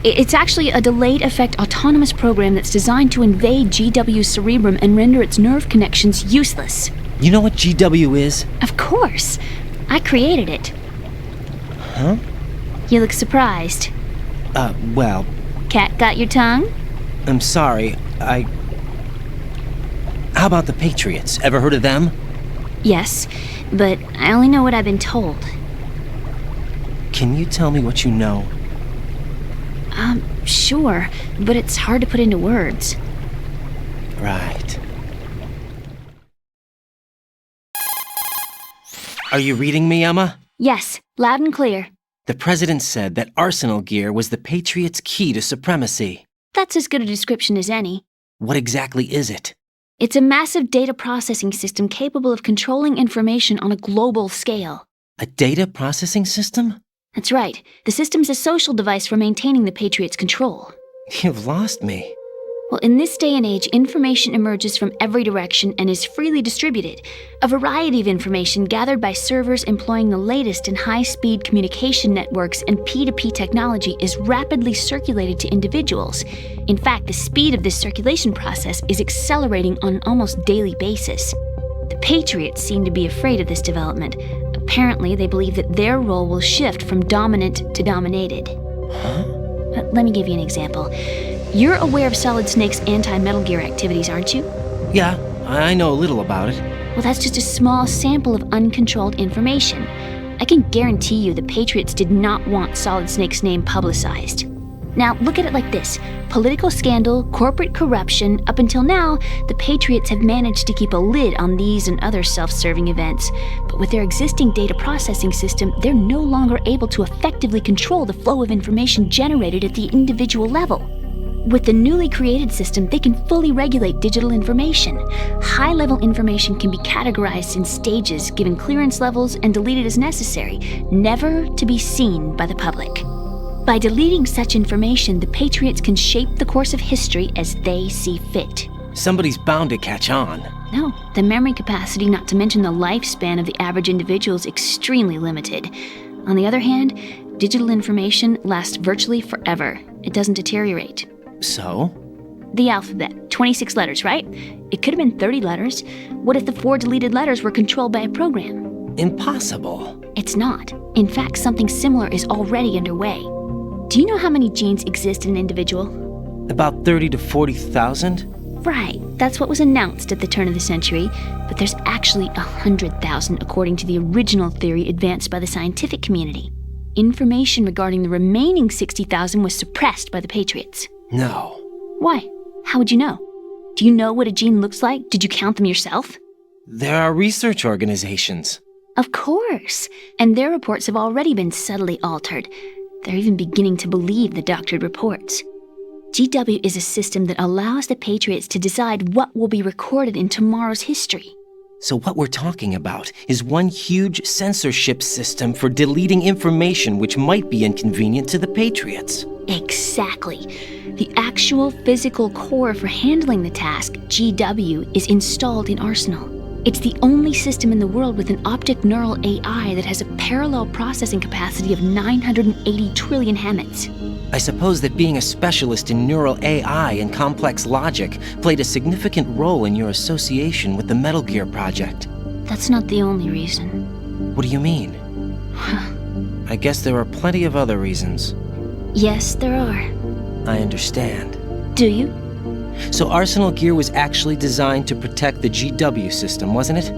It's actually a delayed effect autonomous program that's designed to invade GW's cerebrum and render its nerve connections useless. You know what GW is? Of course. I created it. Huh? You look surprised. Well... Cat got your tongue? I'm sorry, How about the Patriots? Ever heard of them? Yes, but I only know what I've been told. Can you tell me what you know? Sure, but it's hard to put into words. Right. Are you reading me, Emma? Yes, loud and clear. The President said that Arsenal gear was the Patriots' key to supremacy. That's as good a description as any. What exactly is it? It's a massive data processing system capable of controlling information on a global scale. A data processing system? That's right. The system's a social device for maintaining the Patriots' control. You've lost me. Well, in this day and age, information emerges from every direction and is freely distributed. A variety of information gathered by servers employing the latest in high-speed communication networks and P2P technology is rapidly circulated to individuals. In fact, the speed of this circulation process is accelerating on an almost daily basis. The Patriots seem to be afraid of this development. Apparently, they believe that their role will shift from dominant to dominated. Huh? Let me give you an example. You're aware of Solid Snake's anti-Metal Gear activities, aren't you? Yeah, I know a little about it. Well, that's just a small sample of uncontrolled information. I can guarantee you the Patriots did not want Solid Snake's name publicized. Now, look at it like this. Political scandal, corporate corruption, up until now, the Patriots have managed to keep a lid on these and other self-serving events. But with their existing data processing system, they're no longer able to effectively control the flow of information generated at the individual level. With the newly created system, they can fully regulate digital information. High-level information can be categorized in stages, given clearance levels, and deleted as necessary, never to be seen by the public. By deleting such information, the Patriots can shape the course of history as they see fit. Somebody's bound to catch on. No, the memory capacity, not to mention the lifespan of the average individual, is extremely limited. On the other hand, digital information lasts virtually forever. It doesn't deteriorate. So? The alphabet, 26 letters, right? It could have been 30 letters. What if the 4 deleted letters were controlled by a program? Impossible. It's not. In fact, something similar is already underway. Do you know how many genes exist in an individual? About 30 to 40,000? Right, that's what was announced at the turn of the century, but there's actually 100,000 according to the original theory advanced by the scientific community. Information regarding the remaining 60,000 was suppressed by the Patriots. No. Why? How would you know? Do you know what a gene looks like? Did you count them yourself? There are research organizations. Of course, and their reports have already been subtly altered. They're even beginning to believe the doctored reports. GW is a system that allows the Patriots to decide what will be recorded in tomorrow's history. So what we're talking about is one huge censorship system for deleting information which might be inconvenient to the Patriots. Exactly. The actual physical core for handling the task, GW, is installed in Arsenal. It's the only system in the world with an optic neural AI that has a parallel processing capacity of 980 trillion Hammets. I suppose that being a specialist in neural AI and complex logic played a significant role in your association with the Metal Gear project. That's not the only reason. What do you mean? I guess there are plenty of other reasons. Yes, there are. I understand. Do you? So Arsenal gear was actually designed to protect the GW system, wasn't it?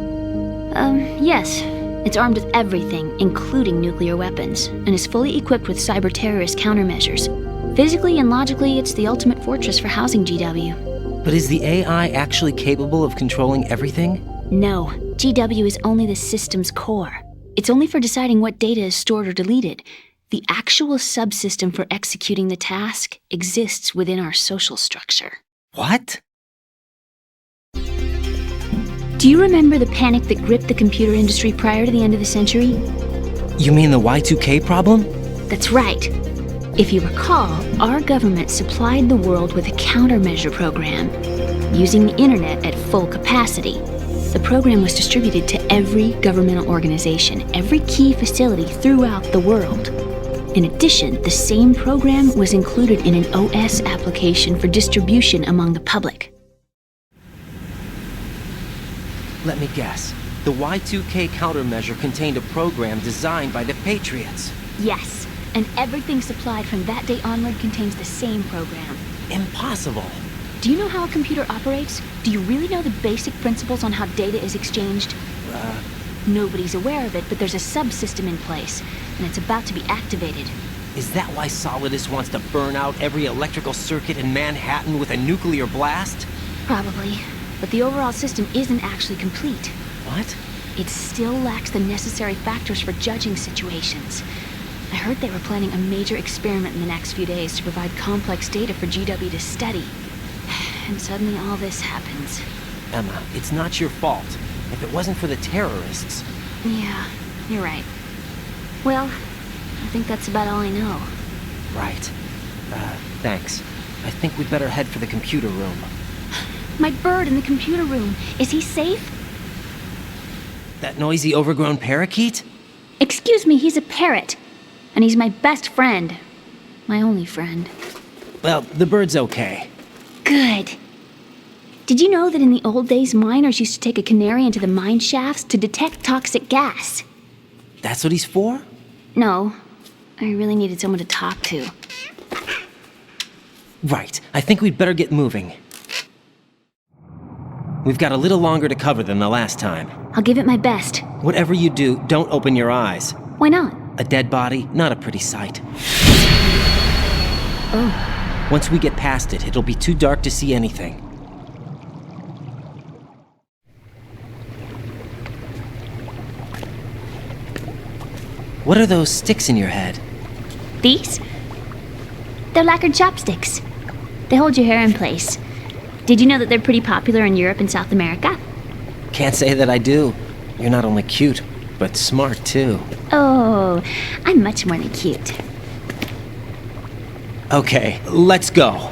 Yes. It's armed with everything, including nuclear weapons, and is fully equipped with cyber-terrorist countermeasures. Physically and logically, it's the ultimate fortress for housing GW. But is the AI actually capable of controlling everything? No. GW is only the system's core. It's only for deciding what data is stored or deleted. The actual subsystem for executing the task exists within our social structure. What? Do you remember the panic that gripped the computer industry prior to the end of the century? You mean the Y2K problem? That's right. If you recall, our government supplied the world with a countermeasure program, using the internet at full capacity. The program was distributed to every governmental organization, every key facility throughout the world. In addition, the same program was included in an OS application for distribution among the public. Let me guess. The Y2K countermeasure contained a program designed by the Patriots. Yes, and everything supplied from that day onward contains the same program. Impossible. Do you know how a computer operates? Do you really know the basic principles on how data is exchanged? Nobody's aware of it, but there's a subsystem in place, and it's about to be activated. Is that why Solidus wants to burn out every electrical circuit in Manhattan with a nuclear blast? Probably. But the overall system isn't actually complete. What? it still lacks the necessary factors for judging situations. I heard they were planning a major experiment in the next few days to provide complex data for GW to study. And suddenly all this happens. Emma, it's not your fault. If it wasn't for the terrorists... Yeah, you're right. Well, I think that's about all I know. Right. Thanks. I think we'd better head for the computer room. My bird in the computer room. Is he safe? That noisy, overgrown parakeet? Excuse me, he's a parrot. And he's my best friend. My only friend. Well, the bird's okay. Good. Did you know that in the old days, miners used to take a canary into the mine shafts to detect toxic gas? That's what he's for? No. I really needed someone to talk to. Right. I think we'd better get moving. We've got a little longer to cover than the last time. I'll give it my best. Whatever you do, don't open your eyes. Why not? A dead body, not a pretty sight. Oh. Once we get past it, it'll be too dark to see anything. What are those sticks in your head? These? They're lacquered chopsticks. They hold your hair in place. Did you know that they're pretty popular in Europe and South America? Can't say that I do. You're not only cute, but smart too. Oh, I'm much more than cute. Okay, let's go.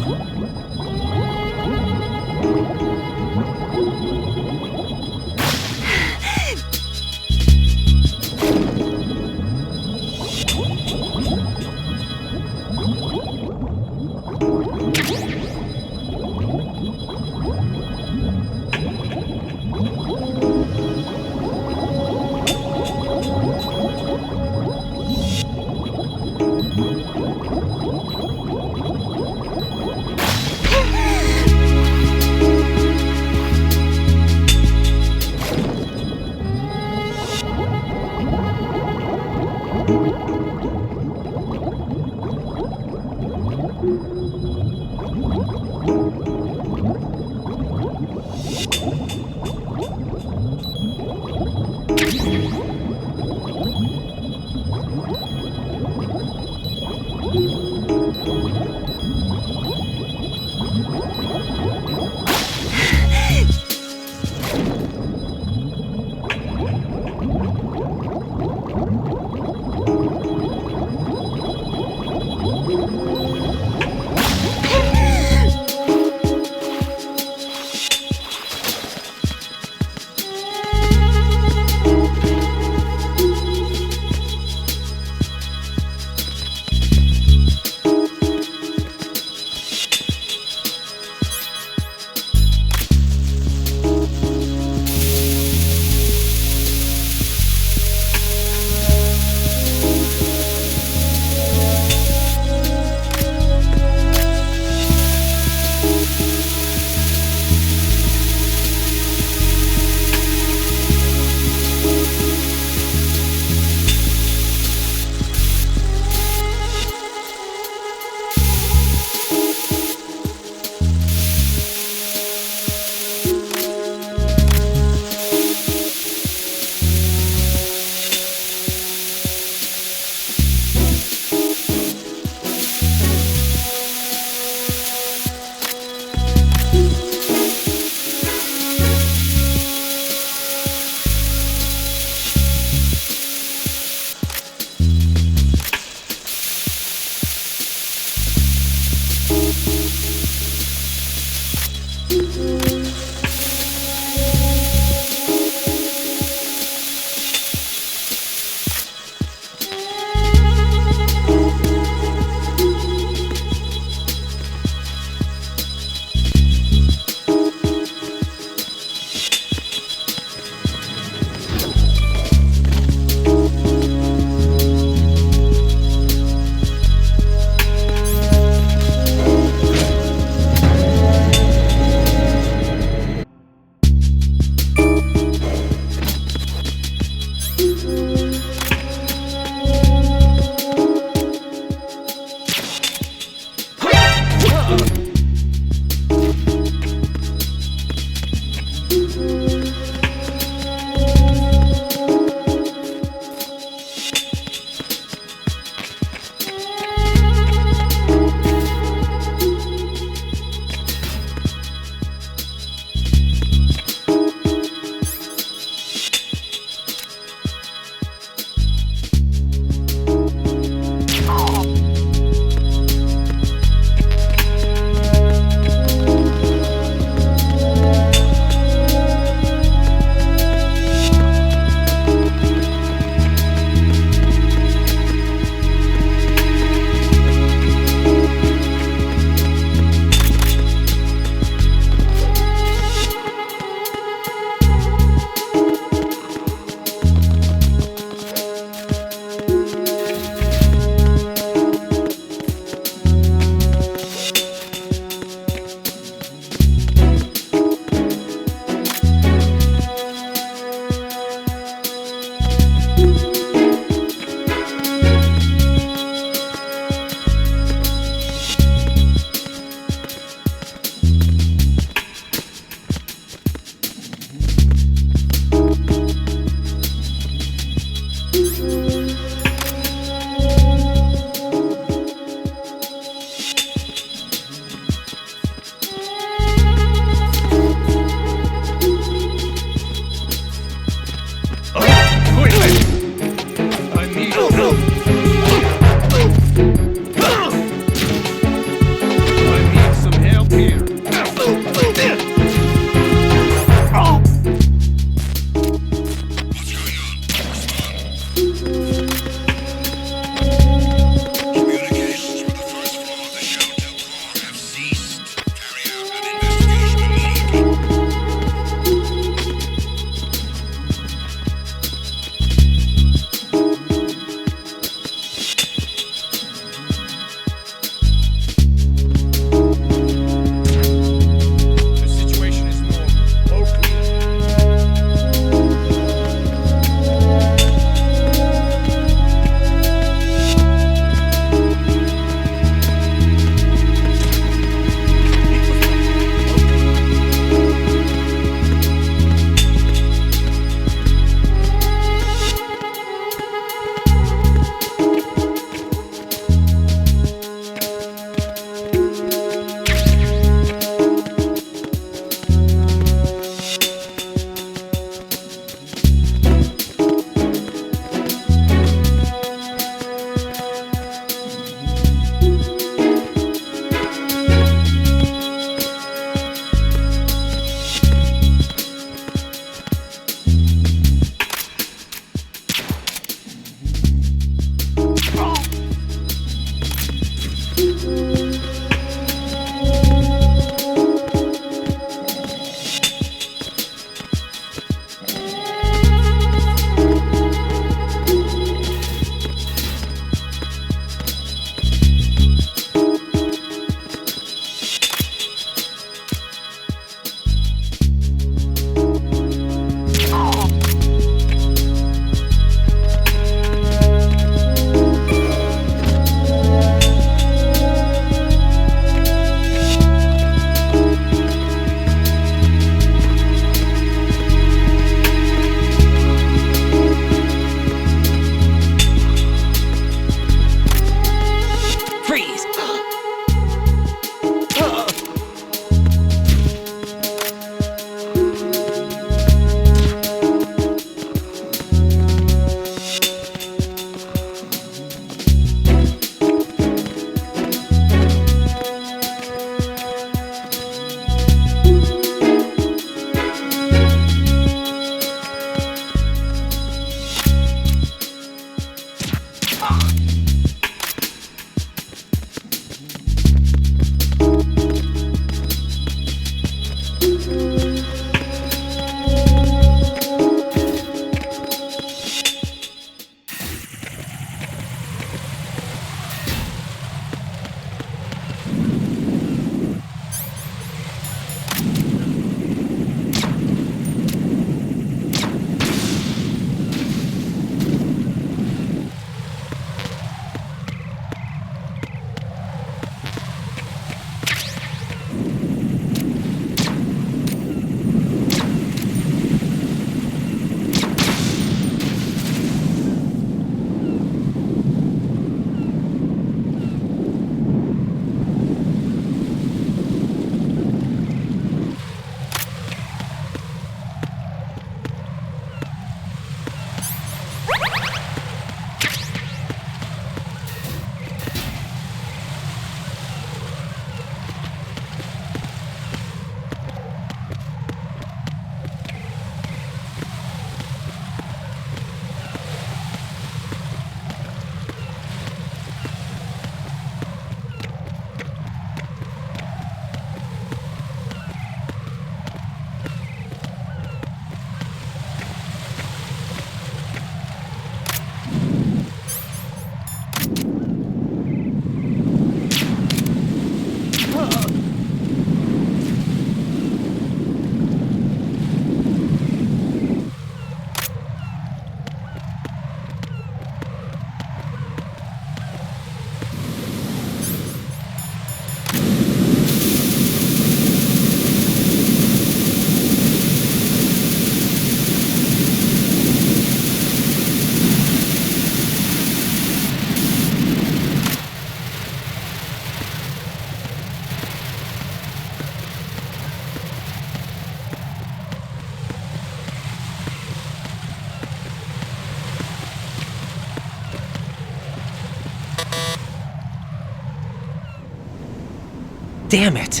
Damn it!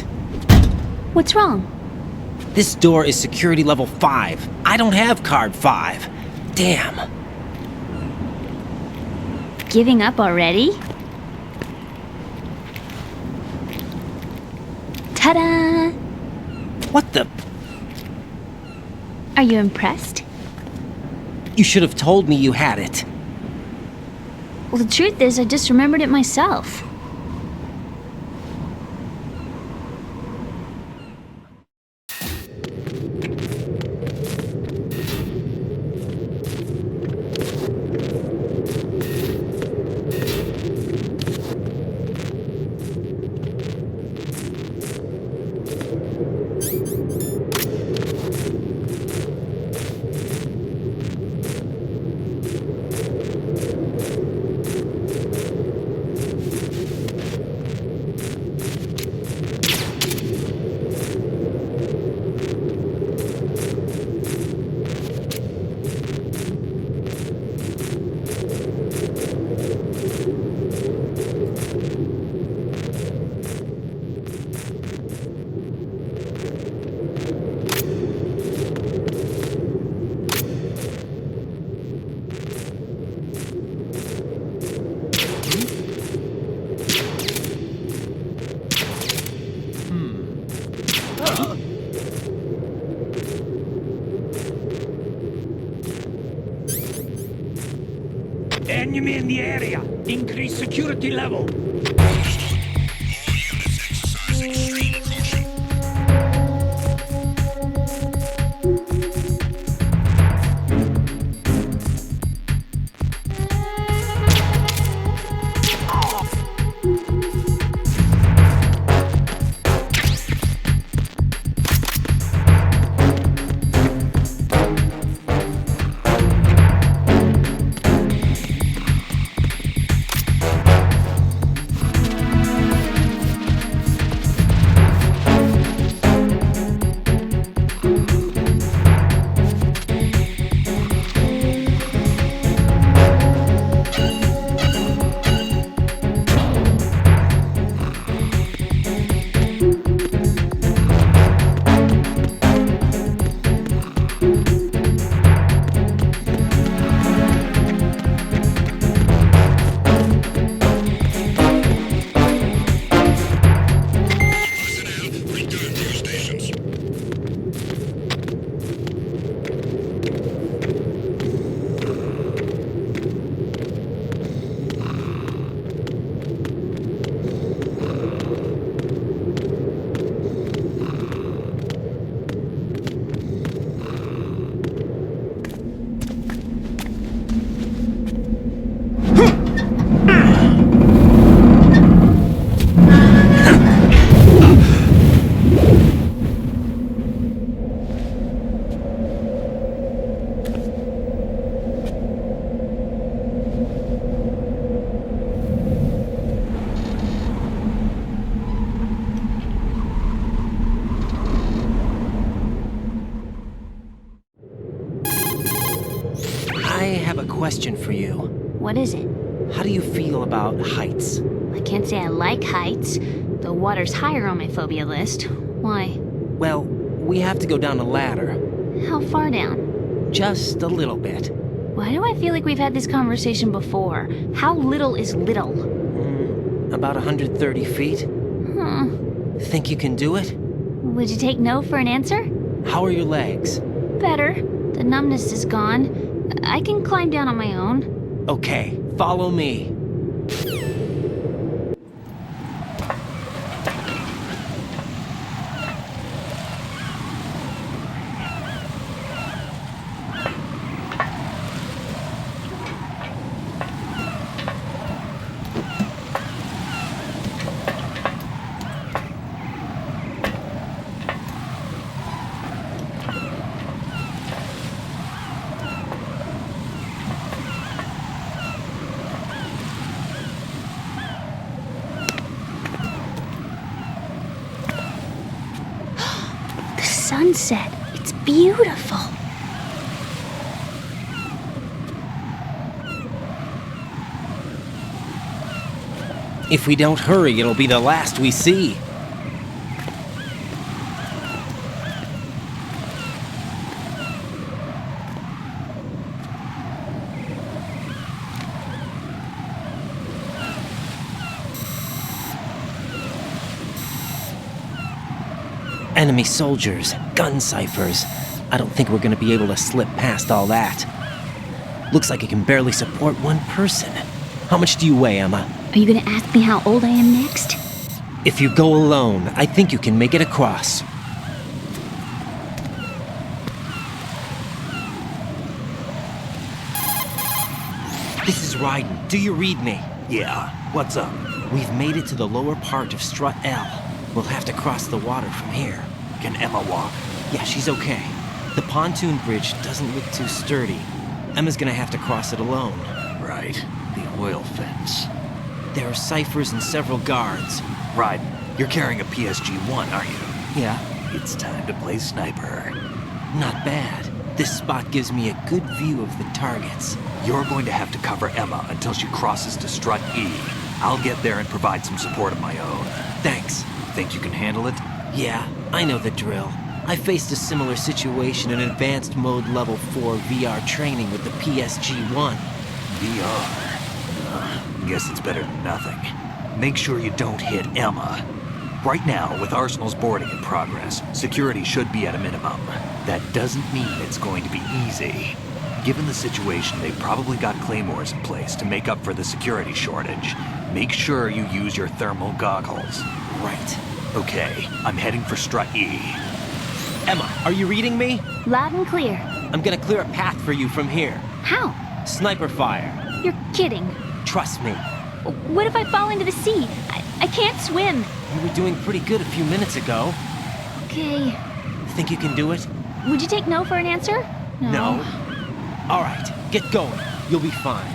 What's wrong? This door is security level 5. I don't have card 5. Damn. Giving up already? Ta-da! What the? Are you impressed? You should have told me you had it. Well, the truth is, I just remembered it myself. Enemy in the area. Increase security level. Question for you. What is it? How do you feel about heights? I can't say I like heights. The water's higher on my phobia list. Why? Well, we have to go down a ladder. How far down? Just a little bit. Why do I feel like we've had this conversation before? How little is little? About 130 feet. Think you can do it? Would you take no for an answer? How are your legs? Better. The numbness is gone. I can climb down on my own. Okay, follow me. Sunset. It's beautiful. If we don't hurry, it'll be the last we see. Enemy soldiers, gun ciphers. I don't think we're gonna be able to slip past all that. Looks like it can barely support one person. How much do you weigh, Emma? Are you gonna ask me how old I am next? If you go alone, I think you can make it across. This is Ryden. Do you read me? Yeah, what's up? We've made it to the lower part of Strut L. We'll have to cross the water from here. Can Emma walk? Yeah, she's okay. The pontoon bridge doesn't look too sturdy. Emma's gonna have to cross it alone. Right, the oil fence. There are ciphers and several guards. Ryden, you're carrying a PSG-1, aren't you? Yeah. It's time to play sniper. Not bad. This spot gives me a good view of the targets. You're going to have to cover Emma until she crosses to Strut E. I'll get there and provide some support of my own. Thanks. Think you can handle it? Yeah, I know the drill. I faced a similar situation in advanced mode level 4 VR training with the PSG-1. VR? Guess it's better than nothing. Make sure you don't hit Emma. Right now, with Arsenal's boarding in progress, security should be at a minimum. That doesn't mean it's going to be easy. Given the situation, they've probably got claymores in place to make up for the security shortage. Make sure you use your thermal goggles. Right. Okay, I'm heading for Strut E. Emma, are you reading me? Loud and clear. I'm gonna clear a path for you from here. How? Sniper fire. You're kidding. Trust me. What if I fall into the sea? I can't swim. You were doing pretty good a few minutes ago. Okay. Think you can do it? Would you take no for an answer? No. All right, get going. You'll be fine.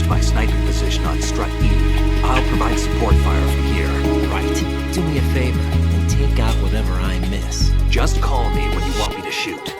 to my sniping position on Strut E. I'll provide support fire from here. Right. Do me a favor and take out whatever I miss. Just call me when you want me to shoot.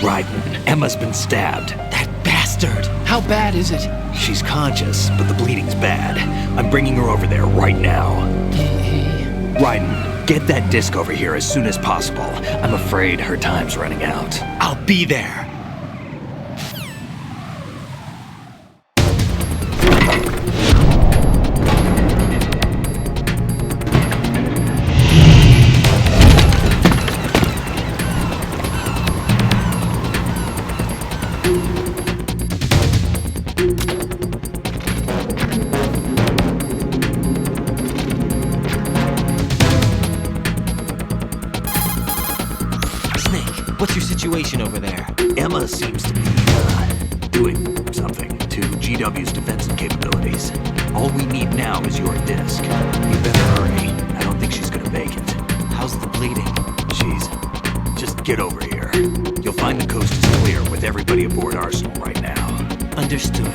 Raiden, Emma's been stabbed. That bastard! How bad is it? She's conscious, but the bleeding's bad. I'm bringing her over there right now. Raiden, get that disc over here as soon as possible. I'm afraid her time's running out. I'll be there. What's your situation over there? Emma seems to be, doing something to GW's defensive capabilities. All we need now is your disc. You better hurry. I don't think she's gonna make it. How's the bleeding? Just get over here. You'll find the coast is clear with everybody aboard Arsenal right now. Understood.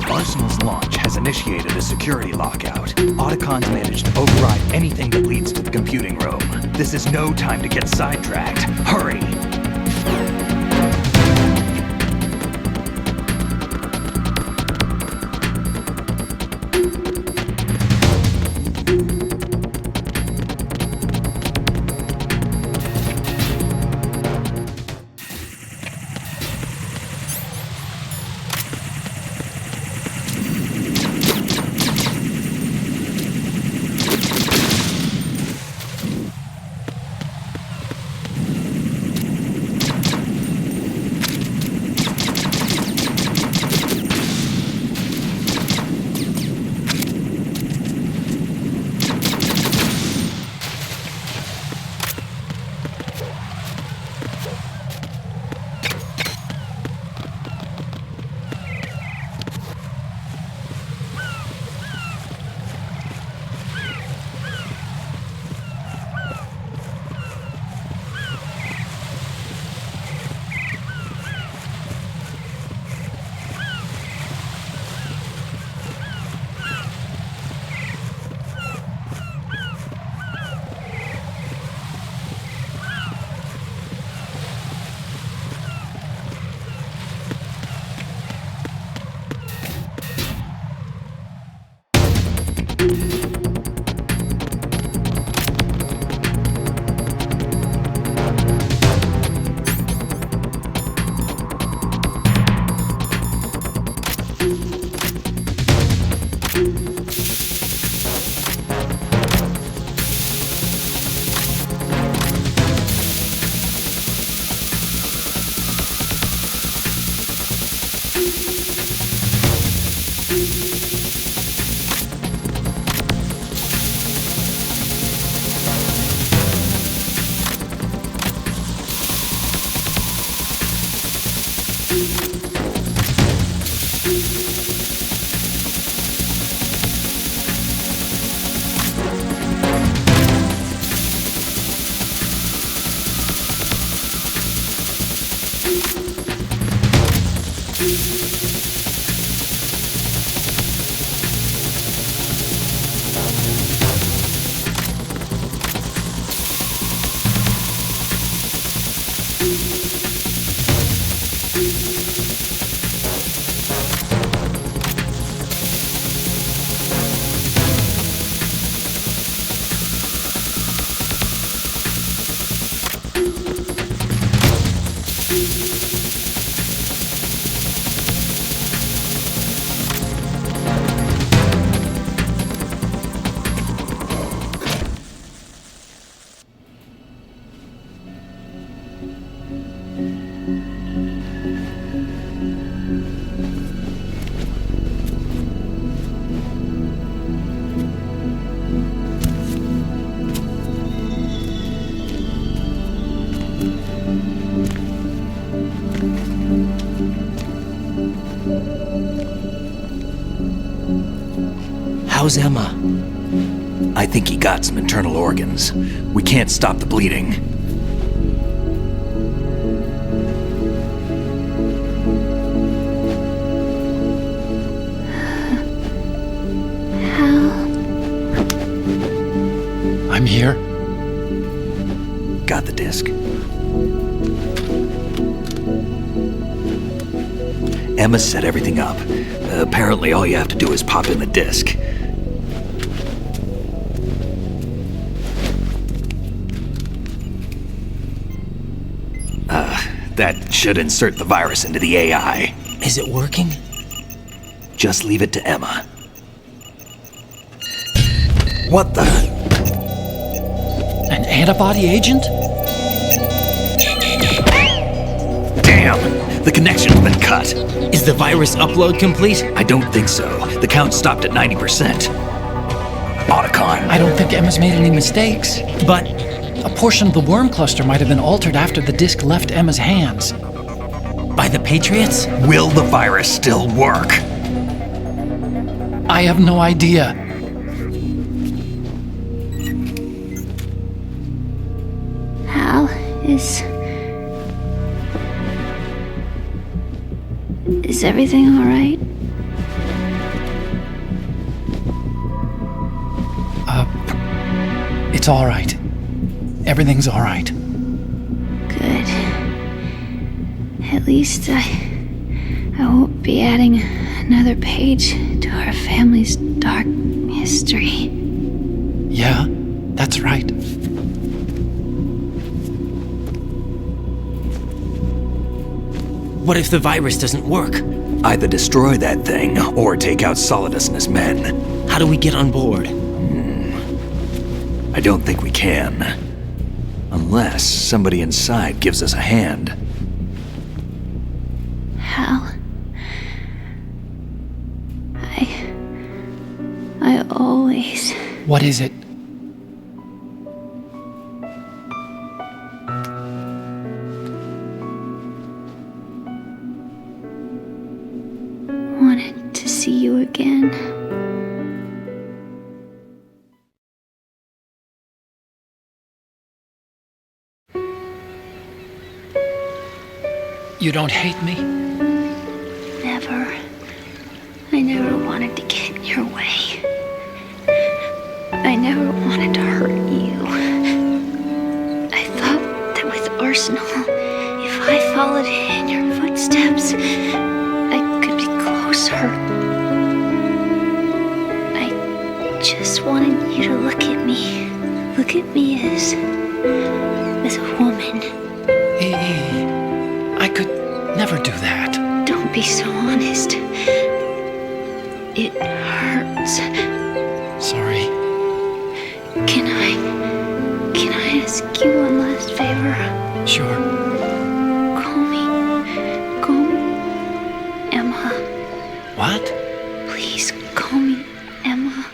Arsenal's launch has initiated a security lockout. Autocon's managed to override anything that leads to the computing room. This is no time to get sidetracked. Hurry! How's Emma? I think he got some internal organs. We can't stop the bleeding. I'm here. Got the disc. Emma set everything up. Apparently all you have to do is pop in the disc. That should insert the virus into the AI. Is it working? Just leave it to Emma. What the? An antibody agent? Damn! The connection's been cut. Is the virus upload complete? I don't think so. The count stopped at 90%. Otacon. I don't think Emma's made any mistakes. But a portion of the worm cluster might have been altered after the disc left Emma's hands. By the Patriots? Will the virus still work? I have no idea. Hal, is everything all right? It's all right. Everything's all right. Good. At least I won't be adding another page to our family's dark history. Yeah, that's right. What if the virus doesn't work? Either destroy that thing, or take out Solidus and his men. How do we get on board? I don't think we can. Unless somebody inside gives us a hand. Hal, I always... What is it? wanted to see you again. You don't hate me? Never. I never wanted to get in your way. I never wanted to hurt you. I thought that with Arsenal, if I followed in your footsteps, I could be closer. I just wanted you to look at me. Look at me as a woman. E.E. I could never do that. Don't be so honest. It hurts. Sorry. Can I ask you one last favor? Sure. Call me Emma. What? Please call me Emma.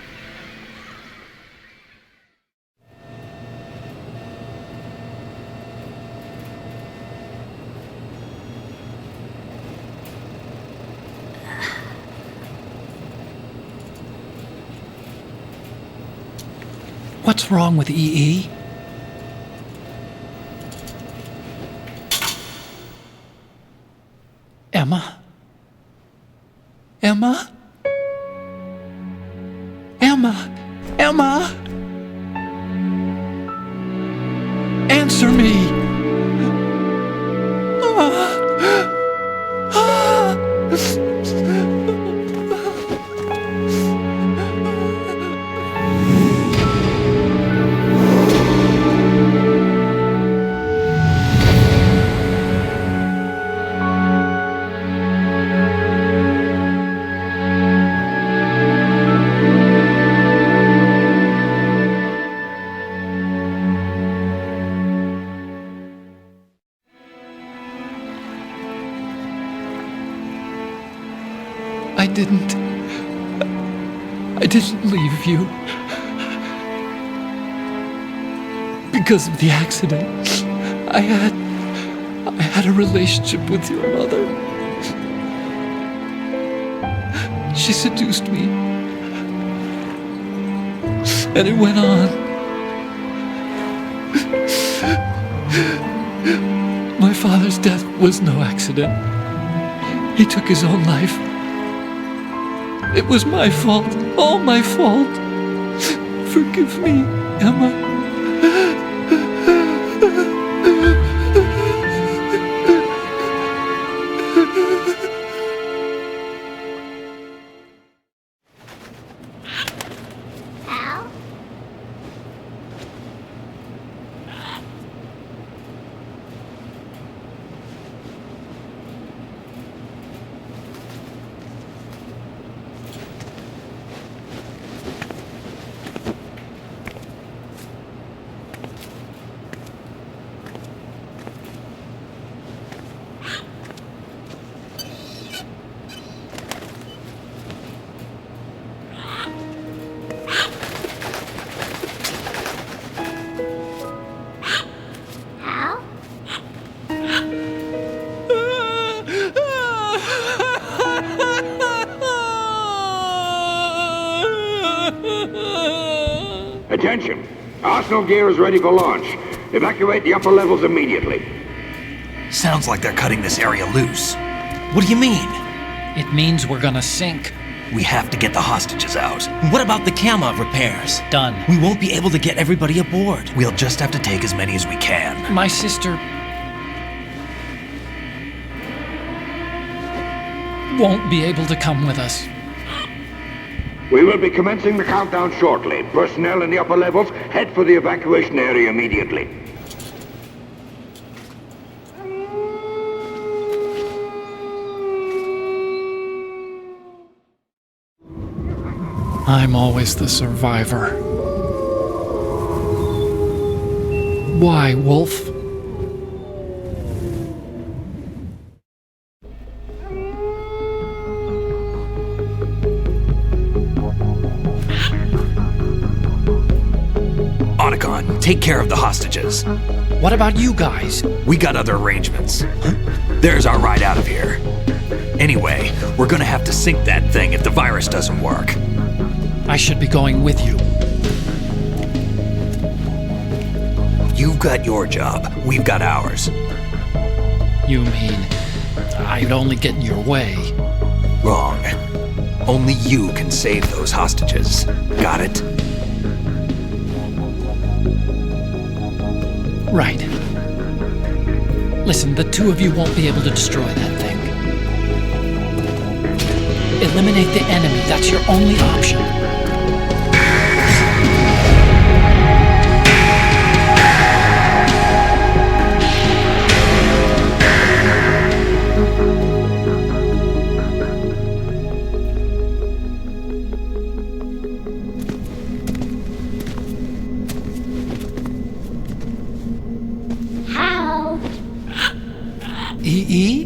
What's wrong with E.E.? Emma? Emma? Emma? Emma? Answer me! I didn't leave you. Because of the accident, I had a relationship with your mother. She seduced me. And it went on. My father's death was no accident. He took his own life. It was my fault, all my fault. Forgive me, Emma. Attention! Arsenal gear is ready for launch. Evacuate the upper levels immediately. Sounds like they're cutting this area loose. What do you mean? It means we're gonna sink. We have to get the hostages out. What about the camo repairs? Done. We won't be able to get everybody aboard. We'll just have to take as many as we can. My sister won't be able to come with us. We will be commencing the countdown shortly. Personnel in the upper levels, head for the evacuation area immediately. I'm always the survivor. Why, Wolf? Take care of the hostages. What about you guys? We got other arrangements. There's our ride out of here. Anyway, we're gonna have to sink that thing if the virus doesn't work. I should be going with you. You've got your job. We've got ours. You mean I'd only get in your way? Wrong. Only you can save those hostages. Got it? Right. Listen, the two of you won't be able to destroy that thing. Eliminate the enemy. That's your only option. E.E?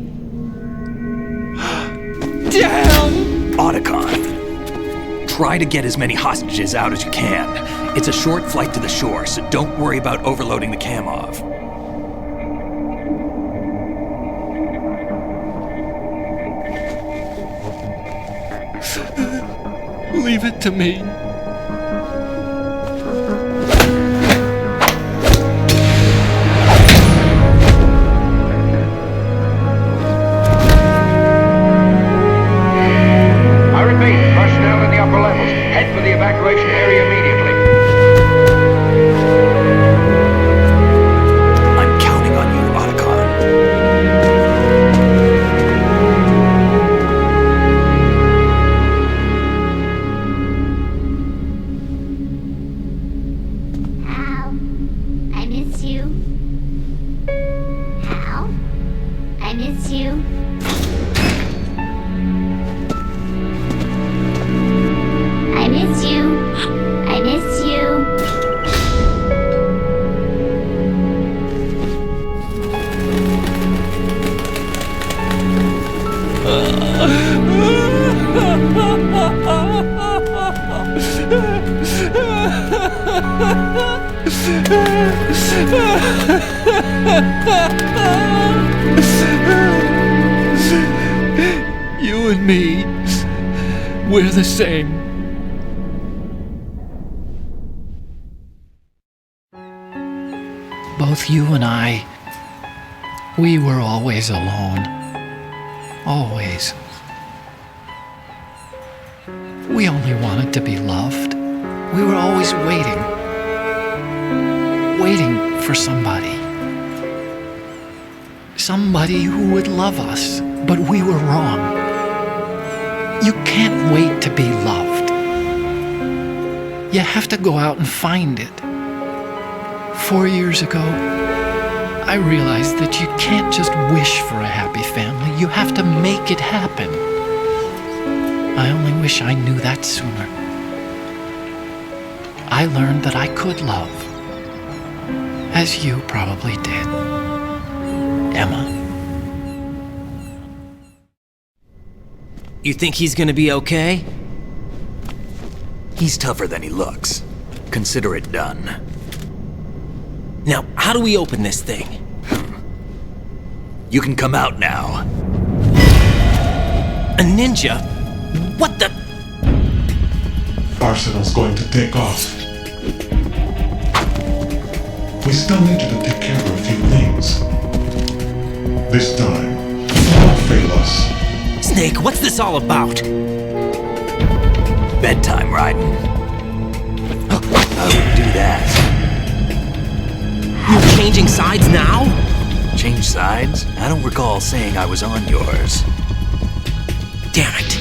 Damn! Otacon. Try to get as many hostages out as you can. It's a short flight to the shore, so don't worry about overloading the Kamov. Leave it to me. Evacuation area immediately. I'm counting on you, Otacon. Hal, I miss you. Hal, I miss you. I miss you. I miss you. You and me, we're the same. Both you and I, we were always alone. Always. We only wanted to be loved. We were always waiting. Waiting for somebody. Somebody who would love us, but we were wrong. You can't wait to be loved. You have to go out and find it. 4 years ago, I realized that you can't just wish for a happy family. You have to make it happen. I only wish I knew that sooner. I learned that I could love, as you probably did, Emma. You think he's gonna be okay? He's tougher than he looks. Consider it done. Now, how do we open this thing? You can come out now. A ninja? What the? Arsenal's going to take off. We still need you to take care of a few things. This time, don't fail us. Snake, what's this all about? Bedtime, Raiden. I wouldn't do that. You're changing sides now? Change sides? I don't recall saying I was on yours. Damn it.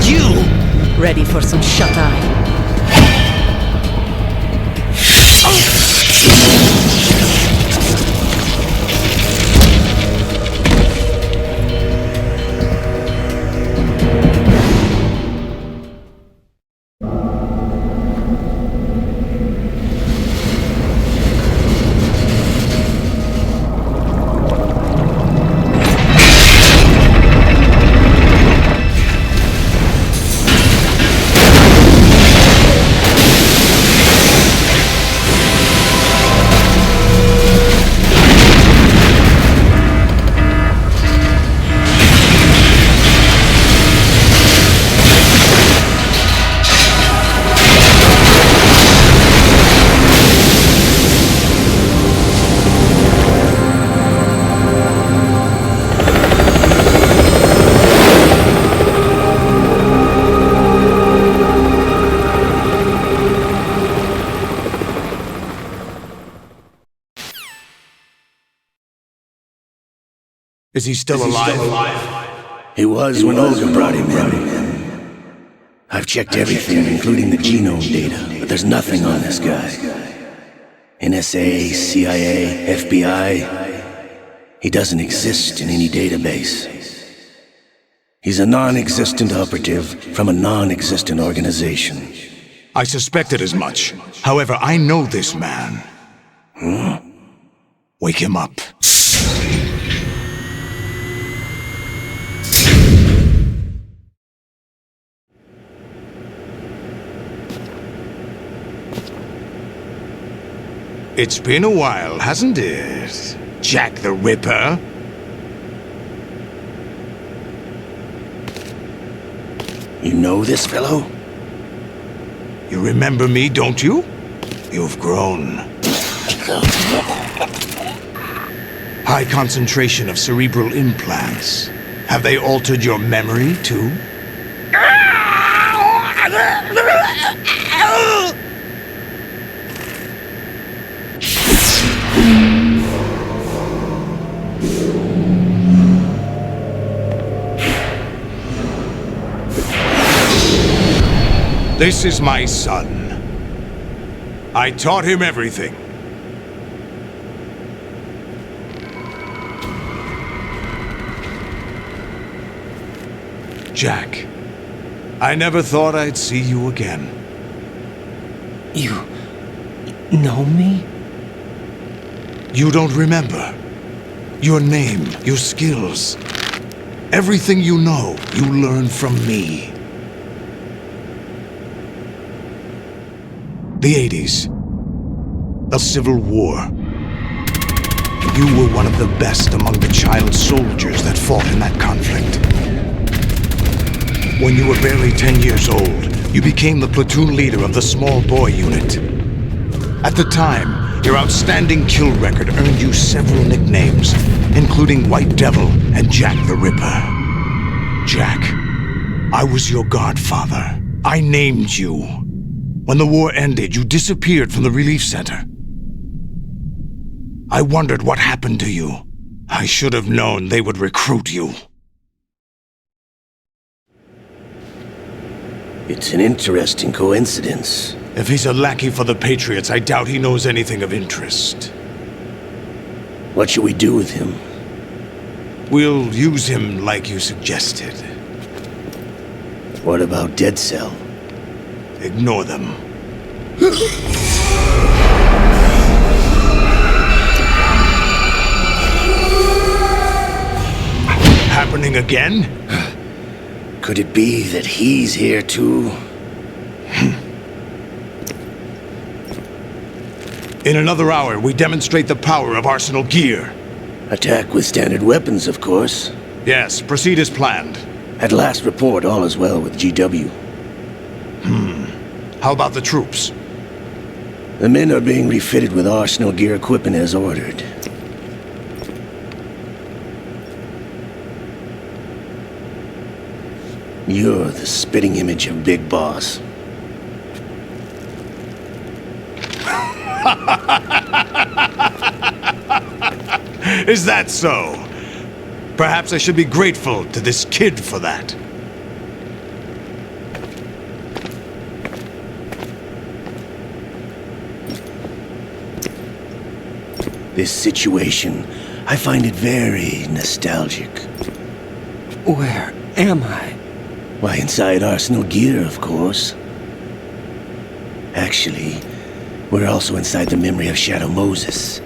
You! Ready for some shut-eye? Is he still alive? He was when Olga brought him in. I've checked everything, including the genome data, but there's nothing on this guy. NSA, CIA, FBI. He doesn't exist in any database. He's a non-existent operative from a non-existent organization. I suspected as much. However, I know this man. Wake him up. It's been a while, hasn't it, Jack the Ripper? You know this fellow? You remember me, don't you? You've grown. High concentration of cerebral implants. Have they altered your memory, too? This is my son. I taught him everything. Jack, I never thought I'd see you again. You know me? You don't remember. Your name, your skills. Everything you know, you learned from me. The 80s. A civil war. You were one of the best among the child soldiers that fought in that conflict. When you were barely 10 years old, you became the platoon leader of the Small Boy Unit. At the time, your outstanding kill record earned you several nicknames, including White Devil and Jack the Ripper. Jack, I was your godfather. I named you. When the war ended, you disappeared from the relief center. I wondered what happened to you. I should have known they would recruit you. It's an interesting coincidence. If he's a lackey for the Patriots, I doubt he knows anything of interest. What should we do with him? We'll use him like you suggested. What about Dead Cell? Ignore them. Happening again? Could it be that he's here too? In another hour, we demonstrate the power of Arsenal gear. Attack with standard weapons, of course. Yes, proceed as planned. At last report, all is well with GW. How about the troops? The men are being refitted with Arsenal gear equipment as ordered. You're the spitting image of Big Boss. Is that so? Perhaps I should be grateful to this kid for that. This situation, I find it very nostalgic. Where am I? Why, inside Arsenal gear, of course. Actually, we're also inside the memory of Shadow Moses.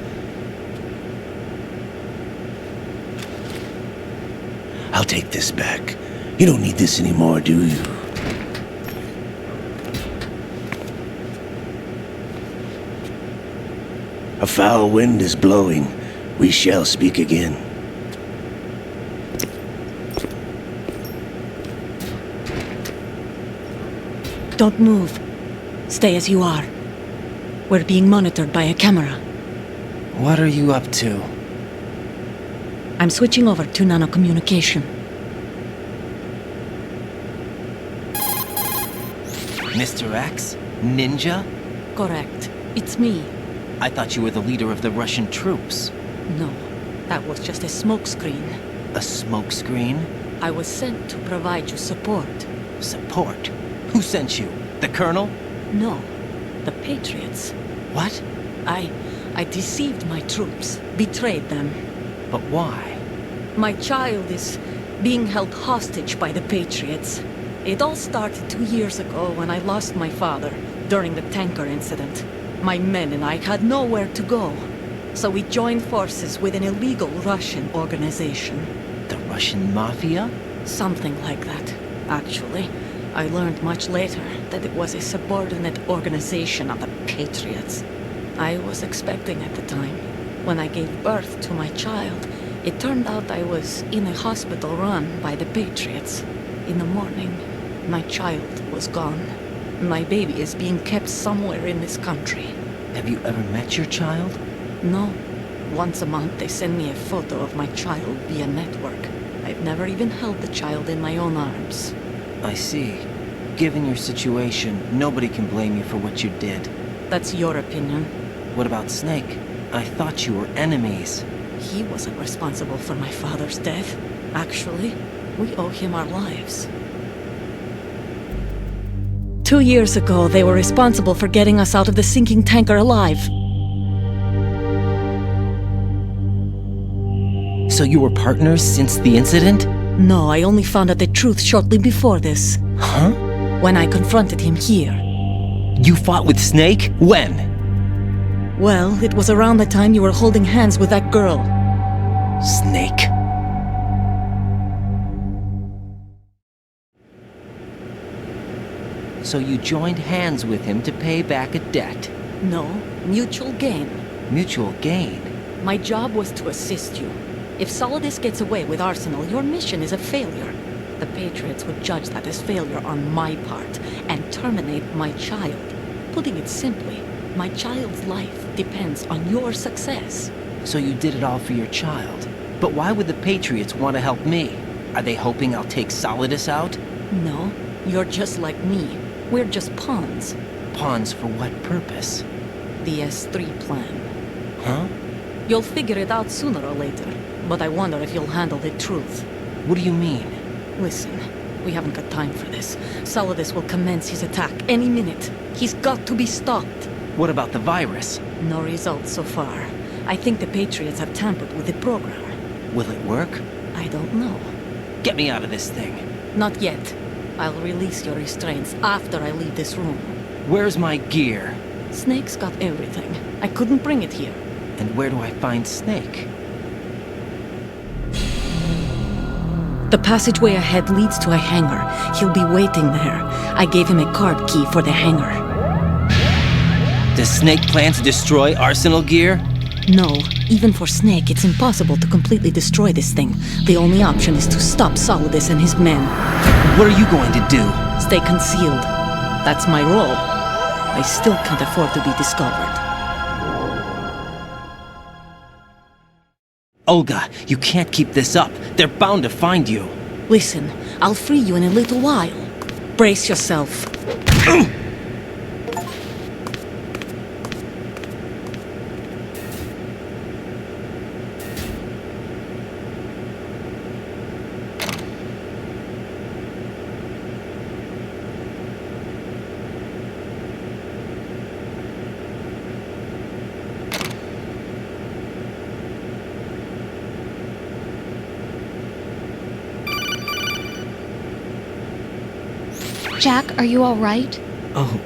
I'll take this back. You don't need this anymore, do you? A foul wind is blowing. We shall speak again. Don't move. Stay as you are. We're being monitored by a camera. What are you up to? I'm switching over to nanocommunication. Mr. X? Ninja? Correct. It's me. I thought you were the leader of the Russian troops. No, that was just a smokescreen. A smokescreen? I was sent to provide you support. Support? Who sent you? The Colonel? No, the Patriots. What? I deceived my troops, betrayed them. But why? My child is being held hostage by the Patriots. It all started 2 years ago when I lost my father during the tanker incident. My men and I had nowhere to go, so we joined forces with an illegal Russian organization. The Russian Mafia? Something like that, actually. I learned much later that it was a subordinate organization of the Patriots. I was expecting at the time. When I gave birth to my child, it turned out I was in a hospital run by the Patriots. In the morning, my child was gone. My baby is being kept somewhere in this country. Have you ever met your child? No. Once a month they send me a photo of my child via network. I've never even held the child in my own arms. I see. Given your situation, nobody can blame you for what you did. That's your opinion. What about Snake? I thought you were enemies. He wasn't responsible for my father's death. Actually, we owe him our lives. 2 years ago, they were responsible for getting us out of the sinking tanker alive. So you were partners since the incident? No, I only found out the truth shortly before this. Huh? When I confronted him here. You fought with Snake? When? Well, it was around the time you were holding hands with that girl. Snake. So you joined hands with him to pay back a debt? No, mutual gain. Mutual gain? My job was to assist you. If Solidus gets away with Arsenal, your mission is a failure. The Patriots would judge that as failure on my part and terminate my child. Putting it simply, my child's life depends on your success. So you did it all for your child. But why would the Patriots want to help me? Are they hoping I'll take Solidus out? No, you're just like me. We're just pawns. Pawns for what purpose? The S3 plan. Huh? You'll figure it out sooner or later, but I wonder if you'll handle the truth. What do you mean? Listen, we haven't got time for this. Solidus will commence his attack any minute. He's got to be stopped. What about the virus? No results so far. I think the Patriots have tampered with the program. Will it work? I don't know. Get me out of this thing. Not yet. I'll release your restraints after I leave this room. Where's my gear? Snake's got everything. I couldn't bring it here. And where do I find Snake? The passageway ahead leads to a hangar. He'll be waiting there. I gave him a card key for the hangar. Does Snake plan to destroy Arsenal gear? No. Even for Snake, it's impossible to completely destroy this thing. The only option is to stop Solidus and his men. What are you going to do? Stay concealed. That's my role. I still can't afford to be discovered. Olga, you can't keep this up. They're bound to find you. Listen, I'll free you in a little while. Brace yourself. Jack, are you all right? Oh,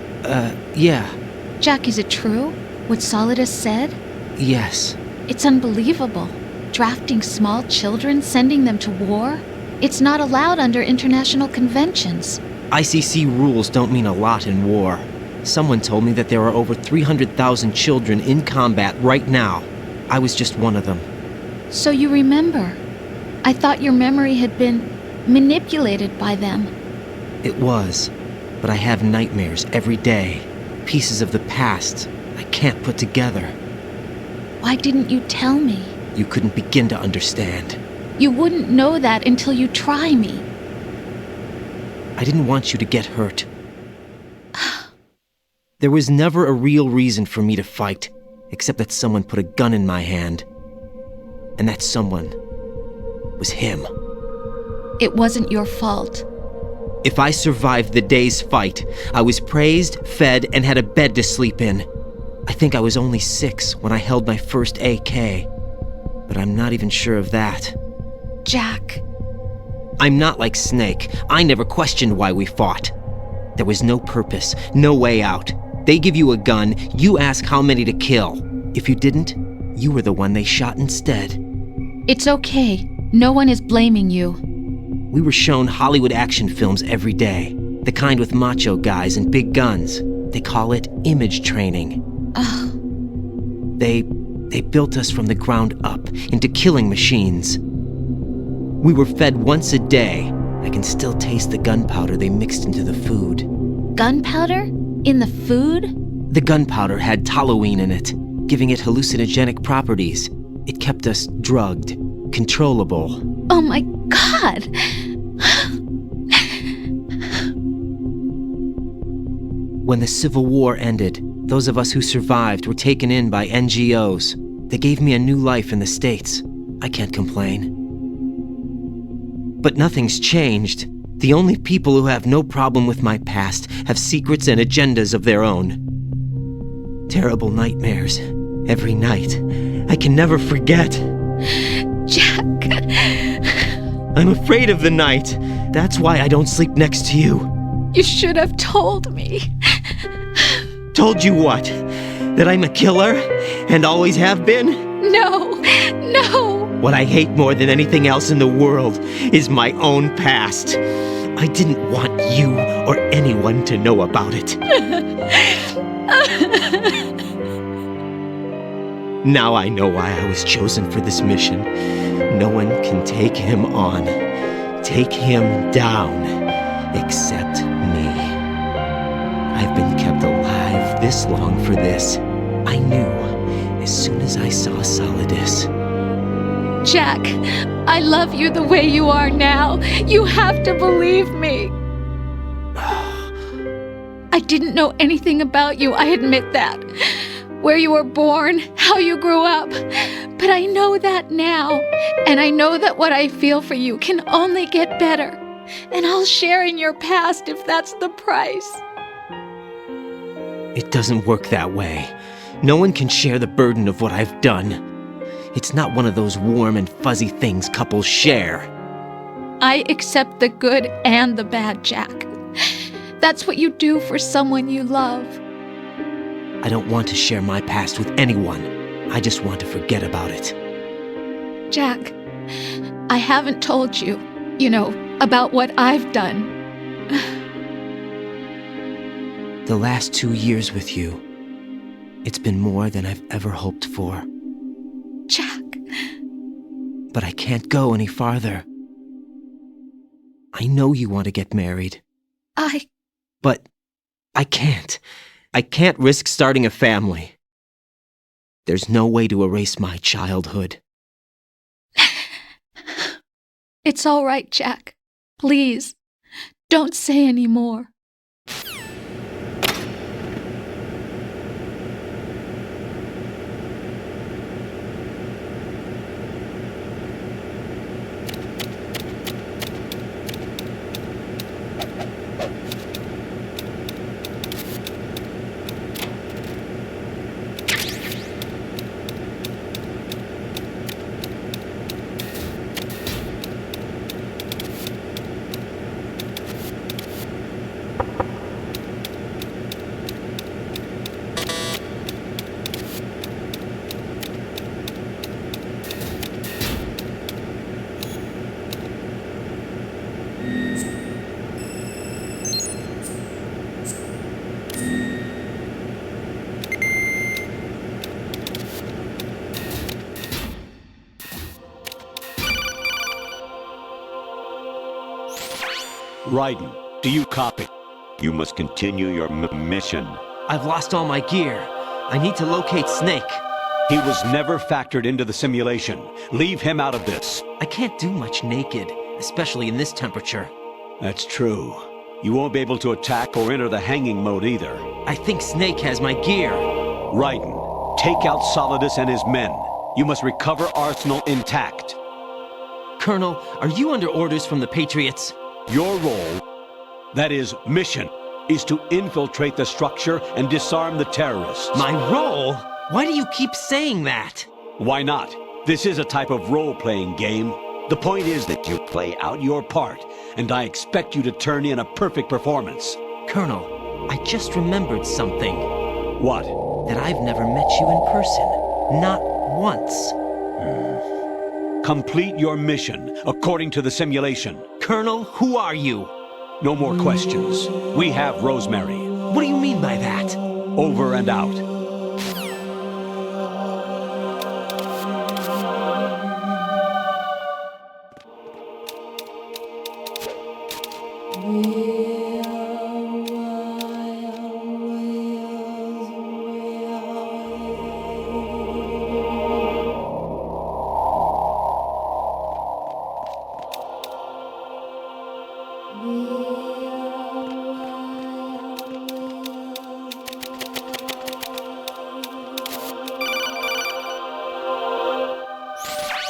yeah. Jack, is it true? What Solidus said? Yes. It's unbelievable. Drafting small children, sending them to war? It's not allowed under international conventions. ICC rules don't mean a lot in war. Someone told me that there are over 300,000 children in combat right now. I was just one of them. So you remember. I thought your memory had been manipulated by them. It was, but I have nightmares every day. Pieces of the past I can't put together. Why didn't you tell me? You couldn't begin to understand. You wouldn't know that until you try me. I didn't want you to get hurt. There was never a real reason for me to fight, except that someone put a gun in my hand. And that someone was him. It wasn't your fault. If I survived the day's fight, I was praised, fed, and had a bed to sleep in. I think I was only 6 when I held my first AK. But I'm not even sure of that. Jack. I'm not like Snake. I never questioned why we fought. There was no purpose, no way out. They give you a gun, you ask how many to kill. If you didn't, you were the one they shot instead. It's okay. No one is blaming you. We were shown Hollywood action films every day. The kind with macho guys and big guns. They call it image training. They built us from the ground up into killing machines. We were fed once a day. I can still taste the gunpowder they mixed into the food. Gunpowder? In the food? The gunpowder had toluene in it, giving it hallucinogenic properties. It kept us drugged, controllable. Oh my God! When the Civil War ended, those of us who survived were taken in by NGOs. They gave me a new life in the States. I can't complain. But nothing's changed. The only people who have no problem with my past have secrets and agendas of their own. Terrible nightmares. Every night. I can never forget. Jack. I'm afraid of the night. That's why I don't sleep next to you. You should have told me. Told you what? That I'm a killer? And always have been? No. What I hate more than anything else in the world is my own past. I didn't want you or anyone to know about it. Now I know why I was chosen for this mission. No one can take him on. take him down, except me. I've been kept alive this long for this. I knew as soon as I saw Solidus. Jack, I love you the way you are now. You have to believe me. I didn't know anything about you, I admit that. Where you were born, how you grew up. But I know that now. And I know that what I feel for you can only get better. And I'll share in your past if that's the price. It doesn't work that way. No one can share the burden of what I've done. It's not one of those warm and fuzzy things couples share. I accept the good and the bad, Jack. That's what you do for someone you love. I don't want to share my past with anyone. I just want to forget about it. Jack, I haven't told you, about what I've done. The last 2 years with you, it's been more than I've ever hoped for. Jack. But I can't go any farther. I know you want to get married. But I can't. I can't risk starting a family. There's no way to erase my childhood. It's all right, Jack. Please, don't say any more. Raiden, do you copy? You must continue your mission. I've lost all my gear. I need to locate Snake. He was never factored into the simulation. Leave him out of this. I can't do much naked, especially in this temperature. That's true. You won't be able to attack or enter the hanging mode either. I think Snake has my gear. Raiden, take out Solidus and his men. You must recover Arsenal intact. Colonel, are you under orders from the Patriots? Your role, that is, mission, is to infiltrate the structure and disarm the terrorists. My role? Why do you keep saying that? Why not? This is a type of role-playing game. The point is that you play out your part, and I expect you to turn in a perfect performance. Colonel, I just remembered something. What? That I've never met you in person. Not once. Complete your mission, according to the simulation. Colonel, who are you? No more questions. We have Rosemary. What do you mean by that? Over and out.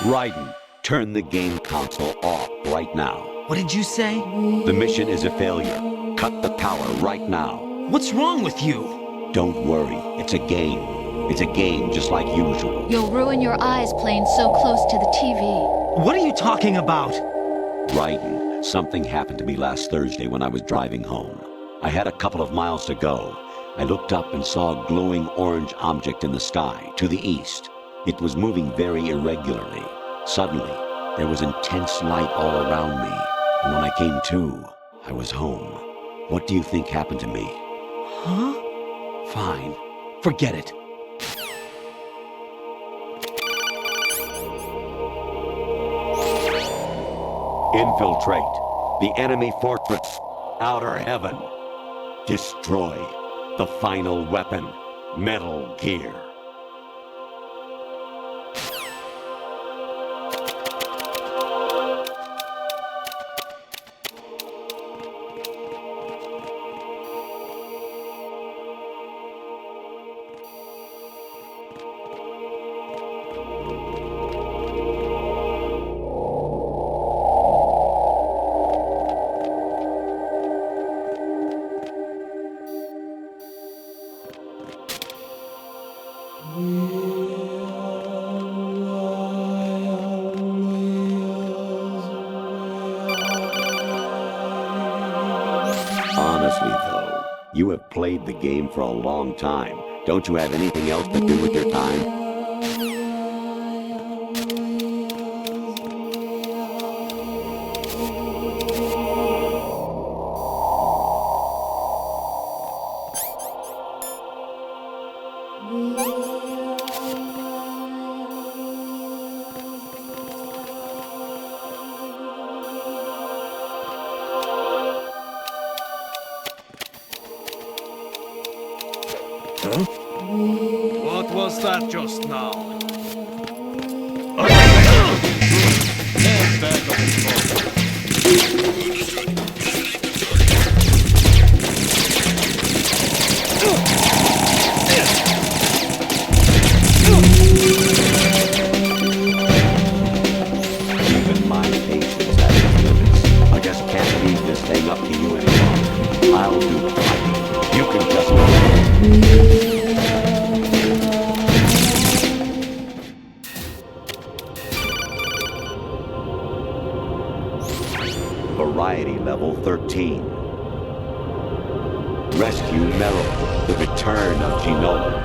Raiden, turn the game console off right now. What did you say? The mission is a failure. Cut the power right now. What's wrong with you? Don't worry, it's a game. It's a game just like usual. You'll ruin your eyes playing so close to the TV. What are you talking about? Raiden, something happened to me last Thursday when I was driving home. I had a couple of miles to go. I looked up and saw a glowing orange object in the sky to the east. It was moving very irregularly. Suddenly, there was intense light all around me, and when I came to, I was home. What do you think happened to me? Huh? Fine. Forget it. Infiltrate the enemy fortress, Outer Heaven. Destroy the final weapon, Metal Gear. Honestly, though, you have played the game for a long time. Don't you have anything else to do with your time? What was that just now? Even my patience has its limits. I just can't leave this thing up to you anymore. I'll do the fighting. You can just Variety level 13. Rescue Meryl, the return of Genoa.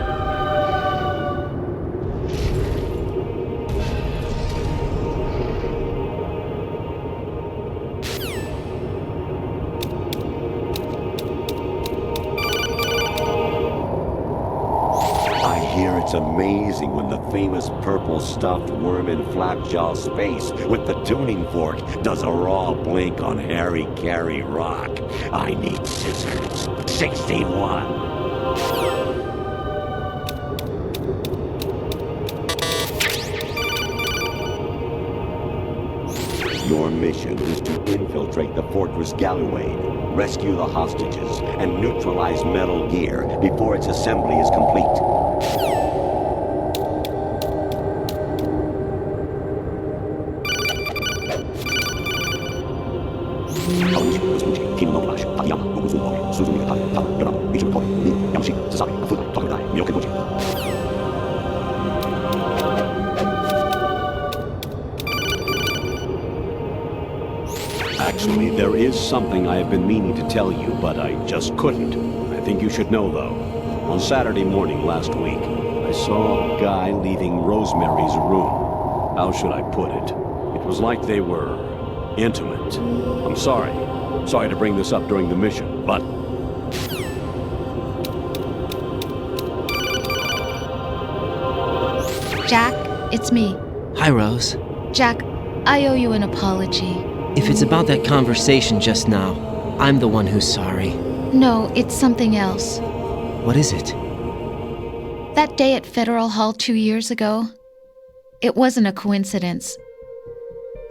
It's amazing when the famous purple stuffed worm in Flapjaw's face with the tuning fork does a raw blink on Harry Carey Rock. I need scissors. 61. Your mission is to infiltrate the Fortress Gallowade, rescue the hostages, and neutralize Metal Gear before its assembly is complete. Actually, there is something I have been meaning to tell you, but I just couldn't. I think you should know, though. On Saturday morning last week, I saw a guy leaving Rosemary's room. How should I put it? It was like they were intimate. I'm sorry. Sorry to bring this up during the mission, but... Jack, it's me. Hi, Rose. Jack, I owe you an apology. If it's about that conversation just now, I'm the one who's sorry. No, it's something else. What is it? That day at Federal Hall 2 years ago, it wasn't a coincidence.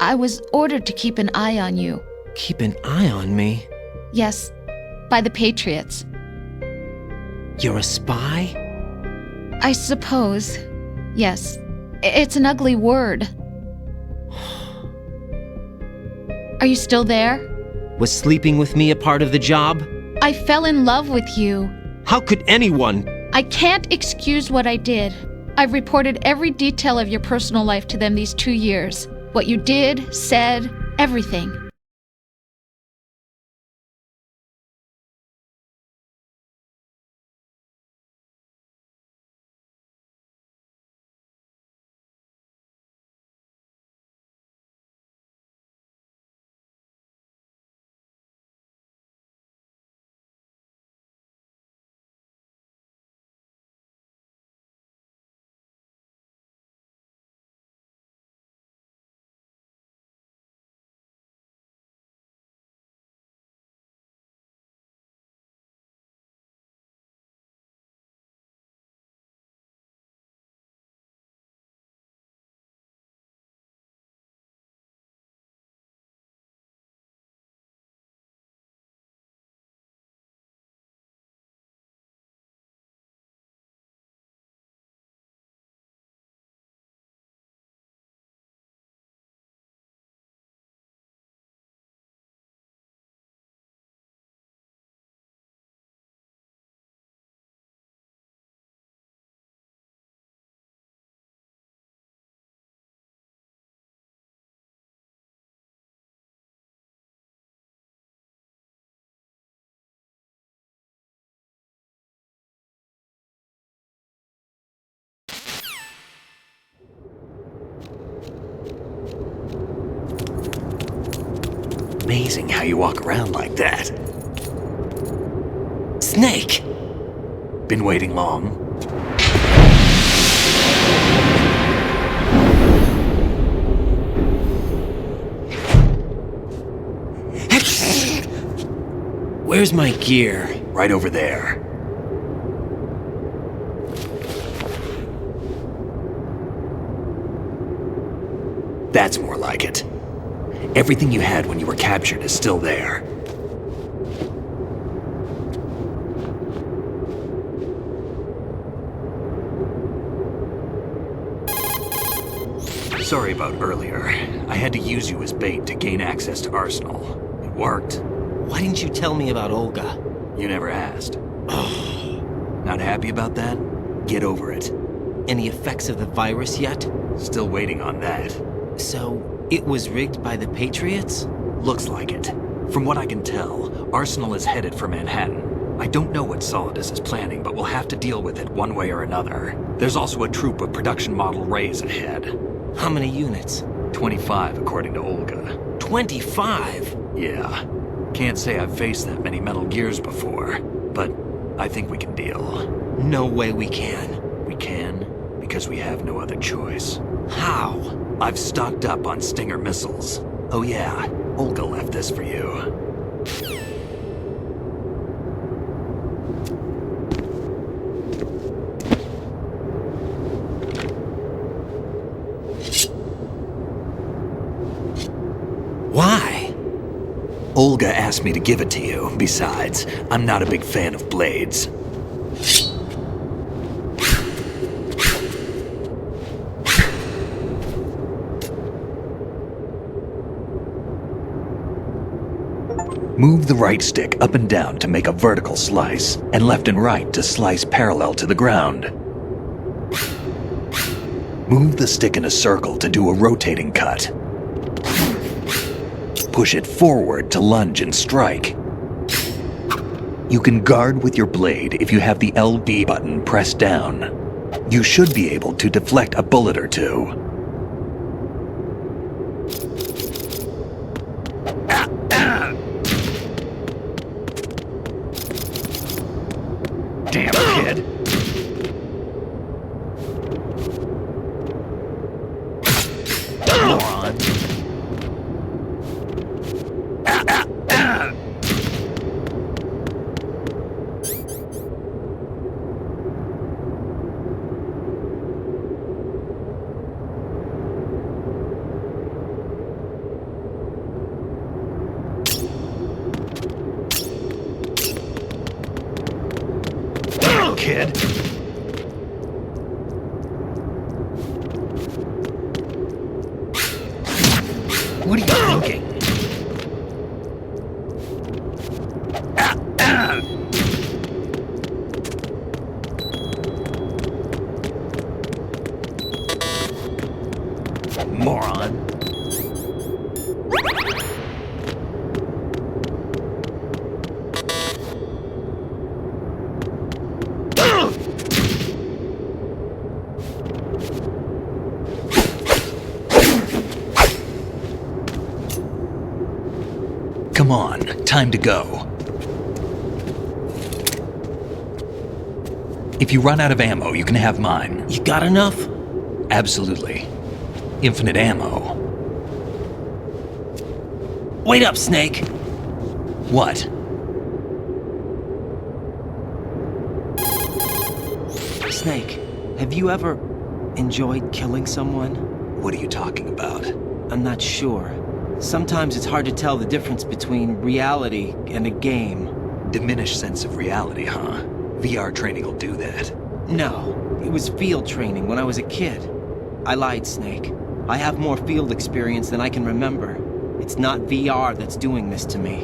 I was ordered to keep an eye on you. Keep an eye on me? Yes, by the Patriots. You're a spy? I suppose. Yes. It's an ugly word. Are you still there? Was sleeping with me a part of the job? I fell in love with you. How could anyone? I can't excuse what I did. I've reported every detail of your personal life to them these 2 years. What you did, said, everything. Amazing how you walk around like that. Snake! Been waiting long? Where's my gear? Right over there. That's more like it. Everything you had when you were captured is still there. Sorry about earlier. I had to use you as bait to gain access to Arsenal. It worked. Why didn't you tell me about Olga? You never asked. Not happy about that? Get over it. Any effects of the virus yet? Still waiting on that. So, it was rigged by the Patriots? Looks like it. From what I can tell, Arsenal is headed for Manhattan. I don't know what Solidus is planning, but we'll have to deal with it one way or another. There's also a troop of production model Rays ahead. How many units? 25, according to Olga. 25? Yeah. Can't say I've faced that many Metal Gears before, but I think we can deal. No way we can. We can, because we have no other choice. How? I've stocked up on Stinger missiles. Oh yeah, Olga left this for you. Why? Olga asked me to give it to you. Besides, I'm not a big fan of blades. Move the right stick up and down to make a vertical slice, and left and right to slice parallel to the ground. Move the stick in a circle to do a rotating cut. Push it forward to lunge and strike. You can guard with your blade if you have the LB button pressed down. You should be able to deflect a bullet or two. Damn kid. Moron. Kid. What are you thinking? Moron. Come on, time to go. If you run out of ammo, you can have mine. You got enough? Absolutely. Infinite ammo. Wait up, Snake. What? Snake, have you ever enjoyed killing someone? What are you talking about? I'm not sure. Sometimes it's hard to tell the difference between reality and a game. Diminished sense of reality, huh? VR training will do that. No, it was field training when I was a kid. I lied, Snake. I have more field experience than I can remember. It's not VR that's doing this to me.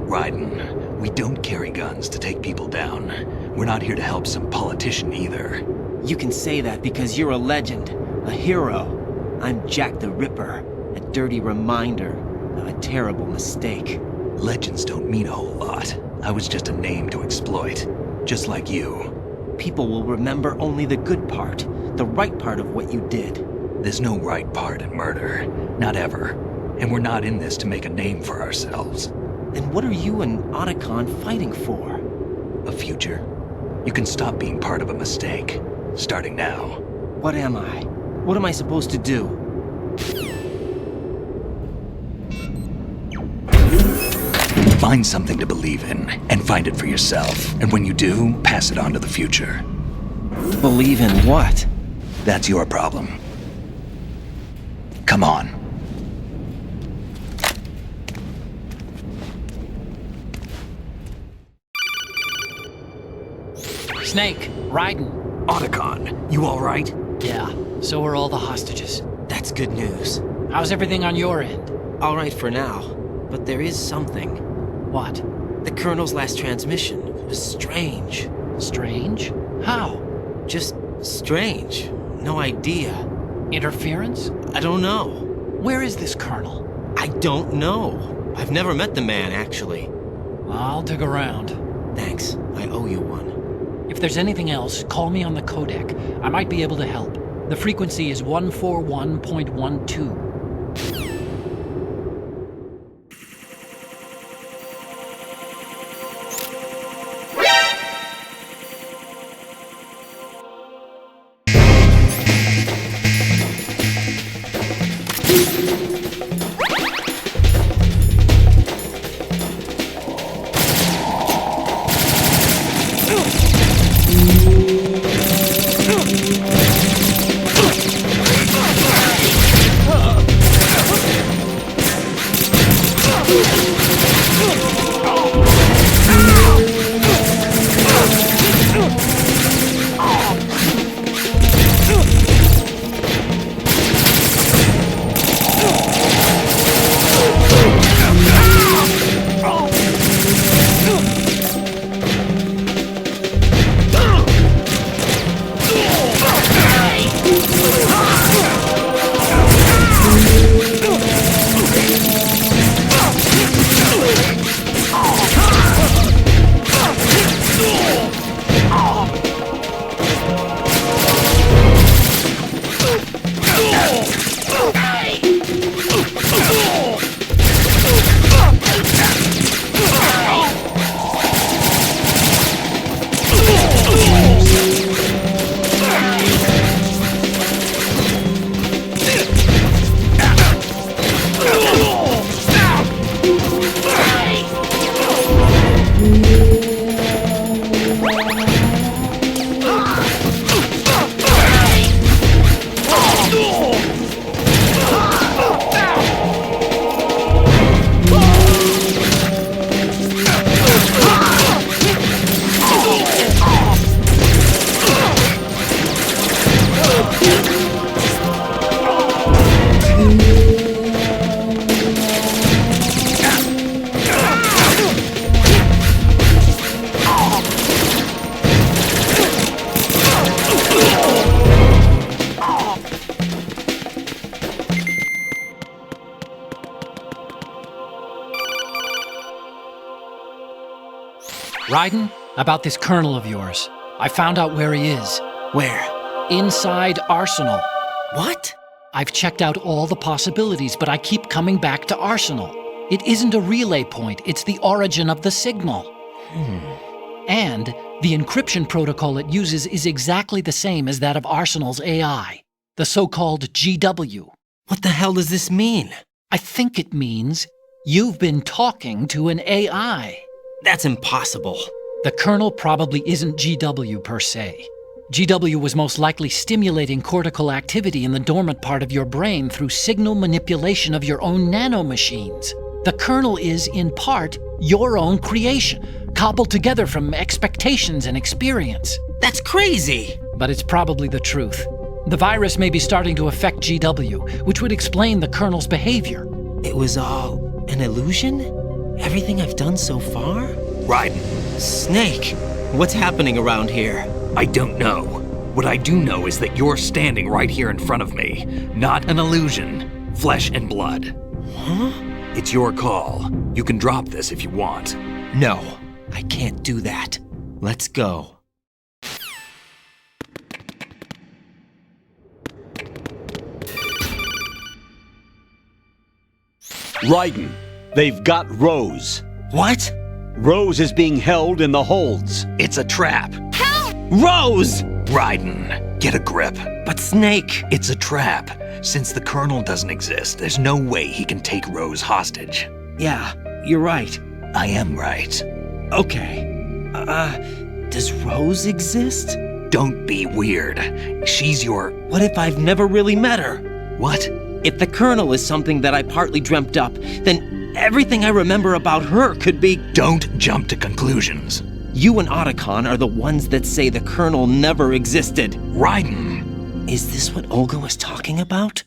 Raiden, we don't carry guns to take people down. We're not here to help some politician either. You can say that because you're a legend, a hero. I'm Jack the Ripper, a dirty reminder of a terrible mistake. Legends don't mean a whole lot. I was just a name to exploit, just like you. People will remember only the good part, the right part of what you did. There's no right part in murder. Not ever. And we're not in this to make a name for ourselves. Then what are you and Otacon fighting for? A future. You can stop being part of a mistake. Starting now. What am I? What am I supposed to do? Find something to believe in, and find it for yourself. And when you do, pass it on to the future. Believe in what? That's your problem. Come on. Snake, Raiden. Otacon, you alright? Yeah, so are all the hostages. That's good news. How's everything on your end? All right for now, but there is something. What? The Colonel's last transmission was strange. Strange? How? Just strange. No idea. Interference? I don't know. Where is this Colonel? I don't know. I've never met the man, actually. I'll dig around. Thanks. I owe you one. If there's anything else, call me on the codec. I might be able to help. The frequency is 141.12. Raiden, about this colonel of yours. I found out where he is. Where? Inside Arsenal. What? I've checked out all the possibilities, but I keep coming back to Arsenal. It isn't a relay point, it's the origin of the signal. And the encryption protocol it uses is exactly the same as that of Arsenal's AI, the so-called GW. What the hell does this mean? I think it means you've been talking to an AI. That's impossible. The Colonel probably isn't GW per se. GW was most likely stimulating cortical activity in the dormant part of your brain through signal manipulation of your own nanomachines. The Colonel is, in part, your own creation, cobbled together from expectations and experience. That's crazy! But it's probably the truth. The virus may be starting to affect GW, which would explain the Colonel's behavior. It was all an illusion? Everything I've done so far? Raiden. Snake, what's happening around here? I don't know. What I do know is that you're standing right here in front of me. Not an illusion. Flesh and blood. Huh? It's your call. You can drop this if you want. No, I can't do that. Let's go. Raiden, they've got Rose. What? Rose is being held in the holds. It's a trap. Help! Rose! Raiden, get a grip. But Snake... It's a trap. Since the Colonel doesn't exist, there's no way he can take Rose hostage. Yeah, you're right. I am right. Okay. Does Rose exist? Don't be weird. She's your... What if I've never really met her? What? If the Colonel is something that I partly dreamt up, then everything I remember about her could be... Don't jump to conclusions. You and Otacon are the ones that say the Colonel never existed. Raiden! Is this what Olga was talking about?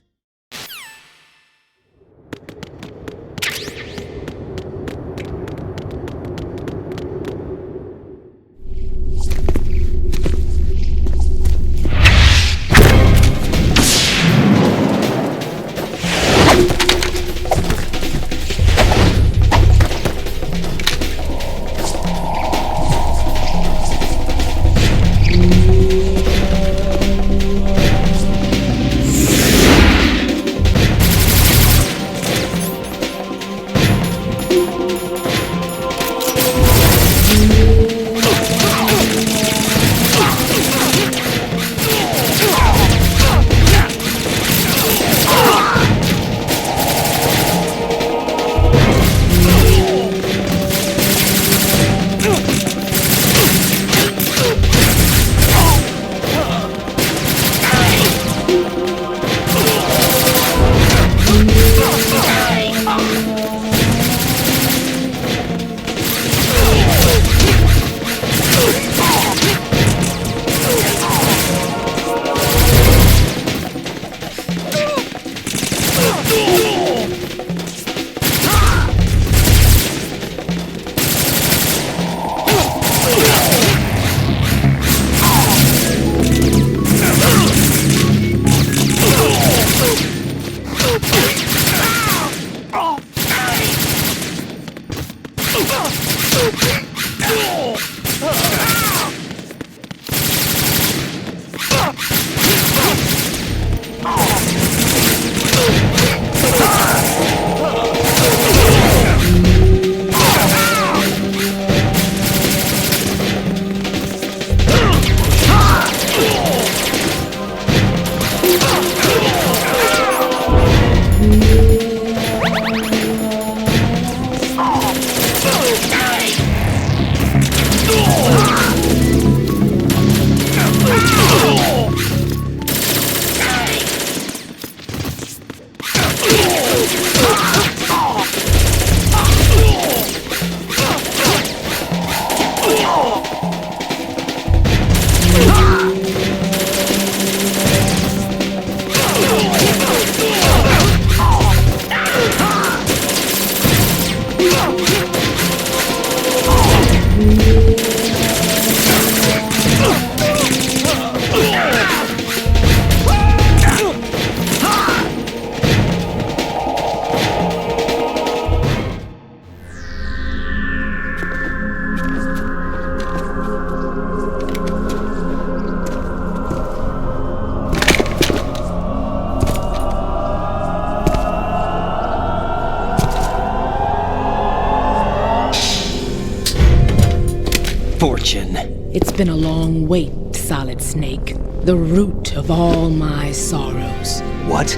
It's been a long wait, Solid Snake. The root of all my sorrows. What?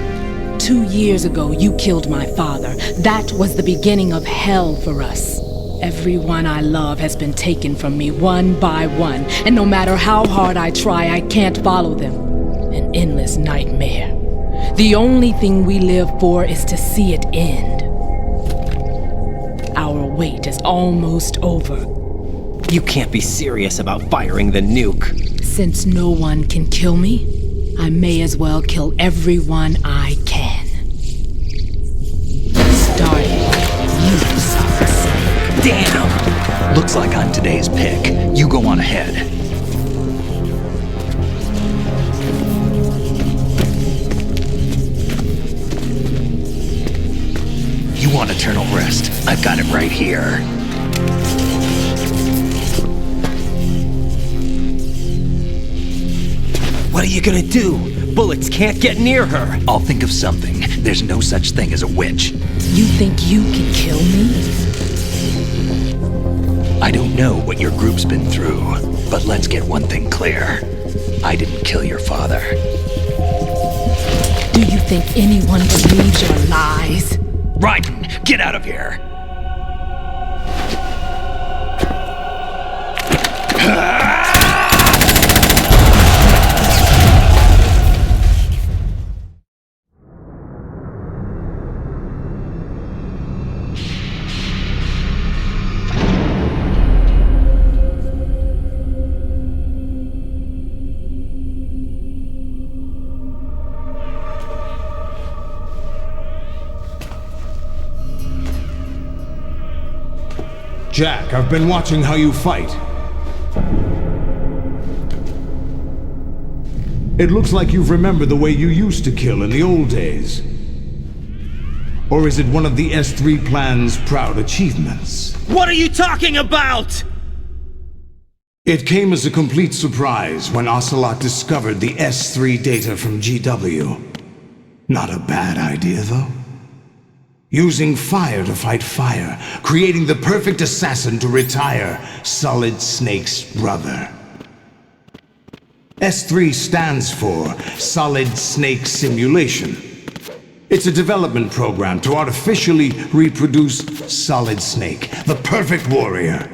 2 years ago, you killed my father. That was the beginning of hell for us. Everyone I love has been taken from me one by one, and no matter how hard I try, I can't follow them. An endless nightmare. The only thing we live for is to see it end. Our wait is almost over. You can't be serious about firing the nuke. Since no one can kill me, I may as well kill everyone I can. Starting you, Solid Snake. Damn! Looks like I'm today's pick. You go on ahead. You want eternal rest? I've got it right here. What are you gonna do? bullets can't get near her. I'll think of something. There's no such thing as a witch. You think you can kill me? I don't know what your group's been through, but let's get one thing clear. I didn't kill your father. Do you think anyone believes your lies? Raiden, get out of here! Jack, I've been watching how you fight. It looks like you've remembered the way you used to kill in the old days. Or is it one of the S3 plan's proud achievements? What are you talking about? It came as a complete surprise when Ocelot discovered the S3 data from GW. Not a bad idea, though. Using fire to fight fire, creating the perfect assassin to retire Solid Snake's brother. S3 stands for Solid Snake Simulation. It's a development program to artificially reproduce Solid Snake, the perfect warrior.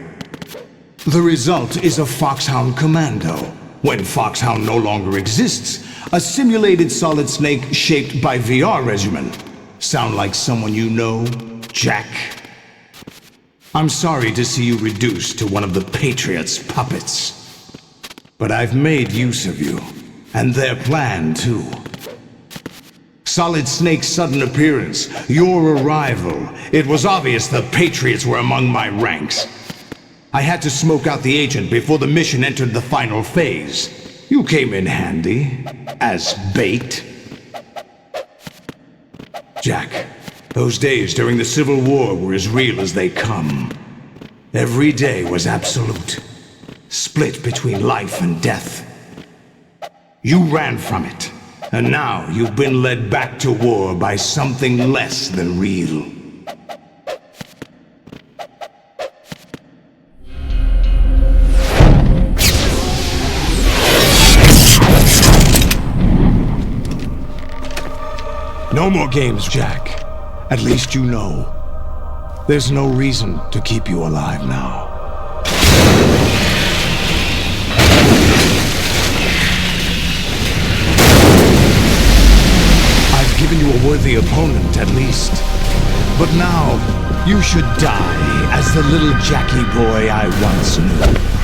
The result is a Foxhound Commando. When Foxhound no longer exists, a simulated Solid Snake shaped by VR regimen. Sound like someone you know, Jack? I'm sorry to see you reduced to one of the Patriots' puppets. But I've made use of you, and their plan too. Solid Snake's sudden appearance, your arrival, it was obvious the Patriots were among my ranks. I had to smoke out the agent before the mission entered the final phase. You came in handy, as bait. Jack, those days during the Civil War were as real as they come. Every day was absolute, split between life and death. You ran from it, and now you've been led back to war by something less than real. No more games, Jack. At least you know. There's no reason to keep you alive now. I've given you a worthy opponent, at least. But now, you should die as the little Jackie boy I once knew.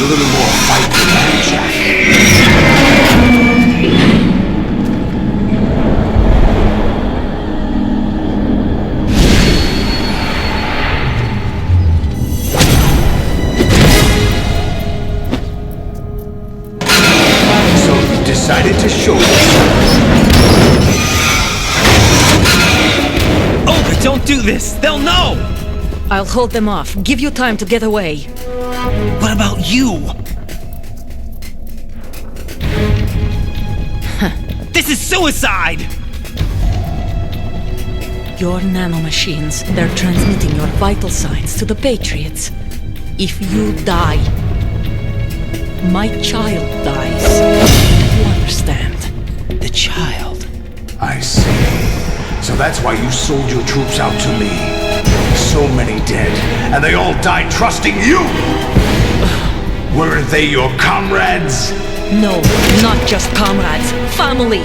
a little more fight than that, Jack. So you decided to show yourself. Olga, don't do this! They'll know! I'll hold them off. Give you time to get away. What about you? This is suicide! Your nanomachines, they're transmitting your vital signs to the Patriots. If you die, my child dies. You understand? The child. I see. So that's why you sold your troops out to me. So many dead, and they all died trusting you! Weren't they your comrades? No, not just comrades. Family!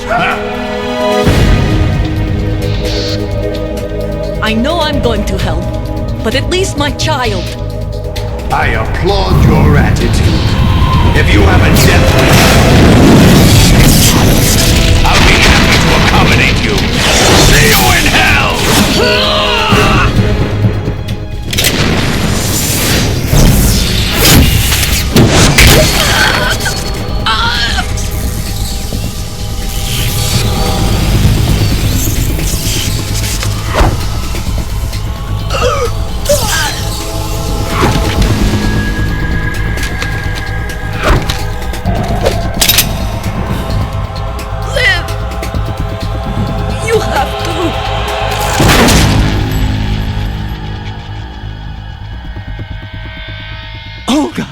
I know I'm going to hell, but at least my child. I applaud your attitude. If you have a death wish, I'll be happy to accommodate you. See you in hell! Olga!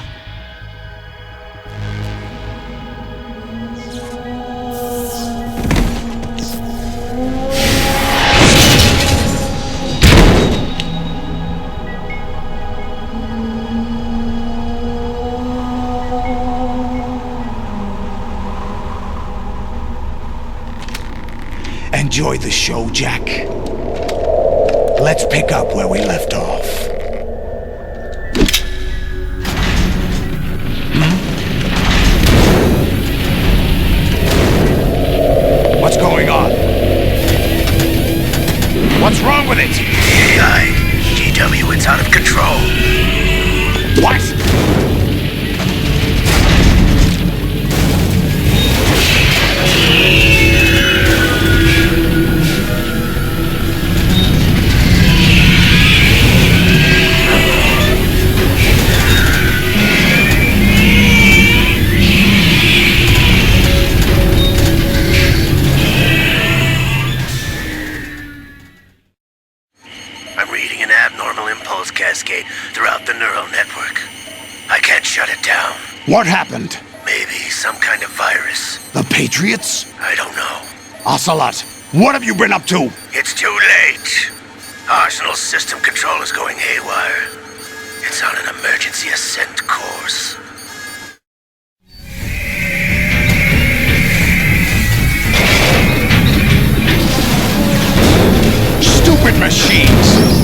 Enjoy the show, Jack. Let's pick up where we left off. What's going on? What's wrong with it? AI, GW, it's out of control. What? Cascade throughout the neural network. I can't shut it down. What happened? Maybe some kind of virus. The Patriots? I don't know. Ocelot, what have you been up to? It's too late. Arsenal system control is going haywire. It's on an emergency ascent course. Stupid machines!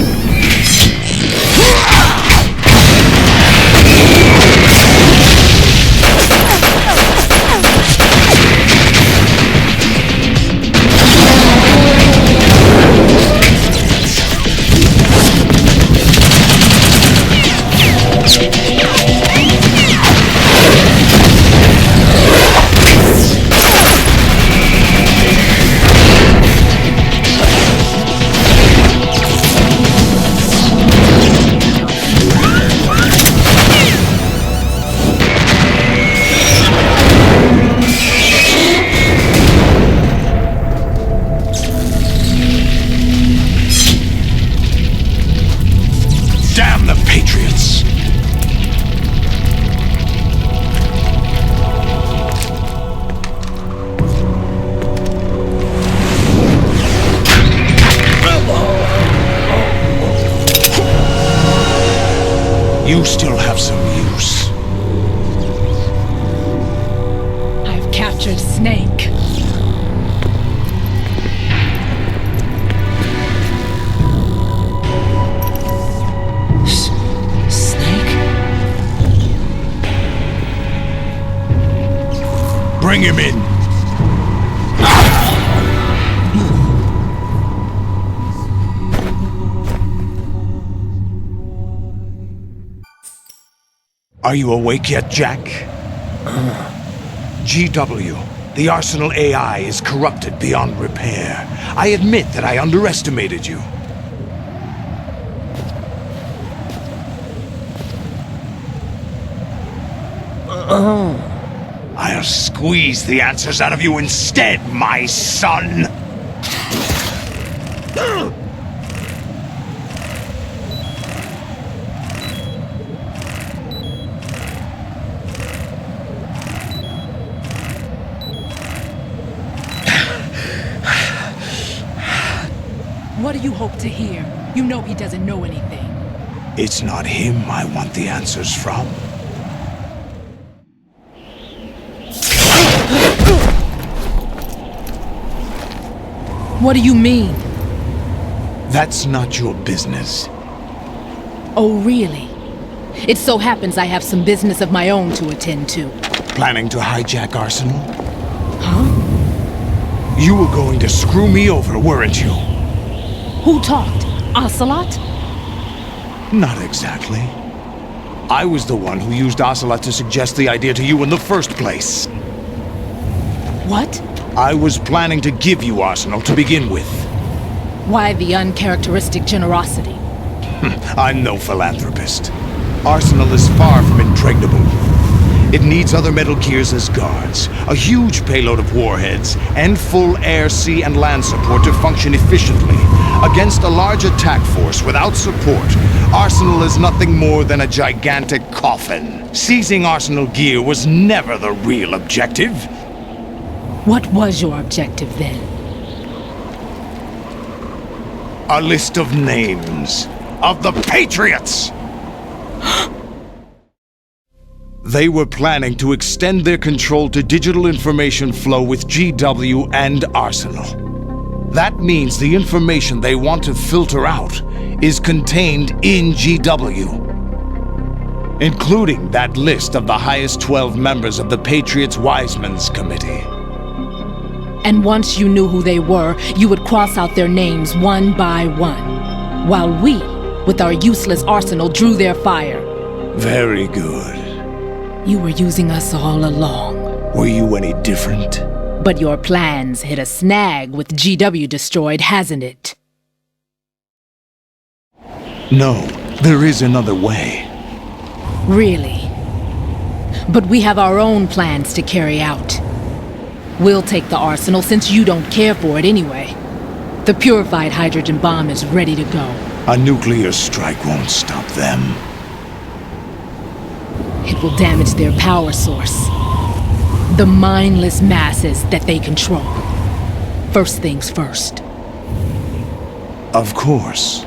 You still have some use. I've captured Snake. Snake? Bring him in. Are you awake yet, Jack? GW, the Arsenal AI is corrupted beyond repair. I admit that I underestimated you. I'll squeeze the answers out of you instead, my son! What do you hope to hear? You know he doesn't know anything. It's not him I want the answers from. What do you mean? That's not your business. Oh, really? It so happens I have some business of my own to attend to. Planning to hijack Arsenal? Huh? You were going to screw me over, weren't you? Who talked? Ocelot? Not exactly. I was the one who used Ocelot to suggest the idea to you in the first place. What? I was planning to give you Arsenal to begin with. Why the uncharacteristic generosity? I'm no philanthropist. Arsenal is far from impregnable. It needs other Metal Gears as guards, a huge payload of warheads, and full air, sea, and land support to function efficiently. Against a large attack force without support, Arsenal is nothing more than a gigantic coffin. Seizing Arsenal gear was never the real objective. What was your objective then? A list of names of the Patriots! They were planning to extend their control to digital information flow with GW and Arsenal. That means the information they want to filter out is contained in GW, including that list of the highest 12 members of the Patriots Wiseman's Committee. And once you knew who they were, you would cross out their names one by one, while we, with our useless arsenal, drew their fire. Very good. You were using us all along. Were you any different? But your plans hit a snag with GW destroyed, hasn't it? No, there is another way. Really? But we have our own plans to carry out. We'll take the arsenal since you don't care for it anyway. The purified hydrogen bomb is ready to go. A nuclear strike won't stop them. It will damage their power source. The mindless masses that they control. First things first. Of course.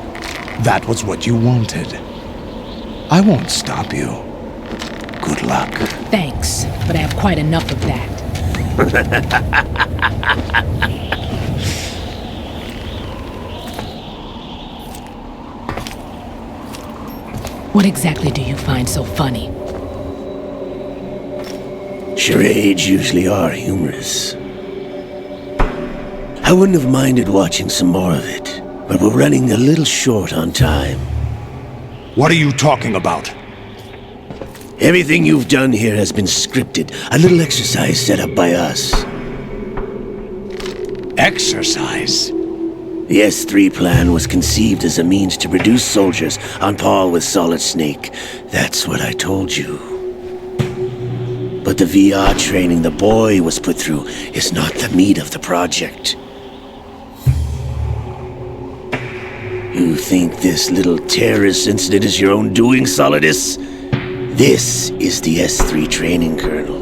That was what you wanted. I won't stop you. Good luck. Thanks, but I have quite enough of that. What exactly do you find so funny? Charades usually are humorous. I wouldn't have minded watching some more of it, but we're running a little short on time. What are you talking about? Everything you've done here has been scripted, a little exercise set up by us. Exercise? The S3 plan was conceived as a means to produce soldiers on par with Solid Snake. That's what I told you. But the VR training the boy was put through is not the meat of the project. You think this little terrorist incident is your own doing, Solidus? This is the S3 training kernel.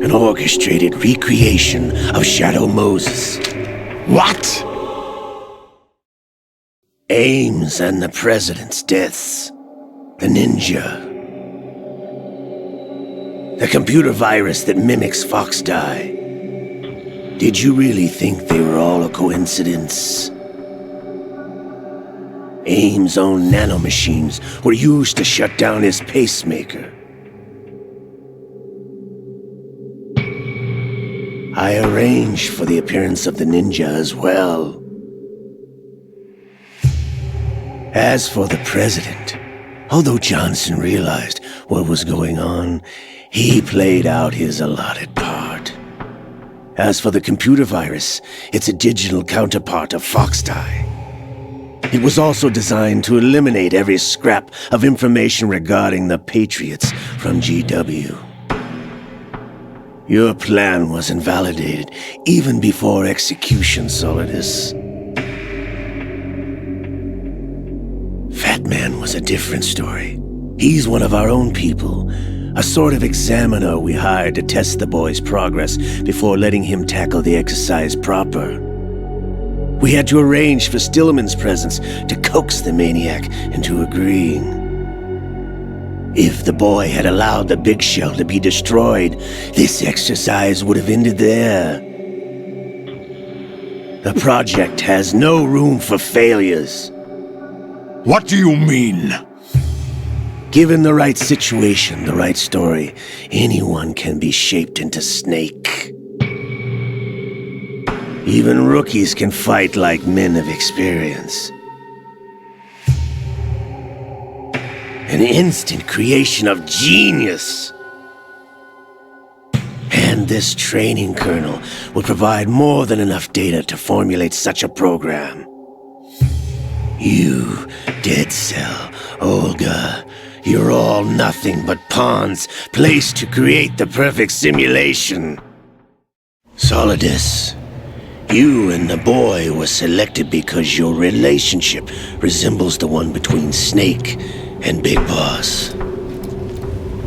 An orchestrated recreation of Shadow Moses. What? Ames and the President's deaths. The ninja. The computer virus that mimics Fox Die. Did you really think they were all a coincidence? Ames' own nanomachines were used to shut down his pacemaker. I arranged for the appearance of the ninja as well. As for the president, although Johnson realized what was going on, he played out his allotted part. As for the computer virus, it's a digital counterpart of Foxdie. It was also designed to eliminate every scrap of information regarding the Patriots from GW. Your plan was invalidated even before execution, Solidus. Fatman was a different story. He's one of our own people, a sort of examiner we hired to test the boy's progress before letting him tackle the exercise proper. We had to arrange for Stillman's presence to coax the maniac into agreeing. If the boy had allowed the big shell to be destroyed, this exercise would have ended there. The project has no room for failures. What do you mean? Given the right situation, the right story, anyone can be shaped into Snake. Even rookies can fight like men of experience. An instant creation of genius. And this training kernel will provide more than enough data to formulate such a program. You, Dead Cell, Olga, you're all nothing but pawns placed to create the perfect simulation. Solidus, you and the boy were selected because your relationship resembles the one between Snake and Big Boss.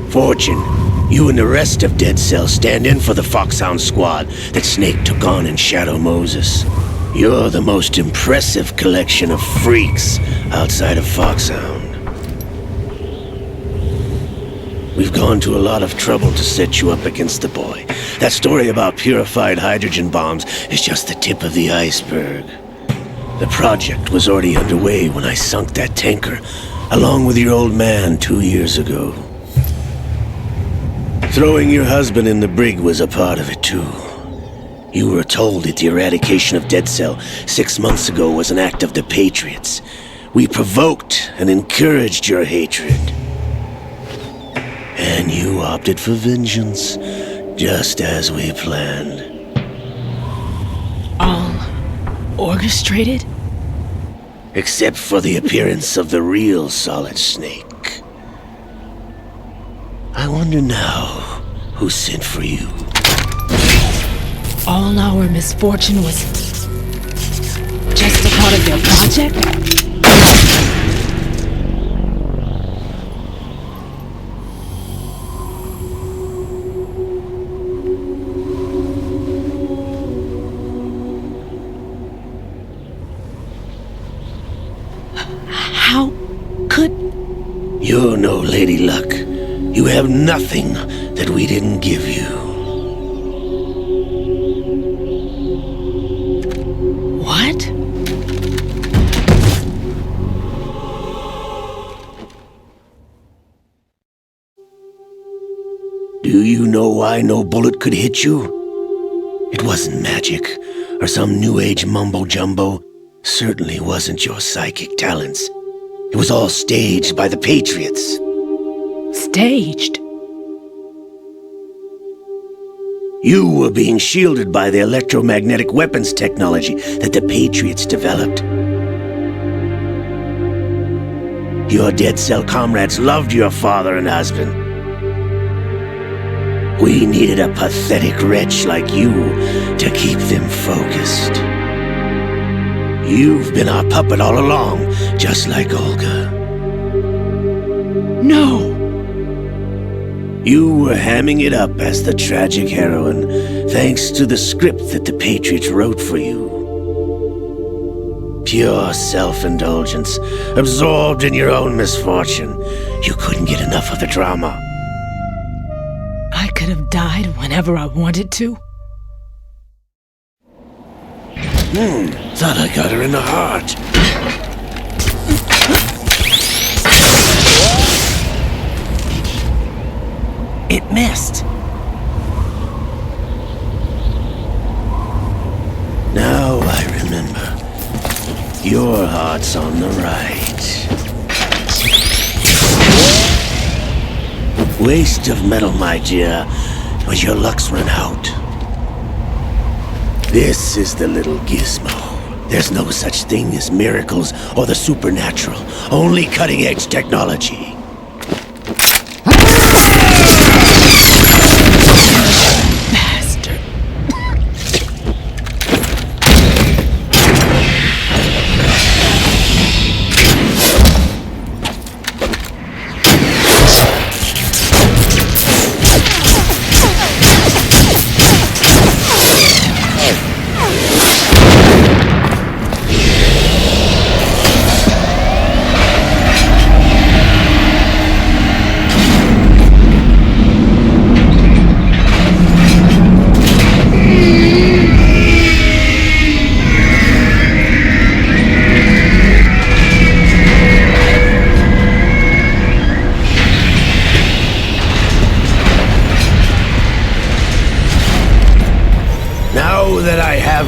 Fortune, you and the rest of Dead Cell stand in for the Foxhound squad that Snake took on in Shadow Moses. You're the most impressive collection of freaks outside of Foxhound. We've gone to a lot of trouble to set you up against the boy. That story about purified hydrogen bombs is just the tip of the iceberg. The project was already underway when I sunk that tanker, along with your old man 2 years ago. Throwing your husband in the brig was a part of it too. You were told that the eradication of Dead Cell 6 months ago was an act of the Patriots. We provoked and encouraged your hatred. And you opted for vengeance, just as we planned. All orchestrated? Except for the appearance of the real Solid Snake. I wonder now who sent for you. All our misfortune was just a part of their project? How could... You're no Lady Luck. You have nothing that we didn't give you. What? Do you know why no bullet could hit you? It wasn't magic, or some new age mumbo-jumbo. Certainly wasn't your psychic talents. It was all staged by the Patriots. Staged? You were being shielded by the electromagnetic weapons technology that the Patriots developed. Your Dead Cell comrades loved your father and husband. We needed a pathetic wretch like you to keep them focused. You've been our puppet all along, just like Olga. No! You were hamming it up as the tragic heroine, thanks to the script that the Patriots wrote for you. Pure self-indulgence, absorbed in your own misfortune. You couldn't get enough of the drama. I could have died whenever I wanted to. Thought I got her in the heart. It missed. starts on the right. Waste of metal, my dear, but your luck's run out. This is the little gizmo. There's no such thing as miracles or the supernatural, only cutting-edge technology.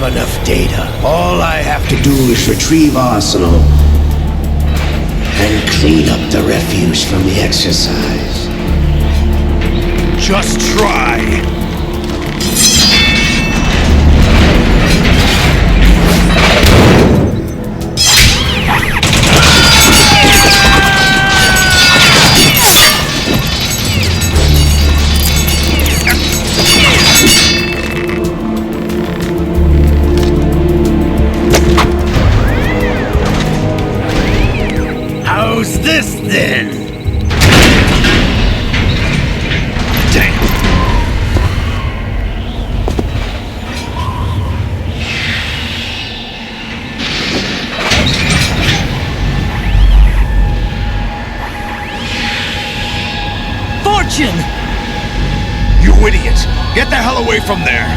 Enough data. All I have to do is retrieve Arsenal and clean up the refuse from the exercise. Just try. How's this then? Damn. Fortune! You idiot! Get the hell away from there!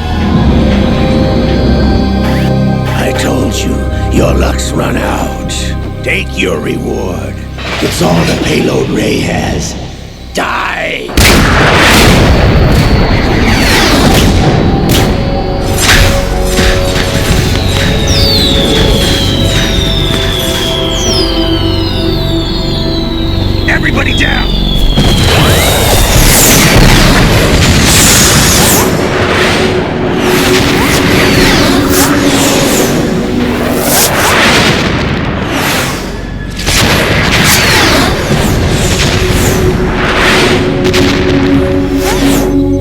I told you, your luck's run out. Take your reward. It's all the payload Ray has. Die! Everybody down!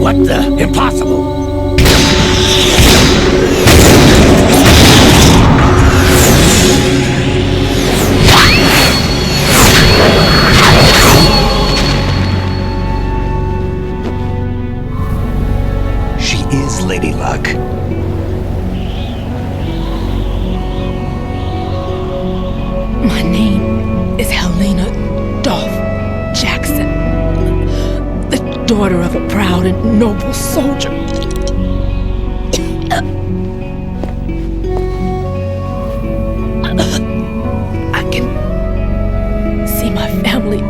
What the? Impossible! She is Lady Luck. My name is Helena Dolph Jackson, the daughter of a proud and noble soldier. I can see my family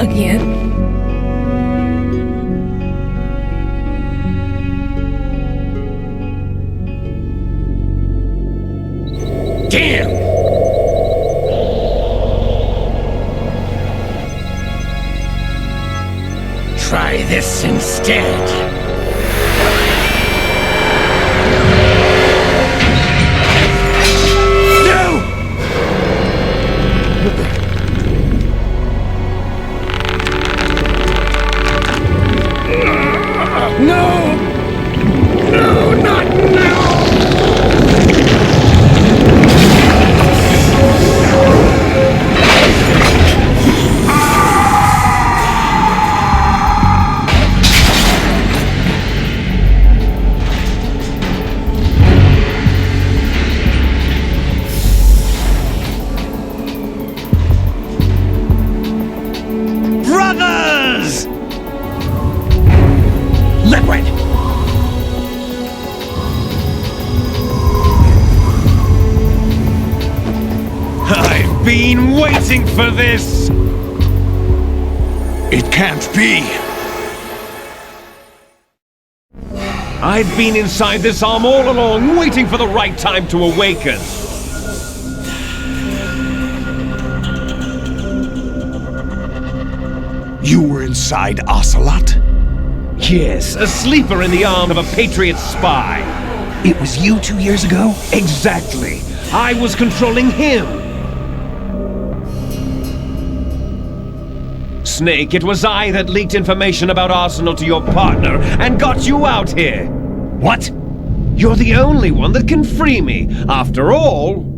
again. Damn! Try this instead. No! No, not now! Brothers! Liquid! I've been waiting for this! It can't be! I've been inside this arm all along, waiting for the right time to awaken. You were inside Ocelot? Yes, a sleeper in the arm of a Patriots spy. It was you 2 years ago? Exactly. I was controlling him. Snake, it was I that leaked information about Arsenal to your partner and got you out here. What? You're the only one that can free me. After all...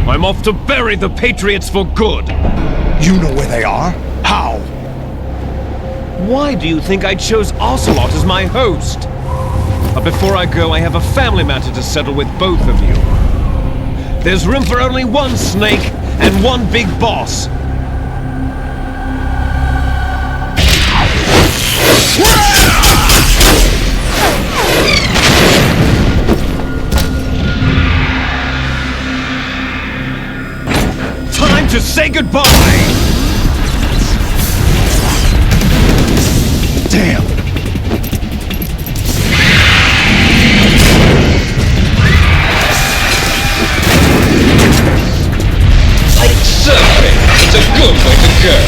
I'm off to bury the Patriots for good. You know where they are? How? Why do you think I chose Ocelot as my host? But before I go, I have a family matter to settle with both of you. There's room for only one Snake and one big boss. Time to say goodbye! Damn! Like surfing, it's a good way to go.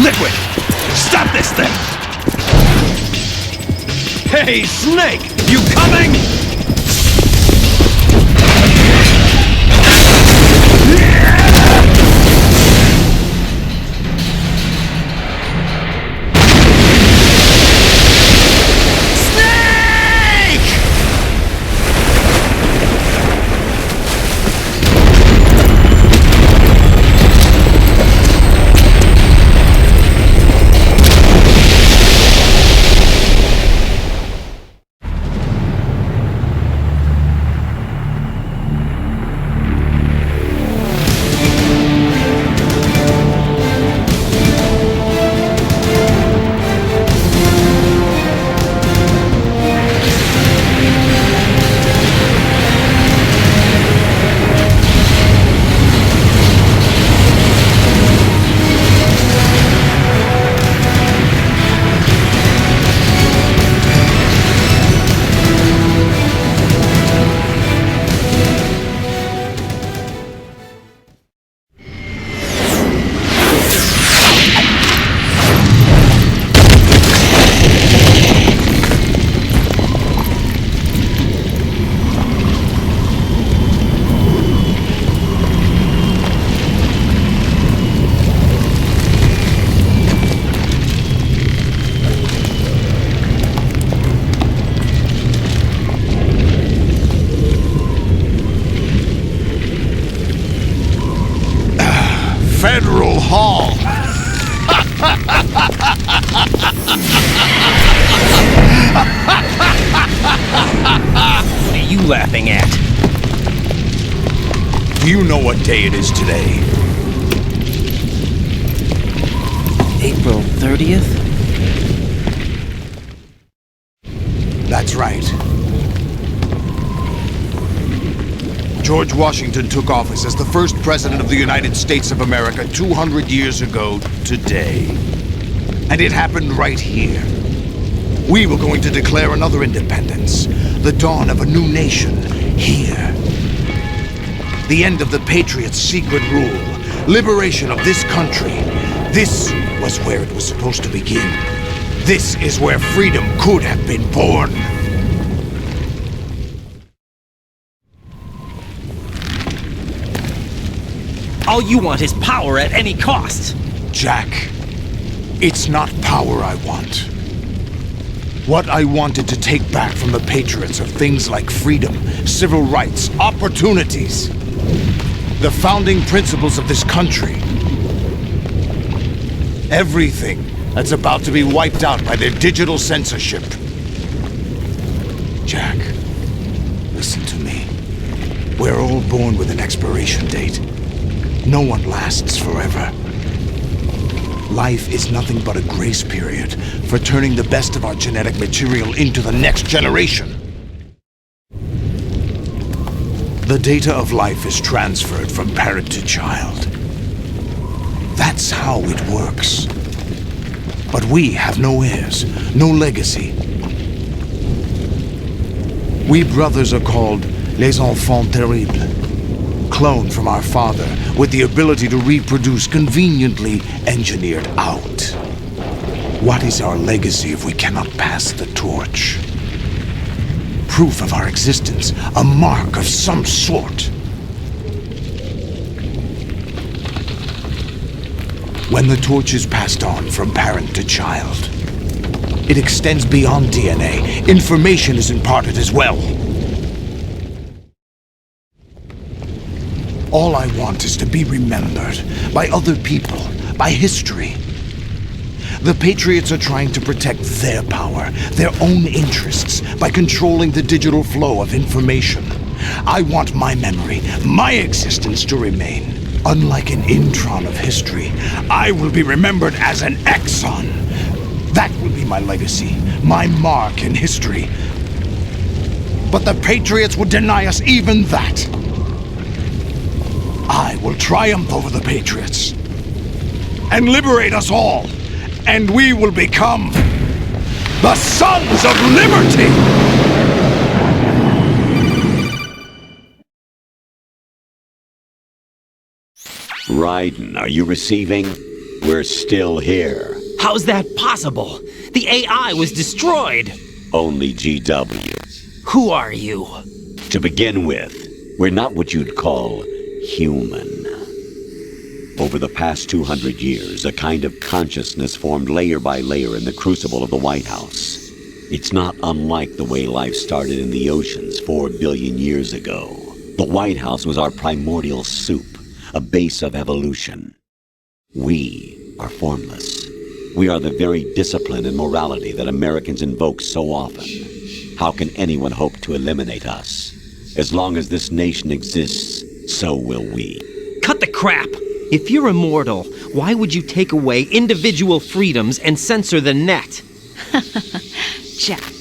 Liquid! Stop this thing! Hey, Snake! You coming? Federal Hall. What are you laughing at? Do you know what day it is today? April 30th? That's right. George Washington took office as the first president of the United States of America 200 years ago today. And it happened right here. We were going to declare another independence, the dawn of a new nation, here. The end of the Patriots' secret rule, liberation of this country. This was where it was supposed to begin. This is where freedom could have been born. All you want is power at any cost. Jack, it's not power I want. What I wanted to take back from the Patriots are things like freedom, civil rights, opportunities. The founding principles of this country. Everything that's about to be wiped out by their digital censorship. Jack, listen to me. We're all born with an expiration date. No one lasts forever. Life is nothing but a grace period for turning the best of our genetic material into the next generation. The data of life is transferred from parent to child. That's how it works. But we have no heirs, no legacy. We brothers are called les enfants terribles. Cloned from our father, with the ability to reproduce conveniently engineered out. What is our legacy if we cannot pass the torch? Proof of our existence, a mark of some sort. When the torch is passed on from parent to child, it extends beyond DNA. Information is imparted as well. All I want is to be remembered by other people, by history. The Patriots are trying to protect their power, their own interests, by controlling the digital flow of information. I want my memory, my existence to remain. Unlike an intron of history, I will be remembered as an exon. That will be my legacy, my mark in history. But the Patriots would deny us even that. I will triumph over the Patriots and liberate us all, and we will become the Sons of Liberty! Raiden, are you receiving? We're still here. How's that possible? The AI was destroyed! Only GW. Who are you? To begin with, we're not what you'd call human. Over the past 200 years, a kind of consciousness formed layer by layer in the crucible of the White House. It's not unlike the way life started in the oceans 4 billion years ago. The White House was our primordial soup, a base of evolution. We are formless. We are the very discipline and morality that Americans invoke so often. How can anyone hope to eliminate us? As long as this nation exists, so will we. Cut the crap! If you're immortal, why would you take away individual freedoms and censor the net? Jack,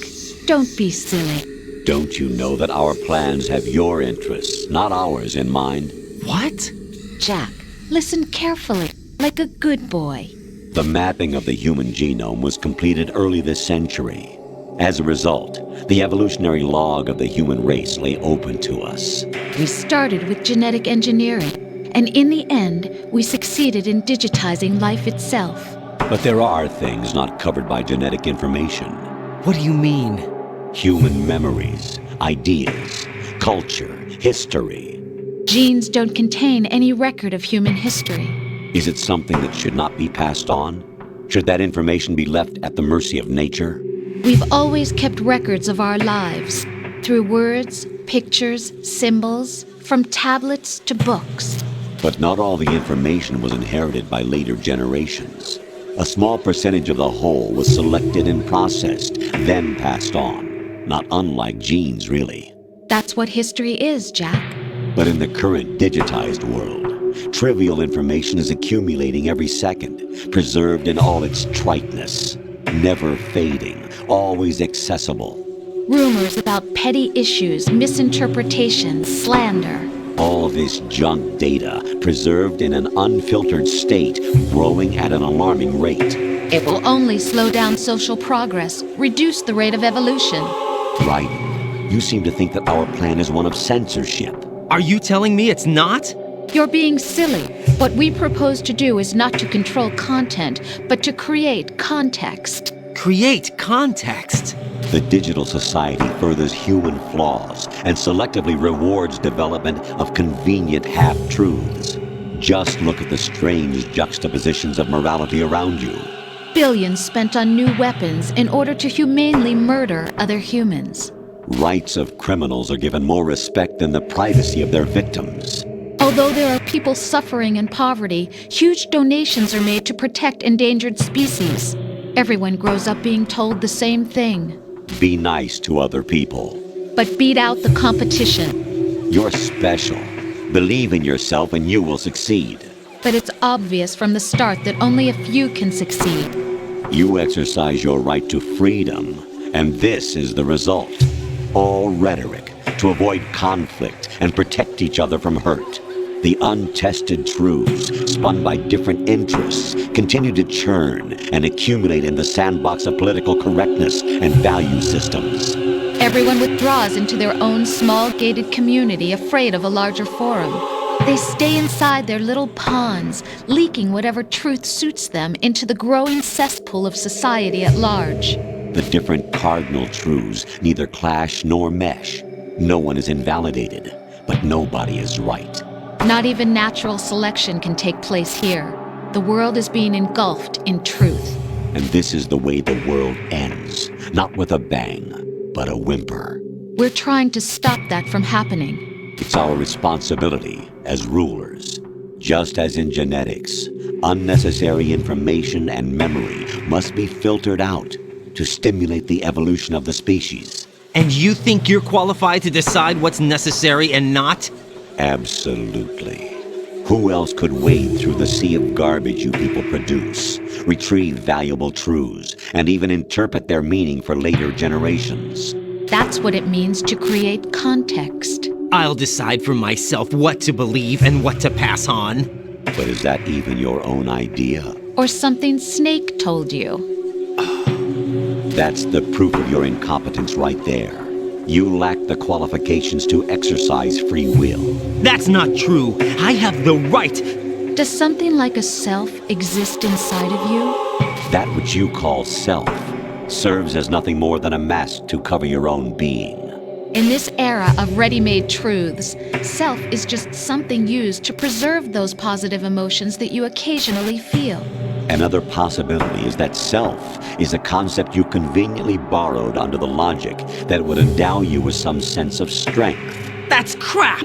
don't be silly. Don't you know that our plans have your interests, not ours, in mind? What? Jack, listen carefully, like a good boy. The mapping of the human genome was completed early this century. As a result, the evolutionary log of the human race lay open to us. We started with genetic engineering, and in the end, we succeeded in digitizing life itself. But there are things not covered by genetic information. What do you mean? Human memories, ideas, culture, history. Genes don't contain any record of human history. Is it something that should not be passed on? Should that information be left at the mercy of nature? We've always kept records of our lives, through words, pictures, symbols, from tablets to books. But not all the information was inherited by later generations. A small percentage of the whole was selected and processed, then passed on. Not unlike genes, really. That's what history is, Jack. But in the current digitized world, trivial information is accumulating every second, preserved in all its triteness, never fading, always accessible. Rumors about petty issues, misinterpretations, slander. All this junk data, preserved in an unfiltered state, growing at an alarming rate. It will only slow down social progress, reduce the rate of evolution. Right. You seem to think that our plan is one of censorship. Are you telling me it's not? You're being silly. What we propose to do is not to control content, but to create context. Create context? The digital society furthers human flaws and selectively rewards development of convenient half-truths. Just look at the strange juxtapositions of morality around you. Billions spent on new weapons in order to humanely murder other humans. Rights of criminals are given more respect than the privacy of their victims. Although there are people suffering in poverty, huge donations are made to protect endangered species. Everyone grows up being told the same thing. Be nice to other people. But beat out the competition. You're special. Believe in yourself and you will succeed. But it's obvious from the start that only a few can succeed. You exercise your right to freedom, and this is the result. All rhetoric to avoid conflict and protect each other from hurt. The untested truths, spun by different interests, continue to churn and accumulate in the sandbox of political correctness and value systems. Everyone withdraws into their own small gated community, afraid of a larger forum. They stay inside their little ponds, leaking whatever truth suits them into the growing cesspool of society at large. The different cardinal truths neither clash nor mesh. No one is invalidated, but nobody is right. Not even natural selection can take place here. The world is being engulfed in truth. And this is the way the world ends. Not with a bang, but a whimper. We're trying to stop that from happening. It's our responsibility as rulers. Just as in genetics, unnecessary information and memory must be filtered out to stimulate the evolution of the species. And you think you're qualified to decide what's necessary and not? Absolutely. Who else could wade through the sea of garbage you people produce, retrieve valuable truths, and even interpret their meaning for later generations? That's what it means to create context. I'll decide for myself what to believe and what to pass on. But is that even your own idea? Or something Snake told you? That's the proof of your incompetence right there. You lack the qualifications to exercise free will. That's not true. I have the right. Does something like a self exist inside of you? That which you call self serves as nothing more than a mask to cover your own being. In this era of ready-made truths, self is just something used to preserve those positive emotions that you occasionally feel. Another possibility is that self is a concept you conveniently borrowed under the logic that would endow you with some sense of strength. That's crap!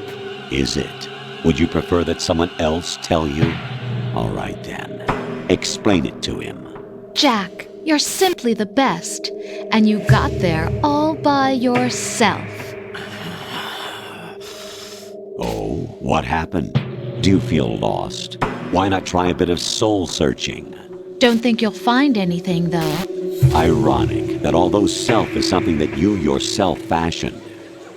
Is it? Would you prefer that someone else tell you? All right then. Explain it to him. Jack, you're simply the best, and you got there all by yourself. Oh, what happened? Do you feel lost? Why not try a bit of soul-searching? Don't think you'll find anything, though. Ironic that although self is something that you yourself fashioned,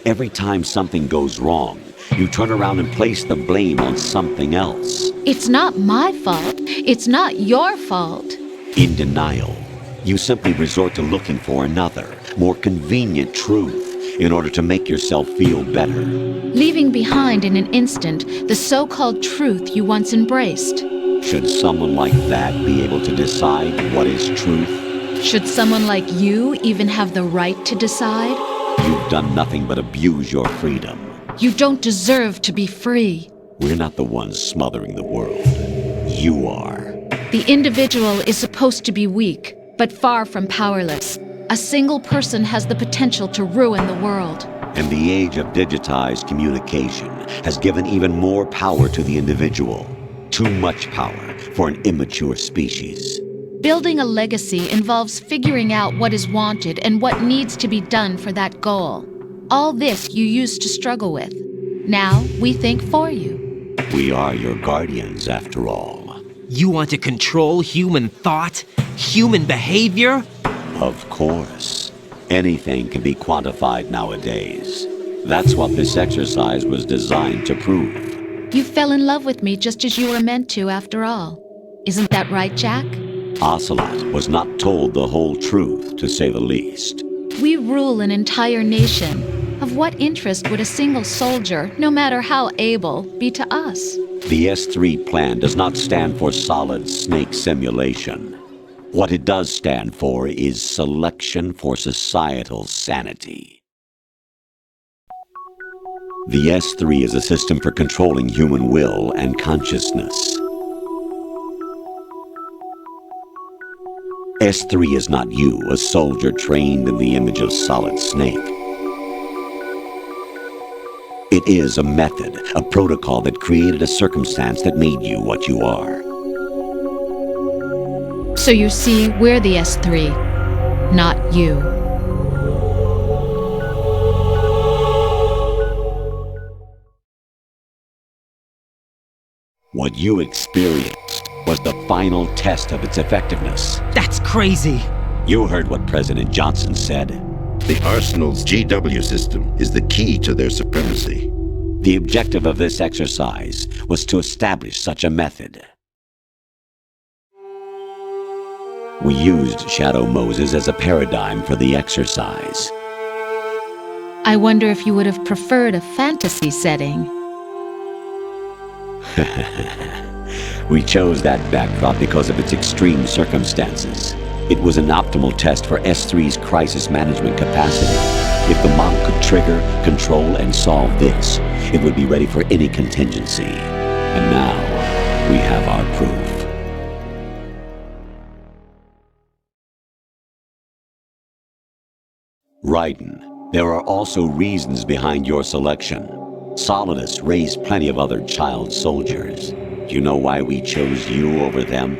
every time something goes wrong, you turn around and place the blame on something else. It's not my fault. It's not your fault. In denial, you simply resort to looking for another, more convenient truth in order to make yourself feel better. Leaving behind in an instant the so-called truth you once embraced. Should someone like that be able to decide what is truth? Should someone like you even have the right to decide? You've done nothing but abuse your freedom. You don't deserve to be free. We're not the ones smothering the world. You are. The individual is supposed to be weak, but far from powerless. A single person has the potential to ruin the world. And the age of digitized communication has given even more power to the individual. Too much power for an immature species. Building a legacy involves figuring out what is wanted and what needs to be done for that goal. All this you used to struggle with. Now we think for you. We are your guardians, after all. You want to control human thought? Human behavior? Of course. Anything can be quantified nowadays. That's what this exercise was designed to prove. You fell in love with me just as you were meant to, after all. Isn't that right, Jack? Ocelot was not told the whole truth, to say the least. We rule an entire nation. Of what interest would a single soldier, no matter how able, be to us? The S3 plan does not stand for solid snake simulation. What it does stand for is selection for societal sanity. The S3 is a system for controlling human will and consciousness. S3 is not you, a soldier trained in the image of Solid Snake. It is a method, a protocol that created a circumstance that made you what you are. So you see, we're the S3, not you. What you experienced was the final test of its effectiveness. That's crazy. You heard what President Johnson said. The Arsenal's GW system is the key to their supremacy. The objective of this exercise was to establish such a method. We used Shadow Moses as a paradigm for the exercise. I wonder if you would have preferred a fantasy setting. We chose that backdrop because of its extreme circumstances. It was an optimal test for S3's crisis management capacity. If the model could trigger, control, and solve this, it would be ready for any contingency. And now, we have our proof. Raiden, there are also reasons behind your selection. Solidus raised plenty of other child soldiers. Do you know why we chose you over them?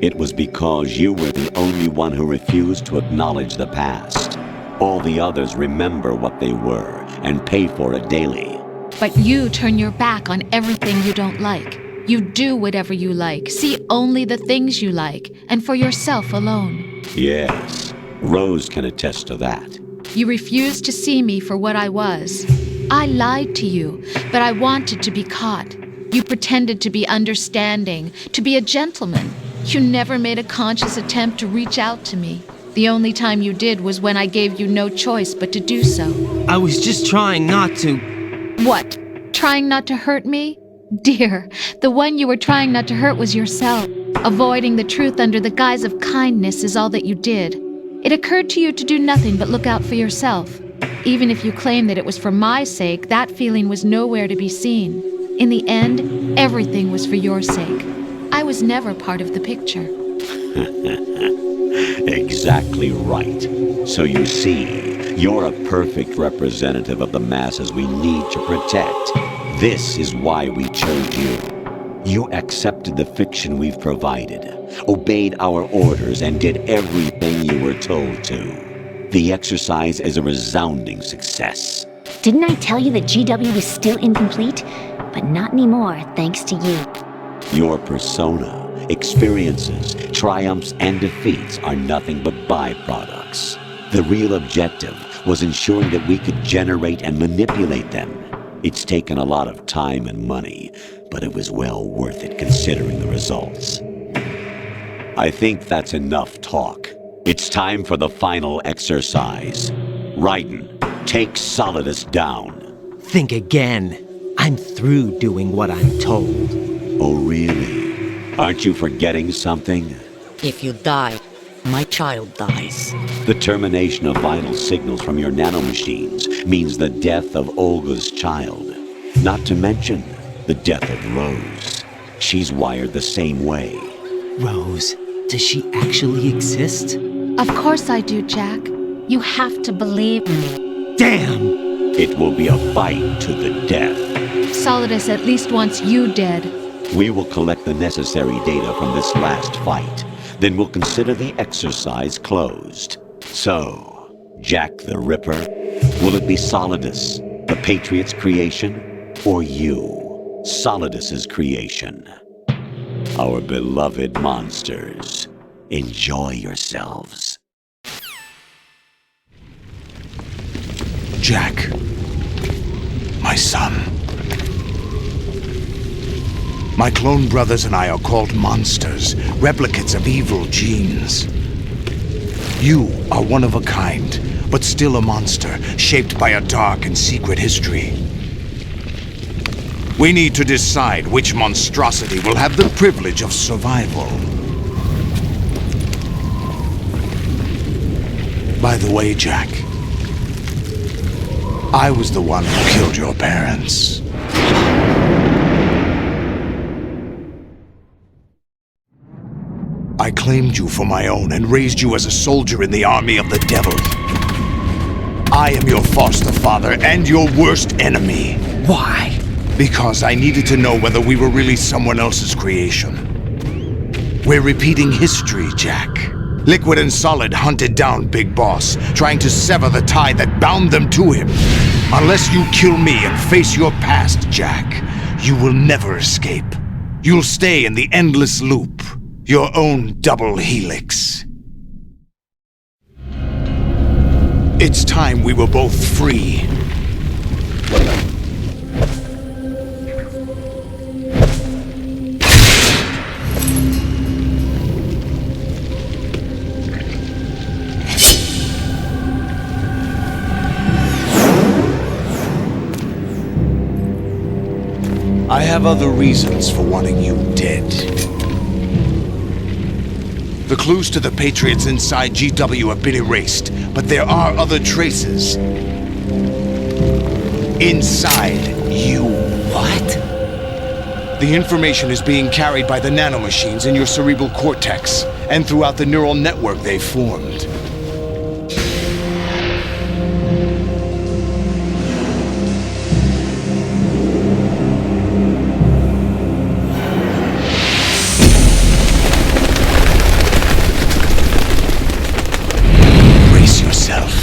It was because you were the only one who refused to acknowledge the past. All the others remember what they were and pay for it daily. But you turn your back on everything you don't like. You do whatever you like, see only the things you like, and for yourself alone. Yes, Rose can attest to that. You refused to see me for what I was. I lied to you, but I wanted to be caught. You pretended to be understanding, to be a gentleman. You never made a conscious attempt to reach out to me. The only time you did was when I gave you no choice but to do so. I was just trying not to... What? Trying not to hurt me? Dear, the one you were trying not to hurt was yourself. Avoiding the truth under the guise of kindness is all that you did. It occurred to you to do nothing but look out for yourself. Even if you claim that it was for my sake, that feeling was nowhere to be seen. In the end, everything was for your sake. I was never part of the picture. Exactly right. So you see, you're a perfect representative of the masses we need to protect. This is why we chose you. You accepted the fiction we've provided, obeyed our orders, and did everything you were told to. The exercise is a resounding success. Didn't I tell you that GW was still incomplete? But not anymore, thanks to you. Your persona, experiences, triumphs, and defeats are nothing but byproducts. The real objective was ensuring that we could generate and manipulate them. It's taken a lot of time and money, but it was well worth it considering the results. I think that's enough talk. It's time for the final exercise. Raiden, take Solidus down. Think again. I'm through doing what I'm told. Oh, really? Aren't you forgetting something? If you die, my child dies. The termination of vital signals from your nanomachines means the death of Olga's child. Not to mention the death of Rose. She's wired the same way. Rose, does she actually exist? Of course I do, Jack. You have to believe me. Damn! It will be a fight to the death. Solidus at least wants you dead. We will collect the necessary data from this last fight. Then we'll consider the exercise closed. So, Jack the Ripper, will it be Solidus, the Patriots' creation, or you, Solidus's creation? Our beloved monsters, enjoy yourselves. Jack, my son. My clone brothers and I are called monsters, replicates of evil genes. You are one of a kind, but still a monster, shaped by a dark and secret history. We need to decide which monstrosity will have the privilege of survival. By the way, Jack, I was the one who killed your parents. I claimed you for my own and raised you as a soldier in the army of the devil. I am your foster father and your worst enemy. Why? Because I needed to know whether we were really someone else's creation. We're repeating history, Jack. Liquid and Solid hunted down Big Boss, trying to sever the tie that bound them to him. Unless you kill me and face your past, Jack, you will never escape. You'll stay in the endless loop. Your own double helix. It's time we were both free. have other reasons for wanting you dead. The clues to the Patriots inside GW have been erased, but there are other traces. Inside you. What? The information is being carried by the nanomachines in your cerebral cortex, and throughout the neural network they've formed. Brace yourself.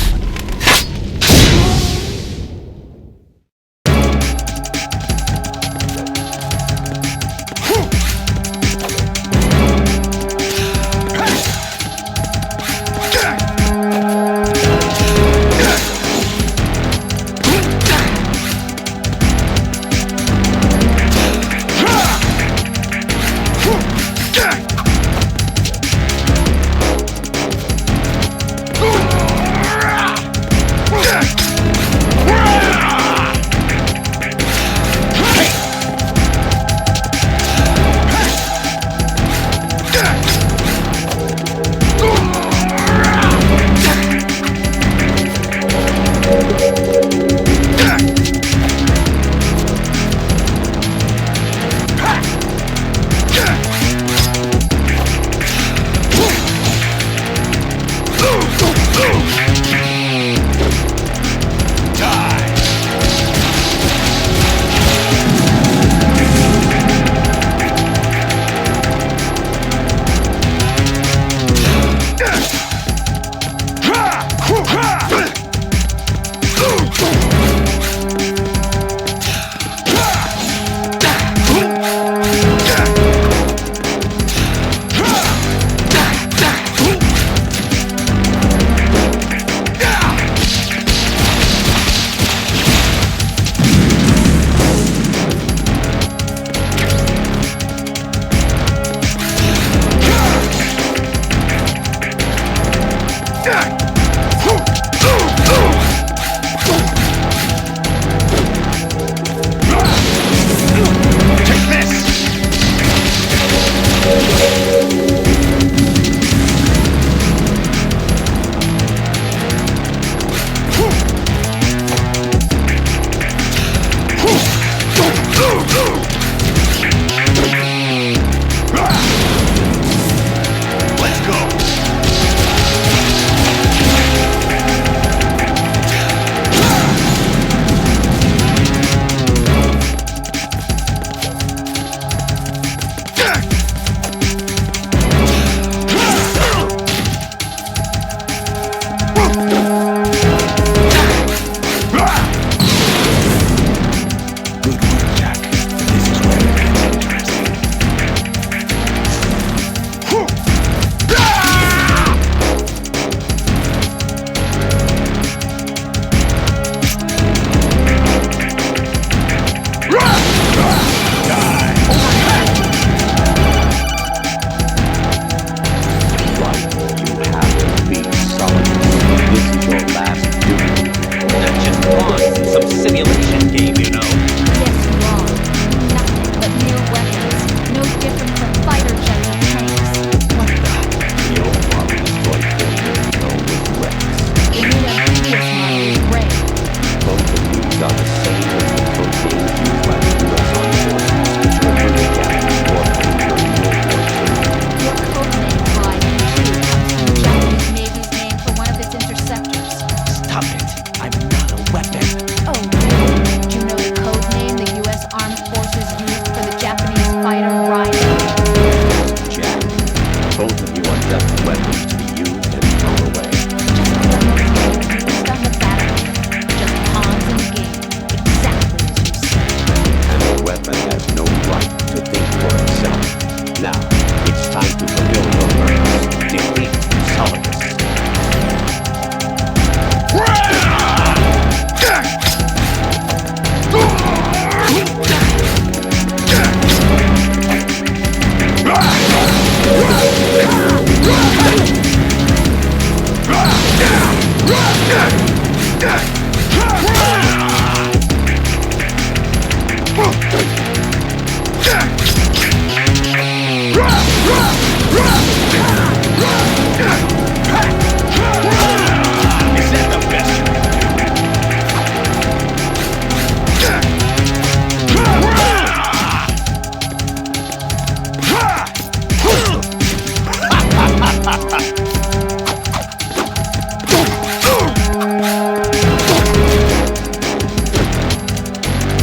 Is that the best you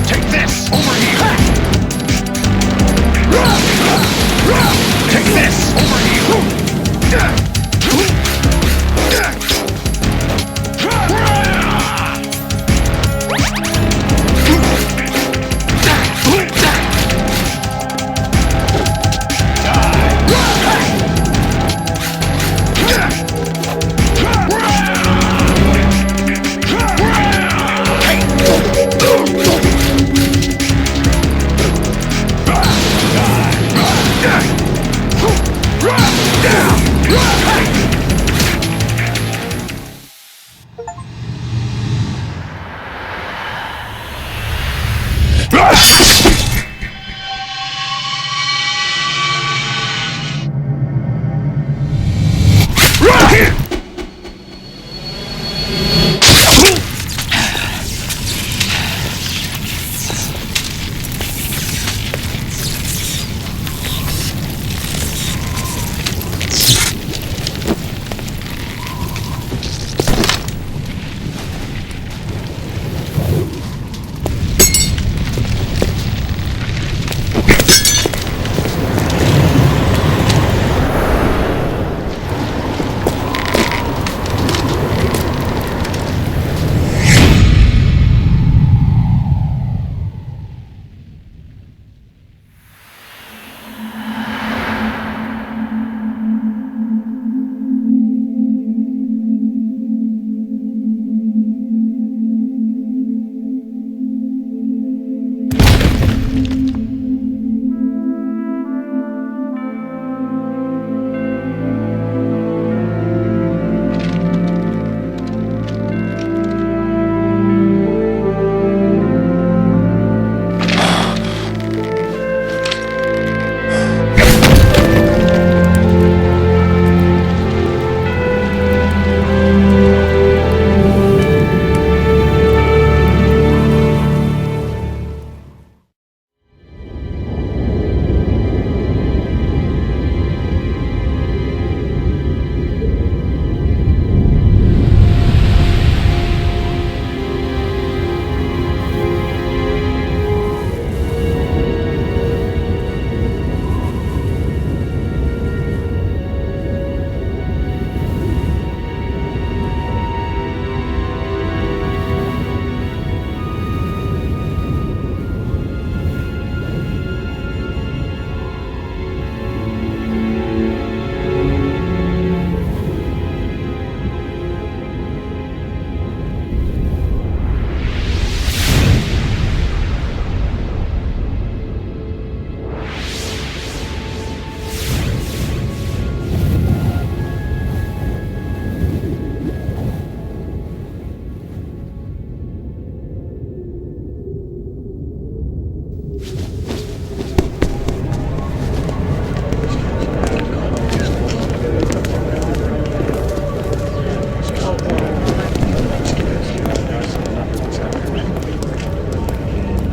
Take this! Over here! Take this! Over here!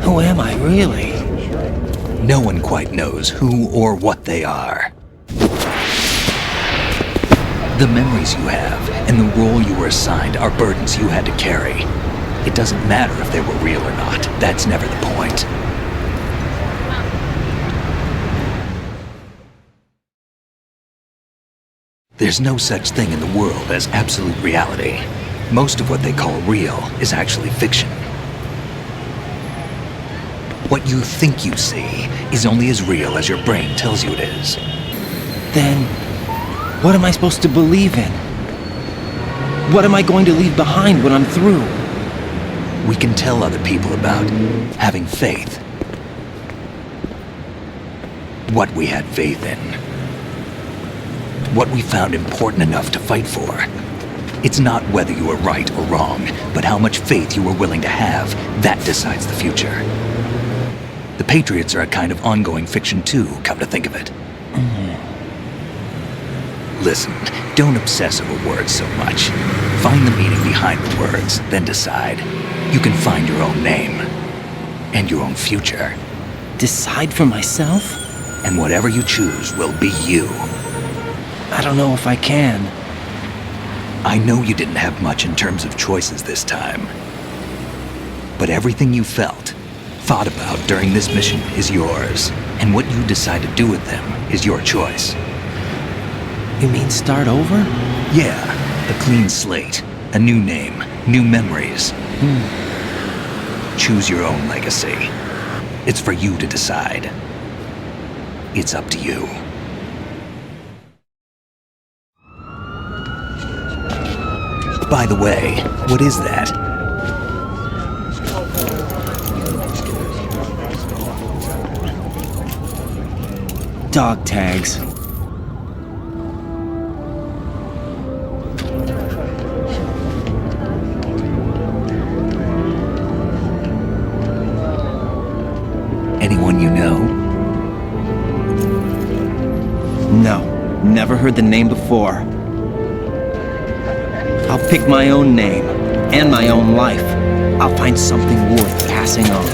Who am I, really? No one quite knows who or what they are. The memories you have and the role you were assigned are burdens you had to carry. It doesn't matter if they were real or not. That's never the point. There's no such thing in the world as absolute reality. Most of what they call real is actually fiction. What you think you see is only as real as your brain tells you it is. Then, what am I supposed to believe in? What am I going to leave behind when I'm through? We can tell other people about having faith. What we had faith in. What we found important enough to fight for. It's not whether you were right or wrong, but how much faith you were willing to have. That decides the future. The Patriots are a kind of ongoing fiction too, come to think of it. Listen, don't obsess over words so much. Find the meaning behind the words, then decide. You can find your own name. And your own future. Decide for myself? And whatever you choose will be you. I don't know if I can. I know you didn't have much in terms of choices this time. But everything you felt, thought about during this mission is yours. And what you decide to do with them is your choice. You mean start over? Yeah, a clean slate, a new name, new memories. Choose your own legacy. It's for you to decide. It's up to you. By the way, what is that? Dog tags. Anyone you know? No, never heard the name before. I'll pick my own name, and my own life. I'll find something worth passing on.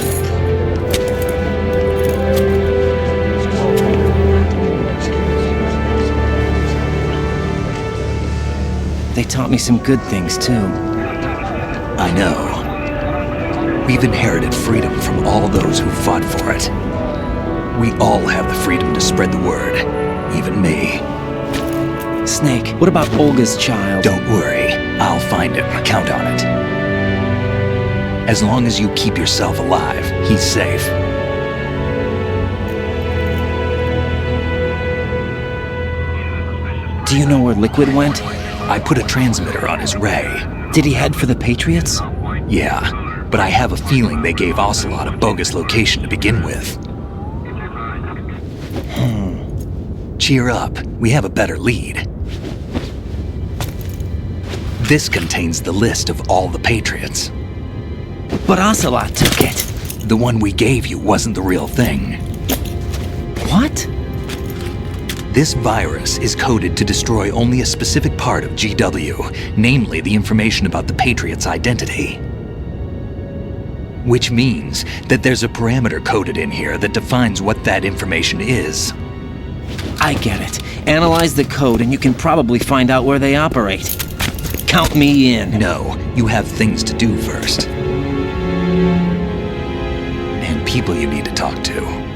They taught me some good things, too. I know. We've inherited freedom from all those who fought for it. We all have the freedom to spread the word, even me. Snake, what about Olga's child? Don't worry, I'll find him. Count on it. As long as you keep yourself alive, he's safe. Do you know where Liquid went? I put a transmitter on his ray. Did he head for the Patriots? Yeah, but I have a feeling they gave Ocelot a bogus location to begin with. Cheer up, we have a better lead. This contains the list of all the Patriots. But Ocelot took it. The one we gave you wasn't the real thing. What? This virus is coded to destroy only a specific part of GW, namely the information about the Patriots' identity. Which means that there's a parameter coded in here that defines what that information is. I get it. Analyze the code and you can probably find out where they operate. Count me in. No, you have things to do first. And people you need to talk to.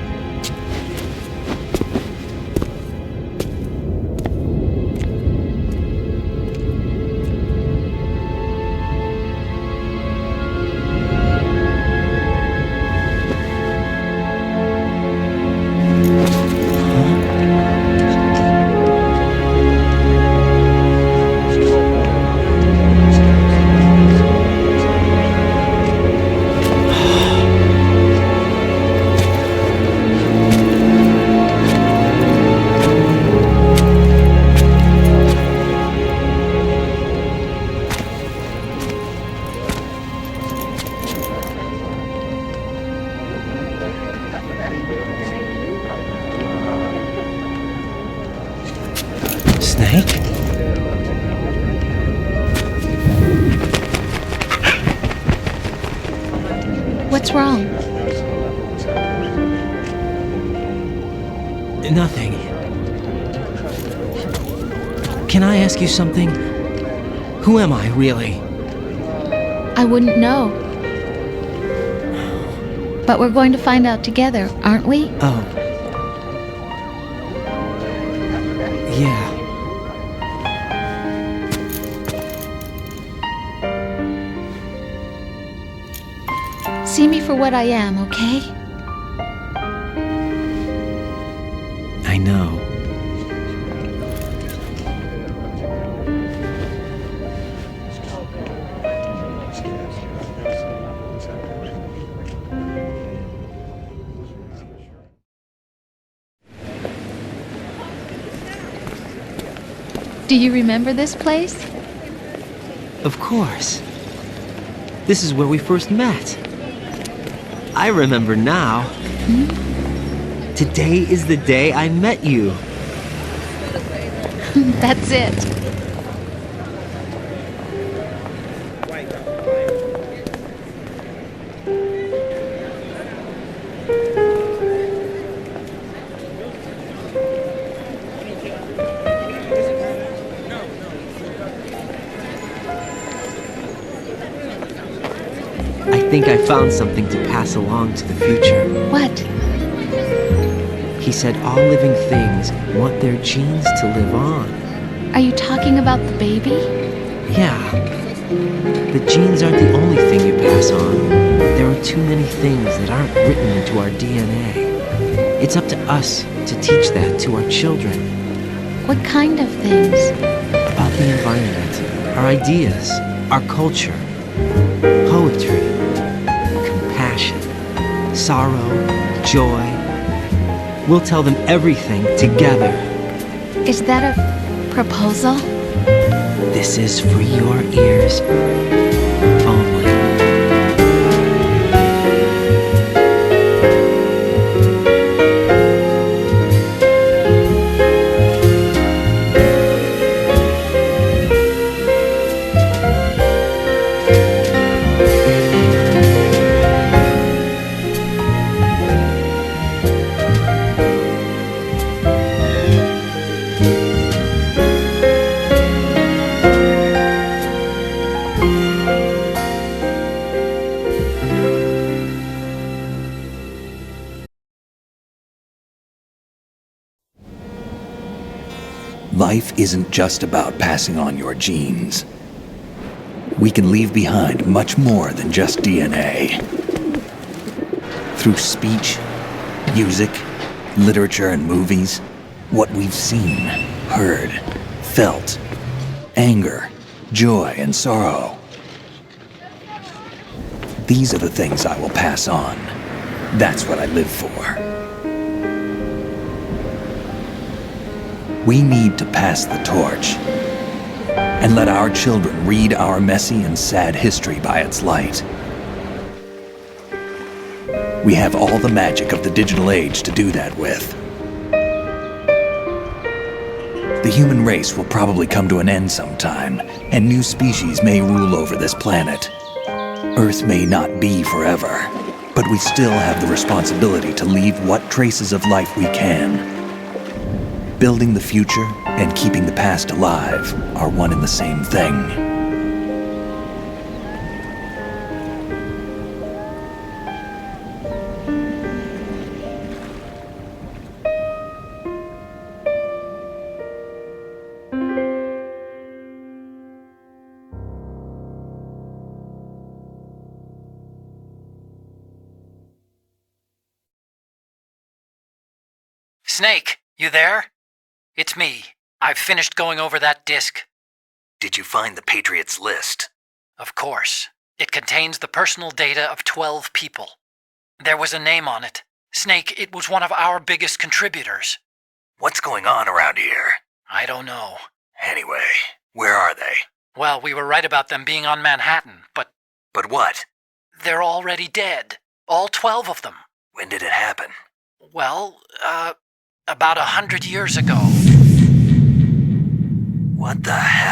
What's wrong? Nothing. Can I ask you something? Who am I, really? I wouldn't know. But we're going to find out together, aren't we? Oh. Yeah. See me for what I am, okay? I know. Do you remember this place? Of course. This is where we first met. I remember now. Today is the day I met you. That's it. I think I found something to pass along to the future. What? He said all living things want their genes to live on. Are you talking about the baby? Yeah. The genes aren't the only thing you pass on. There are too many things that aren't written into our DNA. It's up to us to teach that to our children. What kind of things? About the environment, our ideas, our culture, poetry, compassion, sorrow, joy. We'll tell them everything together. Is that a proposal? This is for your ears only. Life isn't just about passing on your genes. We can leave behind much more than just DNA. Through speech, music, literature, and movies, what we've seen, heard, felt, anger, joy, and sorrow. These are the things I will pass on. That's what I live for. We need to pass the torch and let our children read our messy and sad history by its light. We have all the magic of the digital age to do that with. The human race will probably come to an end sometime, and new species may rule over this planet. Earth may not be forever, but we still have the responsibility to leave what traces of life we can. Building the future and keeping the past alive are one and the same thing. Snake, you there? It's me. I've finished going over that disk. Did you find the Patriots list? Of course. It contains the personal data of 12 people. There was a name on it. Snake, it was one of our biggest contributors. What's going on around here? I don't know. Anyway, where are they? Well, we were right about them being on Manhattan, but... But what? They're already dead. All 12 of them. When did it happen? Well, about 100 years ago. What the hell?